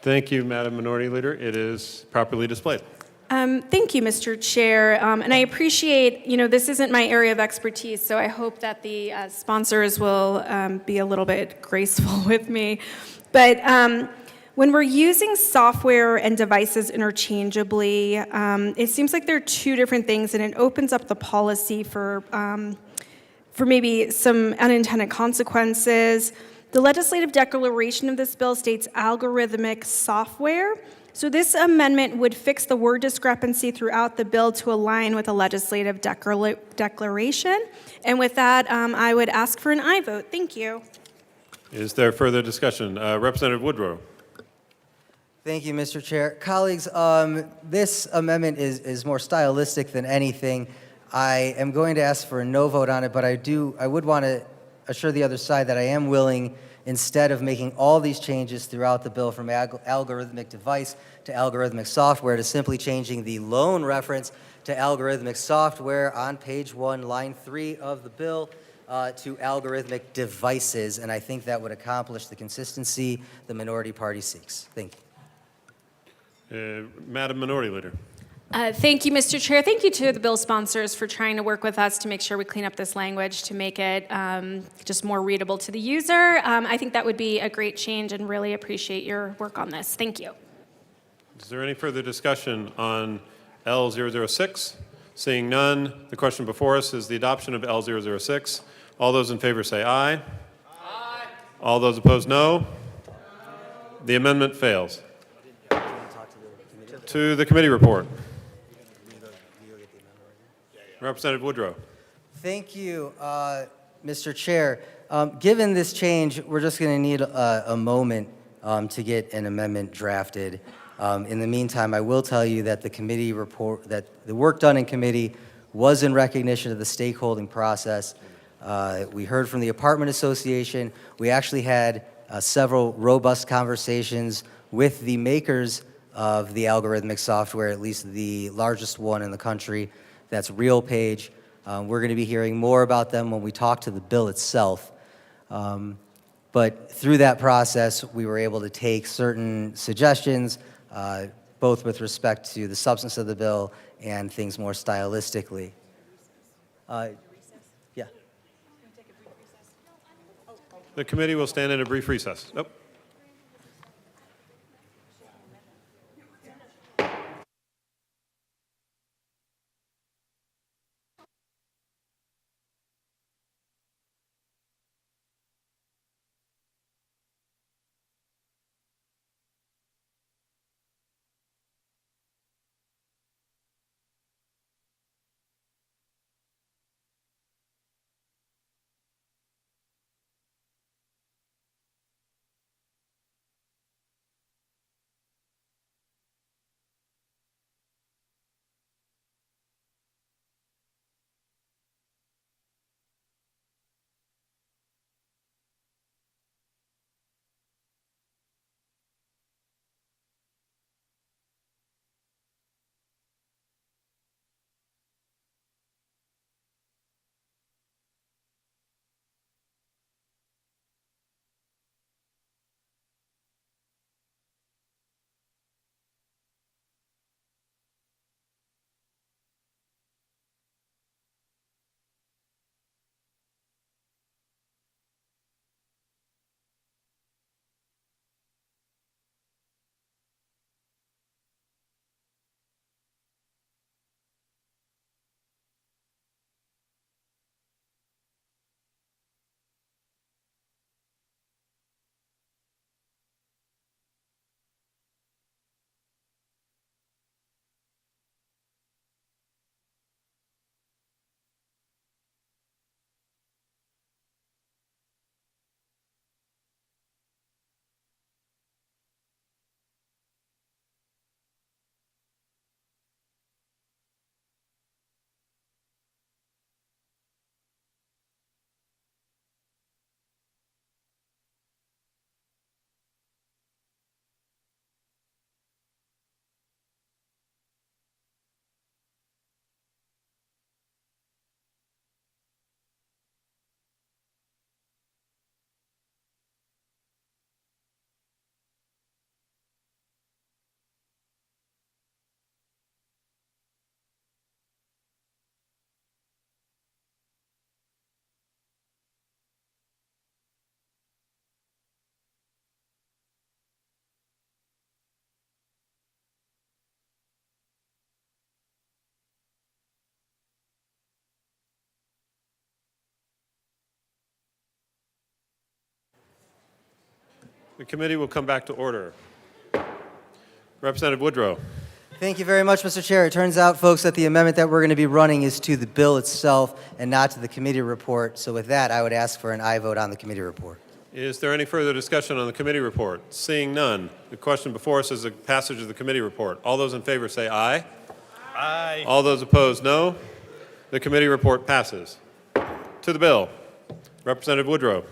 Thank you, Madam Minority Leader. It is properly displayed. Thank you, Mr. Chair. And I appreciate, this isn't my area of expertise, so I hope that the sponsors will be a little bit graceful with me. But when we're using software and devices interchangeably, it seems like there are two different things, and it opens up the policy for maybe some unintended consequences. The legislative declaration of this bill states algorithmic software. So this amendment would fix the word discrepancy throughout the bill to align with the legislative declaration. And with that, I would ask for an aye vote. Thank you. Is there further discussion? Representative Woodrow. Thank you, Mr. Chair. Colleagues, this amendment is more stylistic than anything. I am going to ask for a no vote on it, but I would want to assure the other side that I am willing, instead of making all these changes throughout the bill from algorithmic device to algorithmic software, to simply changing the loan reference to algorithmic software on page 1, line 3 of the bill, to algorithmic devices. And I think that would accomplish the consistency the minority party seeks. Thank you. Madam Minority Leader. Thank you, Mr. Chair. Thank you to the bill sponsors for trying to work with us to make sure we clean up this language to make it just more readable to the user. I think that would be a great change and really appreciate your work on this. Thank you. Is there any further discussion on L006? Seeing none, the question before us is the adoption of L006. All those in favor say aye. Aye. All those opposed, no. The amendment fails. To the committee report. Representative Woodrow. Thank you, Mr. Chair. Given this change, we're just going to need a moment to get an amendment drafted. In the meantime, I will tell you that the committee report, that the work done in committee was in recognition of the stakeholding process. We heard from the Apartment Association. We actually had several robust conversations with the makers of the algorithmic software, at least the largest one in the country. That's RealPage. We're going to be hearing more about them when we talk to the bill itself. But through that process, we were able to take certain suggestions, both with respect to the substance of the bill and things more stylistically. Yeah. The committee will stand in a brief recess. Nope. The committee will come back to order. Representative Woodrow. Thank you very much, Mr. Chair. It turns out, folks, that the amendment that we're going to be running is to the bill itself and not to the committee report. So with that, I would ask for an aye vote on the committee report. Is there any further discussion on the committee report? Seeing none, the question before us is the passage of the committee report. All those in favor say aye. Aye. All those opposed, no. The committee report passes. To the bill. Representative Woodrow.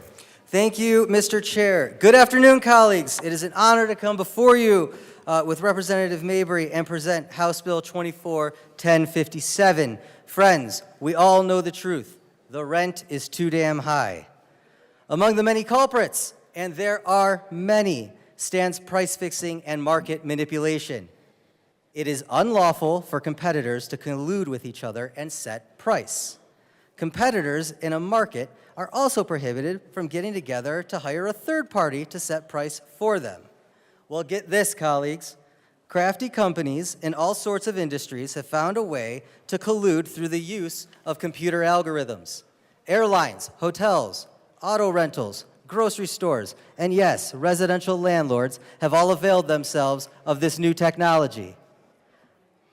Thank you, Mr. Chair. Good afternoon, colleagues. It is an honor to come before you with Representative Mabry and present House Bill 24-1057. Friends, we all know the truth. The rent is too damn high. Among the many culprits, and there are many, stands price fixing and market manipulation. It is unlawful for competitors to collude with each other and set price. Competitors in a market are also prohibited from getting together to hire a third party to set price for them. Well, get this, colleagues. Crafty companies in all sorts of industries have found a way to collude through the use of computer algorithms. Airlines, hotels, auto rentals, grocery stores, and yes, residential landlords have all availed themselves of this new technology.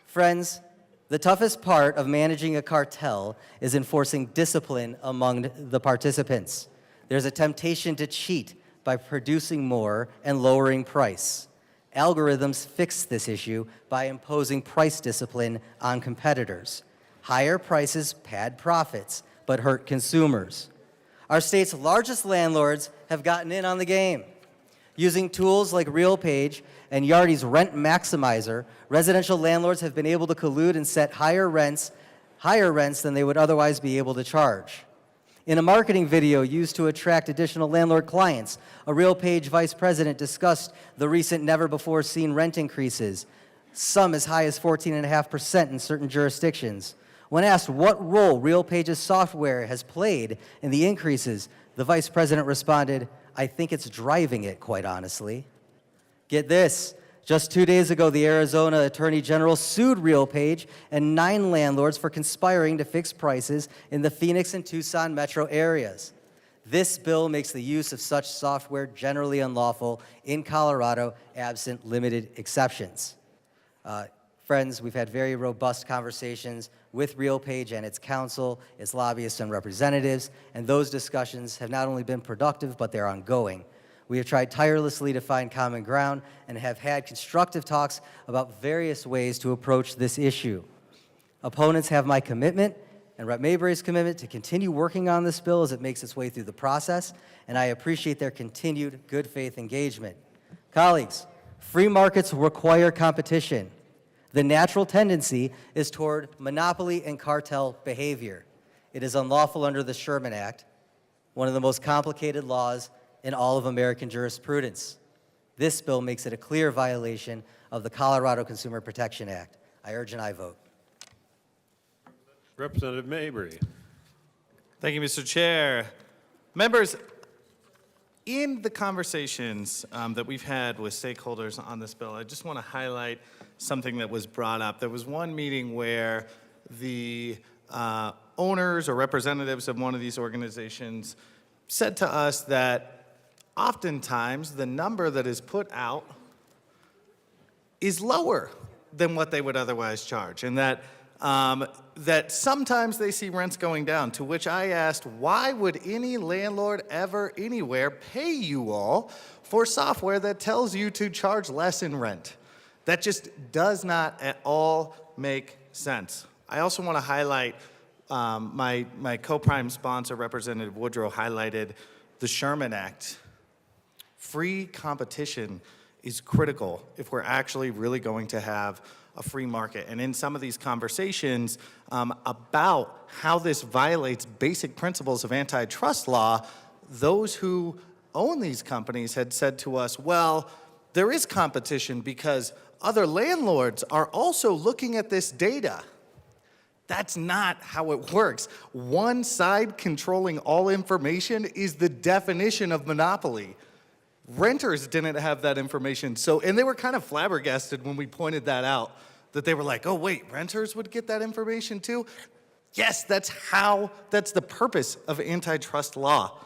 Friends, the toughest part of managing a cartel is enforcing discipline among the participants. There's a temptation to cheat by producing more and lowering price. Algorithms fix this issue by imposing price discipline on competitors. Higher prices pad profits, but hurt consumers. Our state's largest landlords have gotten in on the game. Using tools like RealPage and Yardy's Rent Maximizer, residential landlords have been able to collude and set higher rents than they would otherwise be able to charge. In a marketing video used to attract additional landlord clients, a RealPage vice president discussed the recent never-before-seen rent increases, some as high as 14.5% in certain jurisdictions. When asked what role RealPage's software has played in the increases, the vice president responded, "I think it's driving it, quite honestly." Get this. Just 2 days ago, the Arizona Attorney General sued RealPage and 9 landlords for conspiring to fix prices in the Phoenix and Tucson metro areas. This bill makes the use of such software generally unlawful in Colorado, absent limited exceptions. Friends, we've had very robust conversations with RealPage and its counsel, its lobbyists and representatives, and those discussions have not only been productive, but they're ongoing. We have tried tirelessly to find common ground and have had constructive talks about various ways to approach this issue. Opponents have my commitment and Rep. Mabry's commitment to continue working on this bill as it makes its way through the process, and I appreciate their continued good faith engagement. Colleagues, free markets require competition. The natural tendency is toward monopoly and cartel behavior. It is unlawful under the Sherman Act, one of the most complicated laws in all of American jurisprudence. This bill makes it a clear violation of the Colorado Consumer Protection Act. I urge an aye vote. Representative Mabry. Thank you, Mr. Chair. Members, in the conversations that we've had with stakeholders on this bill, I just want to highlight something that was brought up. There was one meeting where the owners or representatives of one of these organizations said to us that oftentimes the number that is put out is lower than what they would otherwise charge, and that that sometimes they see rents going down, to which I asked, why would any landlord ever anywhere pay you all for software that tells you to charge less in rent? That just does not at all make sense. I also want to highlight my co-prime sponsor, Representative Woodrow, highlighted the Sherman Act. Free competition is critical if we're actually really going to have a free market. And in some of these conversations about how this violates basic principles of antitrust law, those who own these companies had said to us, well, there is competition because other landlords are also looking at this data. That's not how it works. One side controlling all information is the definition of monopoly. Renters didn't have that information. And they were kind of flabbergasted when we pointed that out, that they were like, oh wait, renters would get that information too? Yes, that's the purpose of antitrust law.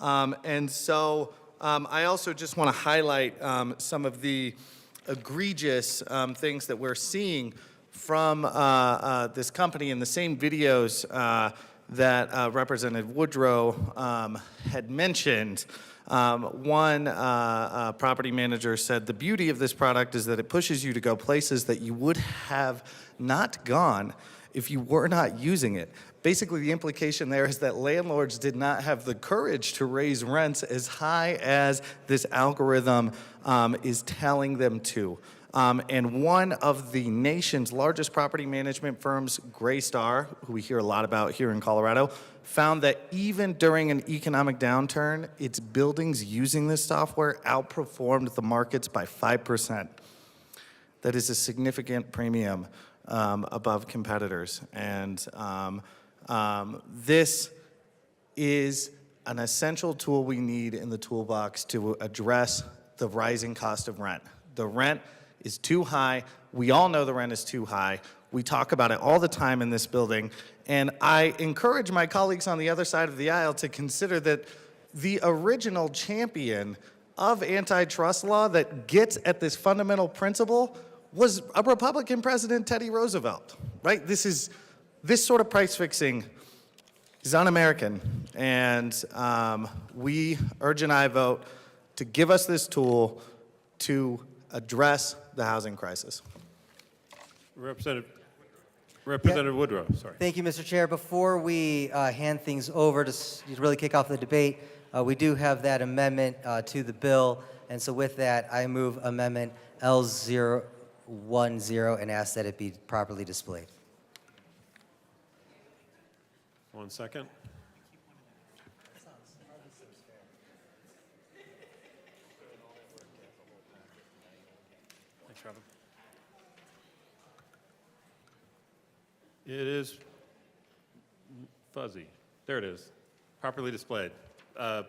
And so I also just want to highlight some of the egregious things that we're seeing from this company in the same videos that Representative Woodrow had mentioned. One property manager said, the beauty of this product is that it pushes you to go places that you would have not gone if you were not using it. Basically, the implication there is that landlords did not have the courage to raise rents as high as this algorithm is telling them to. And one of the nation's largest property management firms, Greystar, who we hear a lot about here in Colorado, found that even during an economic downturn, its buildings using this software outperformed the markets by 5%. That is a significant premium above competitors. And this is an essential tool we need in the toolbox to address the rising cost of rent. The rent is too high. We all know the rent is too high. We talk about it all the time in this building. And I encourage my colleagues on the other side of the aisle to consider that the original champion of antitrust law that gets at this fundamental principle was a Republican president, Teddy Roosevelt, right? This sort of price fixing is un-American. And we urge an aye vote to give us this tool to address the housing crisis. Representative Woodrow, sorry. Thank you, Mr. Chair. Before we hand things over to really kick off the debate, we do have that amendment to the bill. And so with that, I move Amendment L010 and ask that it be properly displayed. 1 second. Thanks, Robin. It is fuzzy. There it is. Properly displayed.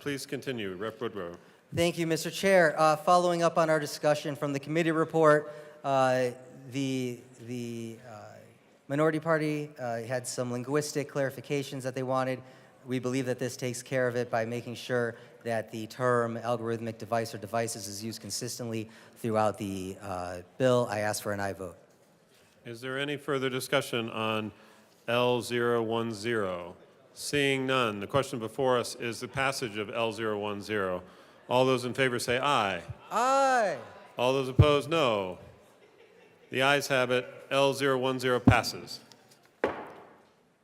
Please continue, Rep. Woodrow. Thank you, Mr. Chair. Following up on our discussion from the committee report, the minority party had some linguistic clarifications that they wanted. We believe that this takes care of it by making sure that the term algorithmic device or devices is used consistently throughout the bill. I ask for an aye vote. Is there any further discussion on L010? Seeing none, the question before us is the passage of L010. All those in favor say aye. Aye. All those opposed, no. The ayes have it. L010 passes.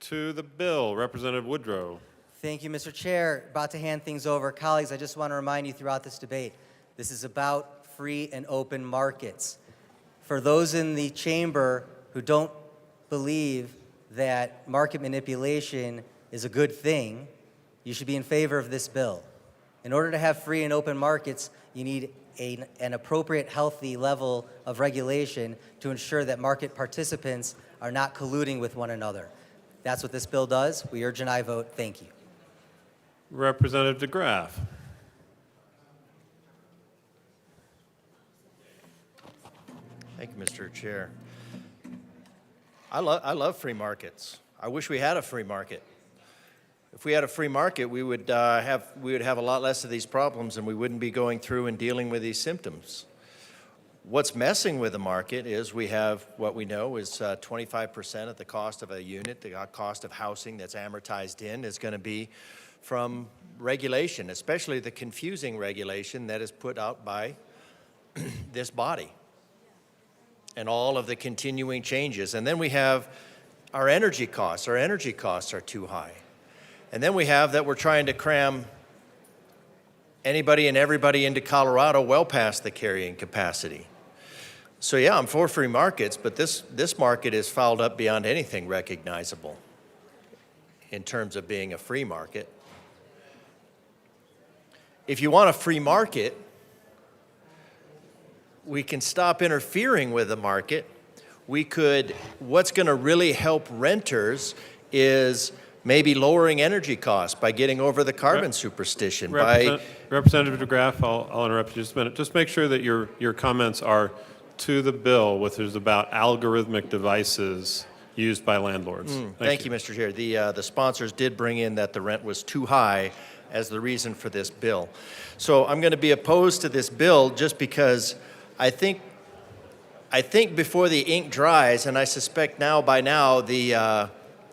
To the bill, Representative Woodrow. Thank you, Mr. Chair. About to hand things over. Colleagues, I just want to remind you throughout this debate, this is about free and open markets. For those in the chamber who don't believe that market manipulation is a good thing, you should be in favor of this bill. In order to have free and open markets, you need an appropriate, healthy level of regulation to ensure that market participants are not colluding with one another. That's what this bill does. We urge an aye vote. Thank you. Representative DeGraff. Thank you, Mr. Chair. I love free markets. I wish we had a free market. If we had a free market, we would have a lot less of these problems, and we wouldn't be going through and dealing with these symptoms. What's messing with the market is we have what we know is 25% of the cost of a unit, the cost of housing that's amortized in is going to be from regulation, especially the confusing regulation that is put out by this body and all of the continuing changes. And then we have our energy costs. Our energy costs are too high. And then we have that we're trying to cram anybody and everybody into Colorado well past the carrying capacity. So yeah, I'm for free markets, but this market is fouled up beyond anything recognizable in terms of being a free market. If you want a free market, we can stop interfering with the market. What's going to really help renters is maybe lowering energy costs by getting over the carbon superstition. Representative DeGraff, I'll interrupt you just a minute. Just make sure that your comments are to the bill, which is about algorithmic devices used by landlords. Thank you, Mr. Chair. The sponsors did bring in that the rent was too high as the reason for this bill. So I'm going to be opposed to this bill just because I think before the ink dries, and I suspect by now,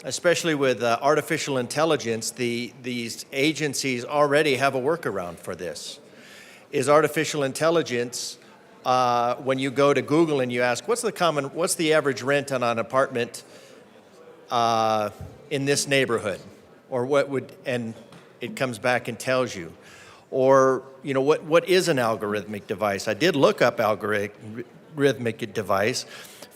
especially with artificial intelligence, these agencies already have a workaround for this. Is artificial intelligence, when you go to Google and you ask, what's the average rent on an apartment in this neighborhood? Or and it comes back and tells you. Or, what is an algorithmic device? I did look up algorithmic device.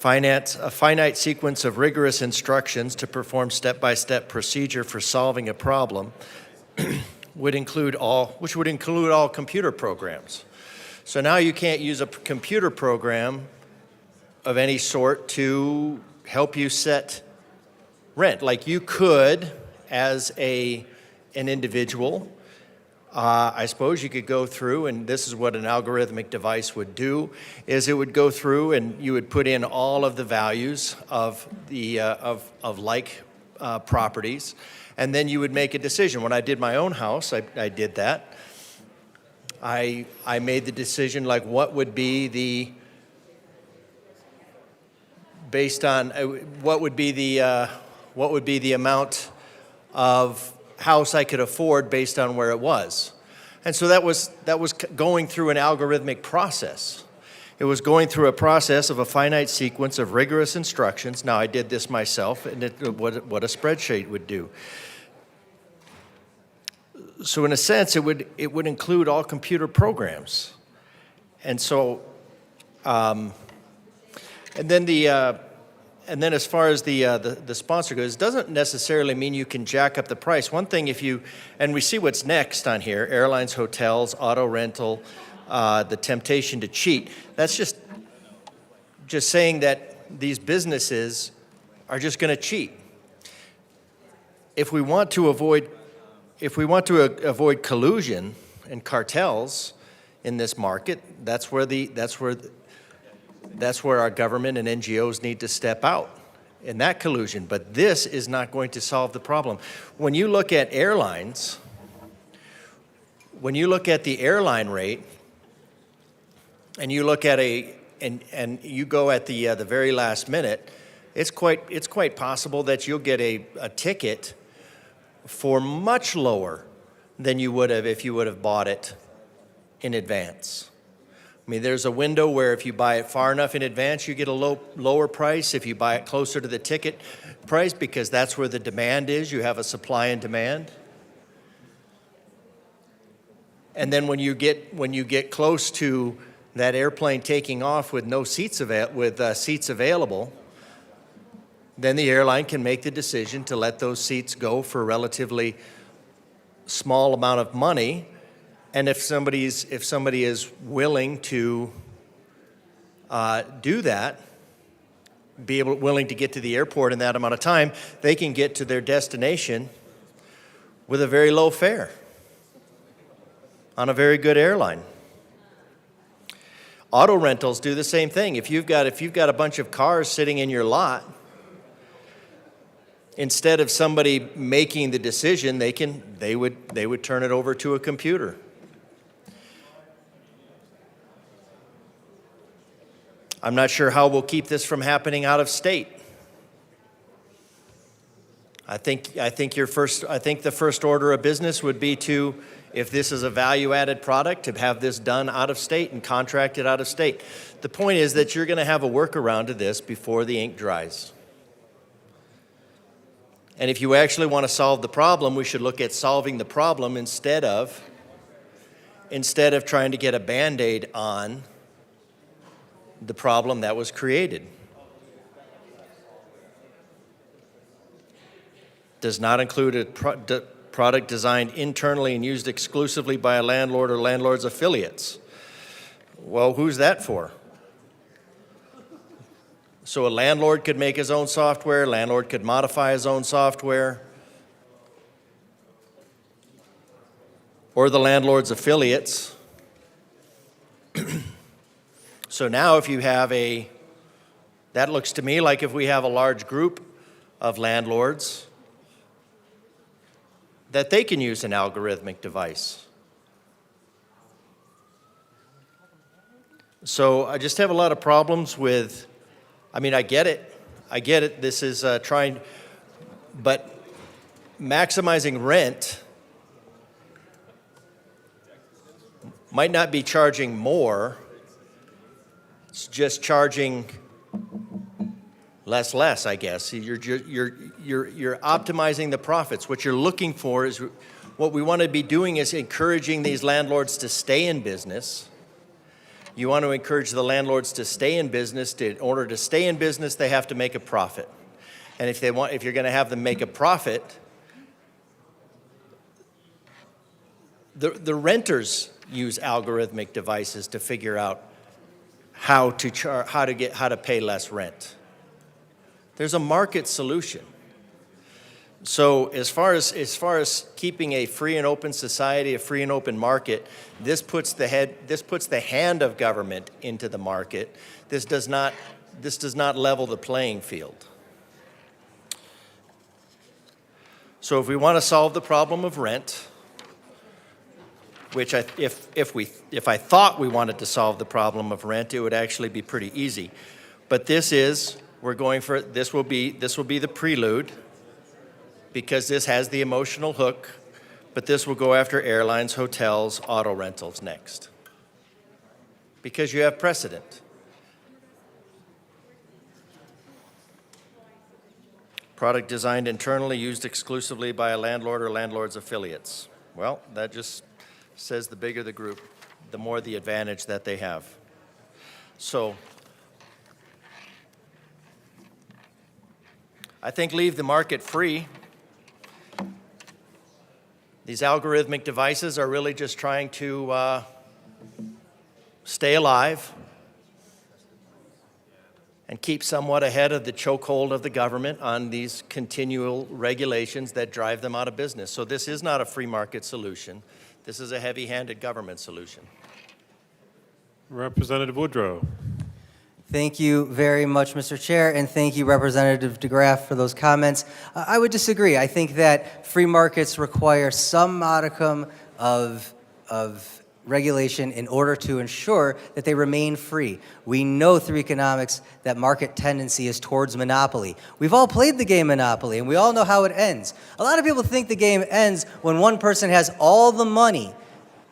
A finite sequence of rigorous instructions to perform step-by-step procedure for solving a problem, which would include all computer programs. So now you can't use a computer program of any sort to help you set rent. Like you could, as an individual, I suppose you could go through, and this is what an algorithmic device would do, is it would go through and you would put in all of the values of the properties, and then you would make a decision. When I did my own house, I did that. I made the decision like what would be the amount of house I could afford based on where it was. And so that was going through an algorithmic process. It was going through a process of a finite sequence of rigorous instructions. Now I did this myself, and what a spreadsheet would do. So in a sense, it would include all computer programs. And so, and then as far as the sponsor goes, it doesn't necessarily mean you can jack up the price. One thing and we see what's next on here, airlines, hotels, auto rental, the temptation to cheat. That's just saying that these businesses are just going to cheat. If we want to avoid collusion and cartels in this market, that's where our government and NGOs need to step out in that collusion. But this is not going to solve the problem. When you look at airlines, when you look at the airline rate, and you look at and you go at the very last minute, it's quite possible that you'll get a ticket for much lower than you would have if you would have bought it in advance. I mean, there's a window where if you buy it far enough in advance, you get a lower price. If you buy it closer to the ticket price, because that's where the demand is, you have a supply and demand. And then when you get close to that airplane taking off with no seats available, then the airline can make the decision to let those seats go for a relatively small amount of money. And if somebody is willing to do that, willing to get to the airport in that amount of time, they can get to their destination with a very low fare on a very good airline. Auto rentals do the same thing. If you've got a bunch of cars sitting in your lot, instead of somebody making the decision, they would turn it over to a computer. I'm not sure how we'll keep this from happening out of state. I think the first order of business would be to, if this is a value-added product, to have this done out of state and contracted out of state. The point is that you're going to have a workaround to this before the ink dries. And if you actually want to solve the problem, we should look at solving the problem instead of trying to get a Band-Aid on the problem that was created. Does not include a product designed internally and used exclusively by a landlord or landlord's affiliates. Well, who's that for? So a landlord could make his own software, landlord could modify his own software, or the landlord's affiliates. So now if you have that looks to me like if we have a large group of landlords that they can use an algorithmic device. So I just have a lot of problems with, I mean, I get it, this is trying, but maximizing rent might not be charging more, it's just charging less, I guess. You're optimizing the profits. What you're looking for is, what we want to be doing is encouraging these landlords to stay in business. You want to encourage the landlords to stay in business. In order to stay in business, they have to make a profit. And if you're going to have them make a profit, the renters use algorithmic devices to figure out how to pay less rent. There's a market solution. So as far as keeping a free and open society, a free and open market, this puts the hand of government into the market. This does not level the playing field. So if we want to solve the problem of rent, which if I thought we wanted to solve the problem of rent, it would actually be pretty easy. But this will be the prelude, because this has the emotional hook, but this will go after airlines, hotels, auto rentals next. Because you have precedent. Product designed internally, used exclusively by a landlord or landlord's affiliates. Well, that just says the bigger the group, the more the advantage that they have. So I think leave the market free. These algorithmic devices are really just trying to stay alive and keep somewhat ahead of the chokehold of the government on these continual regulations that drive them out of business. So this is not a free market solution. This is a heavy-handed government solution. Representative Woodrow. Thank you very much, Mr. Chair, and thank you, Representative DeGraff, for those comments. I would disagree. I think that free markets require some modicum of regulation in order to ensure that they remain free. We know through economics that market tendency is towards monopoly. We've all played the game Monopoly, and we all know how it ends. A lot of people think the game ends when one person has all the money,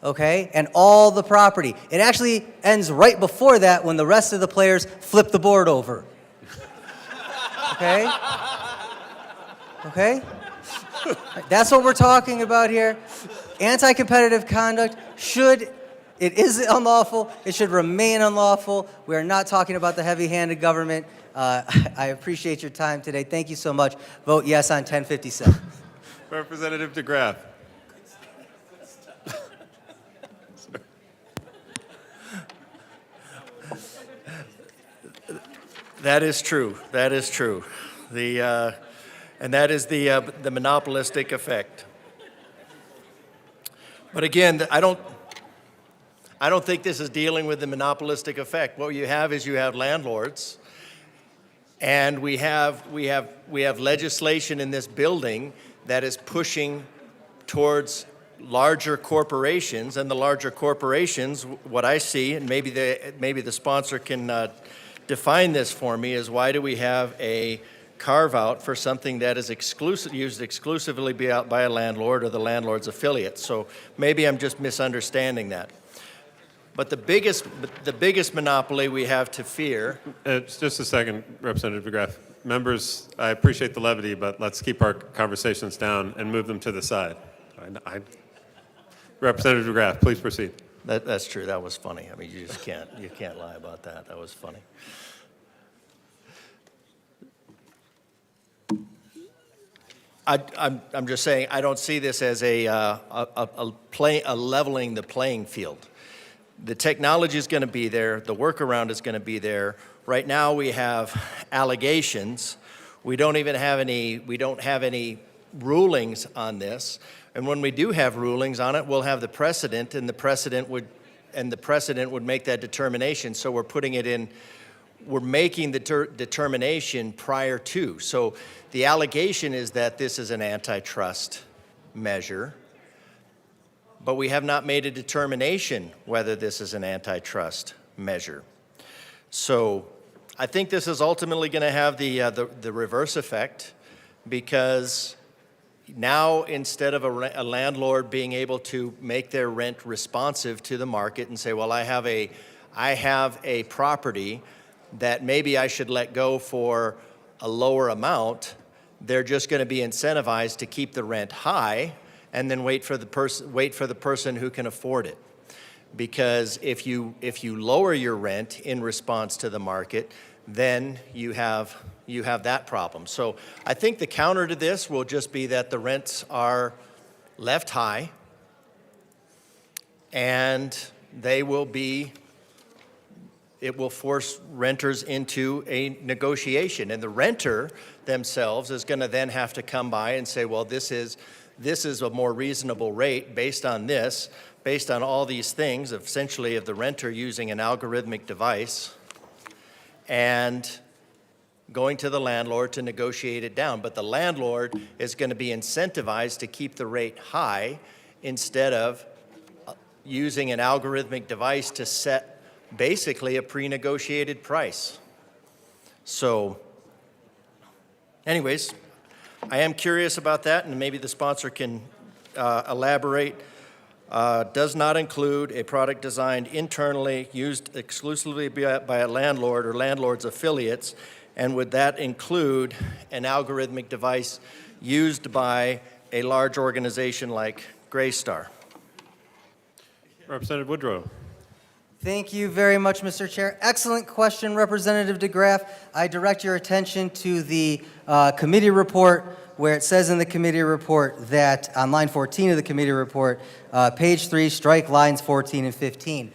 okay, and all the property. It actually ends right before that, when the rest of the players flip the board over. Okay? Okay? That's what we're talking about here. Anti-competitive conduct is unlawful. It should remain unlawful. We are not talking about the heavy-handed government. I appreciate your time today. Thank you so much. Vote yes on 1057. Representative DeGraff. That is true. That is true. And that is the monopolistic effect. But again, I don't think this is dealing with the monopolistic effect. What you have is landlords, and we have legislation in this building that is pushing towards larger corporations, and the larger corporations, what I see, and maybe the sponsor can define this for me, is why do we have a carve-out for something that is used exclusively by a landlord or the landlord's affiliate? So maybe I'm just misunderstanding that. But the biggest monopoly we have to fear. Just a second, Representative DeGraff. Members, I appreciate the levity, but let's keep our conversations down and move them to the side. Representative DeGraff, please proceed. That's true. That was funny. I mean, you can't lie about that. That was funny. I'm just saying, I don't see this as a leveling the playing field. The technology is going to be there. The workaround is going to be there. Right now we have allegations. We don't have any rulings on this. And when we do have rulings on it, we'll have the precedent, and the precedent would make that determination. So we're making the determination prior to. So the allegation is that this is an antitrust measure, but we have not made a determination whether this is an antitrust measure. So I think this is ultimately going to have the reverse effect, because now instead of a landlord being able to make their rent responsive to the market and say, well, I have a property that maybe I should let go for a lower amount, they're just going to be incentivized to keep the rent high and then wait for the person who can afford it. Because if you lower your rent in response to the market, then you have that problem. So I think the counter to this will just be that the rents are left high, and it will force renters into a negotiation, and the renter themselves is going to then have to come by and say, well, this is a more reasonable rate based on this, based on all these things, essentially of the renter using an algorithmic device and going to the landlord to negotiate it down. But the landlord is going to be incentivized to keep the rate high instead of using an algorithmic device to set basically a pre-negotiated price. So anyways, I am curious about that, and maybe the sponsor can elaborate. Does not include a product designed internally, used exclusively by a landlord or landlord's affiliates, and would that include an algorithmic device used by a large organization like Greystar? Representative Woodrow. Thank you very much, Mr. Chair. Excellent question, Representative DeGraff. I direct your attention to the committee report, where it says in the committee report that on line 14 of the committee report, page 3, strike lines 14 and 15.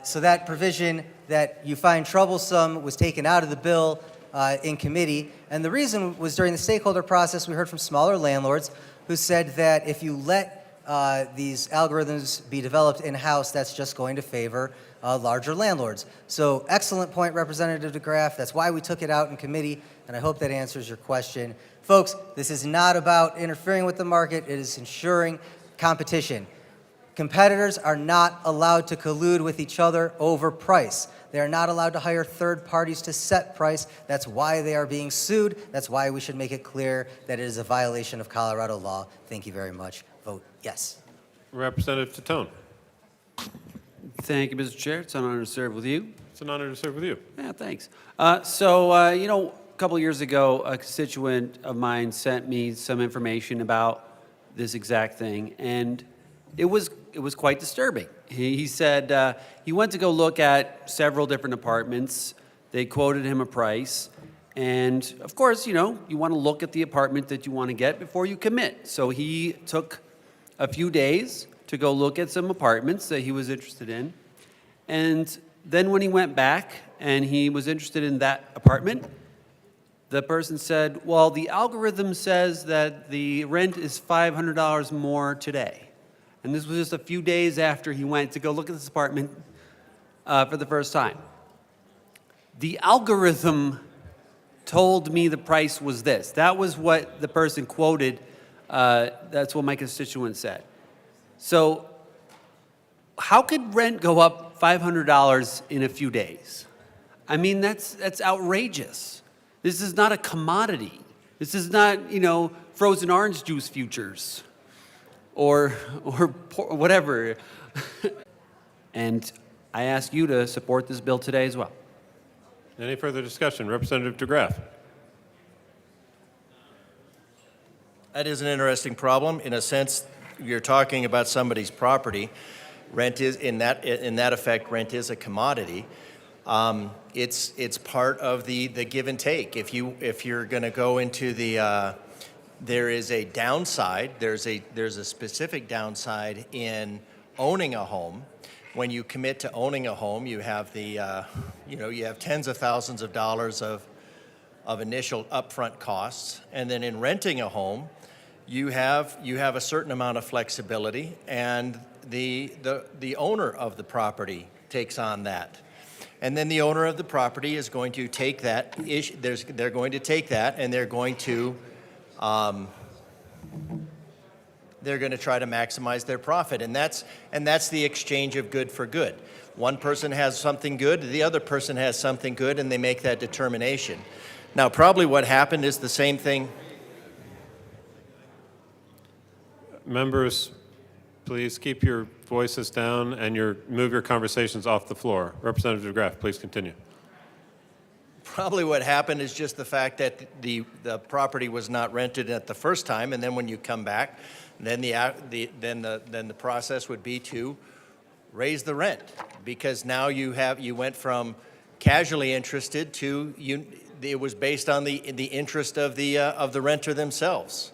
So that provision that you find troublesome was taken out of the bill in committee. And the reason was during the stakeholder process, we heard from smaller landlords who said that if you let these algorithms be developed in-house, that's just going to favor larger landlords. So excellent point, Representative DeGraff. That's why we took it out in committee, and I hope that answers your question. Folks, this is not about interfering with the market. It is ensuring competition. Competitors are not allowed to collude with each other over price. They are not allowed to hire third parties to set price. That's why they are being sued. That's why we should make it clear that it is a violation of Colorado law. Thank you very much. Vote yes. Representative Tatone. Thank you, Mr. Chair. It's an honor to serve with you. It's an honor to serve with you. Yeah, thanks. A couple years ago, a constituent of mine sent me some information about this exact thing, and it was quite disturbing. He said he went to go look at several different apartments. They quoted him a price, and of course, you want to look at the apartment that you want to get before you commit. So he took a few days to go look at some apartments that he was interested in, and then when he went back and he was interested in that apartment, the person said, well, the algorithm says that the rent is $500 more today. And this was just a few days after he went to go look at this apartment for the first time. The algorithm told me the price was this. That was what the person quoted. That's what my constituent said. So how could rent go up $500 in a few days? I mean, that's outrageous. This is not a commodity. This is not, frozen orange juice futures or whatever. And I ask you to support this bill today as well. Any further discussion? Representative DeGraff. That is an interesting problem. In a sense, you're talking about somebody's property. Rent is, in that effect, rent is a commodity. It's part of the give and take. If you're going to go into there is a downside. There's a specific downside in owning a home. When you commit to owning a home, you have you have tens of thousands of dollars of initial upfront costs, and then in renting a home, you have a certain amount of flexibility, and the owner of the property takes on that. And then the owner of the property is going to take that they're going to take that, and they're going to they're going to try to maximize their profit. And that's the exchange of good for good. One person has something good, the other person has something good, and they make that determination. Now, probably what happened is the same thing. Members, please keep your voices down and move your conversations off the floor. Representative DeGraff, please continue. Probably what happened is just the fact that the property was not rented at the first time, and then when you come back, then the process would be to raise the rent, because now you went from casually interested to it was based on the interest of the renter themselves.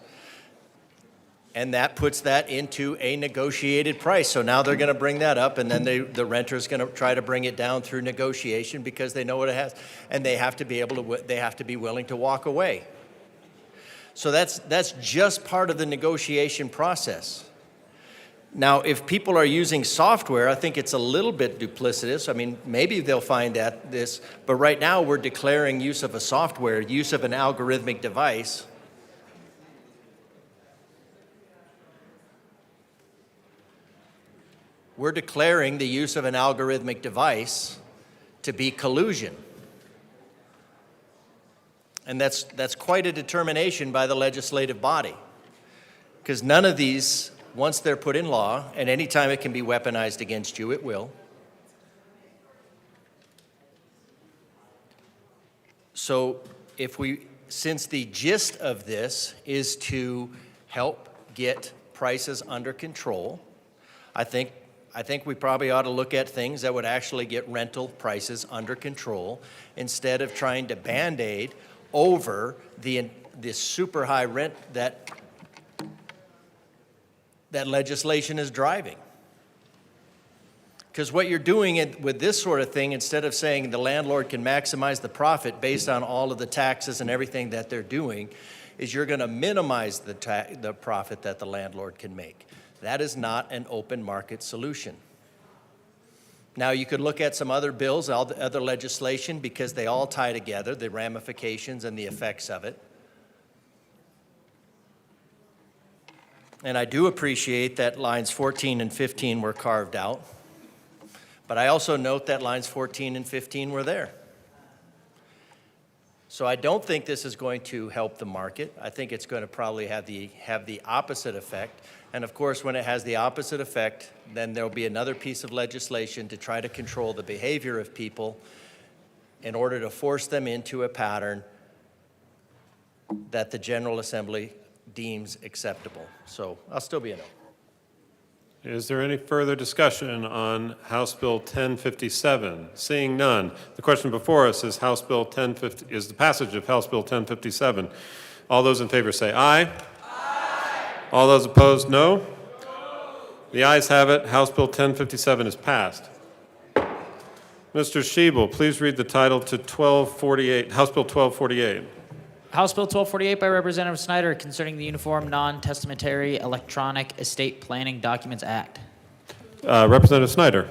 And that puts that into a negotiated price. So now they're going to bring that up, and then the renter's going to try to bring it down through negotiation because they know what it has, and they have to be willing to walk away. So that's just part of the negotiation process. Now, if people are using software, I think it's a little bit duplicitous. I mean, maybe they'll find this, but right now we're declaring use of a software, use of an algorithmic device. We're declaring the use of an algorithmic device to be collusion. And that's quite a determination by the legislative body. Because none of these, once they're put in law, and anytime it can be weaponized against you, it will. So since the gist of this is to help get prices under control, I think we probably ought to look at things that would actually get rental prices under control instead of trying to Band-Aid over this super high rent that legislation is driving. Because what you're doing with this sort of thing, instead of saying the landlord can maximize the profit based on all of the taxes and everything that they're doing, is you're going to minimize the profit that the landlord can make. That is not an open market solution. Now, you could look at some other bills, other legislation, because they all tie together, the ramifications and the effects of it. And I do appreciate that lines 14 and 15 were carved out. But I also note that lines 14 and 15 were there. So I don't think this is going to help the market. I think it's going to probably have the opposite effect. And of course, when it has the opposite effect, then there'll be another piece of legislation to try to control the behavior of people in order to force them into a pattern that the General Assembly deems acceptable. So I'll still be a no. Is there any further discussion on House Bill 1057? Seeing none, the question before us is the passage of House Bill 1057. All those in favor say aye. All those opposed, no. The ayes have it. House Bill 1057 is passed. Mr. Schiebel, please read the title to House Bill 1248. House Bill 1248 by Representative Snyder concerning the Uniform Non-Testamentary Electronic Estate Planning Documents Act. Representative Snyder.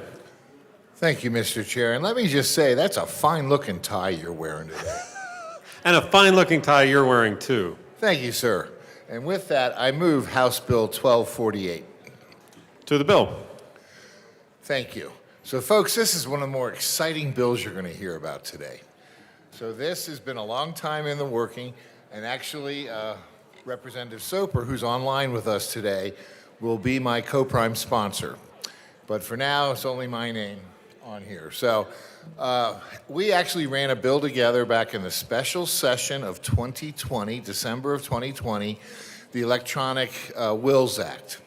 Thank you, Mr. Chair. And let me just say, that's a fine-looking tie you're wearing today. And a fine-looking tie you're wearing, too. Thank you, sir. And with that, I move House Bill 1248. To the bill. Thank you. So, folks, this is one of the more exciting bills you're going to hear about today. So this has been a long time in the working, and actually, Representative Soper, who's online with us today, will be my co-prime sponsor. But for now, it's only my name on here. So we actually ran a bill together back in the special session of 2020, December of 2020, the Electronic Wills Act.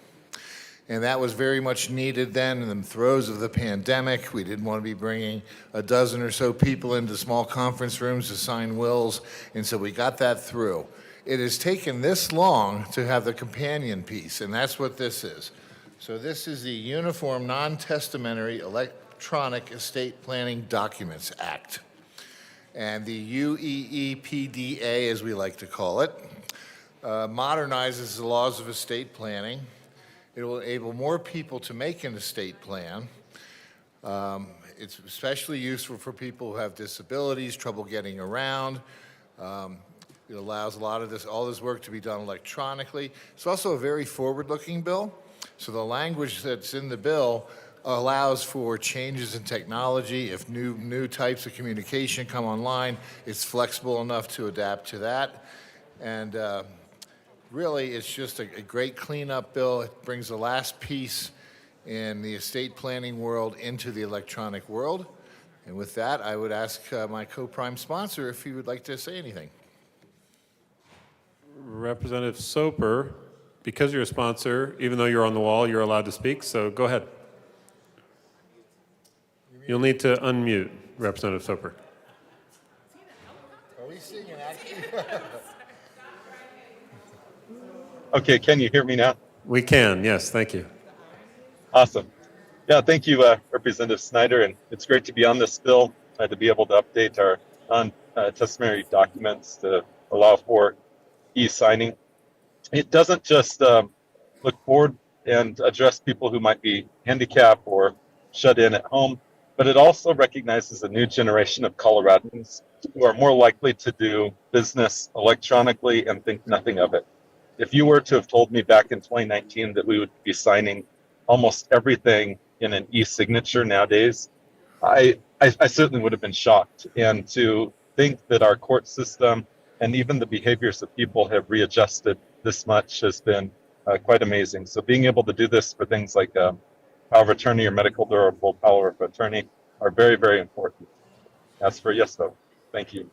And that was very much needed then in the throes of the pandemic. We didn't want to be bringing a dozen or so people into small conference rooms to sign wills, and so we got that through. It has taken this long to have the companion piece, and that's what this is. So this is the Uniform Non-Testamentary Electronic Estate Planning Documents Act. And the UEEPDA, as we like to call it, modernizes the laws of estate planning. It will enable more people to make an estate plan. It's especially useful for people who have disabilities, trouble getting around. It allows a lot of this, all this work to be done electronically. It's also a very forward-looking bill. So the language that's in the bill allows for changes in technology. If new types of communication come online, it's flexible enough to adapt to that. And really, it's just a great cleanup bill. It brings the last piece in the estate planning world into the electronic world. And with that, I would ask my co-prime sponsor if he would like to say anything. Representative Soper, because you're a sponsor, even though you're on the wall, you're allowed to speak, so go ahead. You'll need to unmute Representative Soper. Are we seeing an action? Okay, can you hear me now? We can, yes, thank you. Awesome. Yeah, thank you, Representative Snyder, and it's great to be on this bill, to be able to update our non-testimony documents to allow for e-signing. It doesn't just look forward and address people who might be handicapped or shut in at home, but it also recognizes a new generation of Coloradans who are more likely to do business electronically and think nothing of it. If you were to have told me back in 2019 that we would be signing almost everything in an e-signature nowadays, I certainly would have been shocked. And to think that our court system and even the behaviors of people have readjusted this much has been quite amazing. So being able to do this for things like power of attorney or medical durable power of attorney are very, very important. That's for yes vote. Thank you.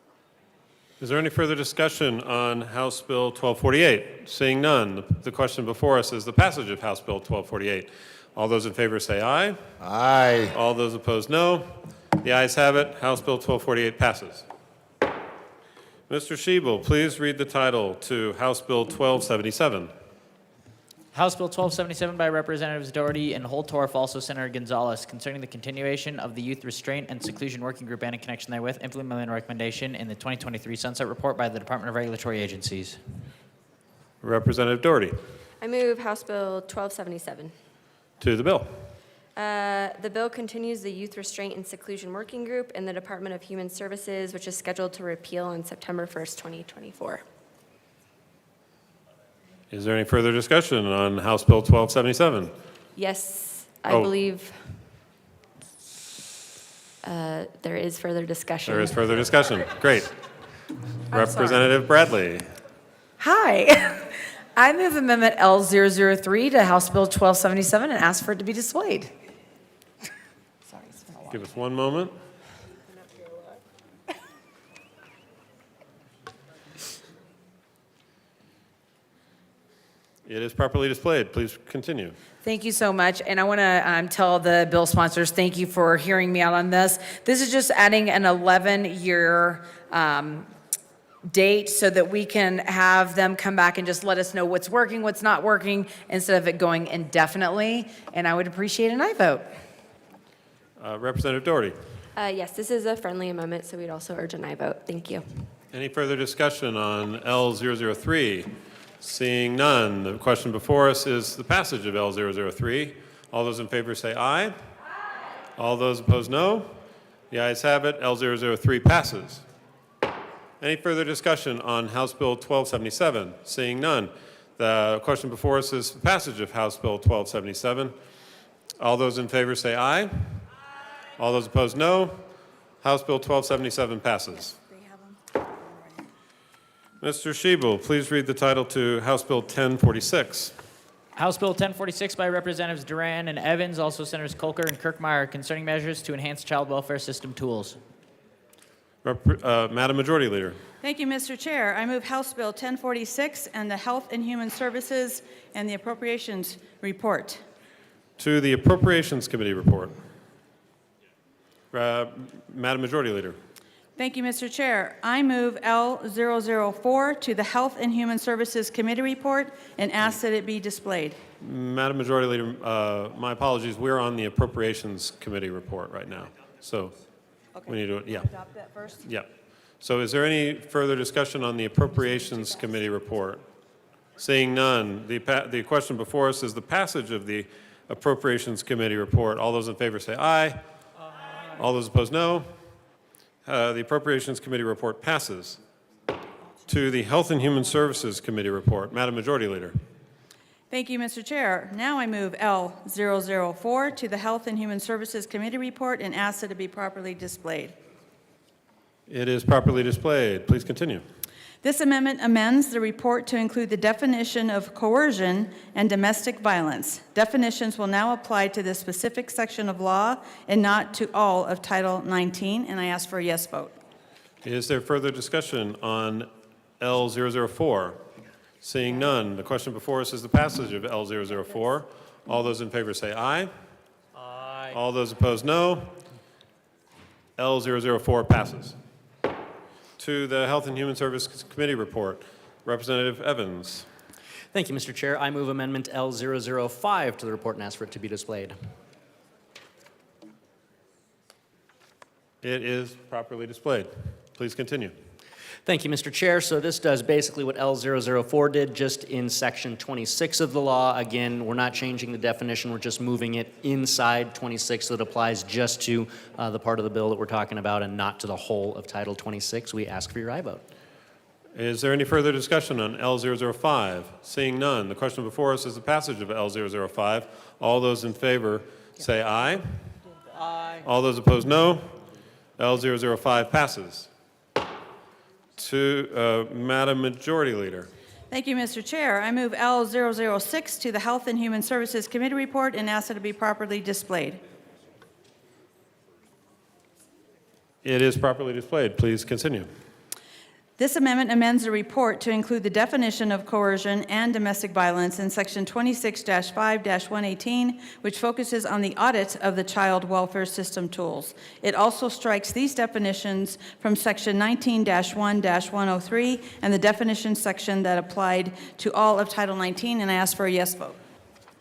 Is there any further discussion on House Bill 1248? Seeing none, the question before us is the passage of House Bill 1248. All those in favor say aye. Aye. All those opposed, no. The ayes have it. House Bill 1248 passes. Mr. Schiebel, please read the title to House Bill 1277. House Bill 1277 by Representatives Doherty and Holtorf, also Senator Gonzalez, concerning the continuation of the Youth Restraint and Seclusion Working Group and in connection therewith, implementing a recommendation in the 2023 Sunset Report by the Department of Regulatory Agencies. Representative Doherty. I move House Bill 1277. To the bill. The bill continues the Youth Restraint and Seclusion Working Group in the Department of Human Services, which is scheduled to repeal on September 1st, 2024. Is there any further discussion on House Bill 1277? Yes, I believe there is further discussion. There is further discussion. Great. Representative Bradley. Hi. I move Amendment L003 to House Bill 1277 and ask for it to be displayed. Sorry, it's been a while. Give us one moment. It is properly displayed. Please continue. Thank you so much. And I want to tell the bill sponsors, thank you for hearing me out on this. This is just adding an 11-year date so that we can have them come back and just let us know what's working, what's not working, instead of it going indefinitely. And I would appreciate an aye vote. Representative Doherty. Yes, this is a friendly amendment, so we'd also urge an aye vote. Thank you. Any further discussion on L003? Seeing none, the question before us is the passage of L003. All those in favor say aye. Aye. All those opposed, no. The ayes have it. L003 passes. Any further discussion on House Bill 1277? Seeing none, the question before us is the passage of House Bill 1277. All those in favor say aye. Aye. All those opposed, no. House Bill 1277 passes. Mr. Schiebel, please read the title to House Bill 1046. House Bill 1046 by Representatives Duran and Evans, also Senators Kolker and Kirkmeyer, concerning measures to enhance child welfare system tools. Madam Majority Leader. Thank you, Mr. Chair. I move House Bill 1046 and the Health and Human Services and the Appropriations Report. To the Appropriations Committee report. Madam Majority Leader. Thank you, Mr. Chair. I move L004 to the Health and Human Services Committee report and ask that it be displayed. Madam Majority Leader, my apologies. We're on the Appropriations Committee report right now. So we need to, yeah. Adopt that first? Yeah. So is there any further discussion on the Appropriations Committee report? Seeing none, the question before us is the passage of the Appropriations Committee report. All those in favor say aye. Aye. All those opposed, no. The Appropriations Committee report passes. To the Health and Human Services Committee report. Madam Majority Leader. Thank you, Mr. Chair. Now I move L004 to the Health and Human Services Committee report and ask that it be properly displayed. It is properly displayed. Please continue. This amendment amends the report to include the definition of coercion and domestic violence. Definitions will now apply to this specific section of law and not to all of Title 19, and I ask for a yes vote. Is there further discussion on L004? Seeing none, the question before us is the passage of L004. All those in favor say aye. Aye. All those opposed, no. L004 passes. To the Health and Human Services Committee report, Representative Evans. Thank you, Mr. Chair. I move Amendment L005 to the report and ask for it to be displayed. It is properly displayed. Please continue. Thank you, Mr. Chair. So this does basically what L004 did, just in Section 26 of the law. Again, we're not changing the definition. We're just moving it inside 26 so it applies just to the part of the bill that we're talking about and not to the whole of Title 26. We ask for your aye vote. Is there any further discussion on L005? Seeing none, the question before us is the passage of L005. All those in favor say aye. Aye. All those opposed, no. L005 passes. To Madam Majority Leader. Thank you, Mr. Chair. I move L006 to the Health and Human Services Committee report and ask that it be properly displayed. It is properly displayed. Please continue. This amendment amends the report to include the definition of coercion and domestic violence in Section 26-5-118, which focuses on the audit of the child welfare system tools. It also strikes these definitions from Section 19-1-103 and the definition section that applied to all of Title 19, and I ask for a yes vote.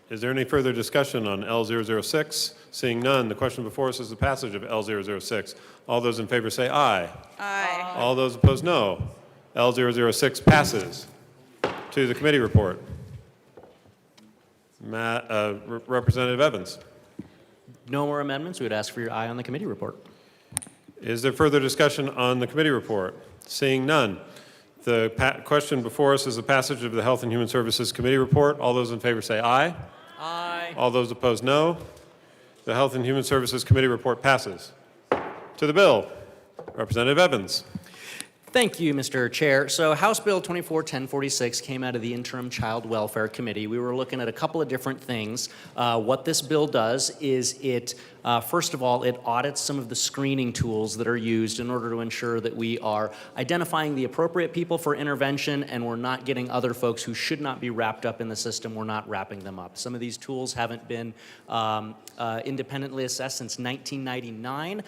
Is there any further discussion on L006? Seeing none, the question before us is the passage of L006. All those in favor say aye. Aye. All those opposed, no. L006 passes. To the committee report. Representative Evans. No more amendments. We would ask for your aye on the committee report. Is there further discussion on the committee report? Seeing none, the question before us is the passage of the Health and Human Services Committee report. All those in favor say aye. Aye. All those opposed, no. The Health and Human Services Committee report passes. To the bill, Representative Evans. Thank you, Mr. Chair. So House Bill 24-1046 came out of the Interim Child Welfare Committee. We were looking at a couple of different things. What this bill does is it, first of all, it audits some of the screening tools that are used in order to ensure that we are identifying the appropriate people for intervention and we're not getting other folks who should not be wrapped up in the system, we're not wrapping them up. Some of these tools haven't been independently assessed since 1999,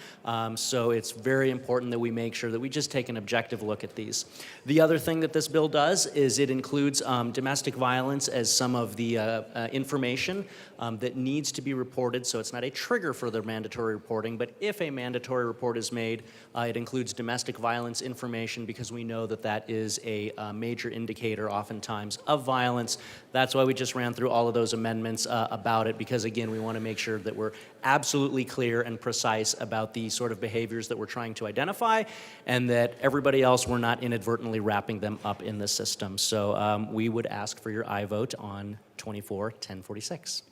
so it's very important that we make sure that we just take an objective look at these. The other thing that this bill does is it includes domestic violence as some of the information that needs to be reported, so it's not a trigger for the mandatory reporting, but if a mandatory report is made, it includes domestic violence information because we know that that is a major indicator oftentimes of violence. That's why we just ran through all of those amendments about it, because again, we want to make sure that we're absolutely clear and precise about the sort of behaviors that we're trying to identify, and that everybody else, we're not inadvertently wrapping them up in the system. So we would ask for your aye vote on 24-1046.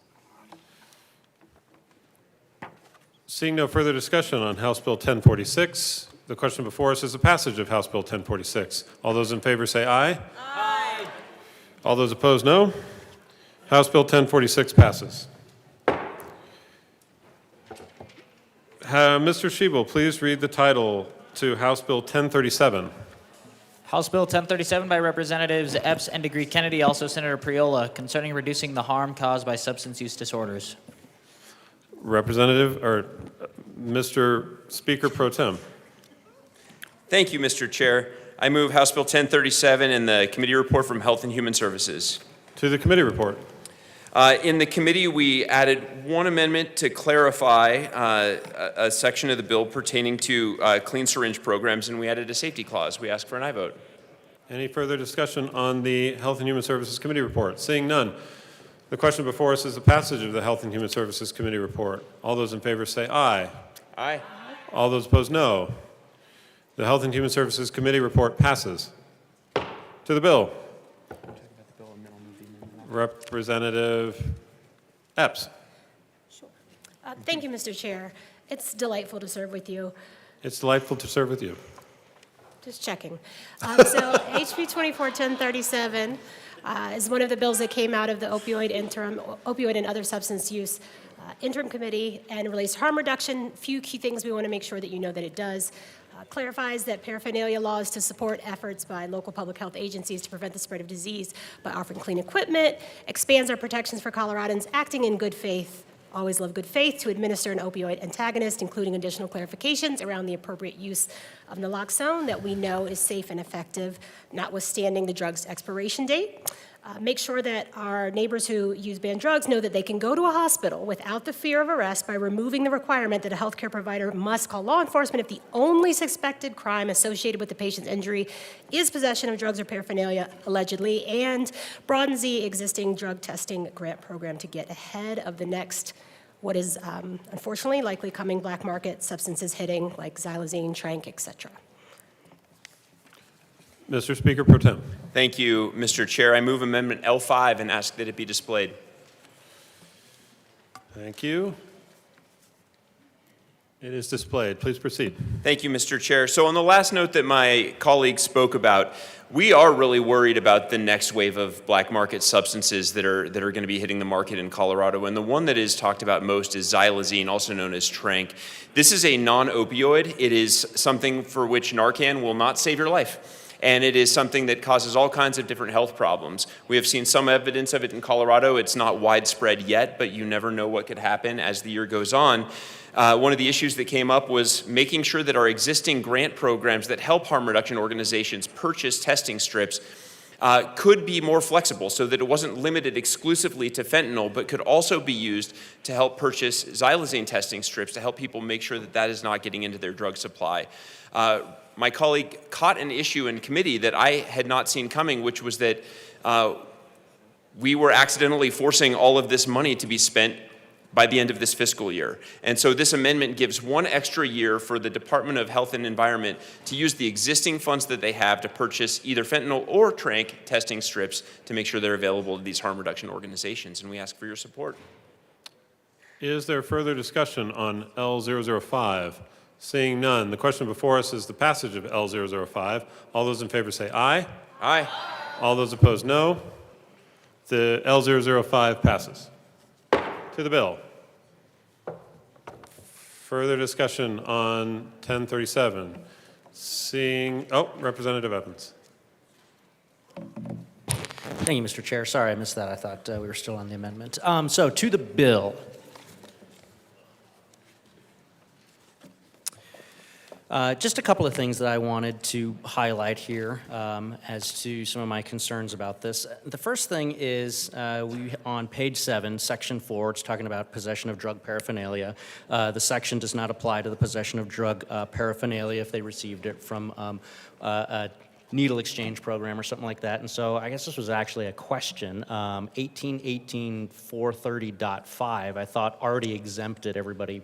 Seeing no further discussion on House Bill 1046, the question before us is the passage of House Bill 1046. All those in favor say aye. Aye. All those opposed, no. House Bill 1046 passes. Mr. Schiebel, please read the title to House Bill 1037. House Bill 1037 by Representatives Epps and DeGree Kennedy, also Senator Priola, concerning reducing the harm caused by substance use disorders. Representative, or Mr. Speaker Pro Tem. Thank you, Mr. Chair. I move House Bill 1037 and the committee report from Health and Human Services. To the committee report. In the committee, we added one amendment to clarify a section of the bill pertaining to clean syringe programs, and we added a safety clause. We ask for an aye vote. Any further discussion on the Health and Human Services Committee report? Seeing none, the question before us is the passage of the Health and Human Services Committee report. All those in favor say aye. Aye. All those opposed, no. The Health and Human Services Committee report passes. To the bill. Representative Epps. Thank you, Mr. Chair. It's delightful to serve with you. It's delightful to serve with you. Just checking. So HB 241037 is one of the bills that came out of the opioid and other substance use interim committee and released harm reduction. Few key things we want to make sure that you know that it does. Clarifies that paraphernalia laws to support efforts by local public health agencies to prevent the spread of disease by offering clean equipment, expands our protections for Coloradans acting in good faith, always love good faith, to administer an opioid antagonist, including additional clarifications around the appropriate use of naloxone that we know is safe and effective, notwithstanding the drug's expiration date. Make sure that our neighbors who use banned drugs know that they can go to a hospital without the fear of arrest by removing the requirement that a healthcare provider must call law enforcement if the only suspected crime associated with the patient's injury is possession of drugs or paraphernalia, allegedly, and broadens the existing drug testing grant program to get ahead of the next, what is unfortunately likely coming black market substances hitting like xylazine, tranq, etc. Mr. Speaker Pro Tem. Thank you, Mr. Chair. I move Amendment L5 and ask that it be displayed. Thank you. It is displayed. Please proceed. Thank you, Mr. Chair. So on the last note that my colleague spoke about, we are really worried about the next wave of black market substances that are going to be hitting the market in Colorado. And the one that is talked about most is xylazine, also known as tranq. This is a non-opioid. It is something for which Narcan will not save your life. And it is something that causes all kinds of different health problems. We have seen some evidence of it in Colorado. It's not widespread yet, but you never know what could happen as the year goes on. One of the issues that came up was making sure that our existing grant programs that help harm reduction organizations purchase testing strips could be more flexible so that it wasn't limited exclusively to fentanyl, but could also be used to help purchase xylazine testing strips to help people make sure that that is not getting into their drug supply. My colleague caught an issue in committee that I had not seen coming, which was that we were accidentally forcing all of this money to be spent by the end of this fiscal year. And so this amendment gives one extra year for the Department of Health and Environment to use the existing funds that they have to purchase either fentanyl or tranq testing strips to make sure they're available to these harm reduction organizations. And we ask for your support. Is there further discussion on L005? Seeing none, the question before us is the passage of L005. All those in favor say aye. Aye. All those opposed, no. The L005 passes. To the bill. Further discussion on 1037. Seeing, Representative Evans. Thank you, Mr. Chair. Sorry I missed that. I thought we were still on the amendment. So to the bill. Just a couple of things that I wanted to highlight here as to some of my concerns about this. The first thing is on page 7, section 4, it's talking about possession of drug paraphernalia. The section does not apply to the possession of drug paraphernalia if they received it from a needle exchange program or something like that. And so I guess this was actually a question. 1818.430.5, I thought already exempted everybody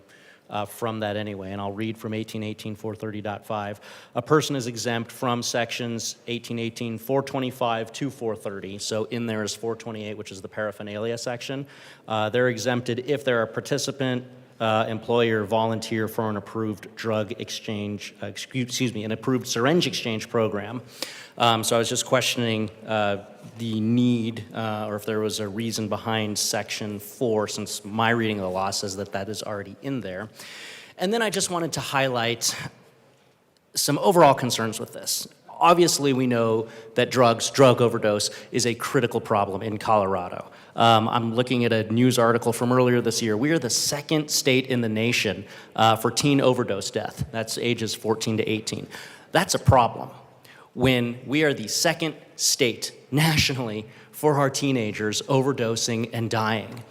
from that anyway, and I'll read from 1818.430.5. A person is exempt from sections 1818.425 to 430, so in there is 428, which is the paraphernalia section. They're exempted if they're a participant, employer, volunteer for an approved drug exchange, an approved syringe exchange program. So I was just questioning the need, or if there was a reason behind section 4, since my reading of the law says that that is already in there. And then I just wanted to highlight some overall concerns with this. Obviously, we know that drug overdose, is a critical problem in Colorado. I'm looking at a news article from earlier this year. We are the second state in the nation for teen overdose death. That's ages 14 to 18. That's a problem when we are the second state nationally for our teenagers overdosing and dying.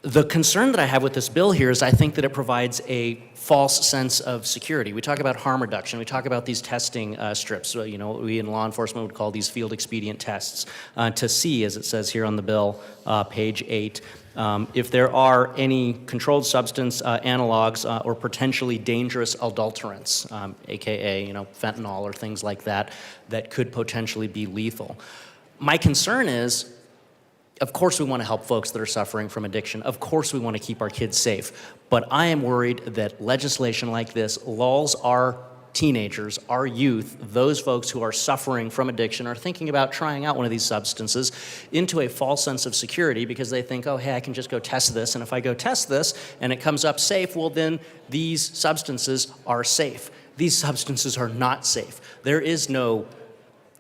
The concern that I have with this bill here is I think that it provides a false sense of security. We talk about harm reduction. We talk about these testing strips. So, what we in law enforcement would call these field expedient tests to see, as it says here on the bill, page 8. If there are any controlled substance analogs or potentially dangerous adulterants, AKA, fentanyl or things like that, that could potentially be lethal. My concern is, of course we want to help folks that are suffering from addiction. Of course we want to keep our kids safe. But I am worried that legislation like this lulls our teenagers, our youth, those folks who are suffering from addiction or thinking about trying out one of these substances into a false sense of security because they think, oh, hey, I can just go test this, and if I go test this and it comes up safe, well, then these substances are safe. These substances are not safe. There is no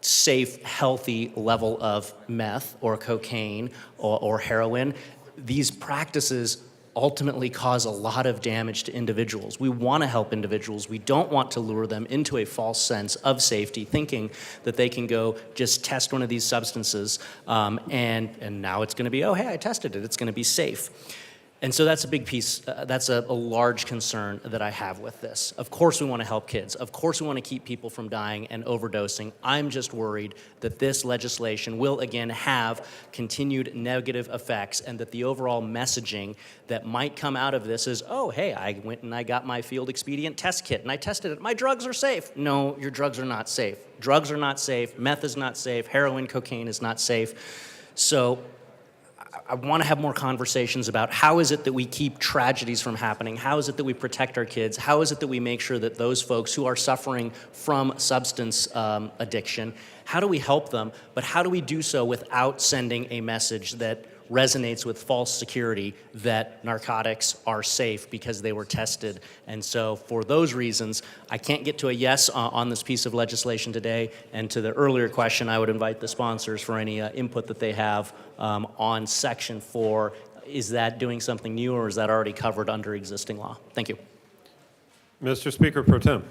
safe, healthy level of meth or cocaine or heroin. These practices ultimately cause a lot of damage to individuals. We want to help individuals. We don't want to lure them into a false sense of safety, thinking that they can go just test one of these substances and now it's going to be, oh, hey, I tested it. It's going to be safe. And so that's a big piece, that's a large concern that I have with this. Of course we want to help kids. Of course we want to keep people from dying and overdosing. I'm just worried that this legislation will again have continued negative effects and that the overall messaging that might come out of this is, oh, hey, I went and I got my field expedient test kit and I tested it. My drugs are safe. No, your drugs are not safe. Drugs are not safe. Meth is not safe. Heroin, cocaine is not safe. So I want to have more conversations about how is it that we keep tragedies from happening? How is it that we protect our kids? How is it that we make sure that those folks who are suffering from substance addiction, how do we help them? But how do we do so without sending a message that resonates with false security that narcotics are safe because they were tested? And so for those reasons, I can't get to a yes on this piece of legislation today. And to the earlier question, I would invite the sponsors for any input that they have on Section 4. Is that doing something new or is that already covered under existing law? Thank you. Mr. Speaker Pro Tem.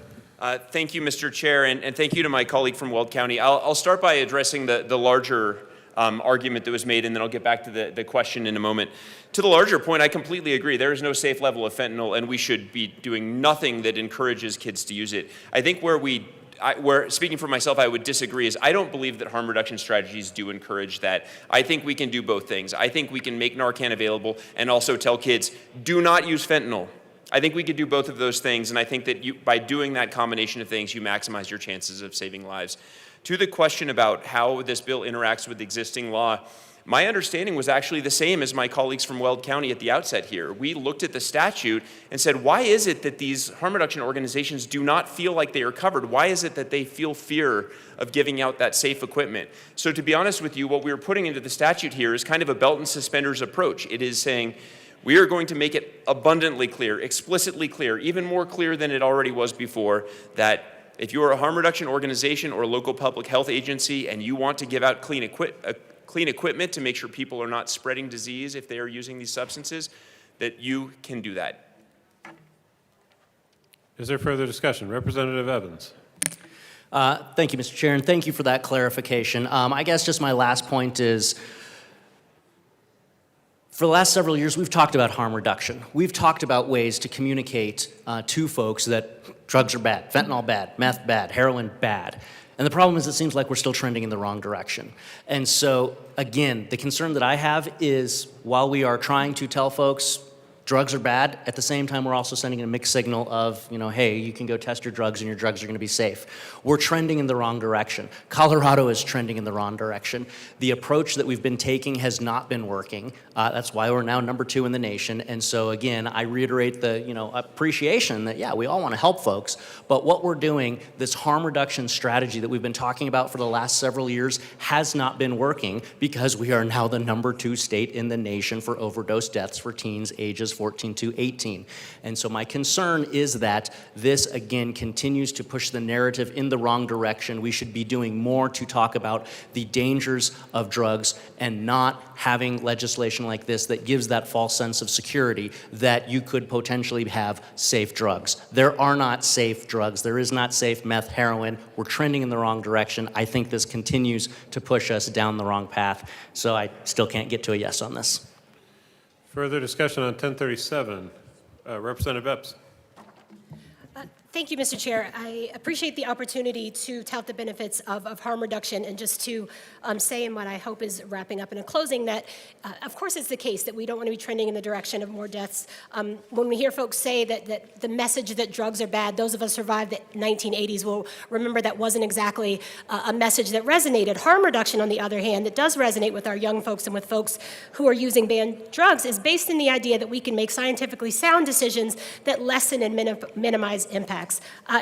Thank you, Mr. Chair, and thank you to my colleague from Weld County. I'll start by addressing the larger argument that was made, and then I'll get back to the question in a moment. To the larger point, I completely agree. There is no safe level of fentanyl, and we should be doing nothing that encourages kids to use it. I think where speaking for myself, I would disagree is I don't believe that harm reduction strategies do encourage that. I think we can do both things. I think we can make Narcan available and also tell kids, do not use fentanyl. I think we could do both of those things, and I think that by doing that combination of things, you maximize your chances of saving lives. To the question about how this bill interacts with existing law, my understanding was actually the same as my colleagues from Weld County at the outset here. We looked at the statute and said, why is it that these harm reduction organizations do not feel like they are covered? Why is it that they feel fear of giving out that safe equipment? So to be honest with you, what we were putting into the statute here is kind of a belt and suspenders approach. It is saying, we are going to make it abundantly clear, explicitly clear, even more clear than it already was before, that if you are a harm reduction organization or a local public health agency and you want to give out clean equipment to make sure people are not spreading disease if they are using these substances, that you can do that. Is there further discussion? Representative Evans. Thank you, Mr. Chair, and thank you for that clarification. I guess just my last point is, for the last several years, we've talked about harm reduction. We've talked about ways to communicate to folks that drugs are bad, fentanyl bad, meth bad, heroin bad. And the problem is it seems like we're still trending in the wrong direction. And so, again, the concern that I have is while we are trying to tell folks drugs are bad, at the same time we're also sending a mixed signal of, hey, you can go test your drugs and your drugs are going to be safe. We're trending in the wrong direction. Colorado is trending in the wrong direction. The approach that we've been taking has not been working. That's why we're now #2 in the nation. And so again, I reiterate the appreciation that, yeah, we all want to help folks, but what we're doing, this harm reduction strategy that we've been talking about for the last several years has not been working because we are now the #2 state in the nation for overdose deaths for teens ages 14 to 18. And so my concern is that this, again, continues to push the narrative in the wrong direction. We should be doing more to talk about the dangers of drugs and not having legislation like this that gives that false sense of security that you could potentially have safe drugs. There are not safe drugs. There is not safe meth, heroin. We're trending in the wrong direction. I think this continues to push us down the wrong path. So I still can't get to a yes on this. Further discussion on 1037. Representative Epps. Thank you, Mr. Chair. I appreciate the opportunity to tout the benefits of harm reduction and just to say in what I hope is wrapping up in a closing that, of course, it's the case that we don't want to be trending in the direction of more deaths. When we hear folks say that the message that drugs are bad, those of us survived the 1980s will remember that wasn't exactly a message that resonated. Harm reduction, on the other hand, that does resonate with our young folks and with folks who are using banned drugs is based in the idea that we can make scientifically sound decisions that lessen and minimize impacts.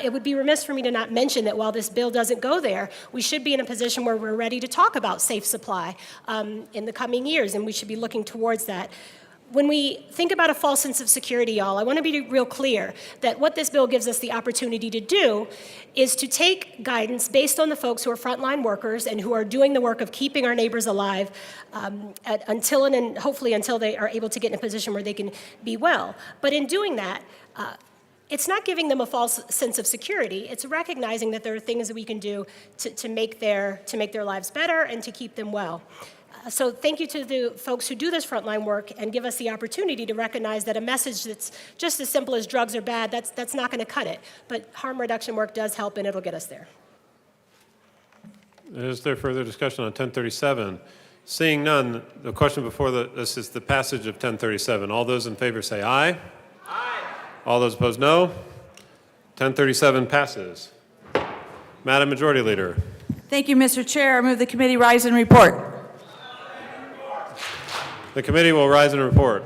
It would be remiss for me to not mention that while this bill doesn't go there, we should be in a position where we're ready to talk about safe supply in the coming years, and we should be looking towards that. When we think about a false sense of security, y'all, I want to be real clear that what this bill gives us the opportunity to do is to take guidance based on the folks who are frontline workers and who are doing the work of keeping our neighbors alive until and hopefully until they are able to get in a position where they can be well. But in doing that, it's not giving them a false sense of security. It's recognizing that there are things that we can do to make their lives better and to keep them well. So thank you to the folks who do this frontline work and give us the opportunity to recognize that a message that's just as simple as drugs are bad, that's not going to cut it. But harm reduction work does help, and it'll get us there. Is there further discussion on 1037? Seeing none, the question before this is the passage of 1037. All those in favor say aye. All those opposed, no. 1037 passes. Madam Majority Leader. Thank you, Mr. Chair. I move the committee rise and report. The committee will rise and report.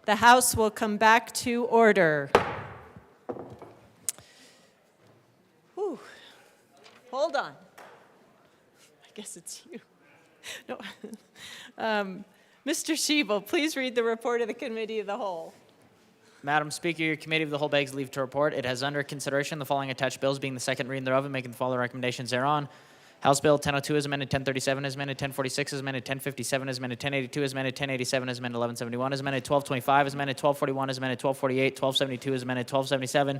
The House will come back to order. Whew. Hold on. I guess it's you. No. Mr. Shebel, please read the report of the Committee of the Whole. Madam Speaker, your Committee of the Whole begs leave to report. It has under consideration the following attached bills, being the second reading thereof, and making the following recommendations thereon. House Bill 1002 is amended, 1037 is amended, 1046 is amended, 1057 is amended, 1082 is amended, 1087 is amended, 1171 is amended, 1225 is amended, 1241 is amended, 1248, 1272 is amended, 1277,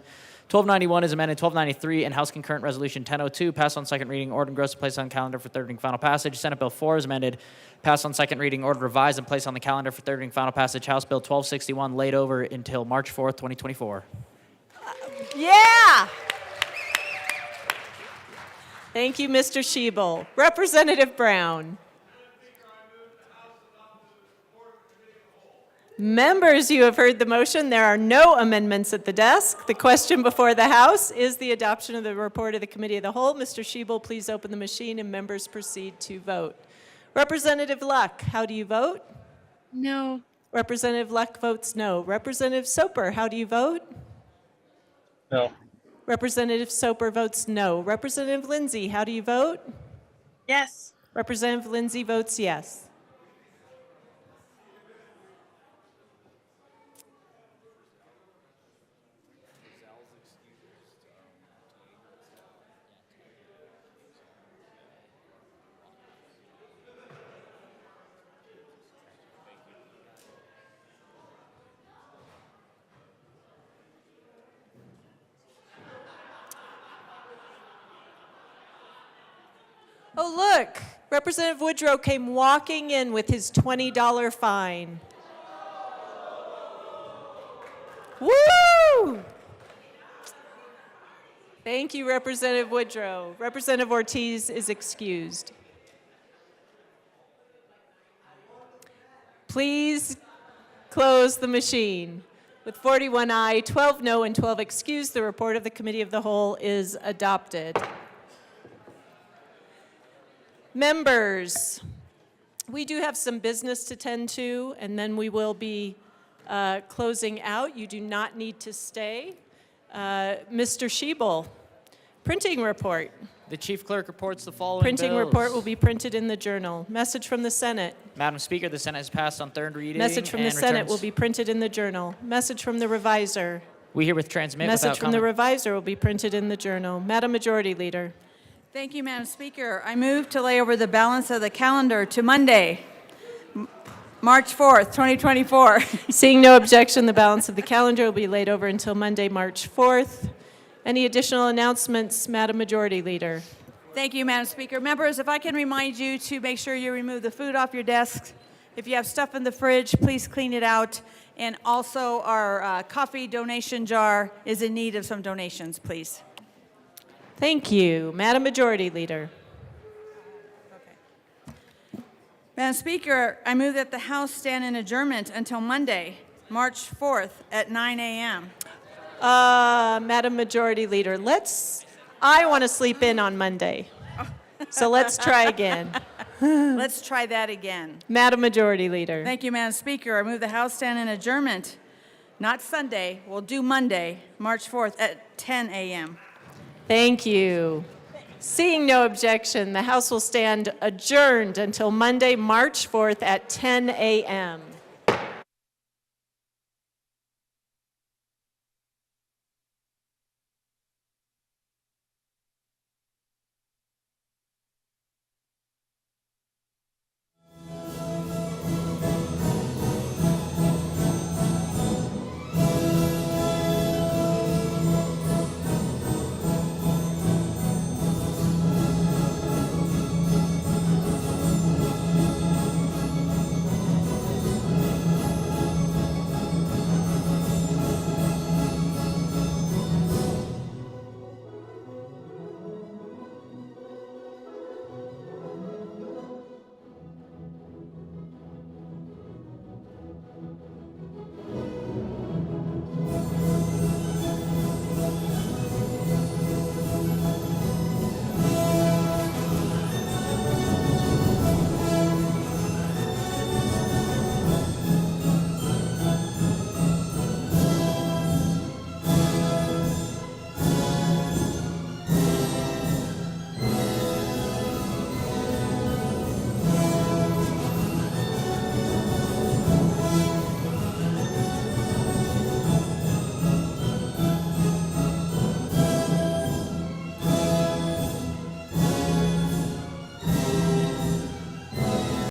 1291 is amended, 1293, and House Concurrent Resolution 1002 passed on second reading, ordered and grossed, placed on calendar for third reading, final passage. Senate Bill 4 is amended, passed on second reading, ordered, revised, and placed on the calendar for third reading, final passage. House Bill 1261 laid over until March 4th, 2024. Yeah! Thank you, Mr. Shebel. Representative Brown. Members, you have heard the motion. There are no amendments at the desk. The question before the House is the adoption of the report of the Committee of the Whole. Mr. Shebel, please open the machine and members proceed to vote. Representative Luck, how do you vote? No. Representative Luck votes no. Representative Soper, how do you vote? No. Representative Soper votes no. Representative Lindsay, how do you vote? Yes. Representative Lindsay votes yes. Oh, look, Representative Woodrow came walking in with his $20 fine. Woo! Thank you, Representative Woodrow. Representative Ortiz is excused. Please close the machine. With 41 aye, 12 no, and 12 excused, the report of the Committee of the Whole is adopted. Members, we do have some business to tend to, and then we will be closing out. You do not need to stay. Mr. Shebel, printing report. The Chief Clerk reports the following Printing bills. report will be printed in the Journal. Message from the Senate. Madam Speaker, the Senate has passed on third reading. Message from the and Senate returns- will be printed in the Journal. Message from the Reviser. We herewith transmit Message without from the comment. Reviser will be printed in the Journal. Madam Majority Leader. Thank you, Madam Speaker. I move to lay over the balance of the calendar to Monday, March 4th, 2024. Seeing no objection, the balance of the calendar will be laid over until Monday, March 4th. Any additional announcements, Madam Majority Leader? Thank you, Madam Speaker. Members, if I can remind you to make sure you remove the food off your desks. If you have stuff in the fridge, please clean it out. And also, our coffee donation jar is in need of some donations, please. Thank you. Madam Majority Leader. Madam Speaker, I move that the House stand in adjournment until Monday, March 4th at 9 a.m. Madam Majority Leader, I want to sleep in on Monday. So let's try again. Let's try that again. Madam Majority Leader. Thank you, Madam Speaker. I move the House stand in adjournment, not Sunday, we'll do Monday, March 4th at 10 a.m. Thank you. Seeing no objection, the House will stand adjourned until Monday, March 4th at 10 a.m.